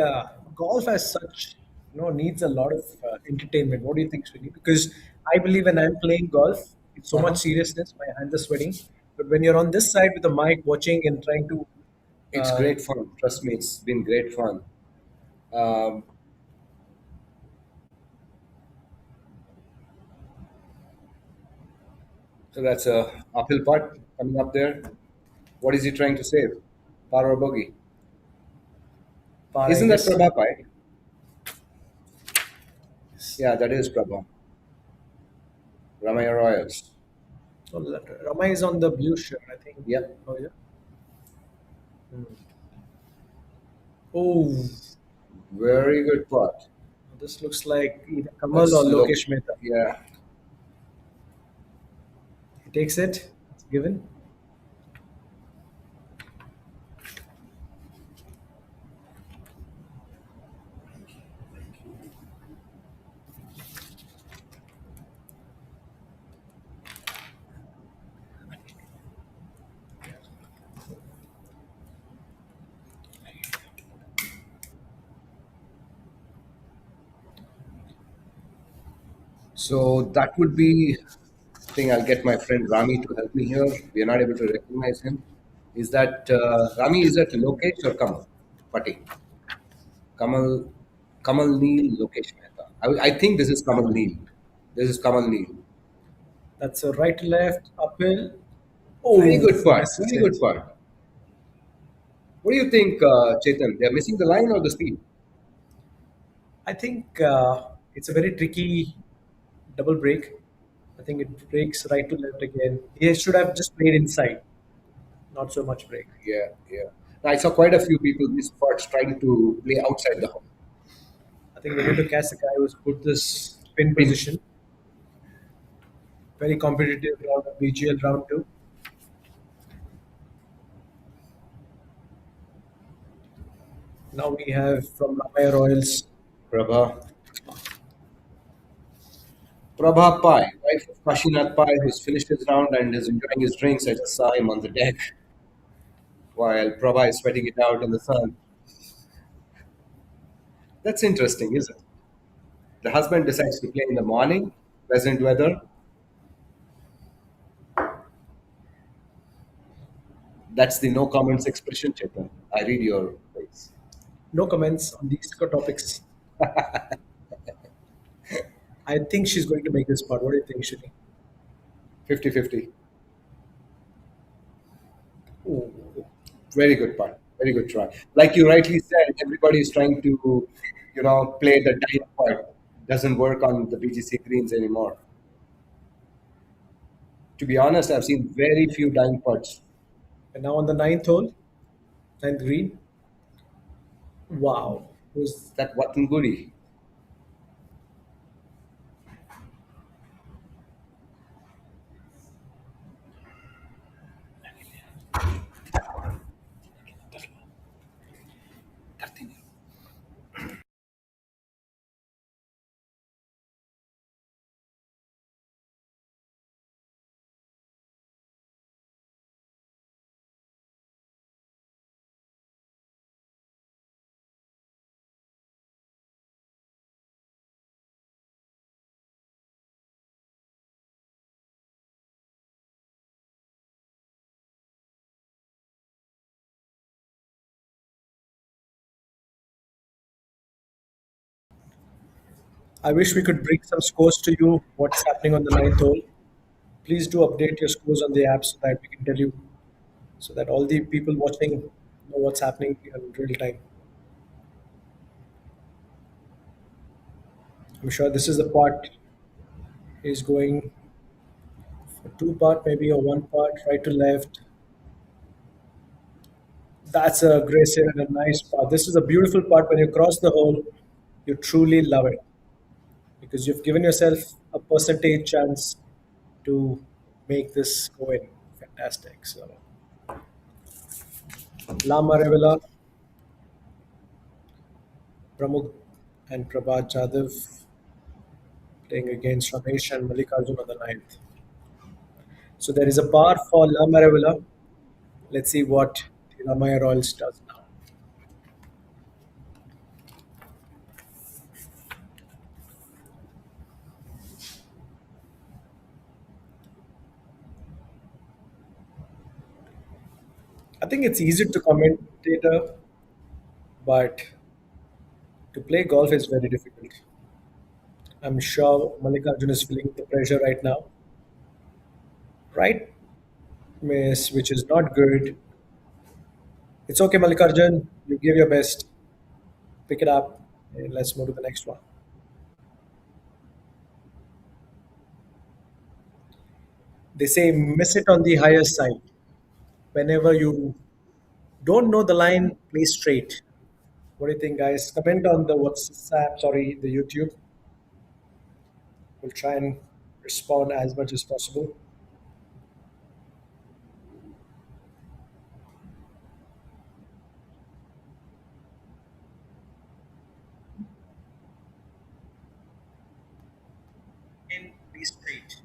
golf as such, needs a lot of entertainment. What do you think, Srini? Because I believe when I'm playing golf, It's so much seriousness. My hands are sweating. But when you're on this side with the mic, watching and trying to, It's uh, great fun. Trust me, it's been great fun. Um, so that's a uphill putt coming up there. What is he trying to save? Par or bogey? par, I Isn't that guess. Prabha Pai? Yeah, that is Prabha. Ramaya Royals. So Rama is on the blue shirt, I think. Yep. Oh yeah. Oh, Very good putt. this looks like either Kamal or That's look. Lokesh Mehta. Yeah. He takes it. It's given. So that would be. I think I'll get my friend Rami to help me here. We are not able to recognize him. Is that Rami? Is that Lokesh or Kamal? Patti. Kamal. Kamal Neil Lokesh Mehta. I think this is Kamal Neil. This is Kamal Neil. That's a right to left uphill. Very Oh, good part. missed Very good it. part. What do you think, Chetan? They're missing the line or the speed? I think it's a very tricky double break. I think it breaks right to left again. He should have just played inside, not so much break. Yeah, yeah. I saw quite a few people miss putts trying to play outside the hole. I think we need to catch the guy who's put this pin Pin. position. Very competitive round of BGL round two. Now we have from Ramaya Royals. Prabha. Prabha Pai, wife of Kashinath Pai, who's finished his round and is enjoying his drinks. I just saw him on the deck while Prabha is sweating it out in the sun. That's interesting, isn't it? The husband decides to play in the morning, pleasant weather. That's the no comments expression, Chetan. I read your face. No comments on these topics. I think she's going to make this part. What do you think, Shini? 50-50. Oh, Very good part. Very good try. Like you rightly said, everybody is trying to, play the dive part. Doesn't work on the BGC greens anymore. To be honest, I've seen very few dying putts. and now on the ninth hole, ninth green. Wow. Who's That Watanguri. I wish we could bring some scores to you. What's happening on the ninth hole? Please do update your scores on the app so that we can tell you, so that all the people watching know what's happening in real time. I'm sure this is the part is going for two part maybe or one part right to left. That's a aggressive and a nice part. This is a beautiful part when you cross the hole. You truly love it because you've given yourself a percentage chance to make this go in. Fantastic. So Lama Revela, Pramukh and Prabhat Jadhav playing against Ramesh and Mallikarjun on the ninth. So there is a par for Lama Revela. Let's see what the Lamaya Royals does now. I think it's easy to commentator, but to play golf is very difficult. I'm sure Mallikarjun is feeling the pressure right now. Right, miss, which is not good. It's okay, Mallikarjun. You give your best. Pick it up, and let's move to the next one. They say miss it on the higher side. Whenever you don't know the line, play straight. What do you think, guys? Comment on the WhatsApp, sorry, the YouTube. We'll try and respond as much as possible. Be straight.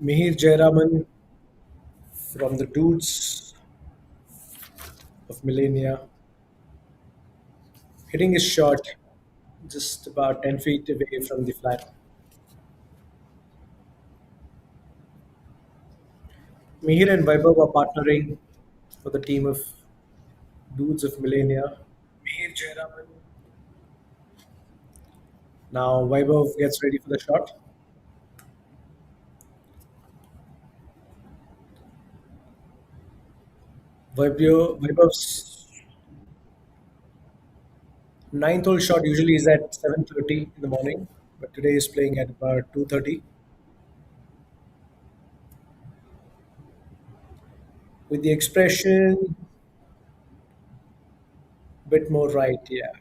Mihir Jayaraman from the dudes of Millennia hitting his shot just about 10 feet away from the flat. Mihir and Vaibhav are partnering for the team of dudes of Millennia. Mihir Jayaraman. Now Vaibhav gets ready for the shot. Vaibhav's ninth hole shot usually is at 7:30 in the morning, but today he's playing at about 2:30 with the expression bit more right. Yeah,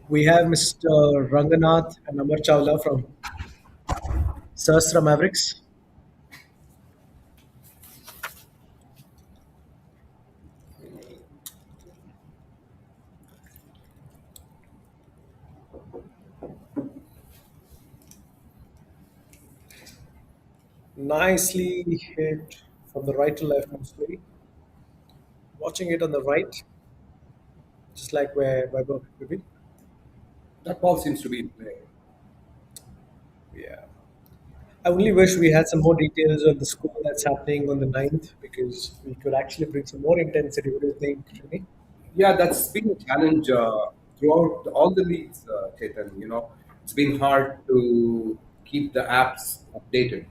we have Mr. Ranganath and Amar Chawla from Sahasra Mavericks. Nicely hit from the right to left mostly. Watching it on the right, just like where Vaibhav would be. That ball seems to be in play. Yeah. I only wish we had some more details on the score that's happening on the ninth because we could actually bring some more intensity. What do you think, Srini? Yeah, that's been a challenge throughout all the leagues, Chetan. It's been hard to keep the apps updated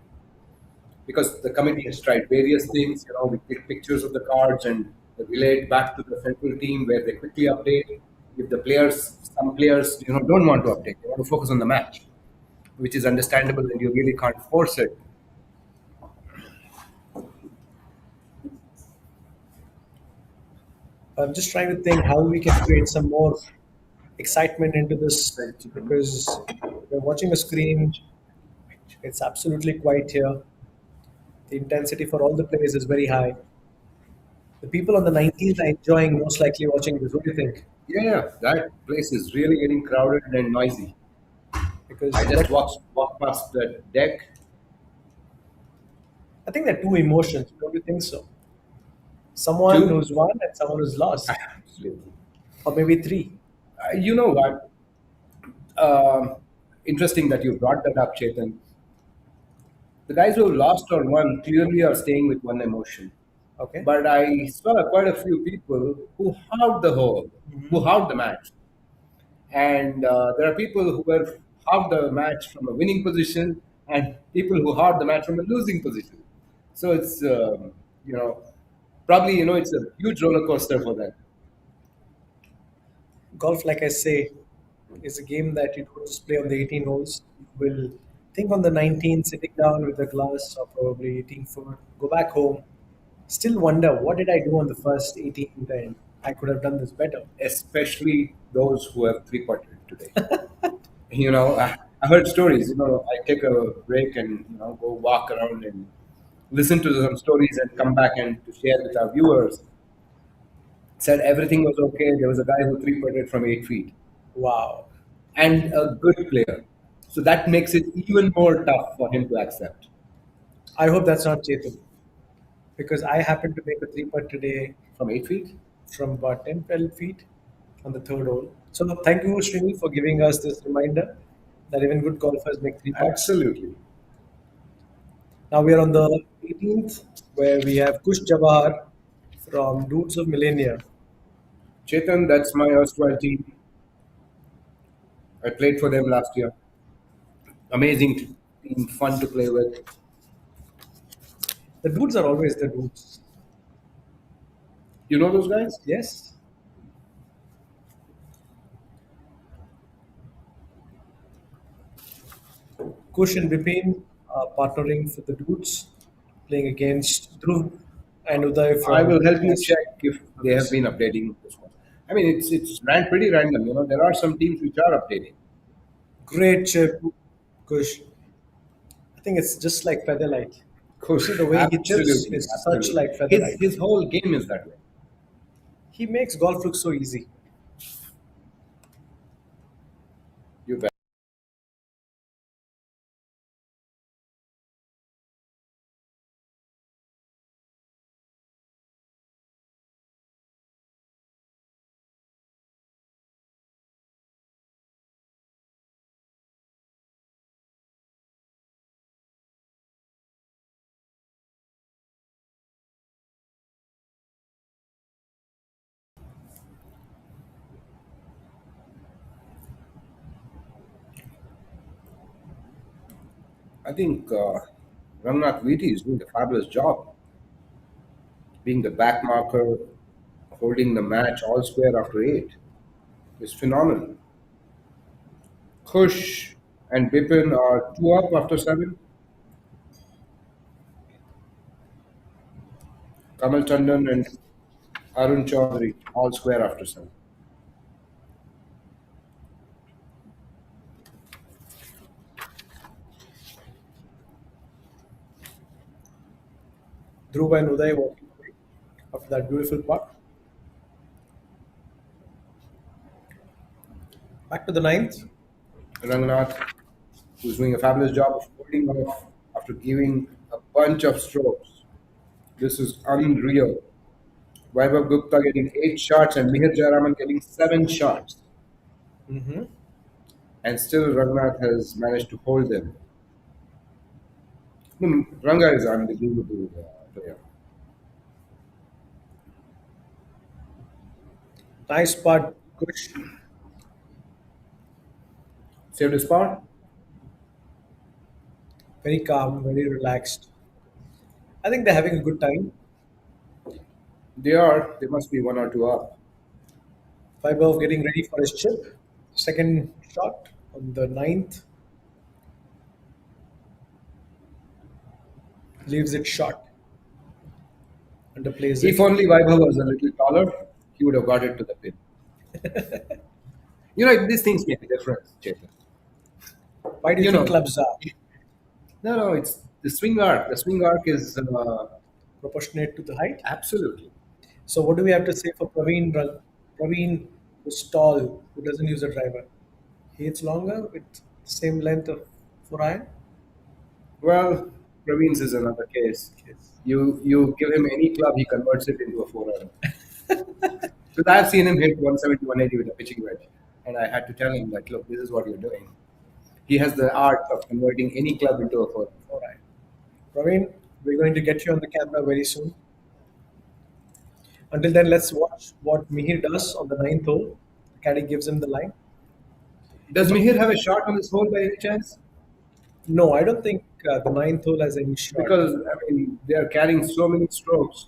because the committee has tried various things. We take pictures of the cards and relay it back to the central team where they quickly update. If some players, don't want to update, they want to focus on the match, which is understandable, and you really can't force it. I'm just trying to think how we can create some more excitement into this because we're watching a screen. It's absolutely quiet here. The intensity for all the players is very high. The people on the 19th are enjoying most likely watching this. What do you think? Yeah, that place is really getting crowded and noisy. I Because just walked past the deck. I think there are two emotions. Don't you think so? Someone Two, who's won and someone who's lost, absolutely. or maybe three. You know what? Um, Interesting that you brought that up, Chetan. The guys who have lost or won clearly are staying with one emotion. Okay. but I saw quite a few people who halved the hole, who halved the match. And there are people who were half the match from a winning position, and people who half the match from a losing position. So it's you know probably it's a huge roller coaster for them. Golf, like I say, is a game that you don't just play on the 18 holes. You will think on the 19, sitting down with a glass of probably 18 foot, go back home, still wonder what did I do on the first 18th and I could have done this better. Especially those who have three putted today. I heard stories. I take a break and go walk around and listen to some stories and come back and to share with our viewers. Said everything was okay. There was a guy who three putted from 8 feet Wow. and a good player. So that makes it even more tough for him to accept. I hope that's not Chetan because I happened to make a three putt today From 8 feet? from about 10, 12 feet on the third hole. So thank you, Srini, for giving us this reminder that even good golfers make three putts. Absolutely. Now we are on the 18th, where we have Kush Jawahar from Dudes of Millennia. Chetan, that's my erstwhile team. I played for them last year. Amazing team, fun to play with. The dudes are always the dudes. You know those guys? Yes. Kush and Bipin are partnering for the dudes, playing against Dhruv and Uday from I will help you West. check if they have been updating this one. I mean, it's pretty random. There are some teams which are updating. Great chip, Kush. I think it's just like Featherlight. Kush, See the way he chips absolutely, is such absolutely. like His Featherlight. his whole game is that way. He makes golf look so easy. You bet. I think Ramnath Viti is doing a fabulous job, being the back marker, holding the match all square after eight. It's phenomenal. Kush and Bipin are two up after seven. Kamal Tandon and Arun Chaudhary all square after seven. Dhruv and Uday walking away after that beautiful putt. Back to the ninth. Rangnath, who's doing a fabulous job of holding off after giving a bunch of strokes. This is unreal. Vaibhav Gupta getting 8 shots and Mihir Jayaraman getting 7 shots. Mm-hmm. And still Rangnath has managed to hold them. Ranga is unbelievable player. Nice putt, Kush. Saved his part? Very calm, very relaxed. I think they're having a good time. They are. They must be one or two up. Vaibhav getting ready for his chip. Second shot on the ninth. Leaves it short. Underplays If it. only Vaibhav was a little taller, he would have got it to the pin. These things make a difference, Chetan. Why do you You think know, clubs are no, it's the swing arc. The swing arc is proportionate to the height? absolutely. So what do we have to say for Praveen, who's tall, who doesn't use a driver? He hits longer with same length of 4 iron. Well, Praveen's is another case. You give him any club, he converts it into a 4 iron. Because I've seen him hit 170, 180 with a pitching wedge. And I had to tell him that, look, this is what you're doing. He has the art of converting any club into a 4 iron. 4 iron. Praveen, we're going to get you on the camera very soon. Until then, let's watch what Mihir does on the ninth hole. The caddy gives him the line. Does Mihir have a shot on this hole by any chance? No, I don't think the ninth hole has any shot. Because I mean they are carrying so many strokes.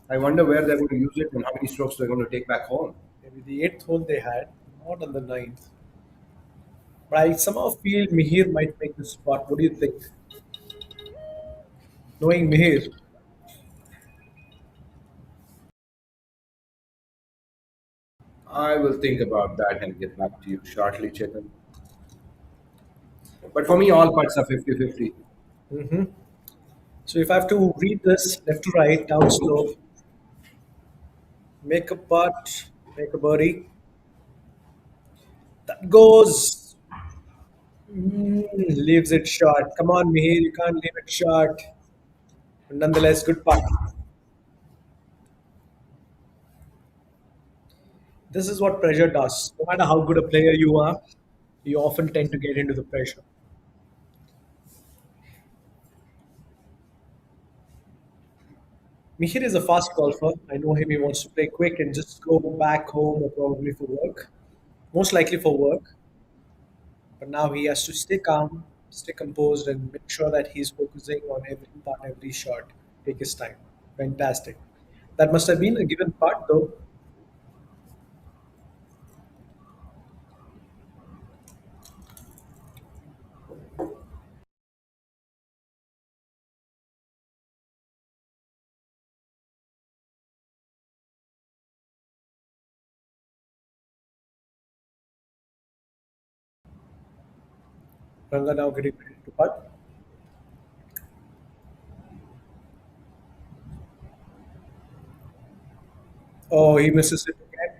I wonder where they're going to use it and how many strokes they're going to take back home. Maybe the eighth hole they had, not on the ninth. But I somehow feel Mihir might make the spot. What do you think? Knowing Mihir, I will think about that and get back to you shortly, Chetan. But for me, all putts are 50-50. so if I have to read this left to right, down slope, make a putt, make a birdie, that goes, leaves it short. Come on, Mihir, you can't leave it short. But nonetheless, good putt. This is what pressure does. No matter how good a player you are, you often tend to get into the pressure. Mihir is a fast golfer. I know him. He wants to play quick and just go back home or probably for work. Most likely for work. But now he has to stay calm, stay composed, and make sure that he's focusing on every part, every shot. Take his time. Fantastic. That must have been a given part, though. Ranga now getting ready to putt. Oh, he misses it again.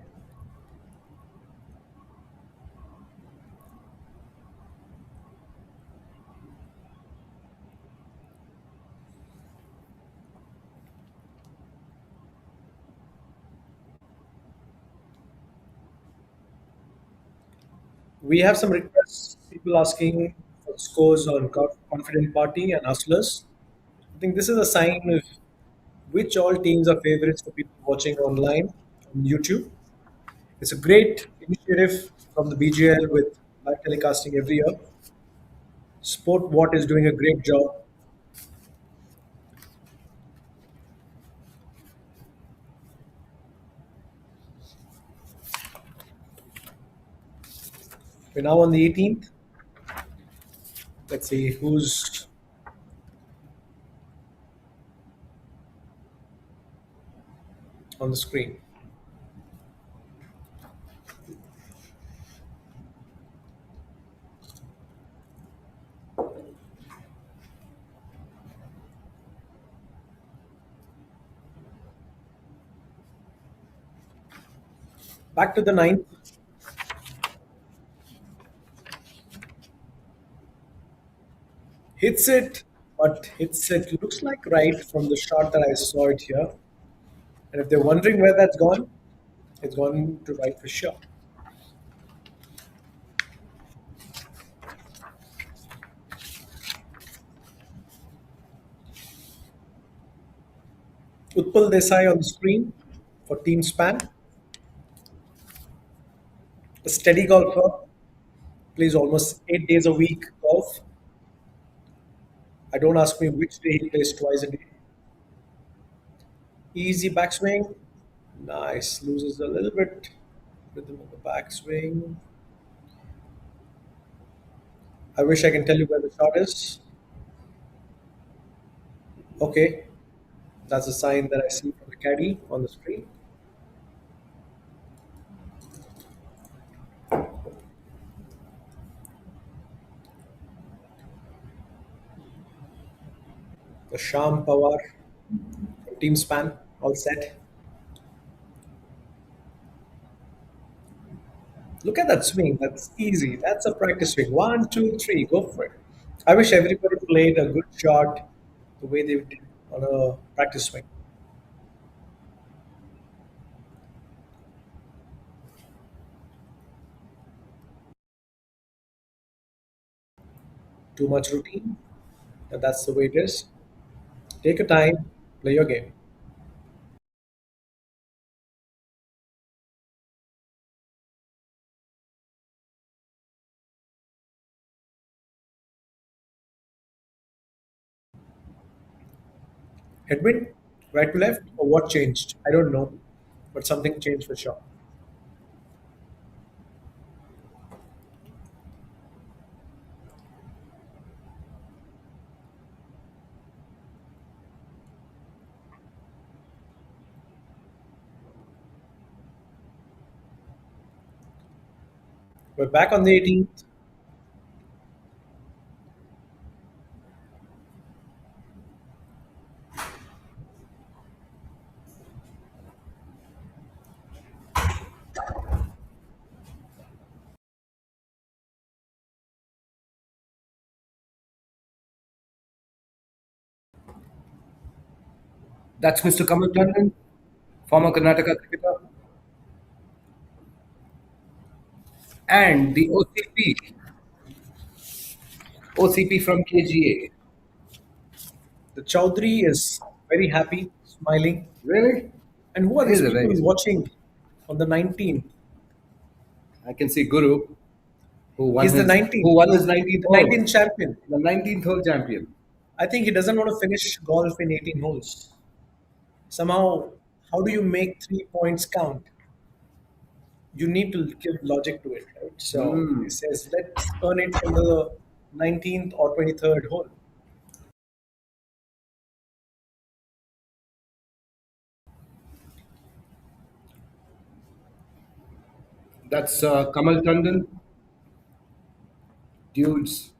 We have some requests. People asking for scores on Confident Party and Hustlers. I think this is a sign of which all teams are favorites for people watching online on YouTube. It's a great initiative from the BGL with live telecasting every year. Sport Watt is doing a great job. We're now on the 18th. Let's see who's on the screen. Back to the ninth. Hits it, but hits it looks like right from the shot that I saw it here. And if they're wondering where that's gone, it's gone to right for sure. Utpal Desai on the screen for Team Span. A steady golfer, plays almost 8 days a week golf. I don't ask me which day he plays twice a day. Easy backswing. Nice. Loses a little bit rhythm of the backswing. I wish I can tell you where the shot is. Okay. That's a sign that I see from the caddy on the screen. The Sham Pawar from Team Span, all set. Look at that swing. That's easy. That's a practice swing. One, two, three. Go for it. I wish everybody played a good shot the way they did on a practice swing. Too much routine, but that's the way it is. Take your time, play your game. Headwind, right to left, or what changed? I don't know, but something changed for sure. We're back on the 18th. That's Mr. Kamal Tandon, former Karnataka cricketer, and the OCP from KGA. The Chowdhury is very happy, smiling. Really? And who are He's these a people very. watching on the 19th? I can see Guru, He's the 19th. who won his 19th The hole, 19th champion. the 19th hole champion. I think he doesn't want to finish golf in 18 holes. Somehow, how do you make 3 points count? You need to give logic to it, right? So he Hmm. says, let's earn it from the 19th or 23rd hole. That's Kamal Tandon, dudes.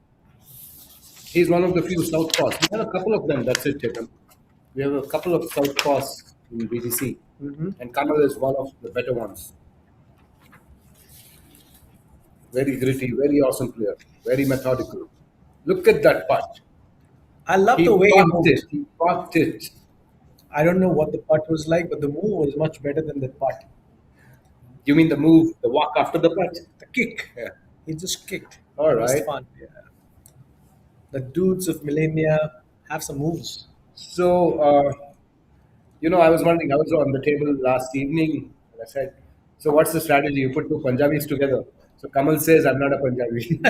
He's one of the few southpaws. We have a couple of them. That's it, Chetan. We have a couple of southpaws in BGC, and Kamal is one of the better ones. Very gritty, very awesome player, very methodical. Look at that putt. I love the He way he parked it. moved. He parked it. I don't know what the putt was like, but the move was much better than the putt. You mean the move, the walk after the putt? The kick, Yeah. he just kicked. All It was right. fun. Yeah. The dudes of millennia have some moves. So, I was wondering, I was on the table last evening and I said, so what's the strategy? You put two Punjabis together. So Kamal says, I'm not a Punjabi.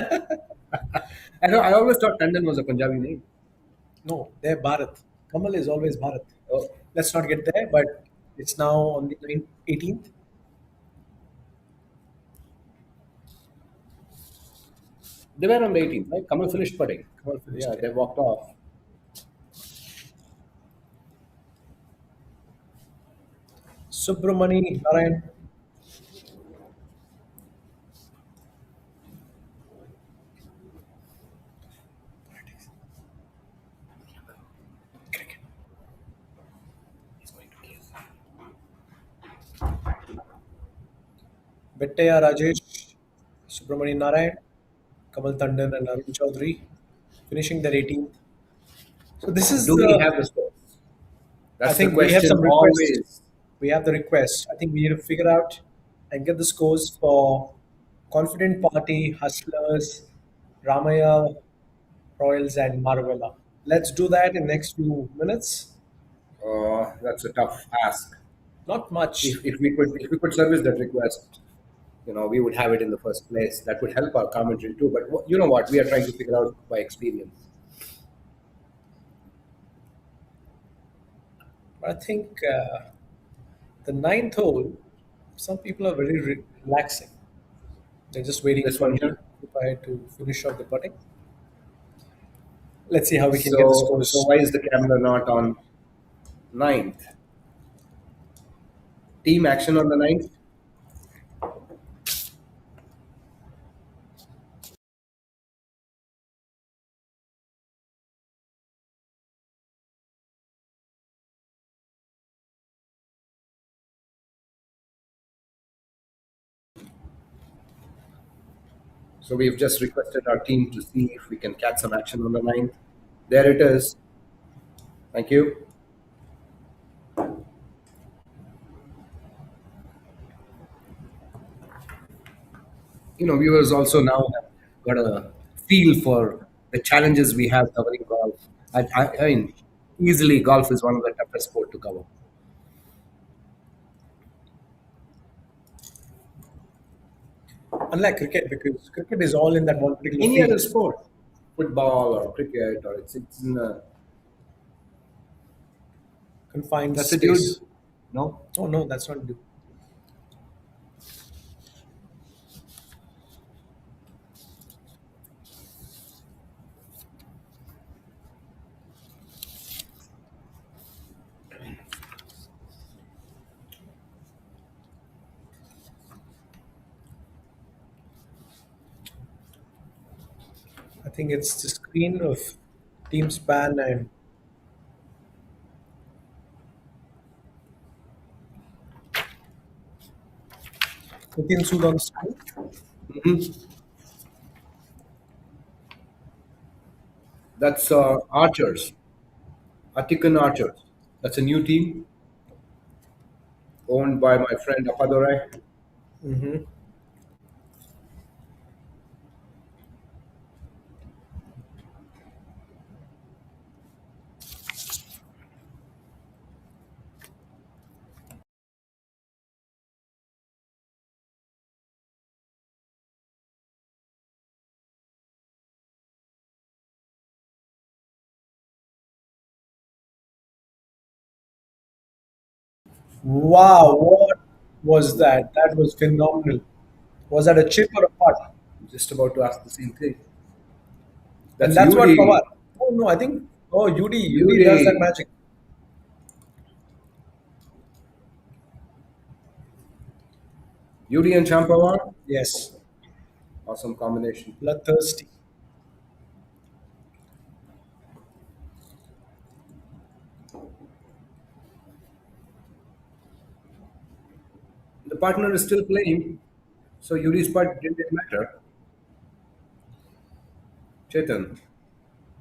I always thought Tandon was a Punjabi name. No, they're Bharat. Kamal is always Bharat. Oh, Let's not get there, but it's now on the 18th. they were on the 18th, right? Kamal finished putting. Kamal finished Yeah, it. they walked off. Subramani Narayan. Vettaya Rajesh, Subramani Narayan, Kamal Tandon, and Arun Chaudhary finishing their 18th. So this is Do we the. have the scores? I That's the think we have question some requests. always. We have the request. I think we need to figure out and get the scores for Confident Party, Hustlers, Ramaya, Royals, and Marvella. Let's do that in next few minutes. That's a tough ask. Not much. If we could service that request, we would have it in the first place. That would help our commentary too. But you know what? We are trying to figure out by experience. But I think the ninth hole, some people are very relaxing. They're just waiting This for one me here. to finish off the putting. Let's see how we can get the So scores. why is the camera not on ninth? Team action on the ninth. So we've just requested our team to see if we can catch some action on the ninth. There it is. Thank you. Viewers also now have got a feel for the challenges we have covering golf. I mean, easily golf is one of the toughest sport to cover. Unlike cricket, because cricket is all in that one particular Any field. other sport, football or cricket, or it's in a, confined That's a dude. space. No? Oh no, that's not due. I think it's the screen of team span and Nitin Sood on the screen. Hmm. That's Archers, Atikan Archers. That's a new team owned by my friend Apadore. Mm-hmm. Wow, what was that? That was phenomenal. Was that a chip or a putt? Just about to ask the same thing. And That's that's what Pawar. UD. Oh no, I think UD does that UD. magic. UD and Champawar. Yes, Awesome combination. bloodthirsty. The partner is still playing, so UD's part didn't matter. Chetan.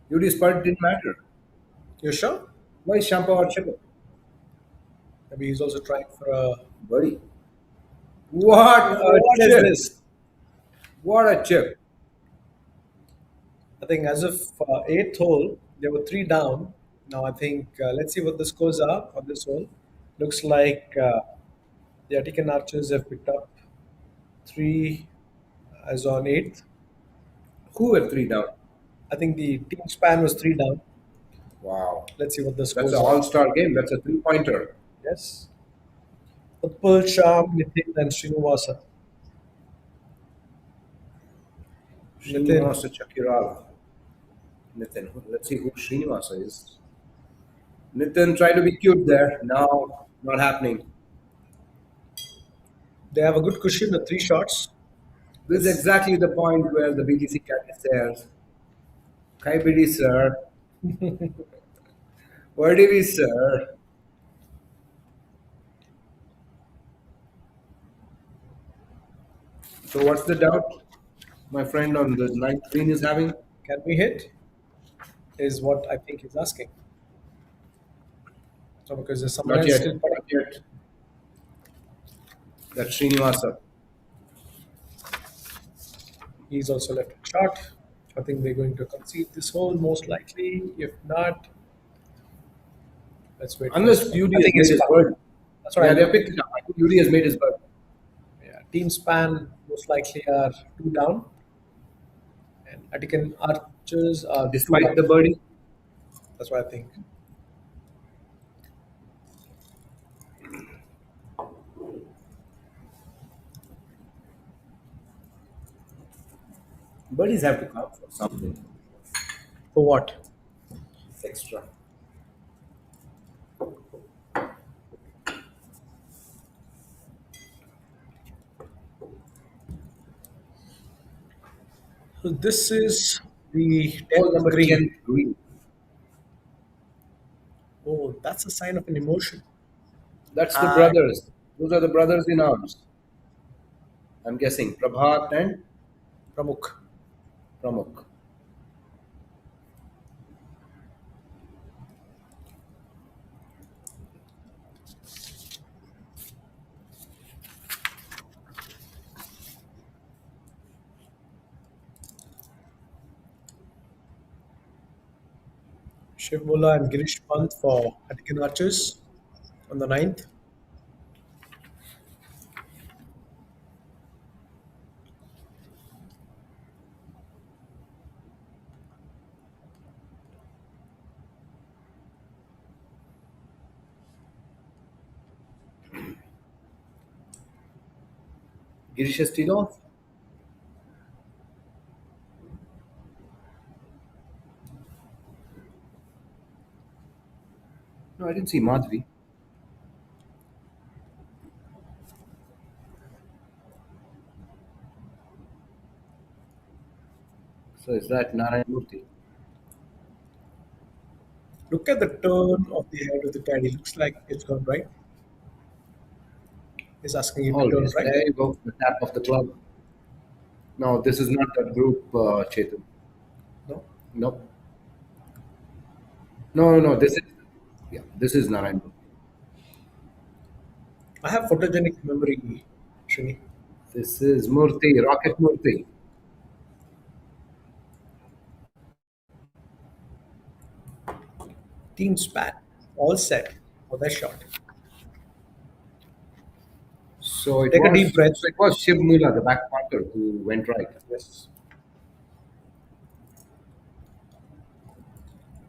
UD's part didn't matter. You sure? Why is Champawar chipper? Maybe he's also trying for a. Buddy. What a What is chip! this? What a chip! I think as of eighth hole, there were three down. Now I think let's see what the scores are on this hole. Looks like the Attican Archers have picked up three as on eighth. Who were three down? I think the team span was three down. Wow. Let's see what the That's scores an are. all-star game. That's a three-pointer. Yes. Utpal, Sham, Nitin, and Srinivasa. Nitin, Srinivasa Chakirala. Nitin. Let's see who Srinivasa is. Nitin tried to be cute there. Now, not happening. they have a good cushion of three shots. This is exactly the point where the BGC caddy says, Kaibidi sir, where did he sir? So what's the doubt my friend on the ninth green is having? Can we hit? Is what I think he's asking. So because there's someone Not else yet. still Not putting. yet. That's Srinivasa. He's also left a shot. I think they're going to concede this hole most likely. If not, let's wait. Unless For UD I has think made it's his fun. bird. That's what Yeah, I they mean. picked it up. I think UD has made his bird. Yeah. Team span most likely are two down, and Attican Archers are two Despite down. the birdie. That's what I think. Birdies have to count for something For what? extra. So this is the Hole 10th number green. 10 green. Oh, that's a sign of an emotion. That's the And brothers. Those are the brothers in arms. I'm guessing Prabhat and Pramukh. Pramukh. Shiv Mulla and Girish Pant for Attican Archers on the ninth. Irishestinov? No, I didn't see Madhvi. So is that Narayan Murthy? Look at the turn of the head of the caddy. Looks like it's gone right. He's asking him to turn Always. right. There you go. The tap of the club. No, this is not that group, Chetan. No, Nope. No. This is, yeah, this is Narayan. I have photogenic memory, Srini. This is Murthy, Rocket Murthy. Team span, all set for that shot. So it Take a was, deep breath. so it was Shiv Mula, the back partner, who went right. Yes.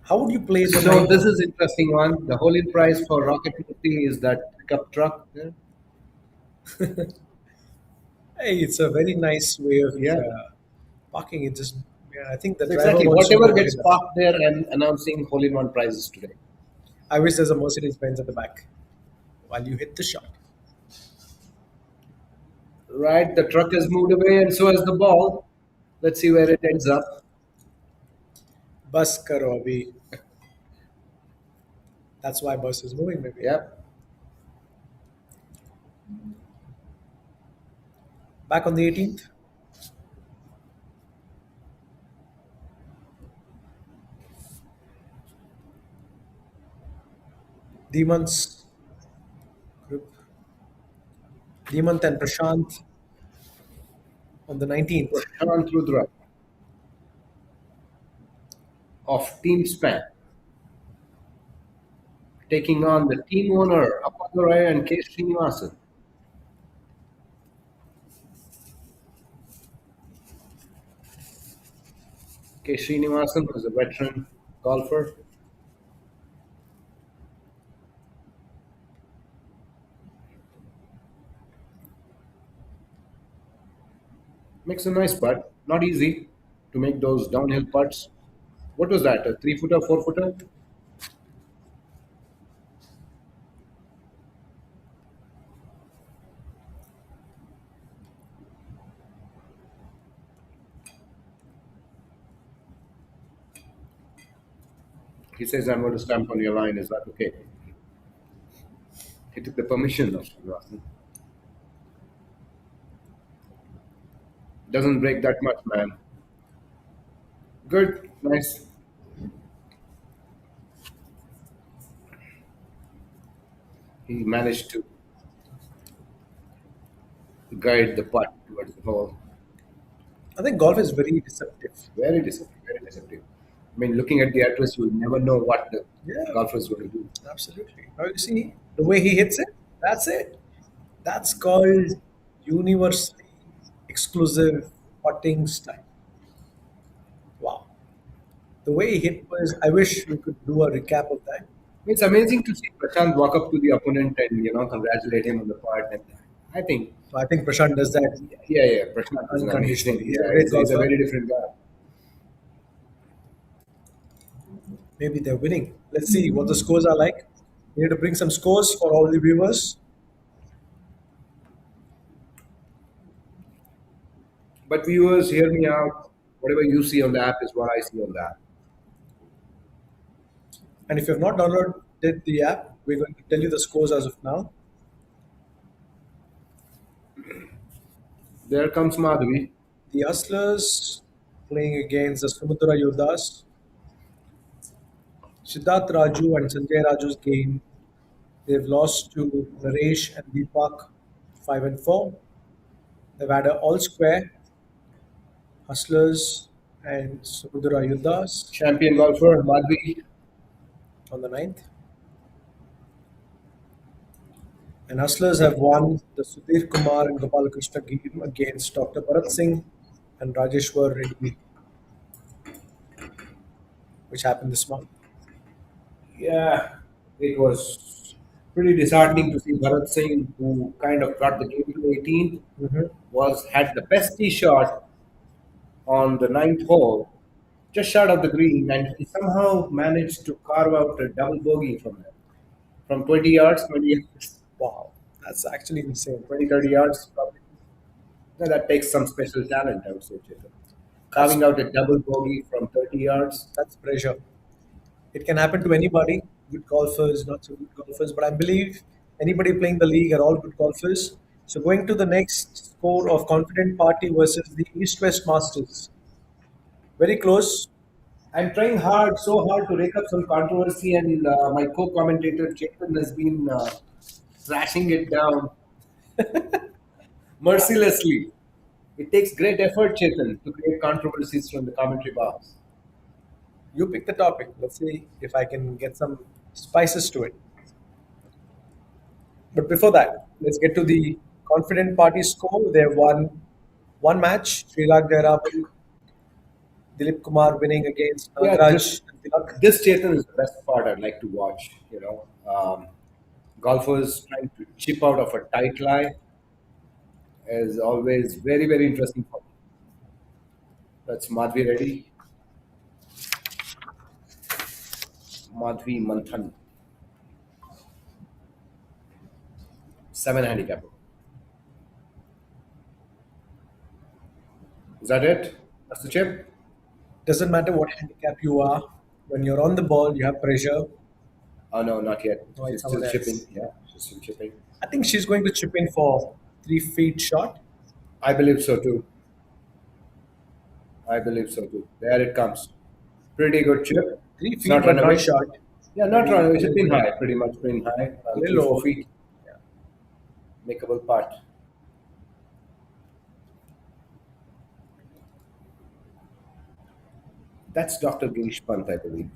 How would you play the So nine? this is interesting one. The whole in price for Rocket Murthy is that pickup truck. Yeah. Hey, it's a very nice way of Yeah. parking. It just, yeah, I think the So driver exactly, wants to whatever park gets in the back. parked there and announcing hole in one prizes today. I wish there's a Mercedes Benz at the back while you hit the shot. Right, the truck has moved away and so has the ball. Let's see where it ends up. Bus karo abhi. That's why bus is moving, maybe. Yep. Back on the 18th. Demons group. Demant and Prashant on the 19th. Prashant Rudra of Team Span taking on the team owner Apollo Ray and K. Srinivasan. K. Srinivasan was a veteran golfer. Makes a nice putt. Not easy to make those downhill putts. What was that? A 3-footer, 4-footer? He says, I'm going to stamp on your line. Is that okay? He took the permission of Srinivasan. Doesn't break that much, man. Good, nice. He managed to guide the putt towards the hole. I think golf is very deceptive. Very deceptive, very deceptive. I mean, looking at the address, you will never know what the Yeah. golfer is going to do. Absolutely. Now you see the way he hits it, that's it. That's called universally exclusive putting style. Wow. The way he hit was, I wish we could do a recap of that. It's amazing to see Prashant walk up to the opponent and congratulate him on the putt. And I think, So I think Prashant does that yeah, Prashant is an amazing. unconditionally. He's a Yeah, great he's a golfer. very different guy. Maybe they're winning. Let's see what the scores are like. We need to bring some scores for all the viewers. But viewers, hear me out. Whatever you see on the app is what I see on the app. And if you have not downloaded the app, we're going to tell you the scores as of now. There comes Madhvi. The Hustlers playing against the Samudra Yodhas. Siddharth Raju and Sanjay Raju's game. They've lost to Naresh and Deepak 5 and 4. They've had a all square. Hustlers and Samudra Yodhas Champion golfer, Madhvi. on the 9th. And Hustlers have won the Sudhir Kumar and Gopal Krishna game against Dr. Bharat Singh and Rajeshwar Reddy, which happened this month. Yeah, it was Pretty disheartening to see Bharat Singh, who kind of brought the game to 18, Hmm. was had the best tee shot on the ninth hole, just short of the green, and he somehow managed to carve out a double bogey from there. From 20 yards, 20 yards, Wow, that's actually insane. 20, 30 yards, probably. Now, that takes some special talent, I would say, Chetan. That's Carving out a double bogey from 30 yards. that's pressure. It can happen to anybody, good golfers, not so good golfers, but I believe anybody playing the league are all good golfers. So going to the next score of Confident Party versus the East West Masters. Very close. I'm trying hard, so hard to rake up some controversy, and my co-commentator Chetan has been thrashing it down mercilessly. It takes great effort, Chetan, to create controversies from the commentary box. You pick the topic. Let's see if I can get some spices to it. But before that, let's get to the Confident Party score. They have won one match. Srirag Jairaman, Dilip Kumar winning against Yeah, Nagraj and Tilak. this Chetan is the best part I'd like to watch. Golfers trying to chip out of a tight lie is always very, very interesting for me. That's Madhvi ready. Madhvi Manthan, 7 handicap. Is that it? That's the chip? Doesn't matter what handicap you are. When you're on the ball, you have pressure. Oh no, not yet. No, She's it's still someone chipping. else. Yeah, she's still chipping. I think she's going to chip in for 3 feet shot. I believe so too. I believe so too. There it comes. Pretty good chip. Three It's feet, not but run not away. short. Yeah, not Maybe run away. a It's little been bit. high, pretty much been high. A Three, little 4 feet. Yeah. Makeable part. That's Dr. Girish Pant, I believe.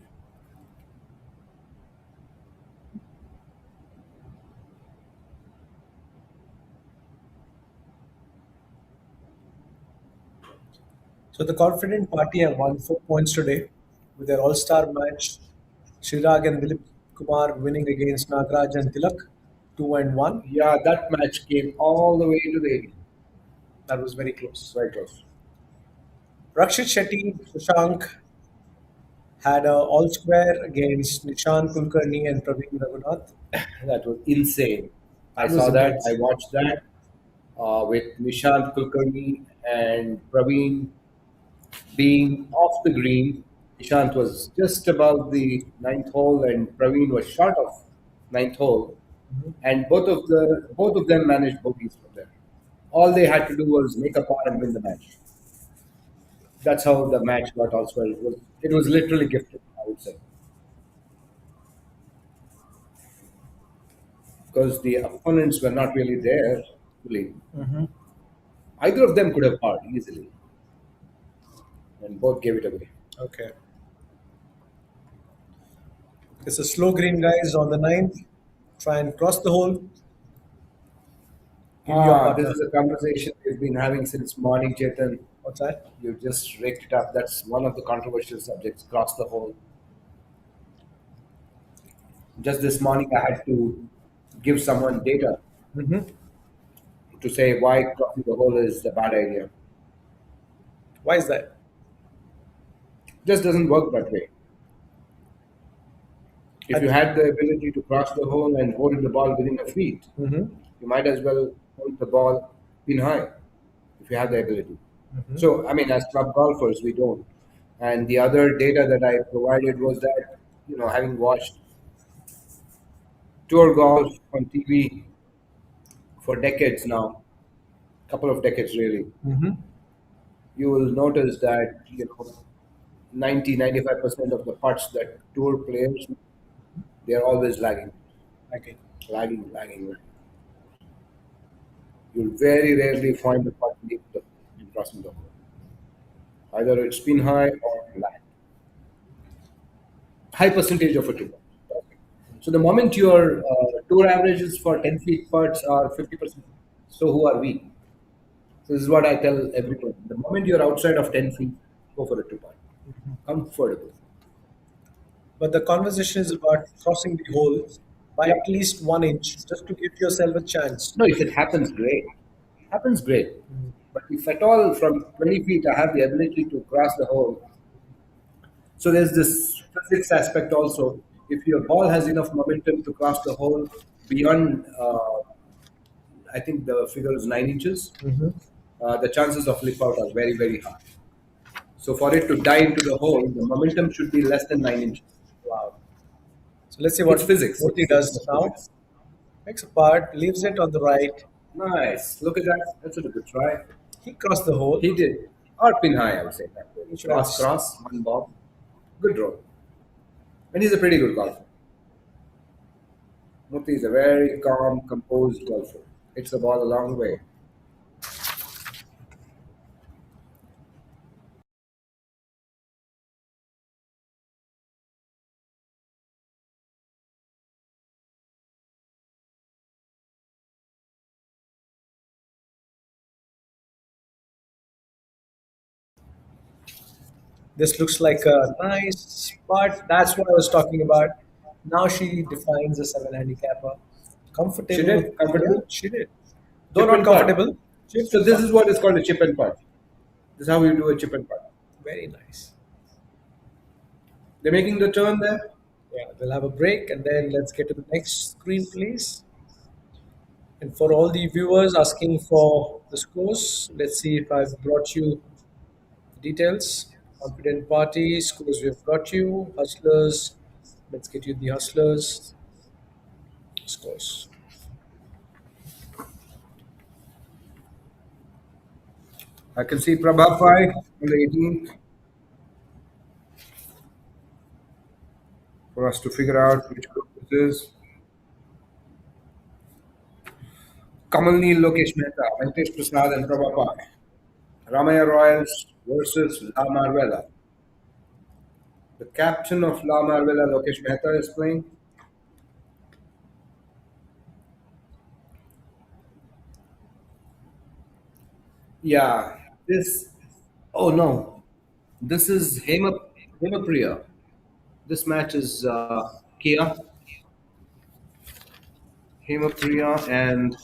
So the Confident Party have won 4 points today with their all-star match. Shirag and Dilip Kumar winning against Nagraj and Tilak, 2-1. Yeah, that match came all the way to the 80. That was very close. Very close. Rakshit Shetty, Shashank had a all square against Nishant Kulkarni and Praveen Raghunath. That was insane. I That was saw that. intense. I watched that with Nishant Kulkarni and Praveen being off the green. Nishant was just above the ninth hole, and Praveen was short of ninth hole, and both of them managed bogeys from there. All they had to do was make a par and win the match. That's how the match got also. It was literally gifted, I would say, because the opponents were not really there fully. Either of them could have parred easily, and both gave it away. Okay. It's a slow green, guys, on the ninth. Try and cross the hole. Give your This partner. is a conversation we've been having since morning, Chetan. What's that? You just raked it up. That's one of the controversial subjects. Cross the hole. Just this morning, I had to give someone data Mm-hmm. to say why crossing the hole is a bad idea. Why is that? Just doesn't work that way. If you had the ability to cross the hole and hold the ball within a feet, Mm-hmm. you might as well hold the ball pin high if you have the ability. So, I mean, as club golfers, we don't. And the other data that I provided was that, having watched tour golf on TV for decades now, couple of decades really, Mm-hmm. you will notice that 90-95% of the putts that tour players, they are always lagging, Okay. lagging. You'll very rarely find the putt leave the in crossing the hole. Either it's spin high or lag. High percentage of a two. So the moment your tour averages for 10 feet putts are 50%, so who are we? So this is what I tell everyone. The moment you're outside of 10 feet, go for a two putt. Comfortable. But the conversation is about crossing the hole. by Yep. at least 1 inch, just to give yourself a chance. No, if it happens, great. Happens, great. But if at all from 20 feet I have the ability to cross the hole, so there's this physics aspect also. If your ball has enough momentum to cross the hole beyond, I think the figure is 9 inches, Mhm. the chances of lip out are very, very high. So for it to die into the hole, the momentum should be less than 9 inches. Wow. So let's see It's what physics. Murthy It's does just now. physics. Makes a part, leaves it on the right. Nice. Look at that. That's a good try. He crossed the hole. He did. Or pin high, I would say that. He should have. Cross, cross, one bob. Good roll. And he's a pretty good golfer. Murthy is a very calm, composed golfer. Hits the ball a long way. This looks like a nice spot. That's what I was talking about. Now she defines a seven handicapper. She Comfortable. did? Comfortable? Yeah, she did. Though Chip not and putt. comfortable. Chip So and this putt. is what is called a chip and putt. This is how you do a chip and putt. Very nice. They're making the turn there. Yeah, we'll have a break and then let's get to the next screen, please. And for all the viewers asking for the scores, let's see if I've brought you the details. Confident party, scores we've got you. Hustlers, let's get you the hustlers scores. I can see Prabhapai on the 18th for us to figure out which group this is. Kamalni, Lokesh Mehta, Venkatesh Prasad, and Prabhapai. Ramaya Royals versus La Marvella. The captain of La Marvella, Lokesh Mehta, is playing. Yeah, this. Oh no, this is Hemapriya. This match is Kia, Hemapriya, and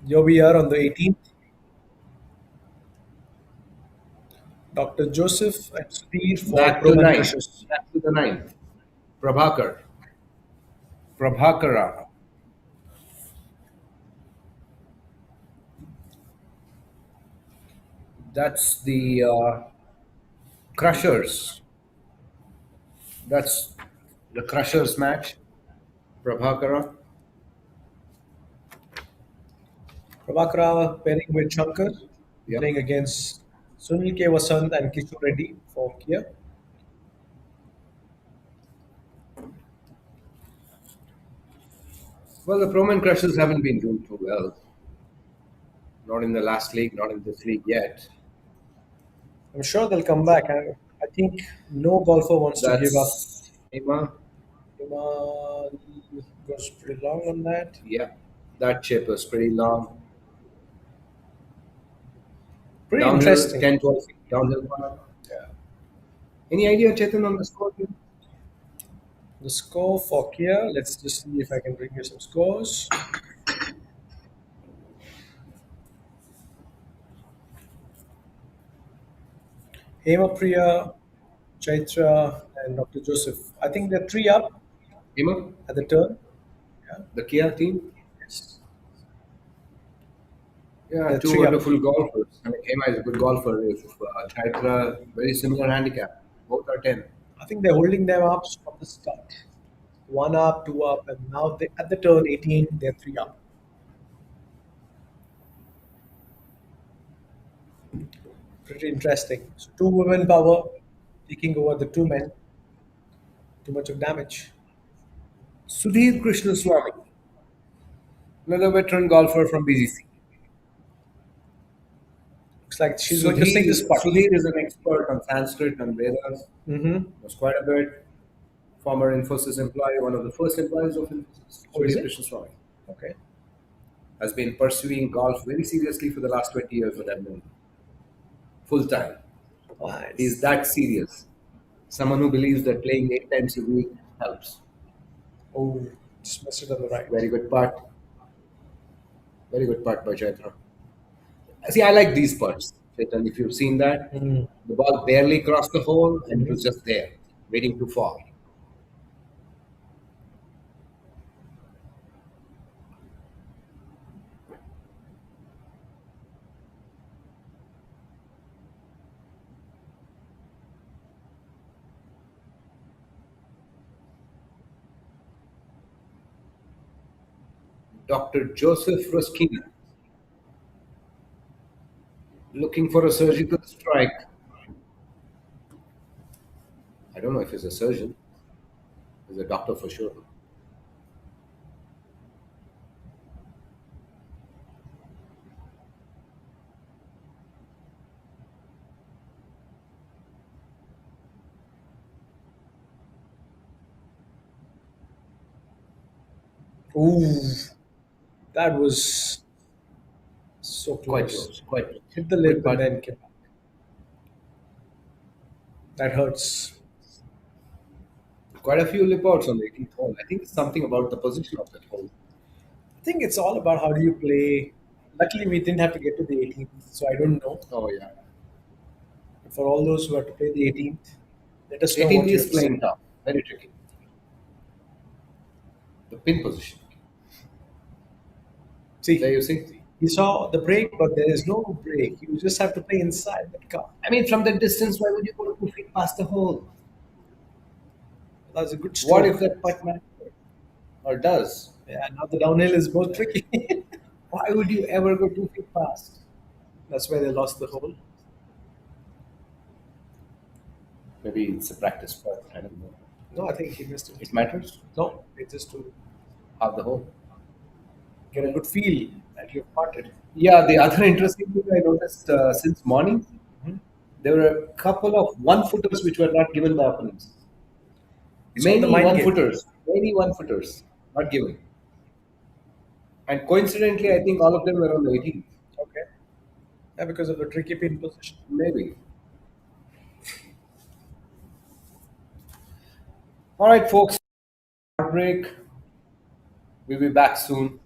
Here we are on the 18th. Dr. Joseph and Steve for back to the Proman ninth. Crushes. Back to the ninth. Prabhakar. Prabhakara. That's the Crushers. That's the Crushers match. Prabhakara. Prabhakara pairing with Shankar, Yep. playing against Sunil K. Vasant and Kishore Reddy for Kia. Well, the Proman Crushers haven't been doing too well. Not in the last league, not in this league yet. I'm sure they'll come back. I think no golfer wants to give up. That's Hema. Hima goes pretty long on that. Yeah. That chip was pretty long. Pretty Downhill, interesting. 10, 12 feet downhill part. Yeah. Any idea, Chetan, on the score here? The score for Kia, let's just see if I can bring you some scores. Hema Priya, Chaitra, and Dr. Joseph. I think they're three up Hima, at the turn. Yeah. the Kia team? Yes. Yeah, They're two three up. wonderful golfers. I mean, Hema is a good golfer. If Chaitra, very similar handicap. Both are 10. I think they're holding them up from the start. One up, two up, and now they, at the turn 18, they're three up. Pretty interesting. So two women power taking over the two men. Too much of damage. Sudhir Krishnaswamy, another veteran golfer from BGC. Looks like she's going to sink this putt. Sudhir is an expert on Sanskrit and Vedas. Mm-hmm. Knows quite a bit. Former Infosys employee, one of the first employees of Infosys. Oh, is Sudhir it? Krishnaswamy Okay. has been pursuing golf very seriously for the last 20 years that I've known him. Full time. Nice. He's that serious. Someone who believes that playing 8 times a week helps. Oh, just missed it on the right. Very good putt. Very good putt by Chaitra. See, I like these putts. Chetan, if you've seen that, Mm. the ball barely crossed the hole and it was just there, waiting to fall. Dr. Joseph Ruskina, looking for a surgical strike. I don't know if he's a surgeon. He's a doctor for sure. Ooh, that was so Quite close. close. Quite close. Hit the Good lip and putt. then came back. That hurts. Quite a few lip outs on the 18th hole. I think it's something about the position of that hole. I think it's all about how do you play. Luckily, we didn't have to get to the 18th, so I don't know. Oh, yeah. But for all those who have to play the 18th, let us know 18th what you is have to say. playing tough. Very tricky. The pin position. See, There you see. he saw the break, but there is no break. You just have to play inside that car. I mean, from that distance, why would you go 2 feet past the hole? That's a good stroke. What if that putt matters? Or does? Yeah, now the downhill is more tricky. Why would you ever go 2 feet past? That's why they lost the hole. Maybe it's a practice putt. I don't know. No, I think he missed it. It matters. No, it's just to Half the hole. get a good feel that you've putted. Yeah, the other interesting thing I noticed since morning, Mhm. there were a couple of one-footers which were not given by opponents. It's all the Many mind game. one-footers not given. And coincidentally, I think all of them were on the 18th. Okay. Yeah, because of the tricky pin position. Maybe. All right, folks. Break. We'll be back soon.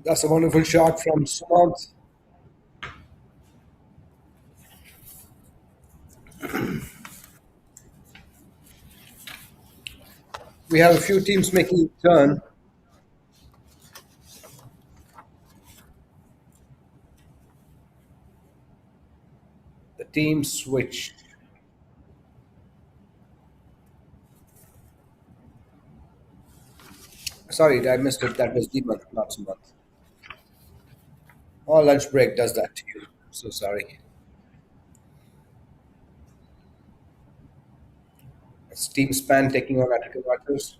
That's a wonderful shot from Sumant. We have a few teams making a turn. The team switch. Sorry, I missed it. That was Demon, not Sumant. Oh, lunch break does that to you. So sorry. It's Team Span taking on Attica Waters.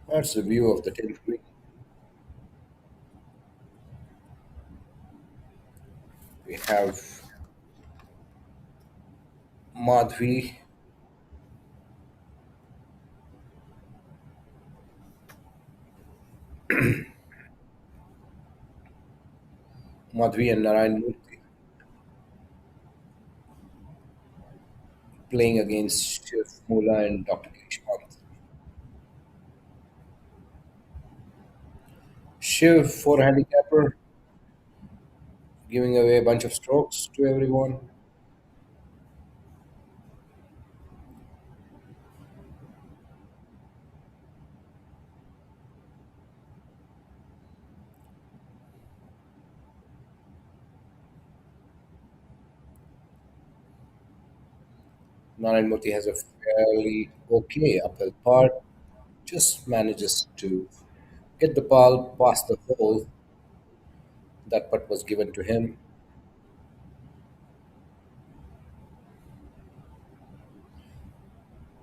That's the view of the 10th green. We have Madhvi, Madhvi and Narayan Murthy playing against Shiv Mula and Dr. Kishwant. Shiv, four handicapper, giving away a bunch of strokes to everyone. Narayan Murthy has a fairly okay uphill part, just manages to get the ball past the hole. That putt was given to him.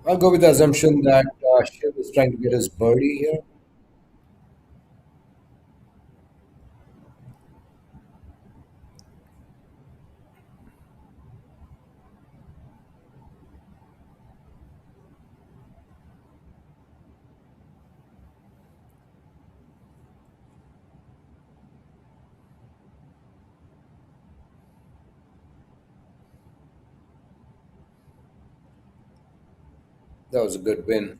I'll go with the assumption that Shiv is trying to get his birdie here. That was a good win,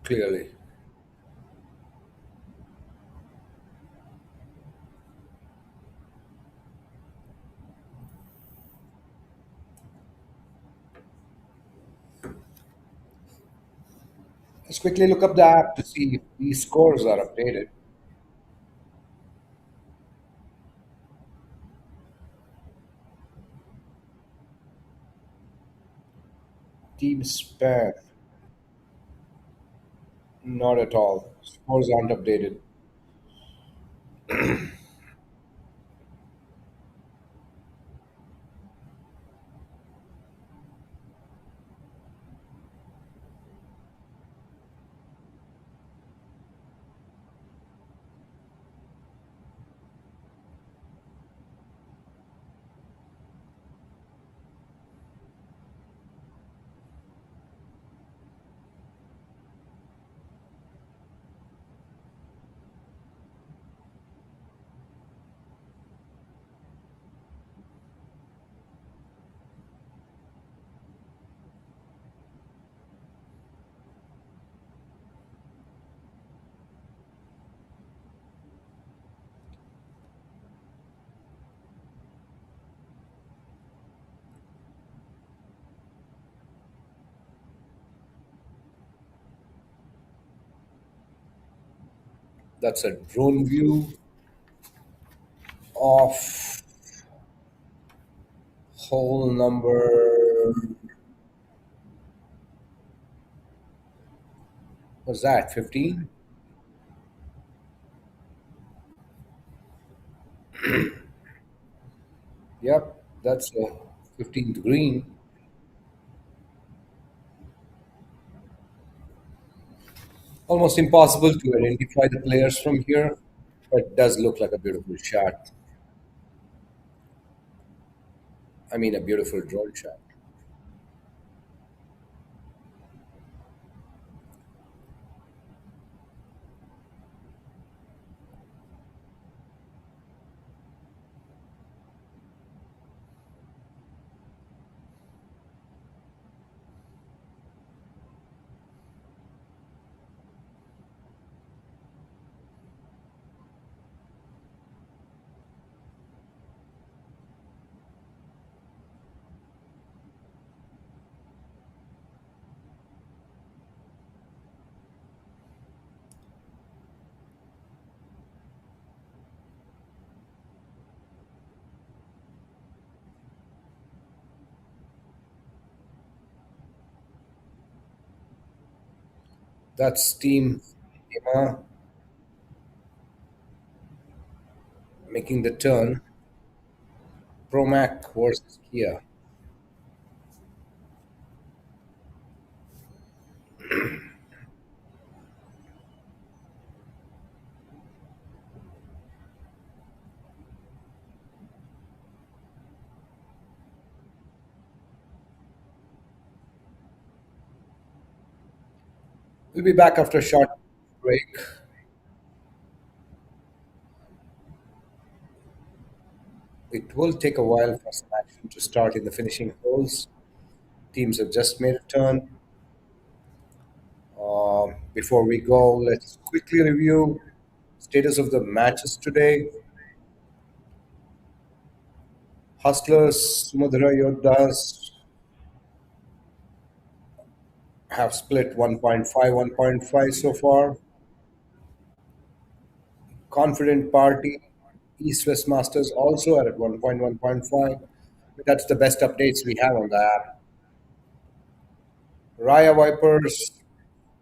clearly. Let's quickly look up the app to see if these scores are updated. Team span, not at all. Scores aren't updated. That's a drone view of hole number. What's that? 15? Yep, that's a 15th green. Almost impossible to identify the players from here, but it does look like a beautiful shot. I mean, a beautiful drone shot. That's Team Emma making the turn. Promac versus Kia. We'll be back after a short break. It will take a while for some action to start in the finishing holes. Teams have just made a turn. Before we go, let's quickly review status of the matches today. Hustlers, Sumudra Yodhas have split 1.5, 1.5 so far. Confident Party, East West Masters also are at 1.1, 1.5. That's the best updates we have on the app. Raya Vipers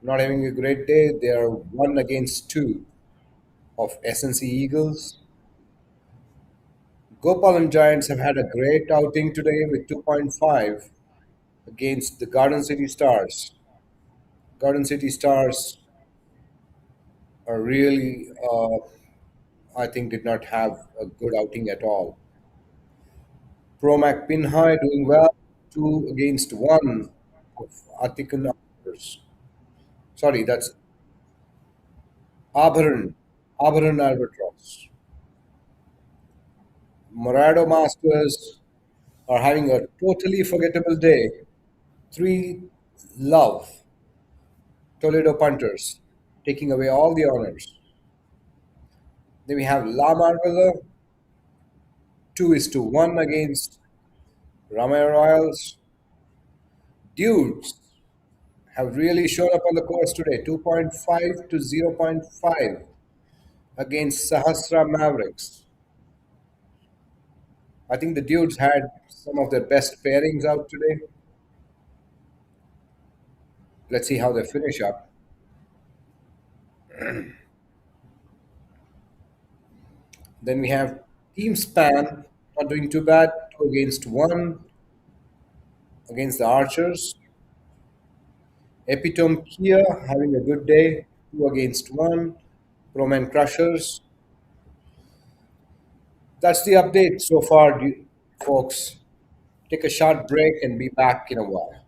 not having a great day. They are 1 against 2 of SNC Eagles. Gopal and Giants have had a great outing today with 2.5 against the Garden City Stars. Garden City Stars are really, I think, did not have a good outing at all. Promac Pinhai doing well, 2 against 1 of Atikan Albatros. Sorry, that's Abharan, Abharan Albatros. Morado Masters are having a totally forgettable day. 3 love Toledo punters taking away all the honors. Then we have La Marvella, 2 is to 1 against Ramaya Royals. Dudes have really shown up on the course today, 2.5 to 0.5 against Sahasra Mavericks. I think the Dudes had some of their best pairings out today. Let's see how they finish up. Then we have Team Span not doing too bad, 2 against 1 against the Archers. Epitome Kia having a good day, 2 against 1. Proman Crushers. That's the update so far, folks. Take a short break and be back in a while.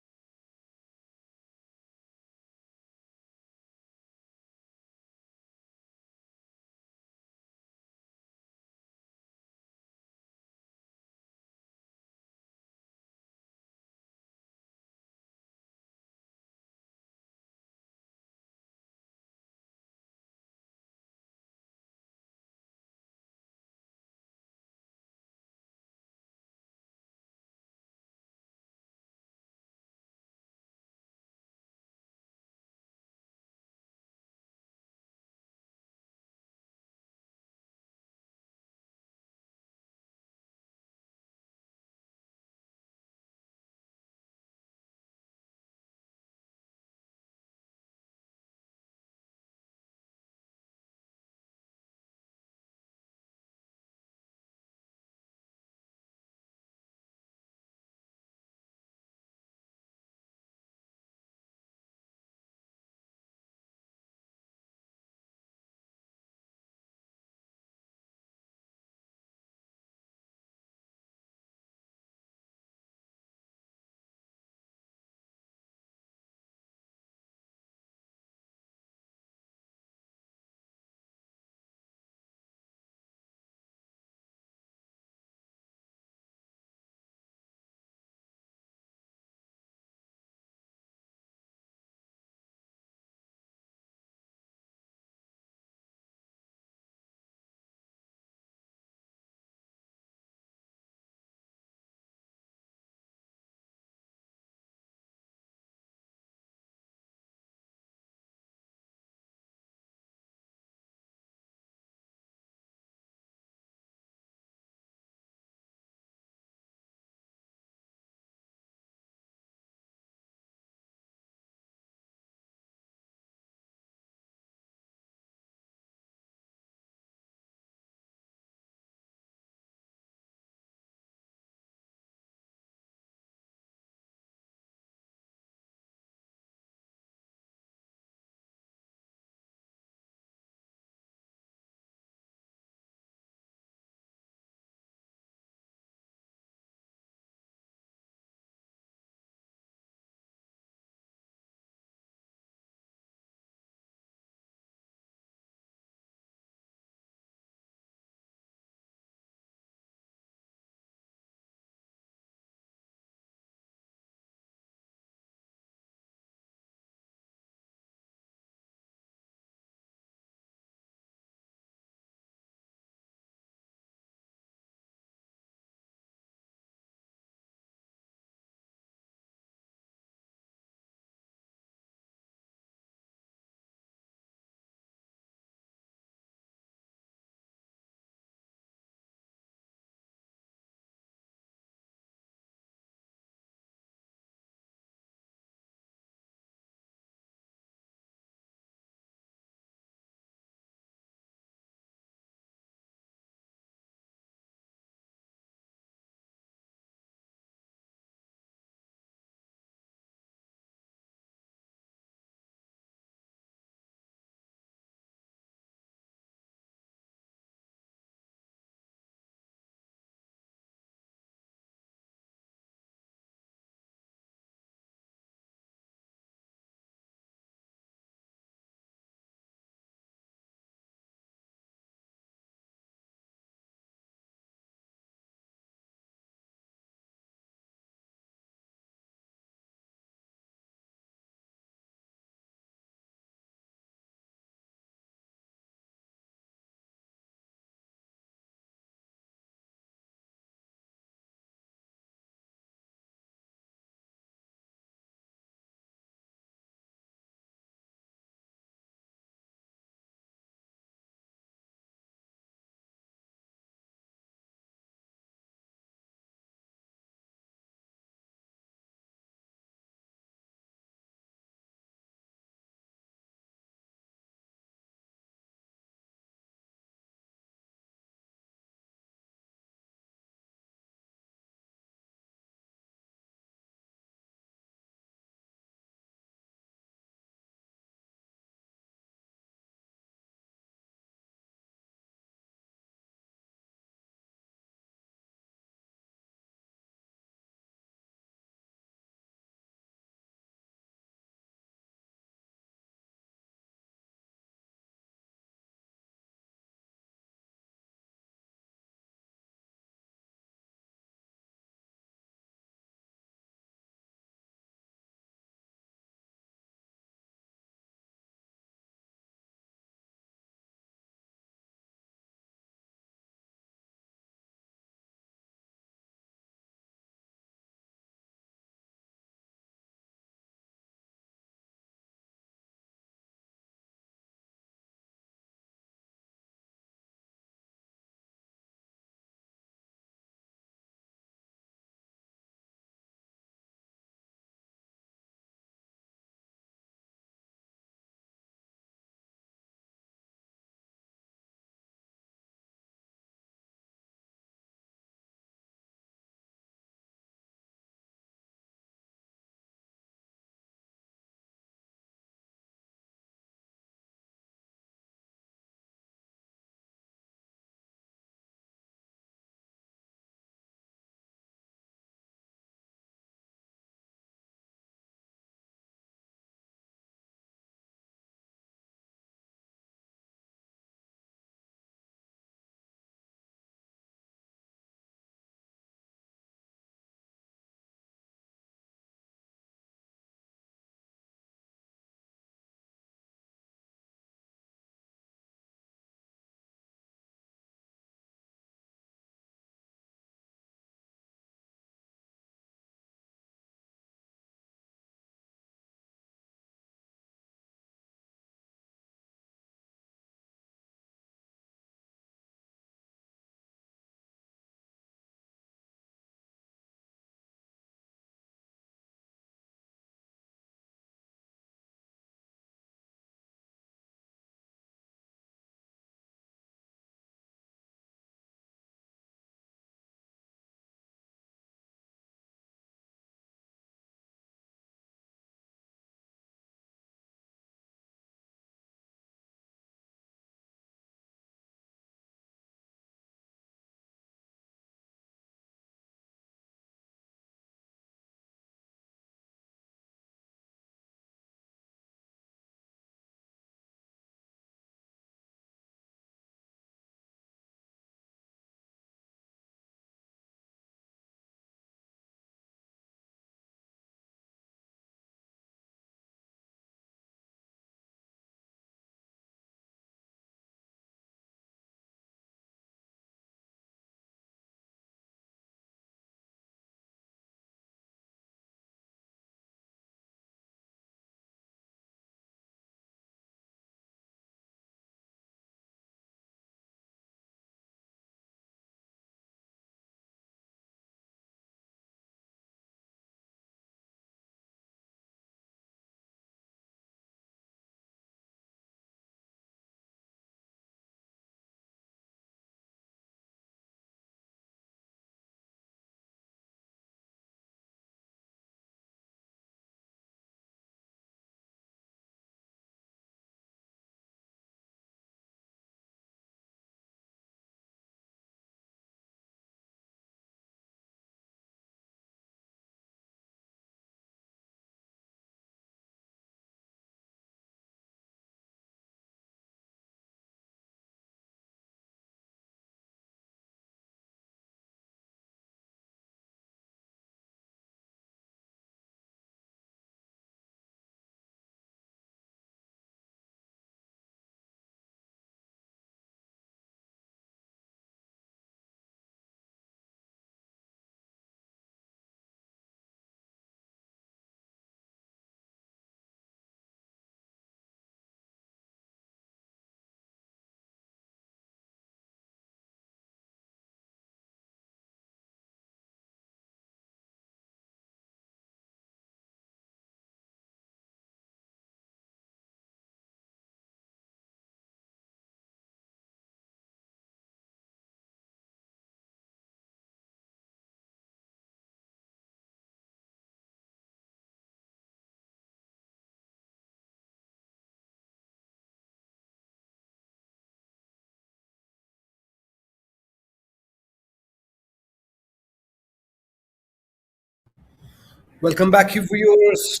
Welcome back, you viewers,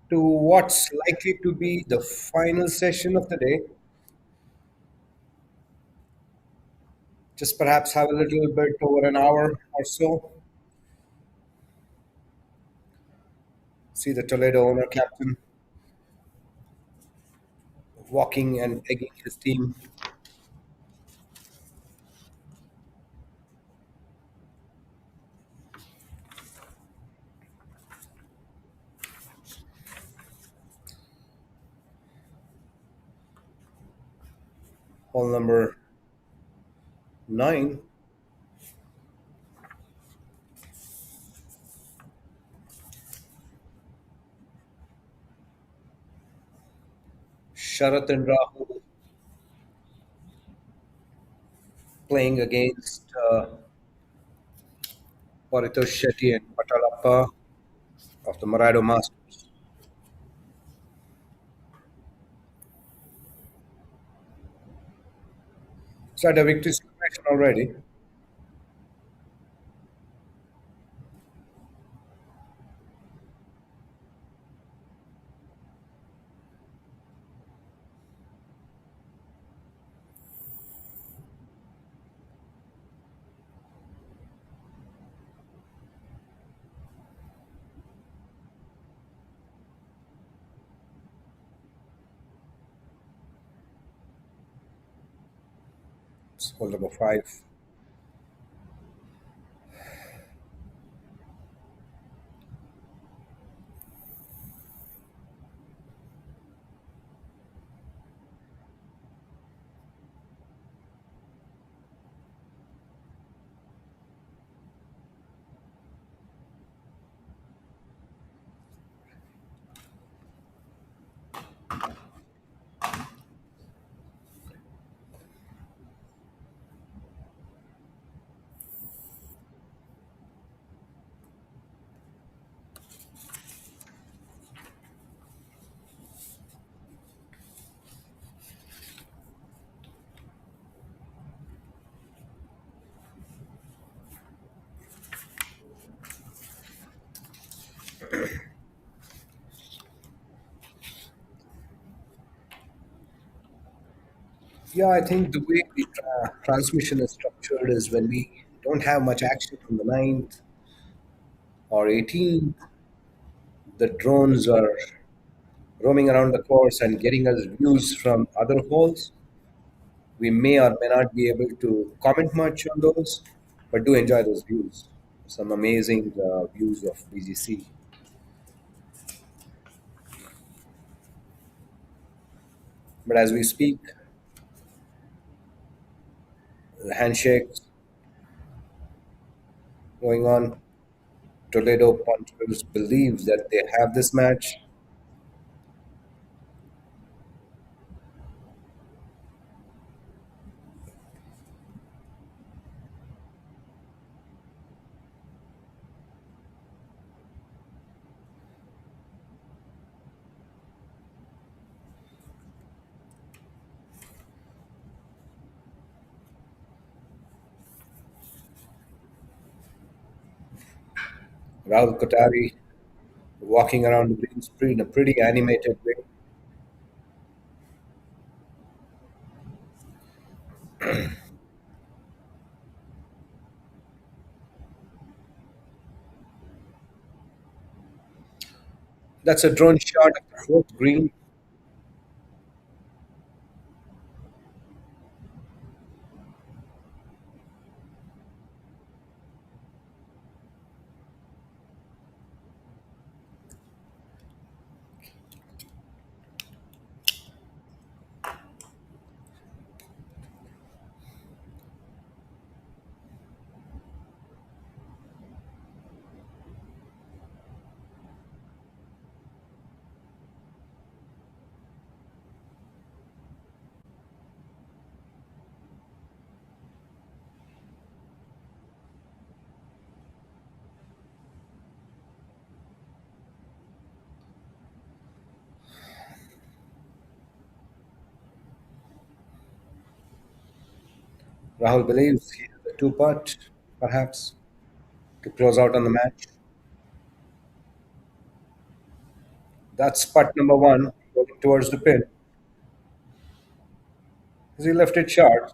to what's likely to be the final session of the day. Just perhaps have a little bit over an hour or so. See the Toledo owner captain walking and egging his team. Hole number 9. Sharat and Rahul playing against Paritosh Shetty and Patalappa of the Marado Masters. Is that a victory celebration already? It's hole number 5. Yeah, I think the way the transmission is structured is when we don't have much action from the 9th or 18th, the drones are roaming around the course and getting us views from other holes. We may or may not be able to comment much on those, but do enjoy those views. Some amazing views of BGC. But as we speak, the handshakes going on. Toledo punters believe that they have this match. Rahul Kotari walking around the green screen in a pretty animated way. That's a drone shot of the fourth green. Rahul believes he has a two putt, perhaps, to close out on the match. That's putt number one going towards the pin. As he left it short,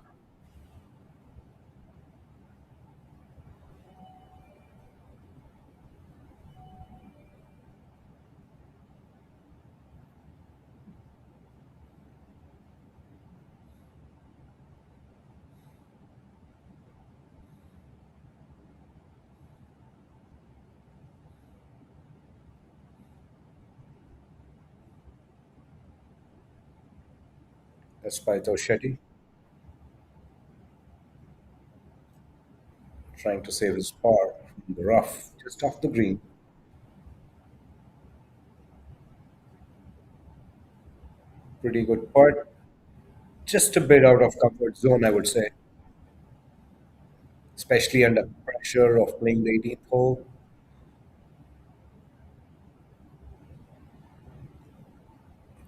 that's by Shetty trying to save his par from the rough just off the green. Pretty good putt, just a bit out of comfort zone, I would say, especially under pressure of playing the 18th hole.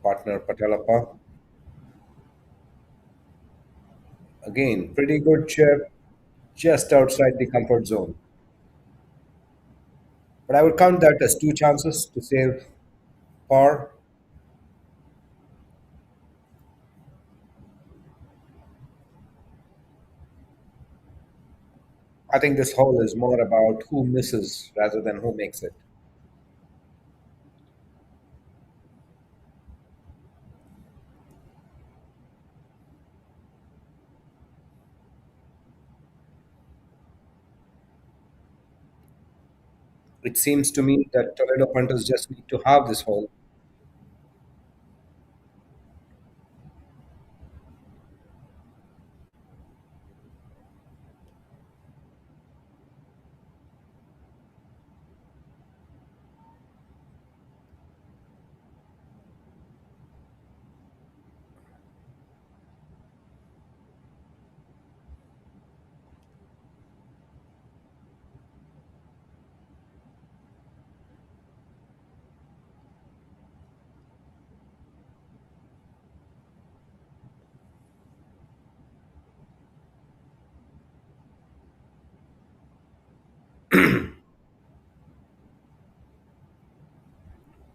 Partner Patalapa. Again, pretty good chip, just outside the comfort zone. But I would count that as two chances to save par. I think this hole is more about who misses rather than who makes it. It seems to me that Toledo punters just need to have this hole.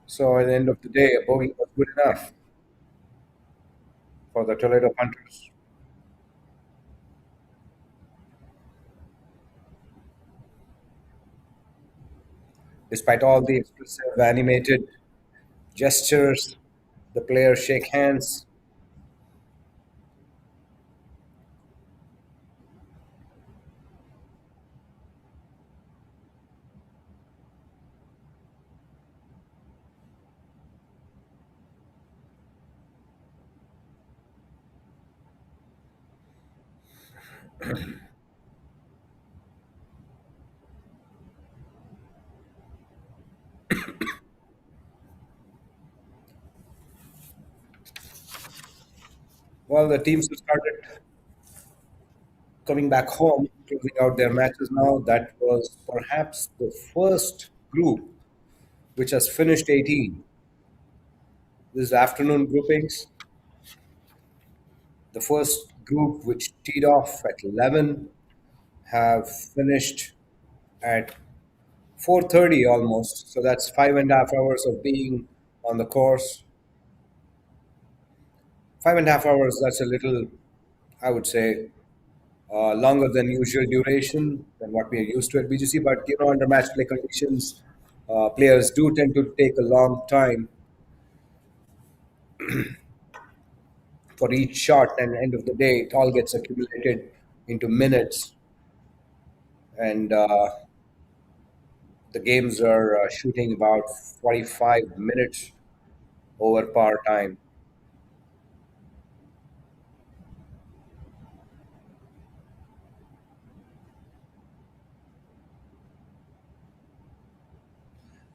So at the end of the day, a bogey was good enough for the Toledo punters. Despite all the expressive, animated gestures, the players shake hands. Well, the teams have started coming back home, closing out their matches now. That was perhaps the first group which has finished 18. This afternoon groupings. The first group, which teed off at 11, have finished at 4:30 almost. So that's 5.5 hours of being on the course. 5.5 hours. That's a little, I would say, longer than usual duration than what we are used to at BGC. But under match play conditions, players do tend to take a long time for each shot, and end of the day, it all gets accumulated into minutes, and the games are shooting about 45 minutes over par time.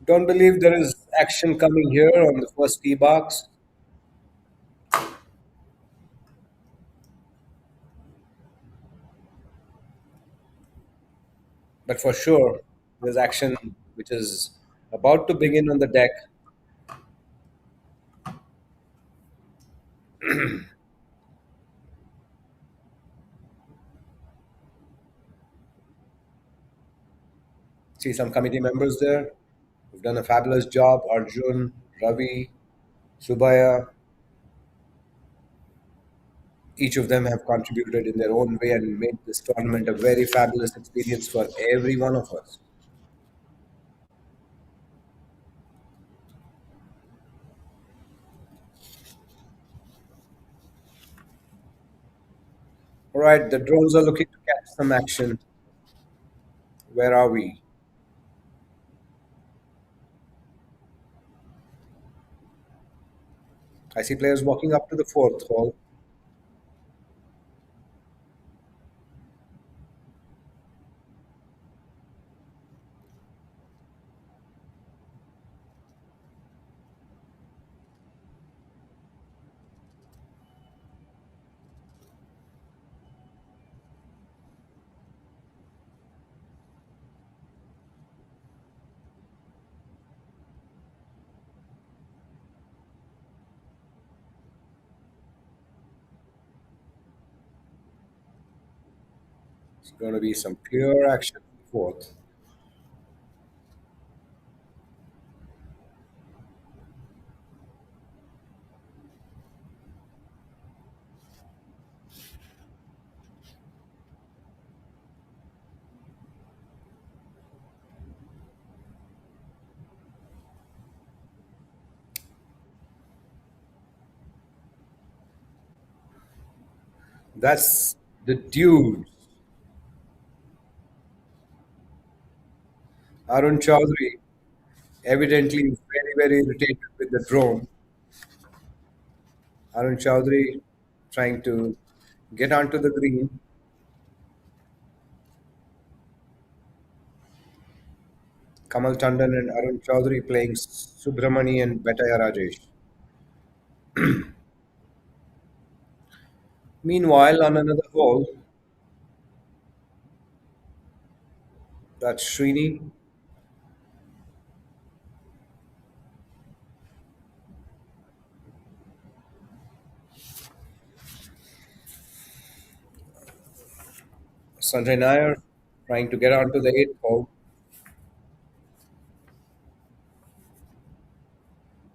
Don't believe there is action coming here on the first tee box, but for sure, there's action which is about to begin on the deck. See some committee members there who've done a fabulous job. Arjun, Ravi, Subaya, each of them have contributed in their own way and made this tournament a very fabulous experience for every one of us. All right, the drones are looking to catch some action. Where are we? I see players walking up to the fourth hole. It's going to be some clear action in the fourth. That's the dude. Arun Chaudhary evidently is very, very irritated with the drone. Arun Chaudhary trying to get onto the green. Kamal Tandon and Arun Chaudhary playing Subramani and Betaya Rajesh. Meanwhile, on another hole, that's Srini. Sanjay Nair trying to get onto the eighth hole.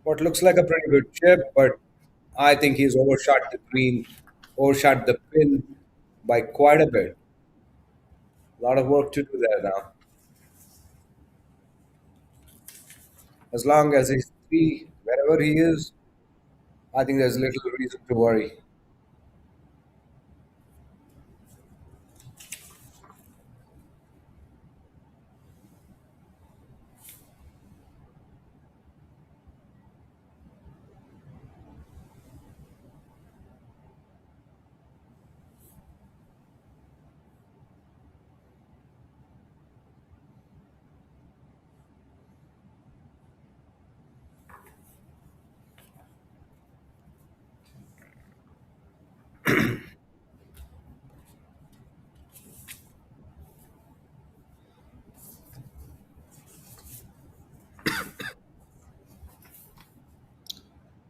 What looks like a pretty good chip, but I think he's overshot the green, overshot the pin by quite a bit. A lot of work to do there now. As long as he's three, wherever he is, I think there's little reason to worry.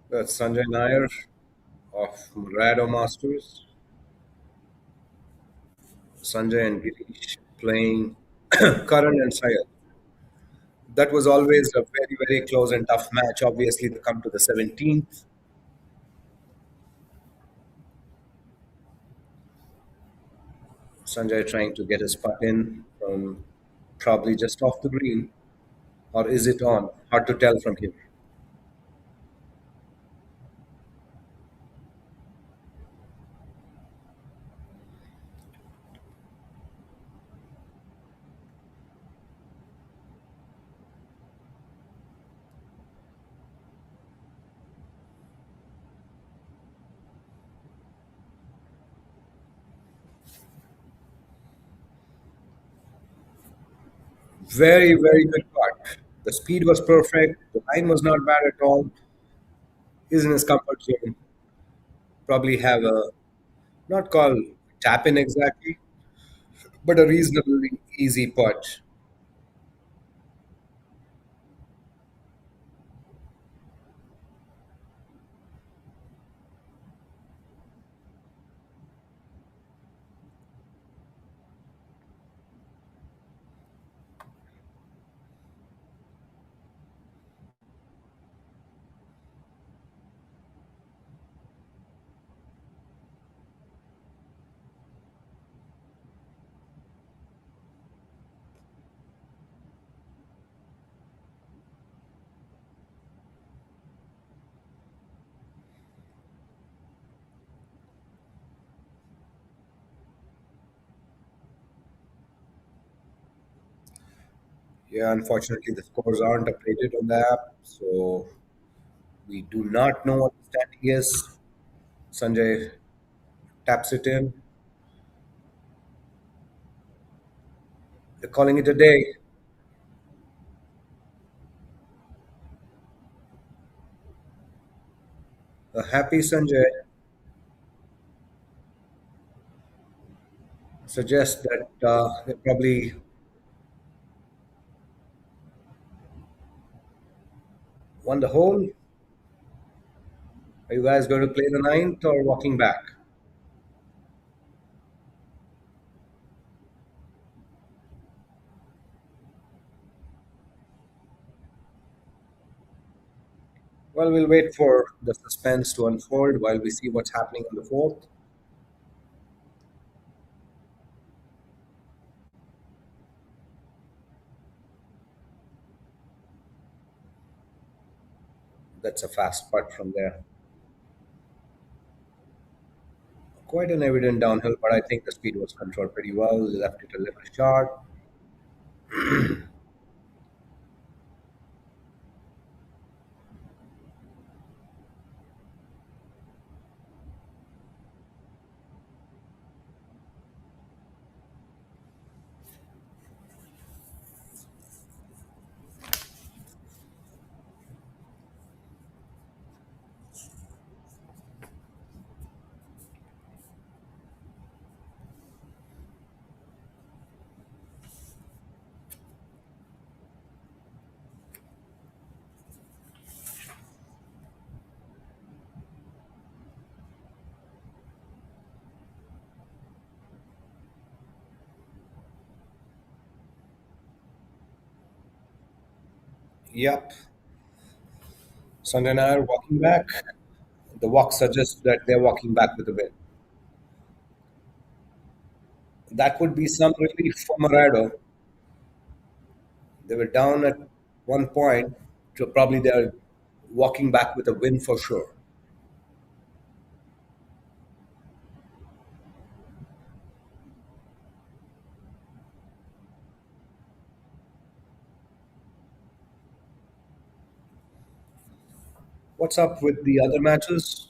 That's Sanjay Nair of Rado Masters. Sanjay and Girish playing Karan and Sayed. That was always a very, very close and tough match. Obviously, to come to the 17th. Sanjay trying to get his putt in from probably just off the green. Or is it on? Hard to tell from here. Very, very good putt. The speed was perfect. The line was not bad at all. He's in his comfort zone. Probably have a, not called tap in exactly, but a reasonably easy putt. Yeah, unfortunately, the scores aren't updated on the app, so we do not know what the standing is. Sanjay taps it in. They're calling it a day. A happy Sanjay suggests that they probably won the hole. Are you guys going to play the ninth or walking back? Well, we'll wait for the suspense to unfold while we see what's happening on the fourth. That's a fast putt from there. Quite an evident downhill, but I think the speed was controlled pretty well. Left it a little short. Yep. Sanjay and I are walking back. The walk suggests that they're walking back with a win. That would be some relief for Morado. They were down at one point, so probably they're walking back with a win for sure. What's up with the other matches?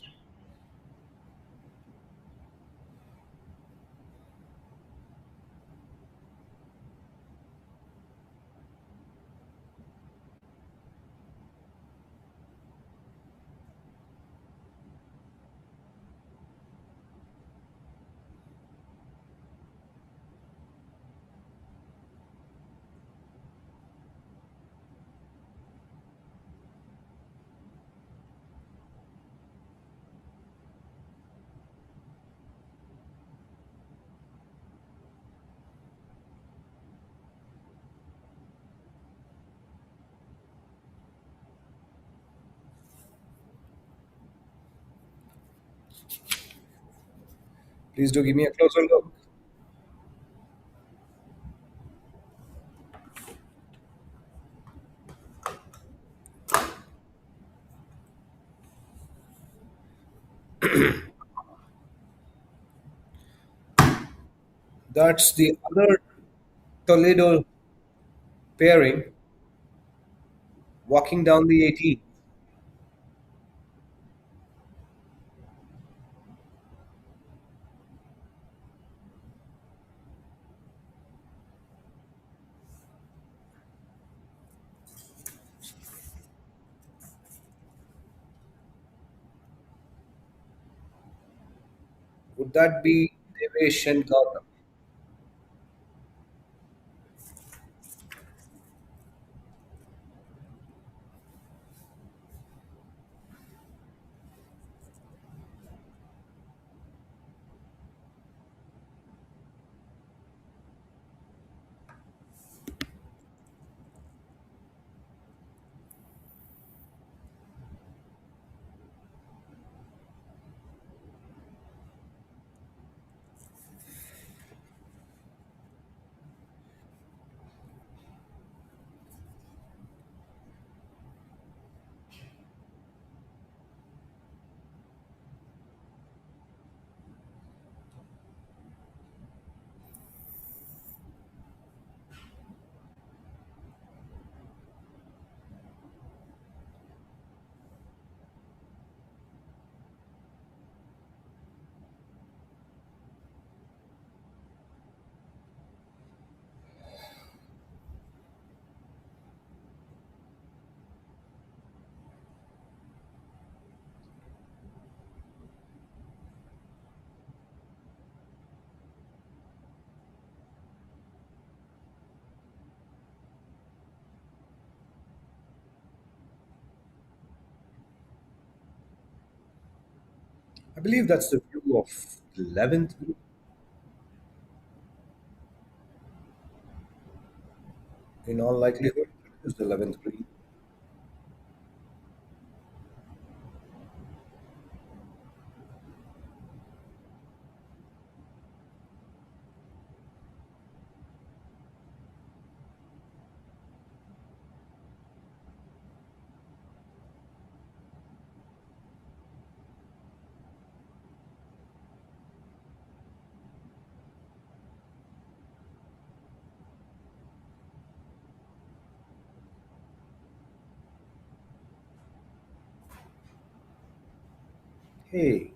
Please do give me a closer look. That's the other Toledo pairing walking down the 18. Would that be Devesh and Gautam? I believe that's the view of 11th group. In all likelihood, it's the 11th green. Hey,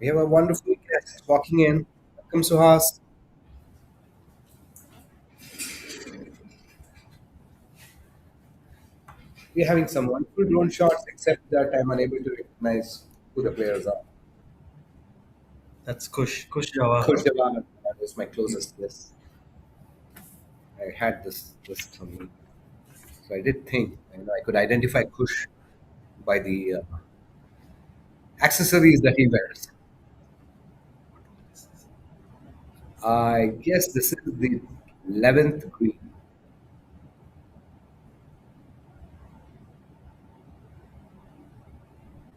we have a wonderful guest walking in. Welcome, Suhas. We're having some wonderful drone shots, except that I'm unable to recognize who the players are. That's Kush Jawahar. Khurshid, that was my closest guess. I had this list on me. So I did think, I could identify Kush by the accessories that he wears. I guess this is the 11th green.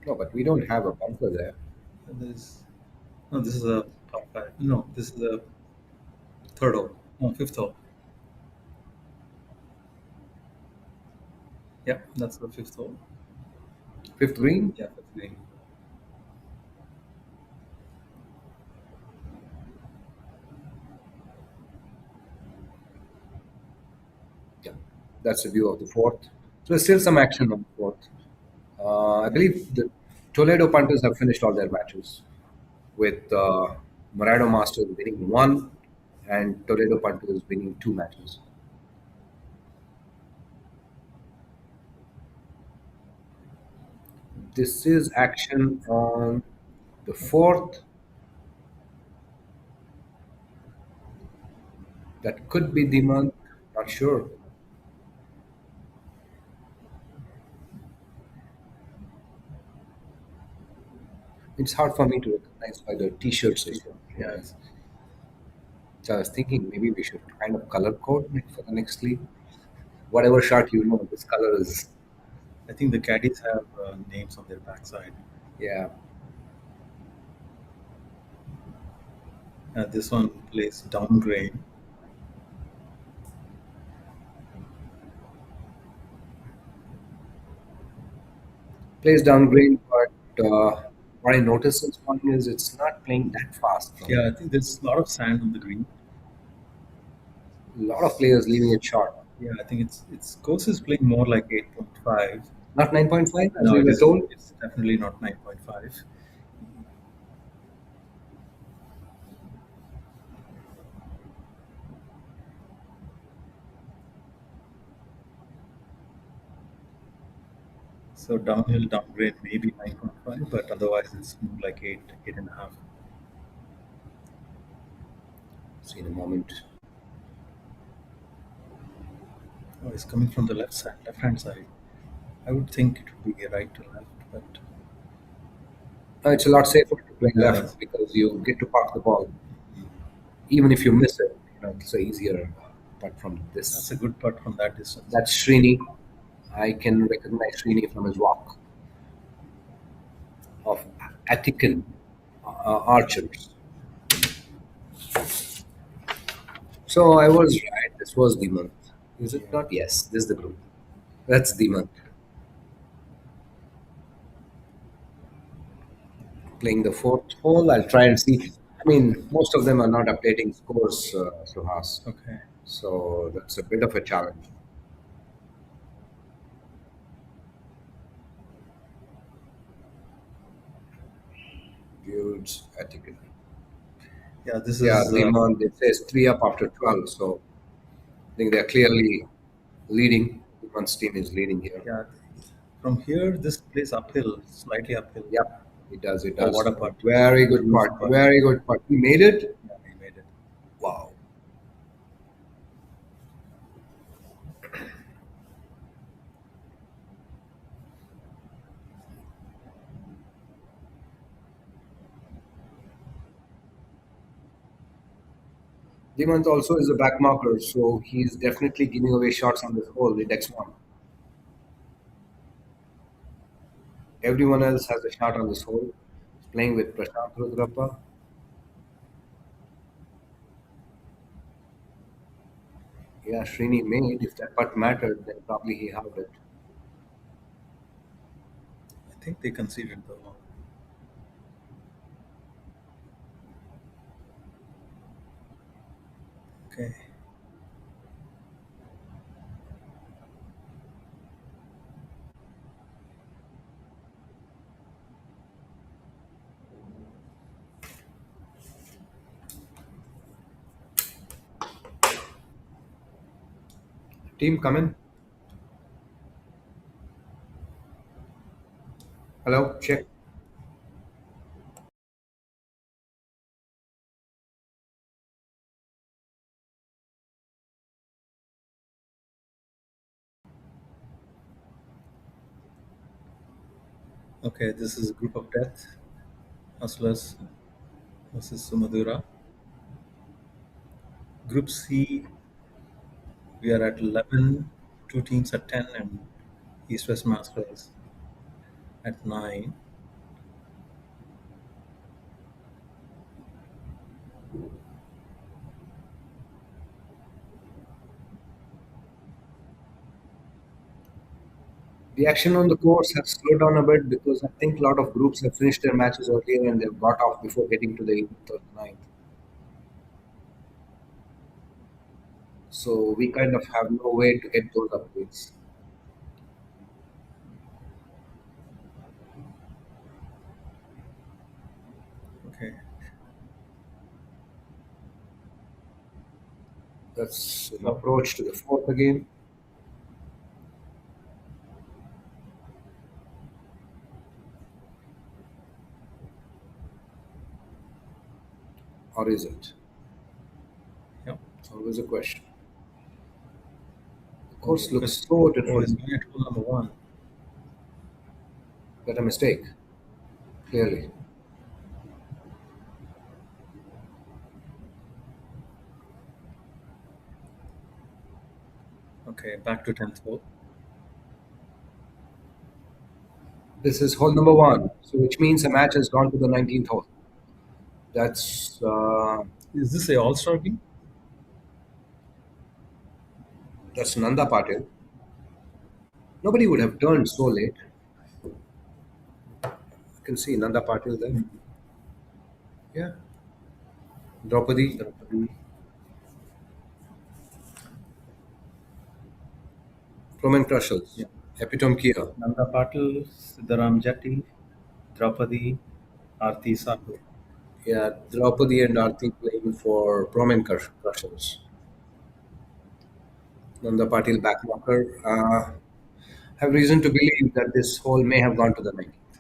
No, but we don't have a bunker there. And there's no. This is a top five. No, this is a third hole. No, fifth hole. Yeah, that's the fifth hole. Fifth green? Yeah, fifth green. Yeah, that's the view of the fourth. So there's still some action on the fourth. I believe the Toledo punters have finished all their matches with Morado Masters winning one and Toledo punters winning two matches. This is action on the fourth. That could be the month, not sure. It's hard for me to recognize by the t-shirts as well. Yeah, it's, So I was thinking maybe we should kind of color code it for the next league. Whatever shot this color is. I think the caddies have names on their backside. Yeah, This one plays down grade. plays down green, but what I noticed this one is it's not playing that fast. Yeah, I think there's a lot of sand on the green. A lot of players leaving it short. Yeah, I think it's course is playing more like 8.5. Not 9.5 as No, we it were is. told. It's definitely not 9.5. So downhill downgrade maybe 9.5, but otherwise it's more like 8.5. See in a moment. Oh, it's coming from the left hand side. I would think it would be right to left, but It's a lot safer to play yeah, left because you get to park the ball. Even if you miss it, it's a easier putt from that's this. a good putt from that distance. That's Srini. I can recognize Srini from his walk of Attican archers. So I was right. This was the month. Is it not? Yes, this is the group. That's the month. Playing the fourth hole. I'll try and see. I mean, most of them are not updating scores, Suhas. Okay. So that's a bit of a challenge. Builds Attican. Yeah, this Yeah, is the month it says 3 up after 12. So I think they're clearly leading. The month's team is leading here. yeah. From here, this plays uphill, slightly uphill. Yep, it does. It Oh, does. what a putt! Very good Beautiful putt. putt. Very good putt. We made it. Yeah, he made it. Wow. Dimant also is a back marker, so he's definitely giving away shots on this hole with X1. Everyone else has a shot on this hole. He's playing with Prashant Rudrappa. Yeah, Srini made. If that putt mattered, then probably he halved it. I think they conceded though. Okay. Team, come in. Hello, check. Okay, this is a group of death. Hustlers versus Sumadura. Group C, we are at 11, two teams at 10, and East West Masters at 9. The action on the course has slowed down a bit because I think a lot of groups have finished their matches earlier and they've got off before getting to the 8th or the 9th. So we kind of have no way to get those upgrades. Okay, That's an approach to the 4th again. Or is it? yep. It's always a question. The course looks so Oh, different. he's going at hole number 1. That a mistake, clearly. Okay, back to 10th hole. This is hole number 1, so which means a match has gone to the 19th hole. That's Is this a all-star game? that's Nanda Patil. Nobody would have turned so late. You can see Nanda Patil there. Yeah. Draupadi. Promen Crushers. Yeah. Epitome Kia. Nanda Patil, Siddharam Jetty, Draupadi, Aarti Sahu. Yeah, Draupadi and Aarti playing for Promen Crushers. Nanda Patil backmarker. Have reason to believe that this hole may have gone to the 19th.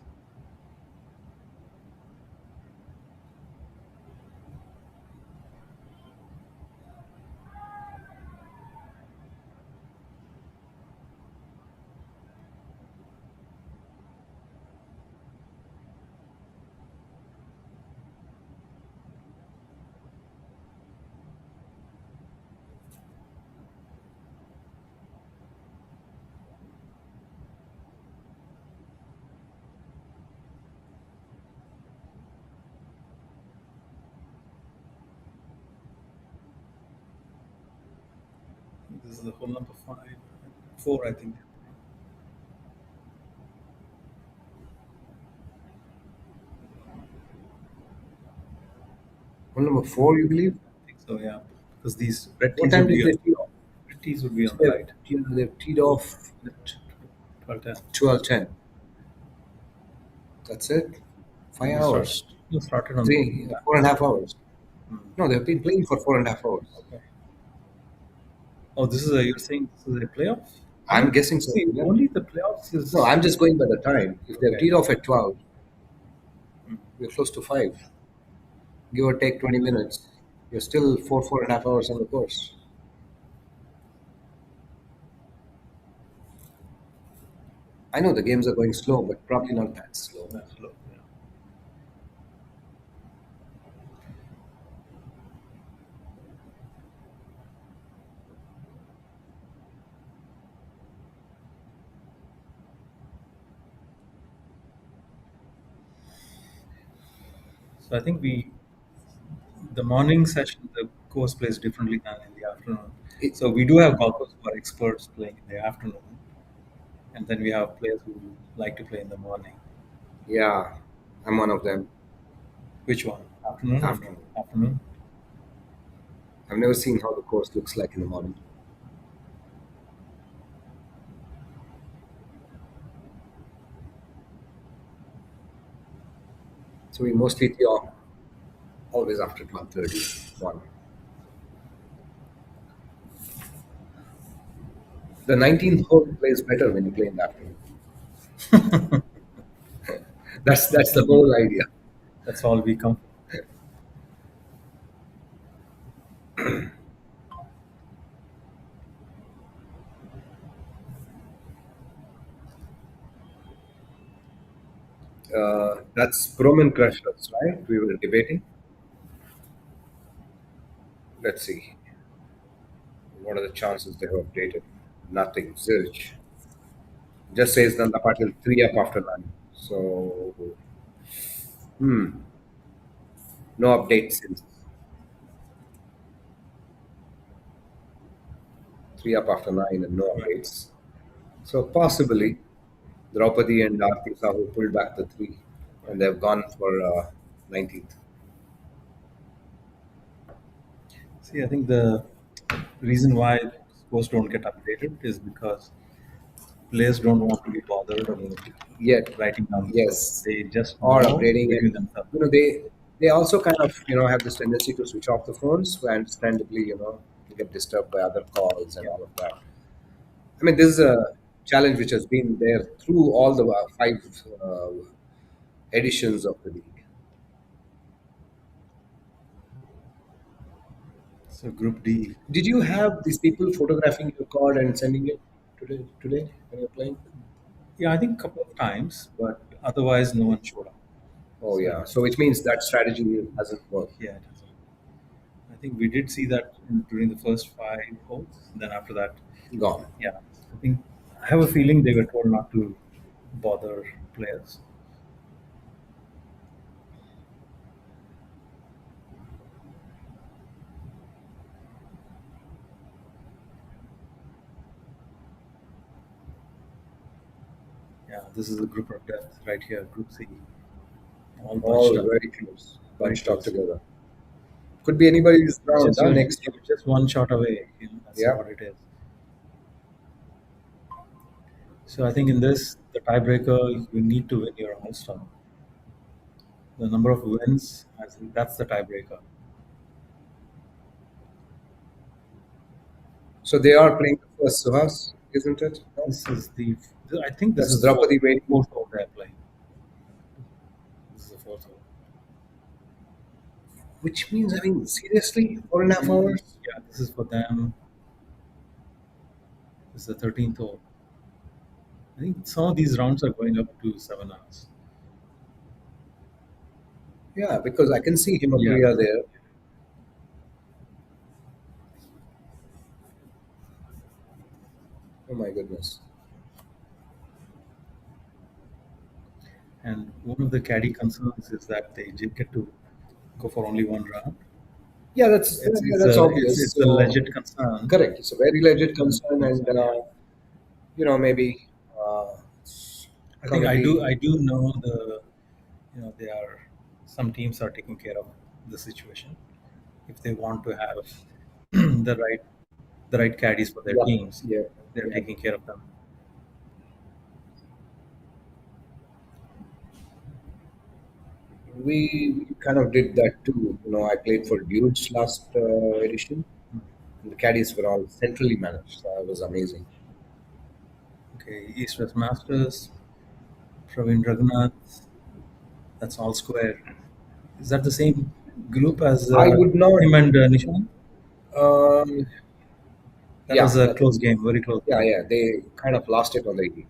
This is the hole number 5. 4, I think. Hole number 4, you believe? I think so, yeah. Because these red What tees time would did be they tee off? red tees would be on the right. They've teed off at 12:10. 12:10. That's it. 5 hours. You started on 4.5 hours. Hmm. No, they've been playing for 4.5 hours. Okay. Oh, this is you're saying this is a playoff? I'm guessing so. See, Yeah. only the playoffs is. No, I'm just going by the time. If they've Okay. teed off at 12, Hmm. we're close to 5. Give or take 20 minutes. You're still 4.5 hours on the course. I know the games are going slow, but probably not that slow. That's low, yeah. So I think the morning session, the course plays differently than in the afternoon. It- So we do have golfers who are experts playing in the afternoon, and then we have players who like to play in the morning. Yeah, I'm one of them. Which one? Afternoon or Afternoon. morning? Afternoon. I've never seen how the course looks like in the morning. So we mostly tee off always after 12:30, 1. The 19th hole plays better when you play in the afternoon. That's the whole idea. That's all we come. That's Proman Crushers, right? We were debating. Let's see. What are the chances they have updated? Nothing. Zilch. Just says Nanda Patil 3 up after 9. So, no updates since 3 up after 9 and no updates. So, possibly Draupadi and Aarti Sahu pulled back the 3 and they've gone for 19th. See, I think the reason why scores don't get updated is because players don't want to be bothered about Yet, writing down the yes, scores. They just or know updating between it. themselves. They also kind of have this tendency to switch off the phones. So understandably, they get disturbed by other calls and all of that. I mean, this is a challenge which has been there through all the 5 editions of the league. So Group D. Did you have these people photographing your card and sending it today when you're playing? Yeah, I think a couple of times, but otherwise no one showed up. Oh yeah, so which means that strategy hasn't worked. Yeah, it hasn't. I think we did see that during the first 5 holes. Then after that, Gone. yeah, I have a feeling they were told not to bother players. Yeah, this is the group of death right here, Group C. All All bunched up. very close, bunched up close. together. Could be anybody's round next. Just one shot away. That's Yeah. what it is. So I think in this, the tiebreaker, you need to win your All-Star. The number of wins, I think that's the tiebreaker. So they are playing the first Suhas, isn't it? This is I think this That's is Draupadi waiting. fourth hole they're playing. This is the fourth hole. Which means, I mean, seriously, 4.5 hours? Yeah, this is for them. This is the 13th hole. I think some of these rounds are going up to 7 hours. Yeah, because I can see Himapriya there. Oh my goodness. And one of the caddy concerns is that they did get to go for only one round. Yeah, that's obvious. It's a legit concern. Correct. It's a very legit concern, and maybe. I think I do know they are. Some teams are taking care of the situation. If they want to have the right caddies for their teams, they're taking care of them. We kind of did that too. I played for Dudes last edition. And the caddies were all centrally managed. So it was amazing. Okay, East West Masters, Praveen Raghunath. That's all square. Is that the same group as I would not. him and Nishan? That was a that- close game, very close. Yeah. They kind of lost it on the 18th.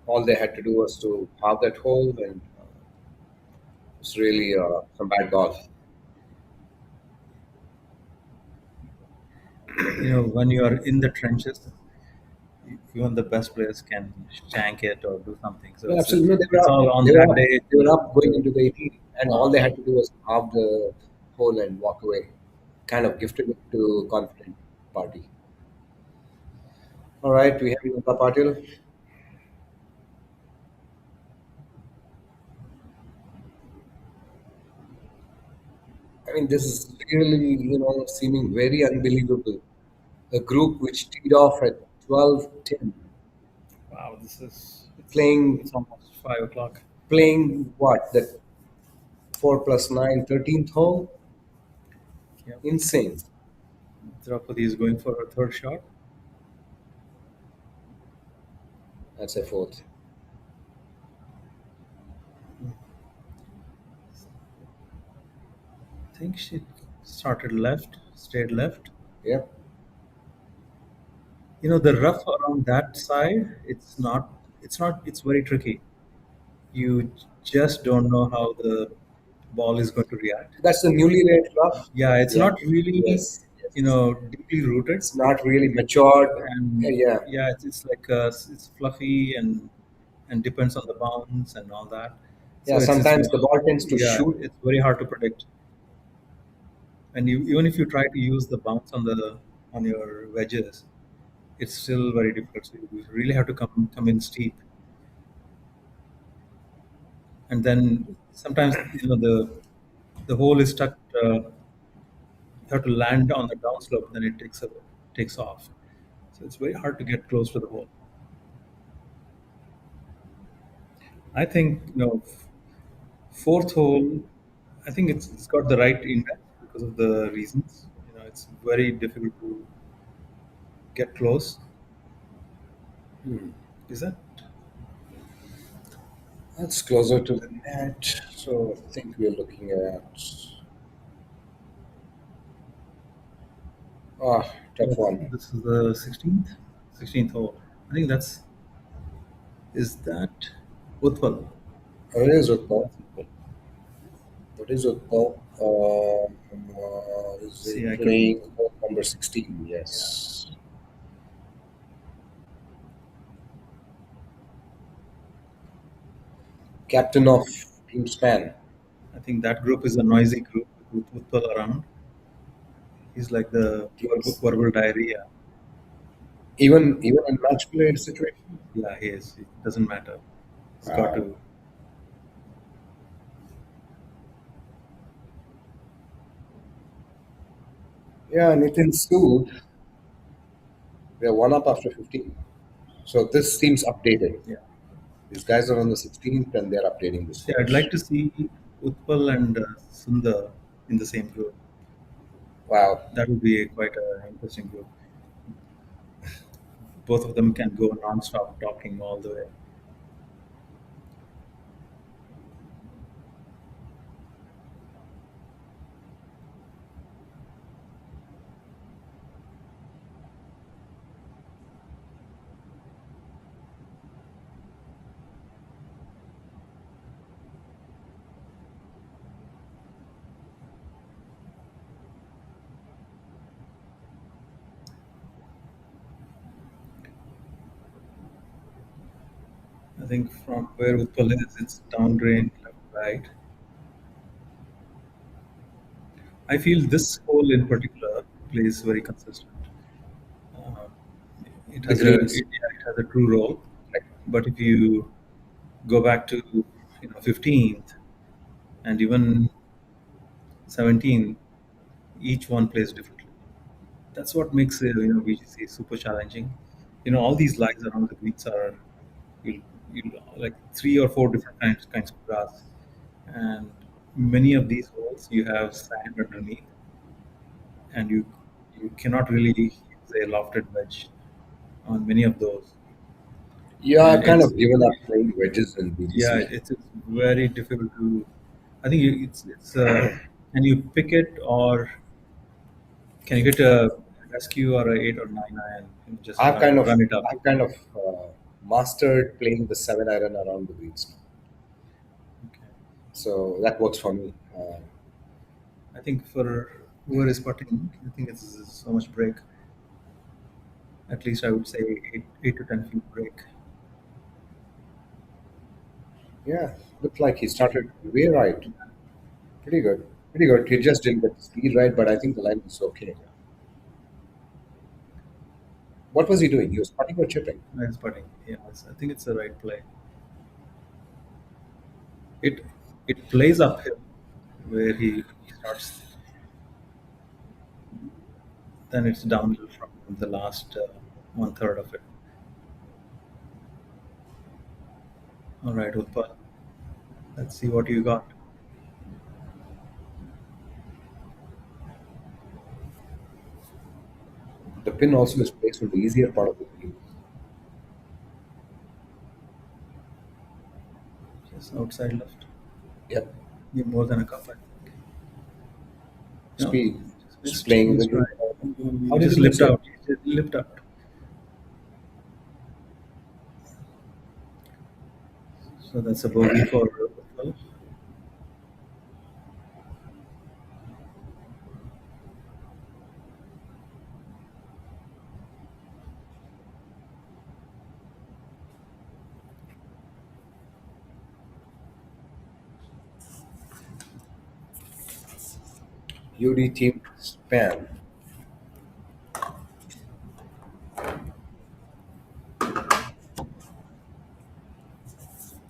All they had to do was to halve that hole, and it's really some bad golf. When you are in the trenches, even the best players can shank it or do something. So Absolutely. it's all on They were that up. day. They were up going into the 18th, and all they had to do was halve the hole and walk away. Kind of gifted it to confident party. All right, we have Yuka Patil. I mean, this is really, seeming very unbelievable. A group which teed off at 12:10, Wow, this is it's playing almost 5 o'clock. playing what? The 4 plus 9, 13th hole? Yep. Insane. Draupadi is going for a third shot. That's a fourth. I think she started left, stayed left. Yep. The rough around that side, it's very tricky. You just don't know how the ball is going to react. That's the newly laid rough. Yeah, it's Yeah. not really, Yes. Yes. deeply rooted. It's not really matured. And Yeah. yeah, it's like it's fluffy and depends on the bounce and all that. Yeah, it's sometimes the ball tends to yeah, shoot. it's very hard to predict. And even if you try to use the bounce on your wedges, it's still very difficult. So you really have to come in steep, and then sometimes the hole is stuck. You have to land on the downslope, then it takes off. So it's very hard to get close to the hole. I think fourth hole. I think it's got the right index because of the reasons. It's very difficult to get close. Is that? That's closer to the net. So I think we're looking at tough one. This is the 16th hole. I think is that Utpal? It is Utpal. What is Utpal? Is See, I it can- playing hole number 16? Yes. Captain of Team Span. I think that group is a noisy group with Utpal around. He's like the verbal diarrhea. Even in match play situation. Yeah, he is. It doesn't matter. It's Wow. got to. Yeah, Nitin Sood. They're one up after 15. So this seems updated. Yeah. These guys are on the 16th and they're updating this. Yeah, I'd like to see Utpal and Sundar in the same group. Wow. That would be quite an interesting group. Both of them can go non-stop talking all the way. I think from where Utpal is, it's down drain left, right. I feel this hole in particular plays very consistent. Uh, it has The a greens. it has a true role, but if you go back to 15th and even 17th, each one plays differently. That's what makes VGC super challenging. All these lies around the greens are you like 3 or 4 different kinds of grass, and many of these holes you have sand underneath, and you cannot really use a lofted wedge on many of those. Yeah, I've And kind it's- of given up playing wedges in BGC. Yeah, it's very difficult to. I think it's can you pick it, or can you get a rescue or a 8 or 9 iron and just I've kind of run it up? mastered playing the 7 iron around the greens. Okay. So that works for me. I think for whoever is putting, I think it's so much break. At least I would say 8 to 10 feet break. Yeah, looked like he started way right. Pretty good. Pretty good. He just didn't get the speed right, but I think the line was okay. What was he doing? He was putting or chipping? Nice putting. Yeah, I think it's the right play. It it plays uphill where he starts, then it's downhill from the last one third of it. All right, Utpal. Let's see what you got. The pin also is placed on the easier part of the green. Just outside left. Yep. Need more than a cup, I think. No, Speed. just Just missed. playing Missed with it. right. How did Just he miss lift it? out. Just lift out. So that's a bogey for Utpal. UD team span.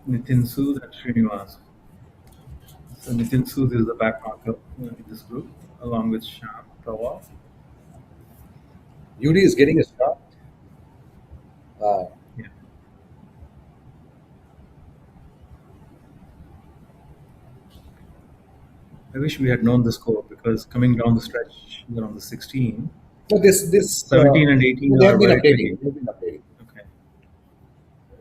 Nitin Sood and Srinivas. So Nitin Sood is the back marker in this group, along with Sham Pawar. UD is getting a start. Uh, Yeah. I wish we had known the score because coming down the stretch, we're on the 16. no, this 17 and 18 they have are been very updating. tricky. They have been updating. Okay.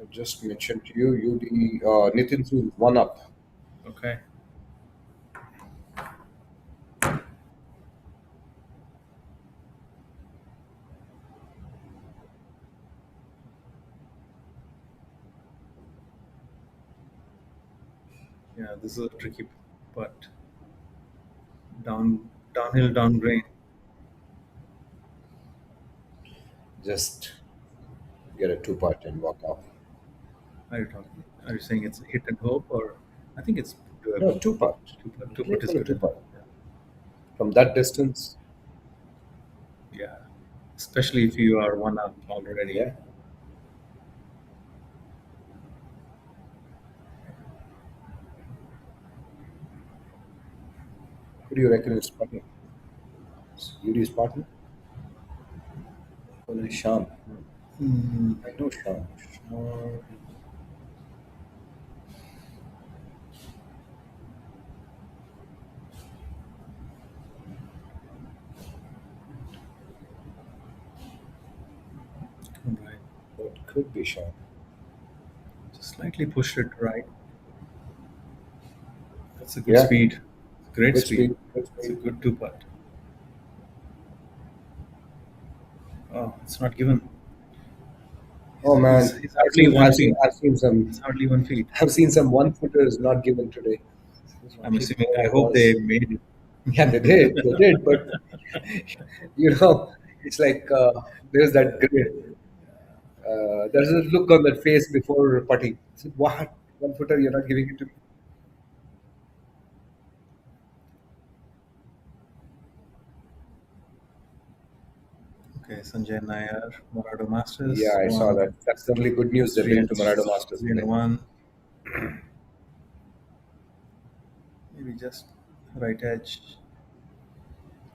I just mentioned to you, UD Nitin Sood is one up. Okay. Yeah, this is a tricky putt. Downhill, down grain. Just get a two putt and walk off. Are you talking? Are you saying it's hit and hope, or I think it's No, doable. two putt. Two Play putt is for a good two enough. putt. From that distance, Yeah, especially if you are one up already. yeah. Who do you reckon is putting? UD's partner? Only Sham. Hmm. I know Sham. Sham. All right. That could be Sham. Just slightly push it right. That's a good Yeah. speed. Great Good speed. speed. Good It's a speed. good two putt. Oh, it's not given. Oh man, He's hardly I've 1 feet. seen, I've seen some, It's hardly 1 feet. I've seen some one footers not given today. I'm Keep assuming. I going hope they across. made it. Yeah, they did, but it's like there's that grid. There's a look on that face before putting. I said, what? One footer, you're not giving it to me? Okay, Sanjay Nair, Morado Masters, Yeah, I saw won that. That's the only good news they three bring and to Morado Masters three and today. one. Maybe just right edge.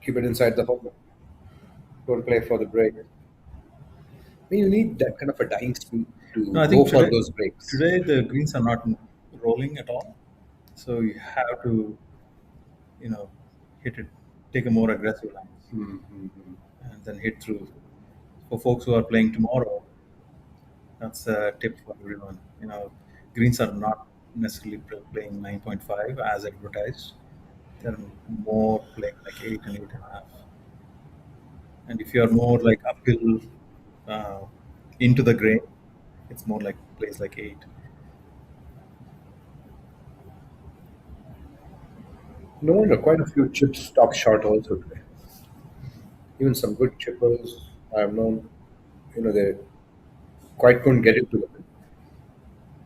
Keep it inside the hole. Don't play for the break. You need that kind of a dying speed No, to I go think for those breaks. today the greens are not rolling at all, so you have to, you know, hit it, take a more aggressive line, Mm-hmm. and then hit through. For folks who are playing tomorrow, that's a tip for everyone. Greens are not necessarily playing 9.5 as advertised. They're more playing like 8 and 8.5. And if you are more like uphill uh, into the grain, it's more like plays like 8. No wonder quite a few chips stop short also today. Even some good chippers I've known, they quite couldn't get it to the pin,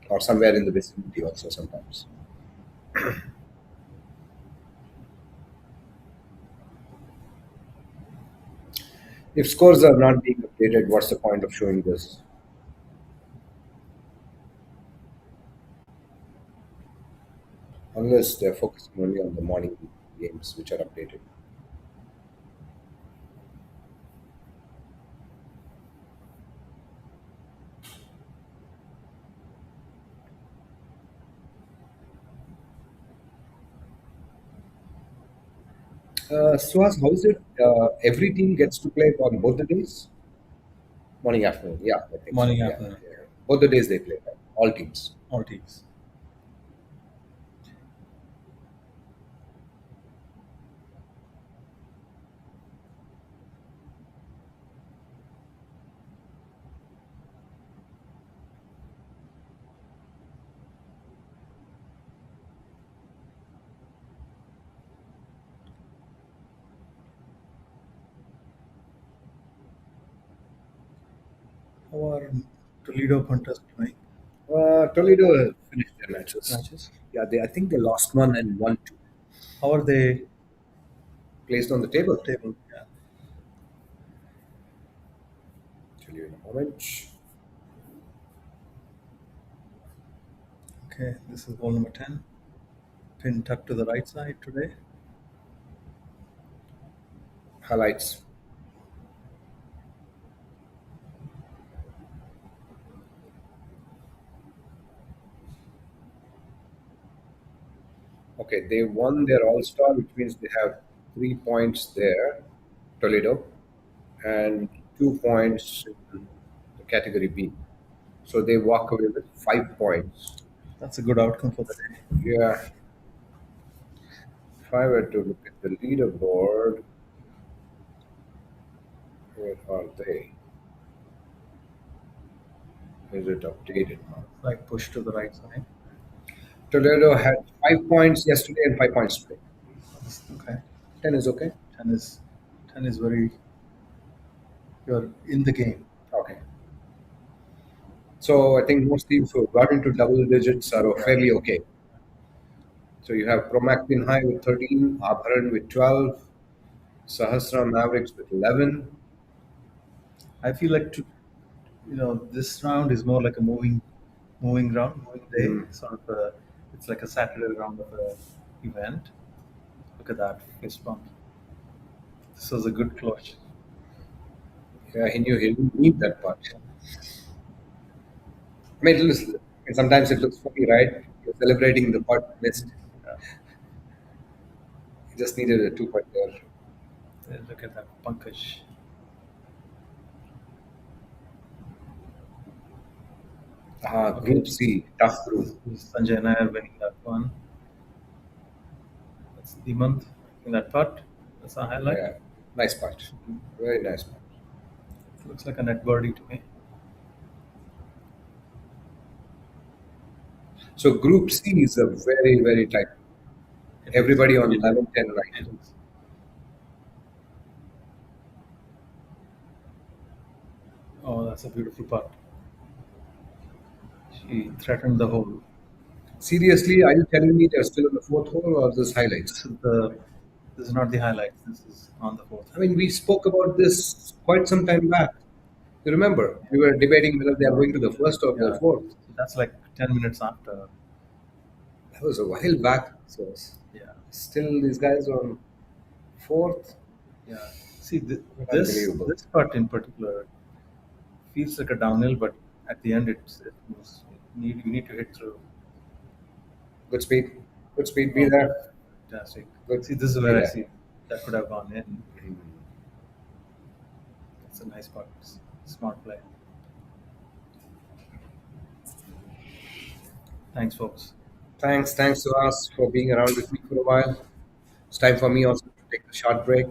or somewhere in the vicinity also sometimes. If scores are not being updated, what's the point of showing this? Unless they're focusing only on the morning games which are updated. Suhas, how is it? Every team gets to play on both the days? Morning, afternoon. Yeah, I think so. Morning, Yeah, afternoon, yeah. Both the days they play, right? All teams. all teams. How are Toledo Hunters doing? Toledo finished their matches. Matches? Yeah, I think they lost one and won two. How are they Placed on the table. table? Yeah. Tell you in a moment. Okay, this is hole number 10. Pin tucked to the right side today. Highlights. Okay, they won their All Star, which means they have 3 points there, Toledo, and 2 points in the category B. So they walk away with 5 points. That's a good outcome for the day. Yeah, if I were to look at the leaderboard, where are they? Is it updated now? Like push to the right side. Toledo had 5 points yesterday and 5 points today. Okay. 10 is okay? 10 is 10 is very, you're in the game. Okay. So I think most teams who got into double digits are fairly okay. So you have Promactin High with 13, Abharan with 12, Sahasra Mavericks with 11. I feel like this round is more like a moving round, moving day. Mm. Sort of it's like a Saturday round of a event. Look at that fist bump. This was a good clutch. Yeah, he knew he didn't need that part. I mean, sometimes it looks funny, right? You're celebrating the putt missed. Yeah. He just needed a 2 putt there. Look at that Pankaj. Group C, tough group. This is Sanjay Nair winning that one. That's Dimant in that putt. That's a highlight. Yeah, nice putt. Very nice putt. Looks like a net birdie to me. So Group C is a very, very tight. Everybody on 11, 10, 9. It is. Oh, that's a beautiful putt. She threatened the hole. Seriously, are you telling me they're still on the fourth hole or this highlights? This is not the highlights. This is on the fourth. I mean, we spoke about this quite some time back. You remember? We were debating whether they are going to the first or the fourth. So that's like 10 minutes after. That was a while back. So Yeah. still these guys on fourth. Yeah. See, Unbelievable. this putt in particular feels like a downhill, but at the end it moves. You need to hit through. Good speed. Good speed. Be there. Fantastic. Good. See, this is where I Yeah. see that could have gone in. Mm. It's a nice putt. Smart play. Thanks, folks. Thanks to us for being around with me for a while. It's time for me also to take a short break.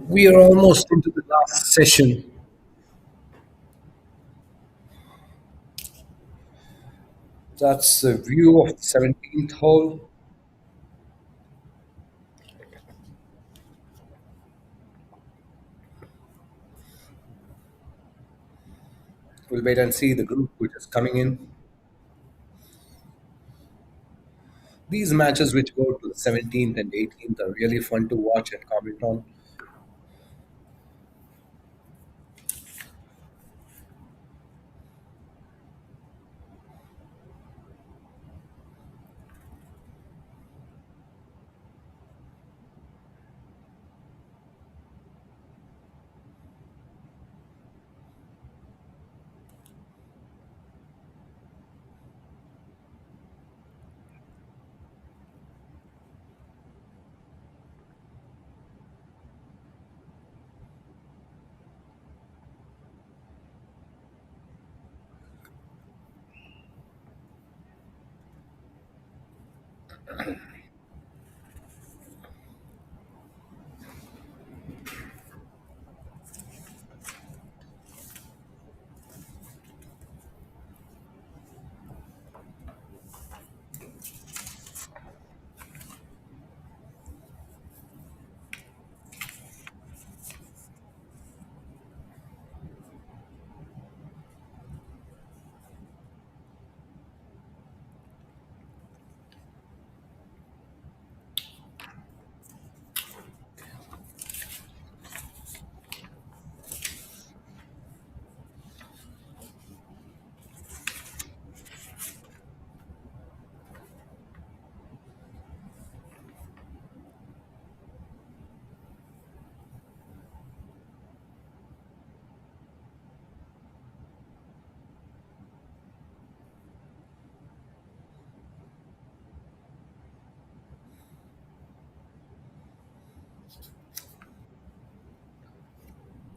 We are almost into the last session. That's the view of the 17th hole. We'll wait and see the group which is coming in. These matches which go to the 17th and 18th are really fun to watch and comment on.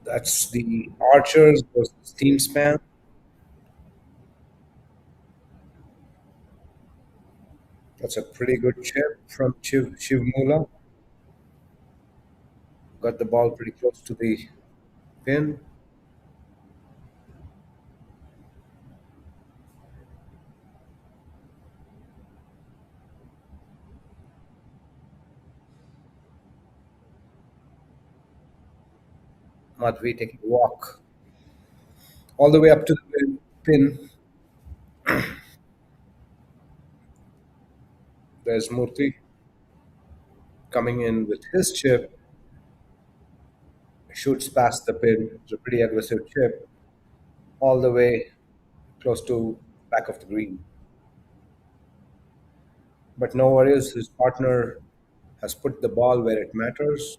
That's the Archers versus Team Span. That's a pretty good chip from Shiv Mula. Got the ball pretty close to the pin. Madhvi taking a walk all the way up to the pin. There's Murthy coming in with his chip, shoots past the pin. It's a pretty aggressive chip, all the way close to back of the green. But no worries, his partner has put the ball where it matters.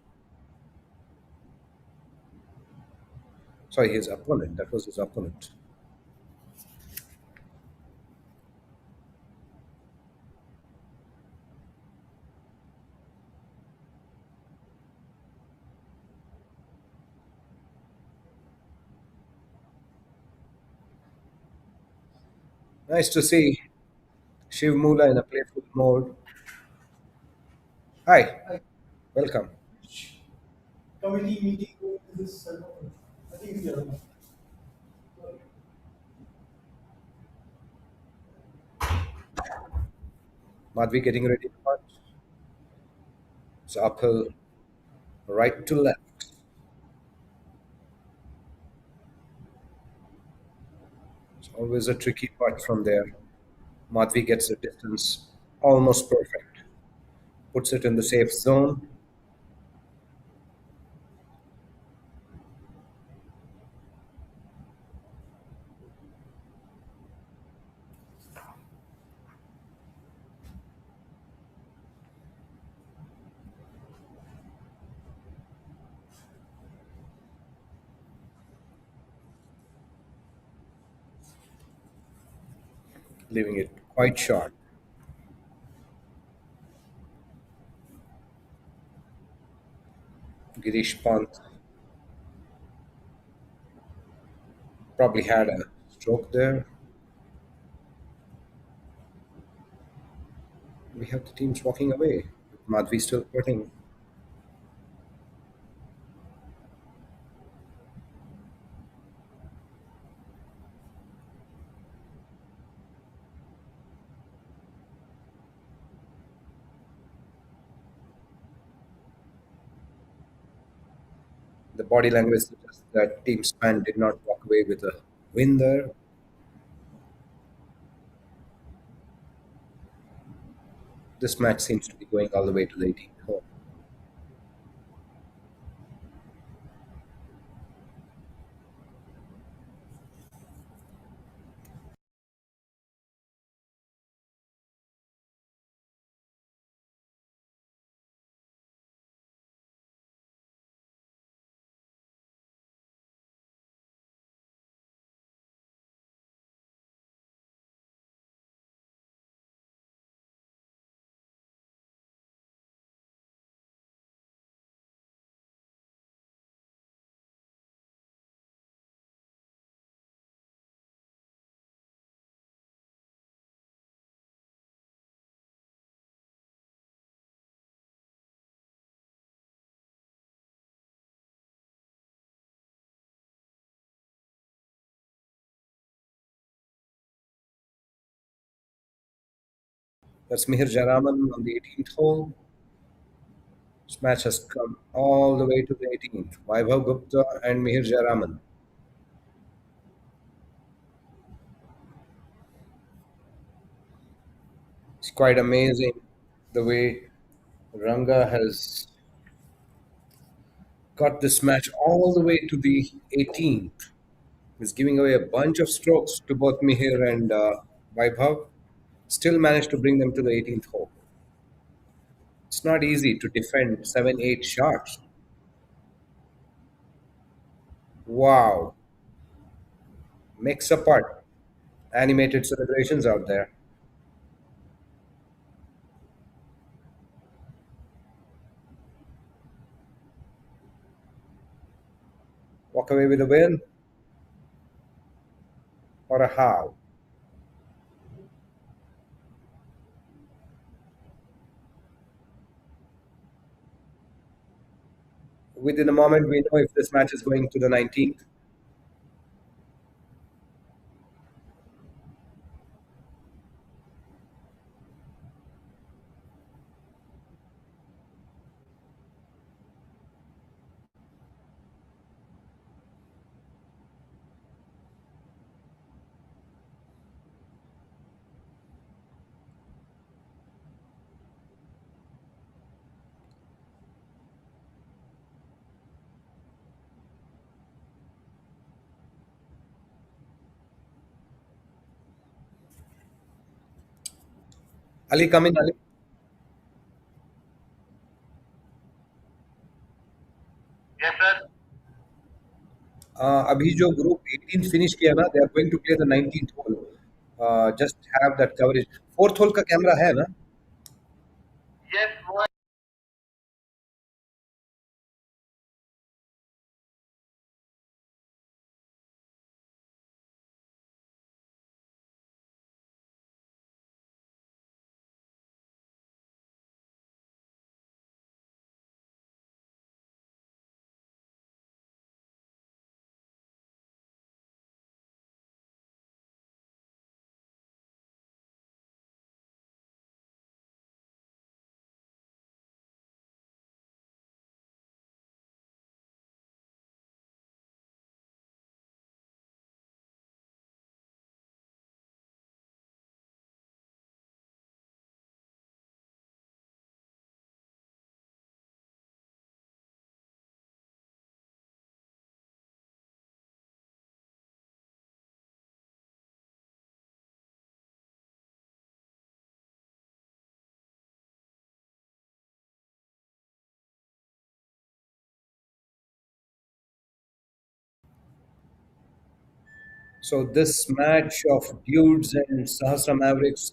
Sorry, his opponent. That was his opponent. Nice to see Shiv Mula in a playful mode. Hi, welcome. Madhvi getting ready to punch. It's uphill, right to left. It's always a tricky putt from there. Madhvi gets the distance almost perfect. Puts it in the safe zone. Leaving it quite short. Girish Pant probably had a stroke there. We have the teams walking away. Madhvi still putting. The body language suggests that Team Span did not walk away with a win there. This match seems to be going all the way to the 18th hole. That's Mihir Jaraman on the 18th hole. This match has come all the way to the 18th. Vaibhav Gupta and Mihir Jaraman. It's quite amazing the way Ranga has got this match all the way to the 18th. He's giving away a bunch of strokes to both Mihir and Vaibhav. Still managed to bring them to the 18th hole. It's not easy to defend 7, 8 shots. Wow. Mix apart. Animated celebrations out there. Walk away with a win or a how. Within a moment, we know if this match is going to the 19th. Ali, come in, Ali. अभी जो group 18 finish किया ना, they are going to play the 19th hole. Just have that coverage. Fourth hole का camera है ना? So this match of Dudes and Sahasra Mavericks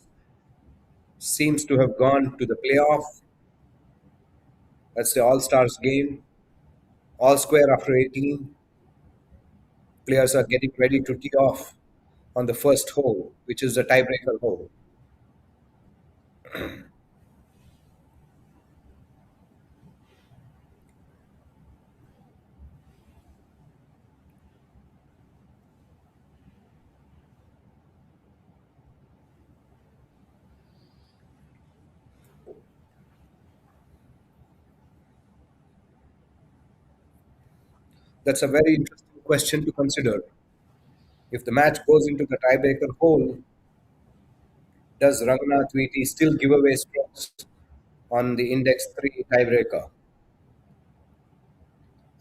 seems to have gone to the playoff. That's the All Stars game. All square after 18. Players are getting ready to tee off on the first hole, which is the tiebreaker hole. That's a very interesting question to consider. If the match goes into the tiebreaker hole, does Ranganath VT still give away strokes on the index 3 tiebreaker?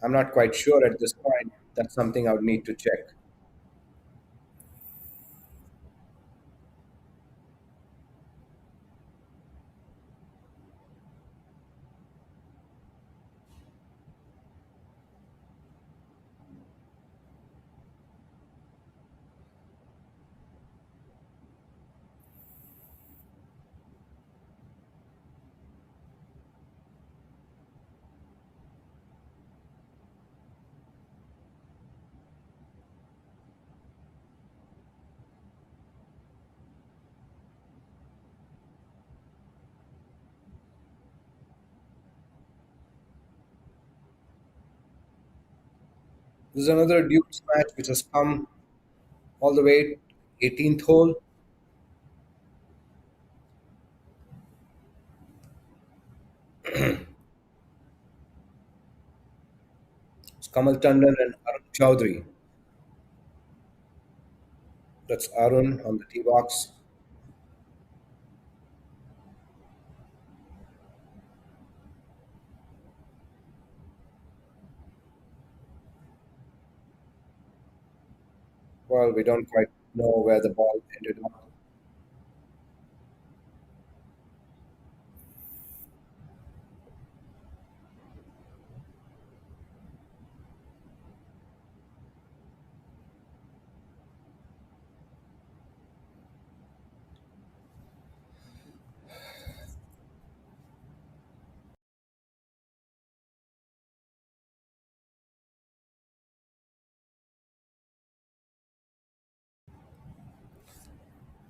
I'm not quite sure at this point. That's something I would need to check. This is another Dukes match which has come all the way 18th hole. It's Kamal Tandon and Arun Chaudhary. That's Arun on the tee box. Well, we don't quite know where the ball ended up.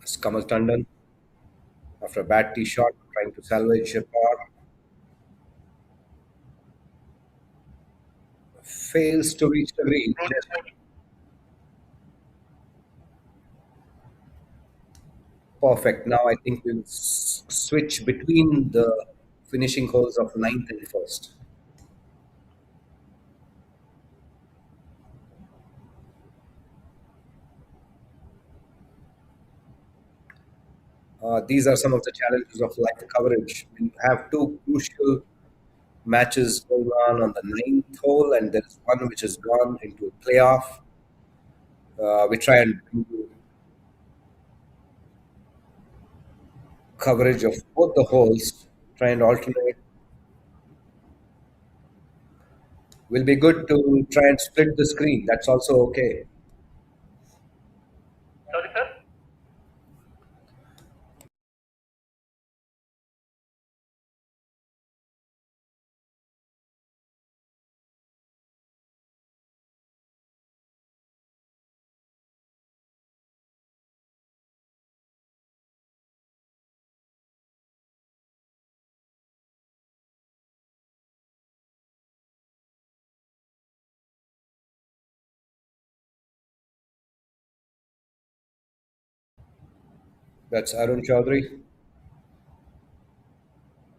It's Kamal Tandon after a bad tee shot, trying to salvage a par. Fails to reach the green. Perfect. Now I think we'll switch between the finishing holes of ninth and first. These are some of the challenges of live coverage. When you have two crucial matches going on the ninth hole, and there is one which has gone into a playoff. We try and do coverage of both the holes, try and alternate. Will be good to try and split the screen. That's also okay. That's Arun Chaudhary.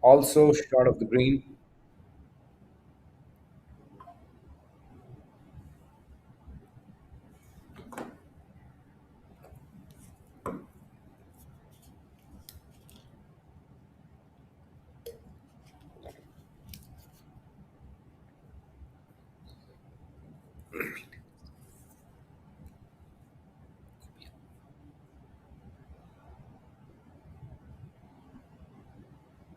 Also short of the green.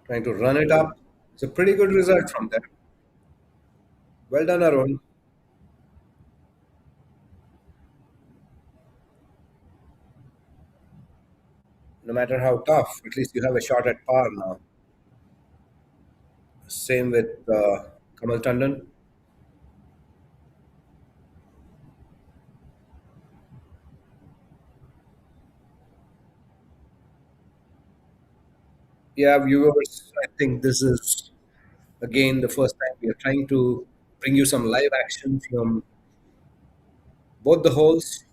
Trying to run it up. It's a pretty good result from there. Well done, Arun. No matter how tough, at least you have a shot at par now. Same with Kamal Tandon. Yeah, viewers, I think this is again the first time we are trying to bring you some live action from both the holes.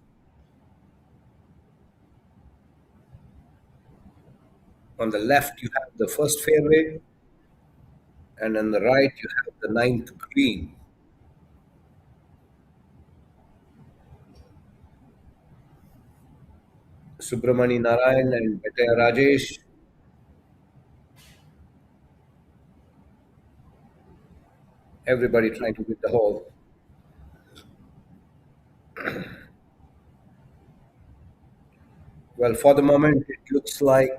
On the left, you have the first fairway, and on the right, you have the ninth green. Subramani Narayan and Betaya Rajesh. Everybody trying to win the hole. Well, for the moment, it looks like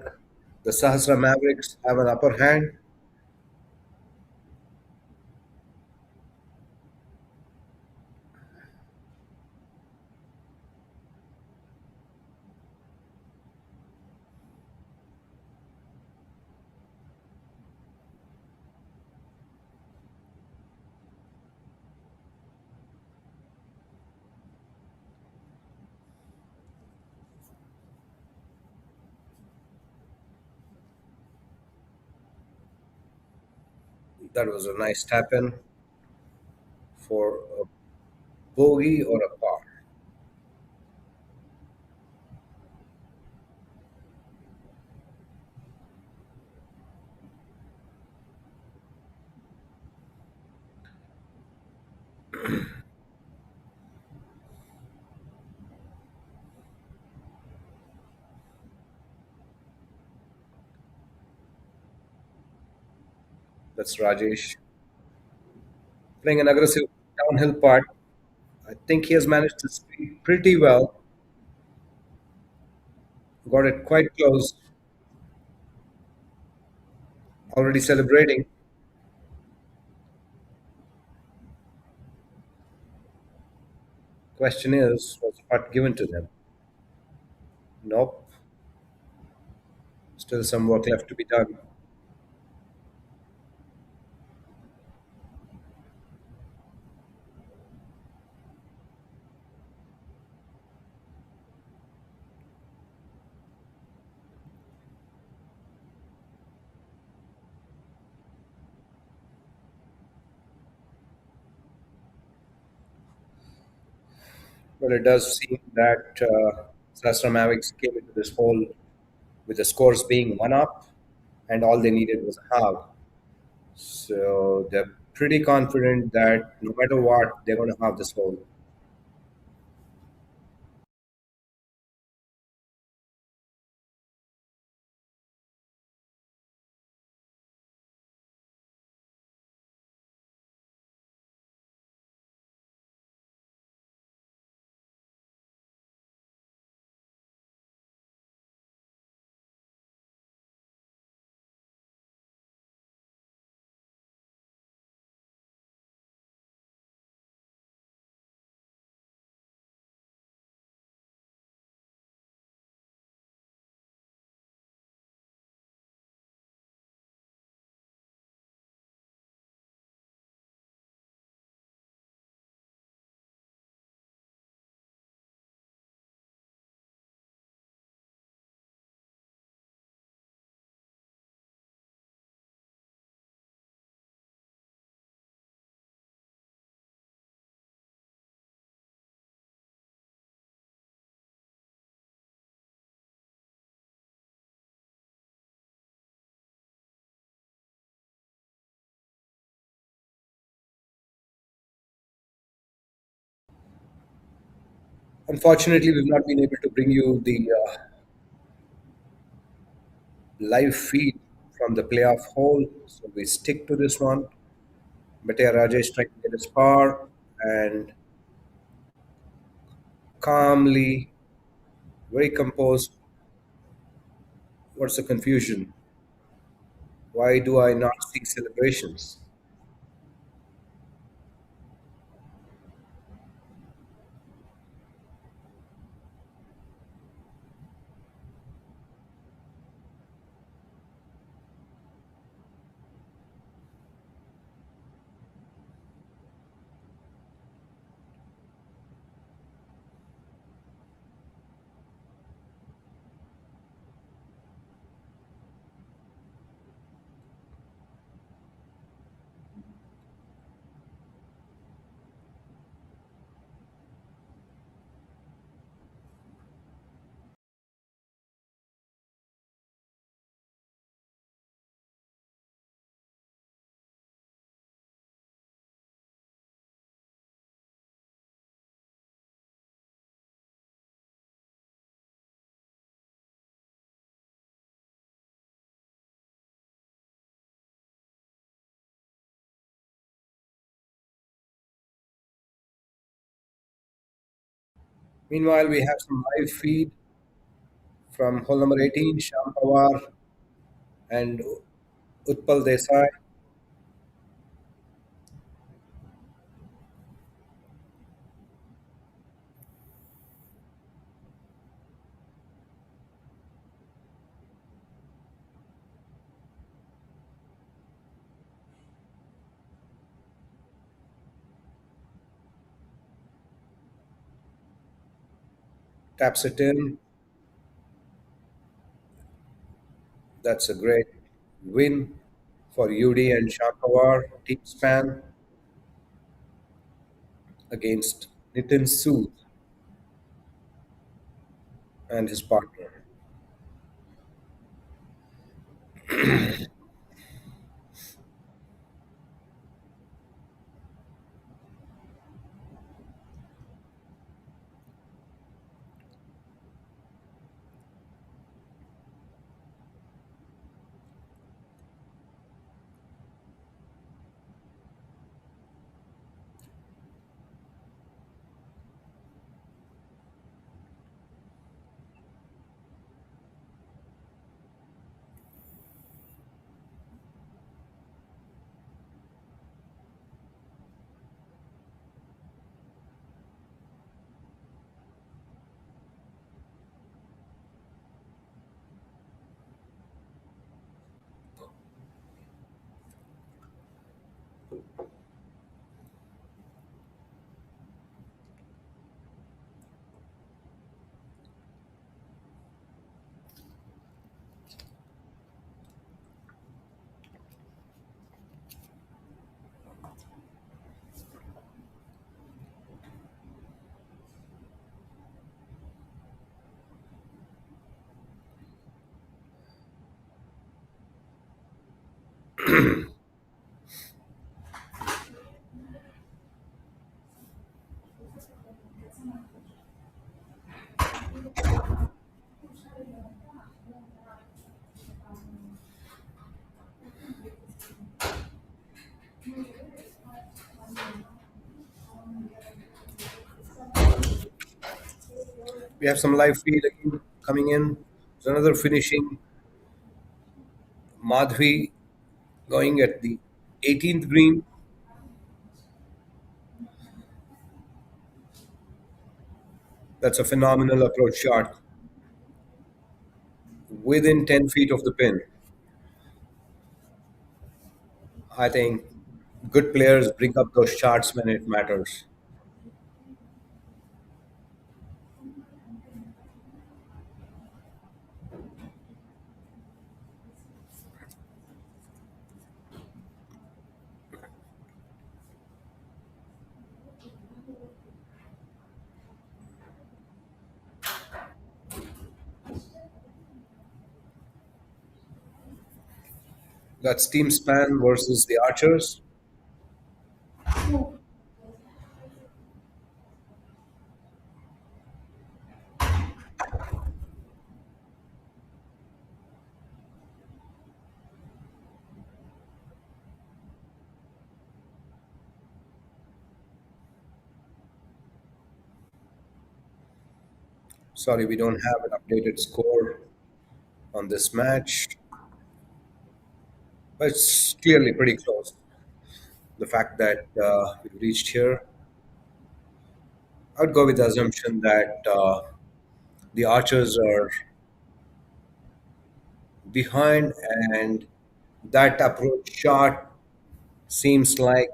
the Sahasra Mavericks have an upper hand. That was a nice tap in for a bogey or a par. That's Rajesh playing an aggressive downhill putt. I think he has managed to speed pretty well. Got it quite close. Already celebrating. Question is, was the putt given to them? Nope. Still some work left to be done. Well, it does seem that Sastra Mavericks came into this hole with the scores being one up, and all they needed was a halve. So they're pretty confident that no matter what, they're going to have this hole. Unfortunately, we've not been able to bring you the live feed from the playoff hole, so we stick to this one. Batya Rajesh trying to get his par and calmly, very composed. What's the confusion? Why do I not see celebrations? Meanwhile, we have some live feed from hole number 18, Sham Pawar and Utpal Desai. Taps it in. That's a great win for UD and Shankawar team span against Nitin Sood and his partner. We have some live feed again coming in. There's another finishing Madhvi going at the 18th green. That's a phenomenal approach shot within 10 feet of the pin. I think good players bring up those shots when it matters. That's Team Span versus the Archers. Sorry, we don't have an updated score on this match, but it's clearly pretty close. The fact that we've reached here, I would go with the assumption that the Archers are behind, and that approach shot seems like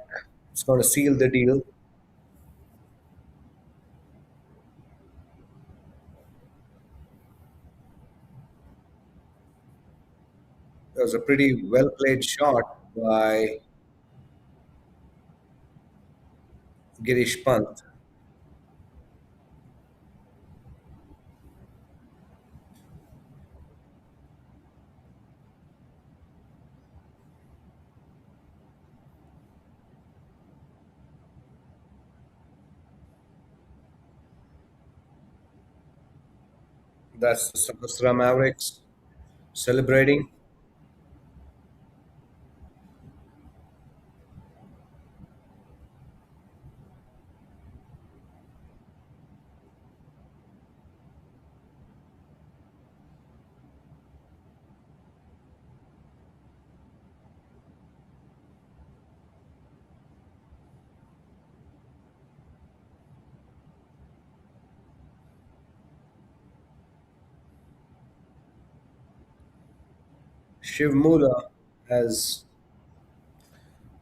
it's going to seal the deal. It was a pretty well played shot by Girish Pant. That's the Sahasra Mavericks celebrating. Shiv Mula has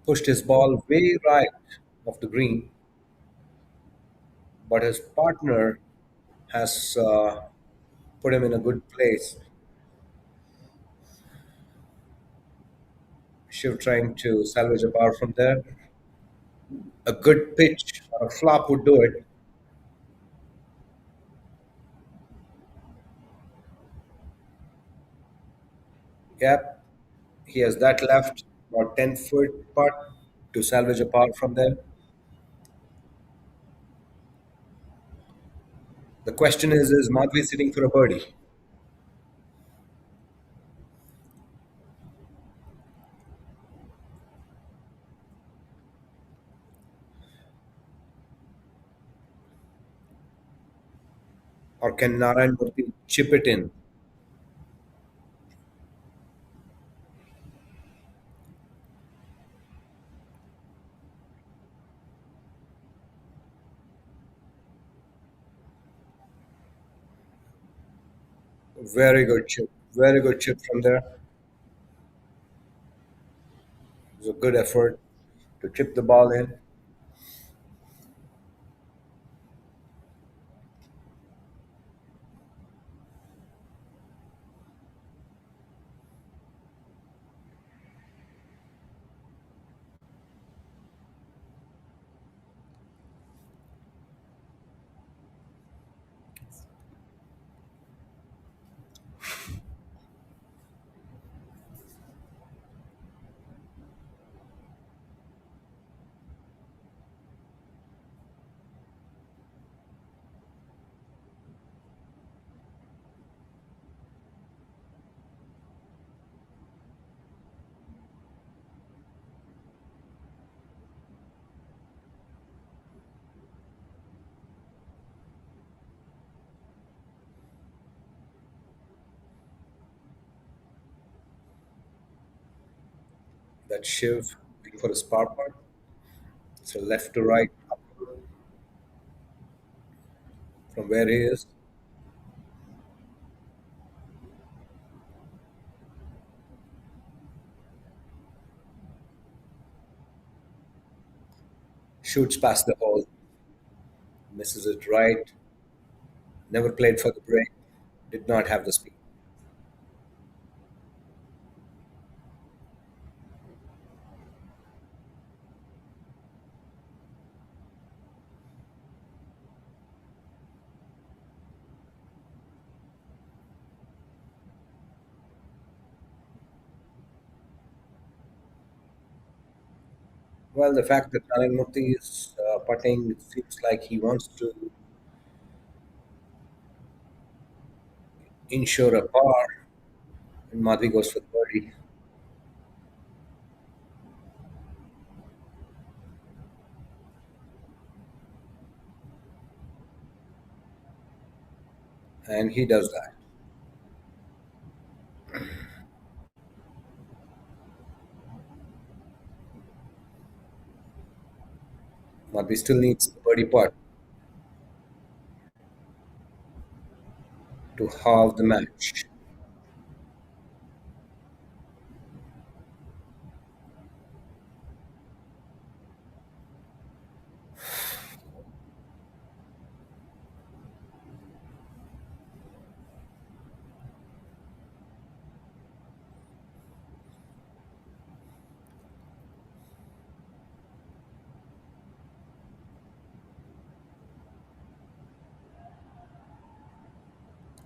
pushed his ball way right of the green, but his partner has put him in a good place. Shiv trying to salvage a par from there. A good pitch or a flop would do it. Yep, he has that left, about 10-foot putt to salvage a par from there. The question is Madhvi sitting for a birdie? Or can Narayan Murthy chip it in? Very good chip. Very good chip from there. It was a good effort to chip the ball in. That Shiv going for a spar putt. So left to right from where he is. Shoots past the hole. Misses it right. Never played for the break. Did not have the speed. Well, the fact that Narayan Murthy is putting, it seems like he wants to ensure a par, and Madhvi goes for the birdie. And he does that. Madhvi still needs the birdie putt to halve the match.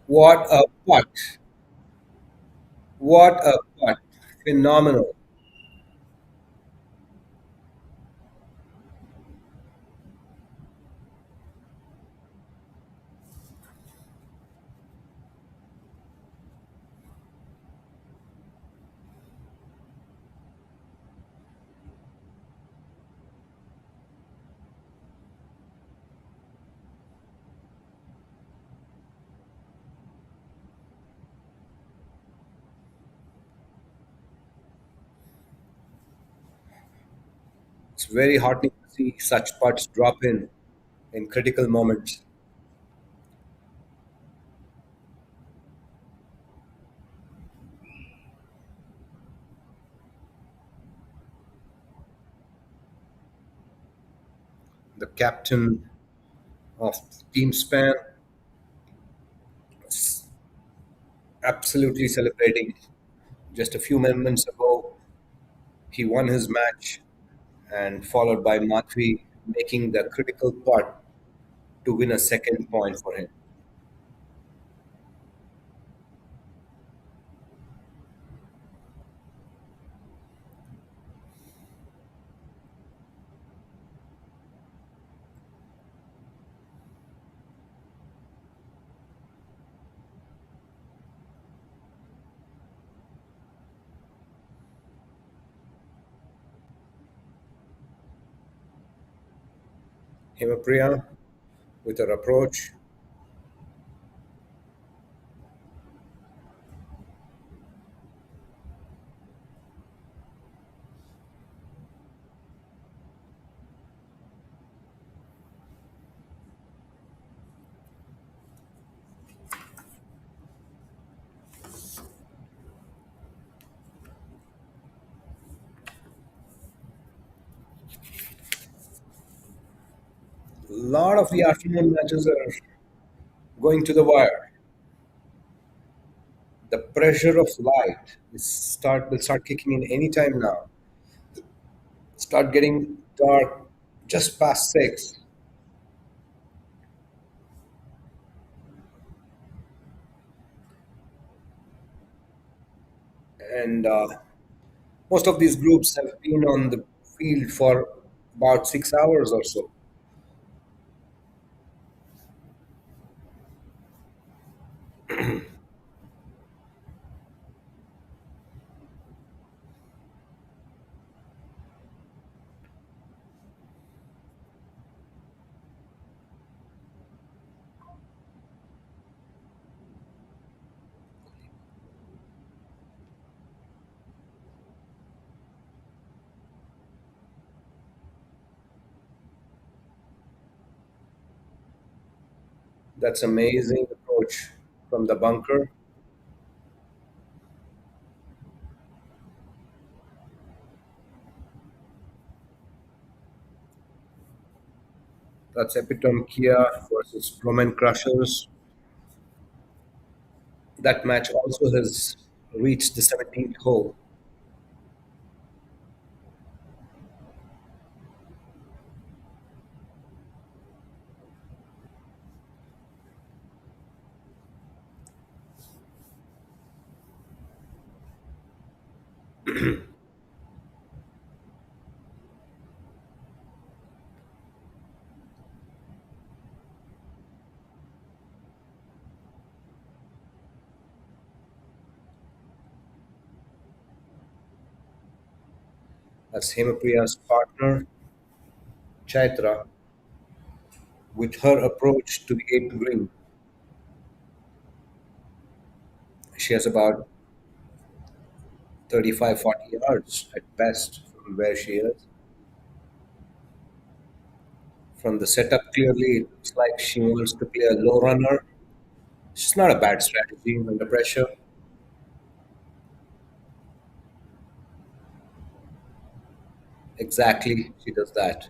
What a putt! What a putt! Phenomenal. It's very heartening to see such putts drop in critical moments. the captain of Team Span, s- absolutely celebrating. Just a few moments ago, he won his match, and followed by Madhvi making the critical putt to win a second point for him. Himapriya with her approach. A lot of the afternoon matches are going to the wire. The pressure of light will start kicking in anytime now. Start getting dark just past 6, and most of these groups have been on the field for about 6 hours or so. That's amazing approach from the bunker. That's Epitome Kia versus Roman Crushers. That match also has reached the 17th hole. That's Hemapriya's partner, Chaitra, with her approach to the eighth green. She has about 35, 40 yards at best from where she is. From the setup, clearly, it looks like she wants to play a low runner. It's not a bad strategy under pressure. Exactly, she does that.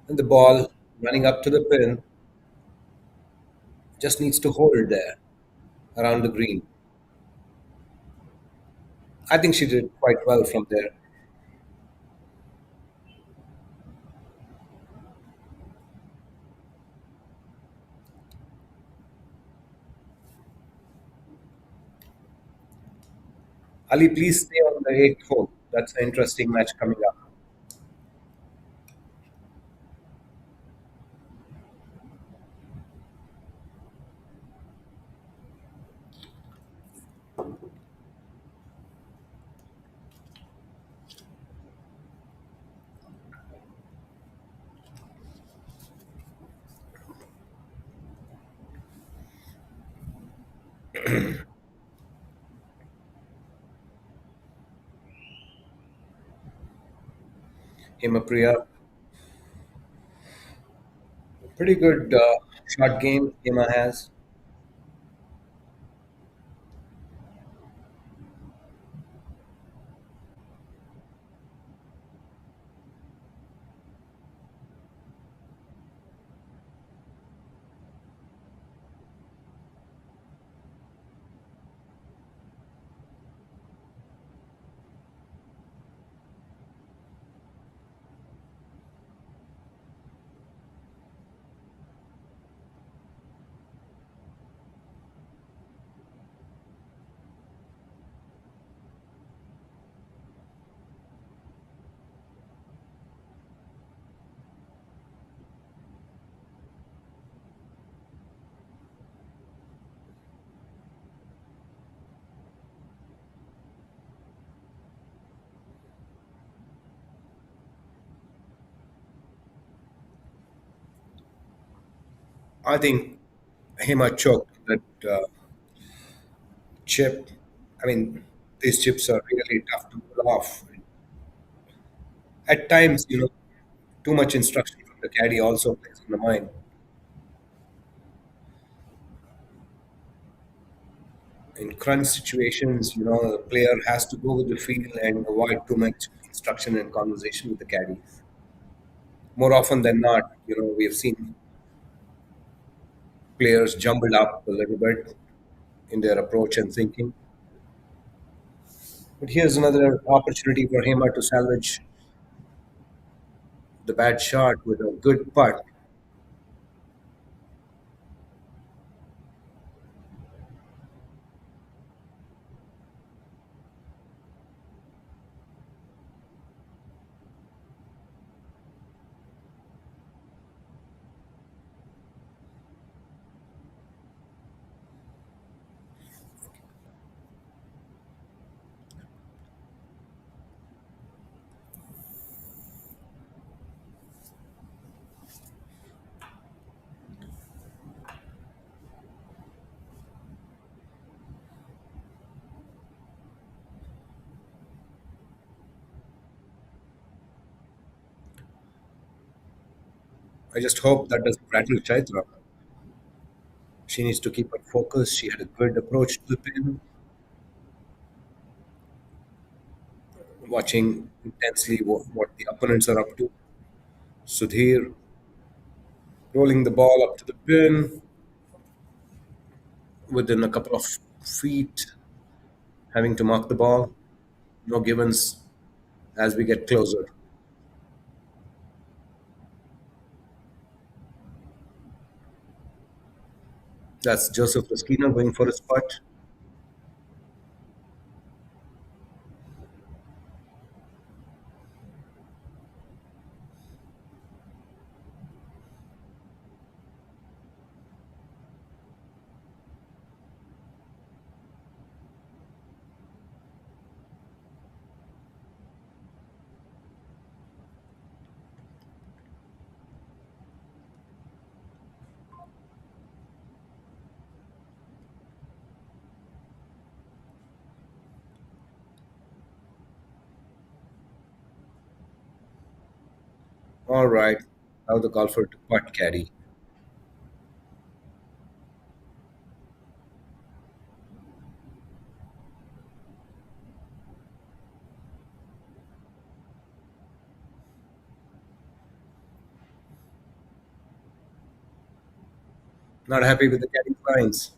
And the ball running up to the pin just needs to hold there around the green. I think she did quite well from there. Ali, please stay on the eighth hole. That's an interesting match coming up. Himapriya, pretty good shot game Hima has. I think Hema choked that chip. I mean, these chips are really tough to pull off. At times, too much instruction from the caddy also plays on the mind. In crunch situations, the player has to go with the feel and avoid too much instruction and conversation with the caddies. More often than not, we have seen players jumbled up a little bit in their approach and thinking. But here's another opportunity for Hema to salvage the bad shot with a good putt. I just hope that doesn't rattle Chaitra. She needs to keep her focus. She had a good approach to the pin, watching intensely what the opponents are up to. Sudhir rolling the ball up to the pin within a couple of feet, having to mark the ball. No givens as we get closer. That's Joseph Laskina going for his putt. All right. Now the golfer to putt caddy. Not happy with the caddy lines.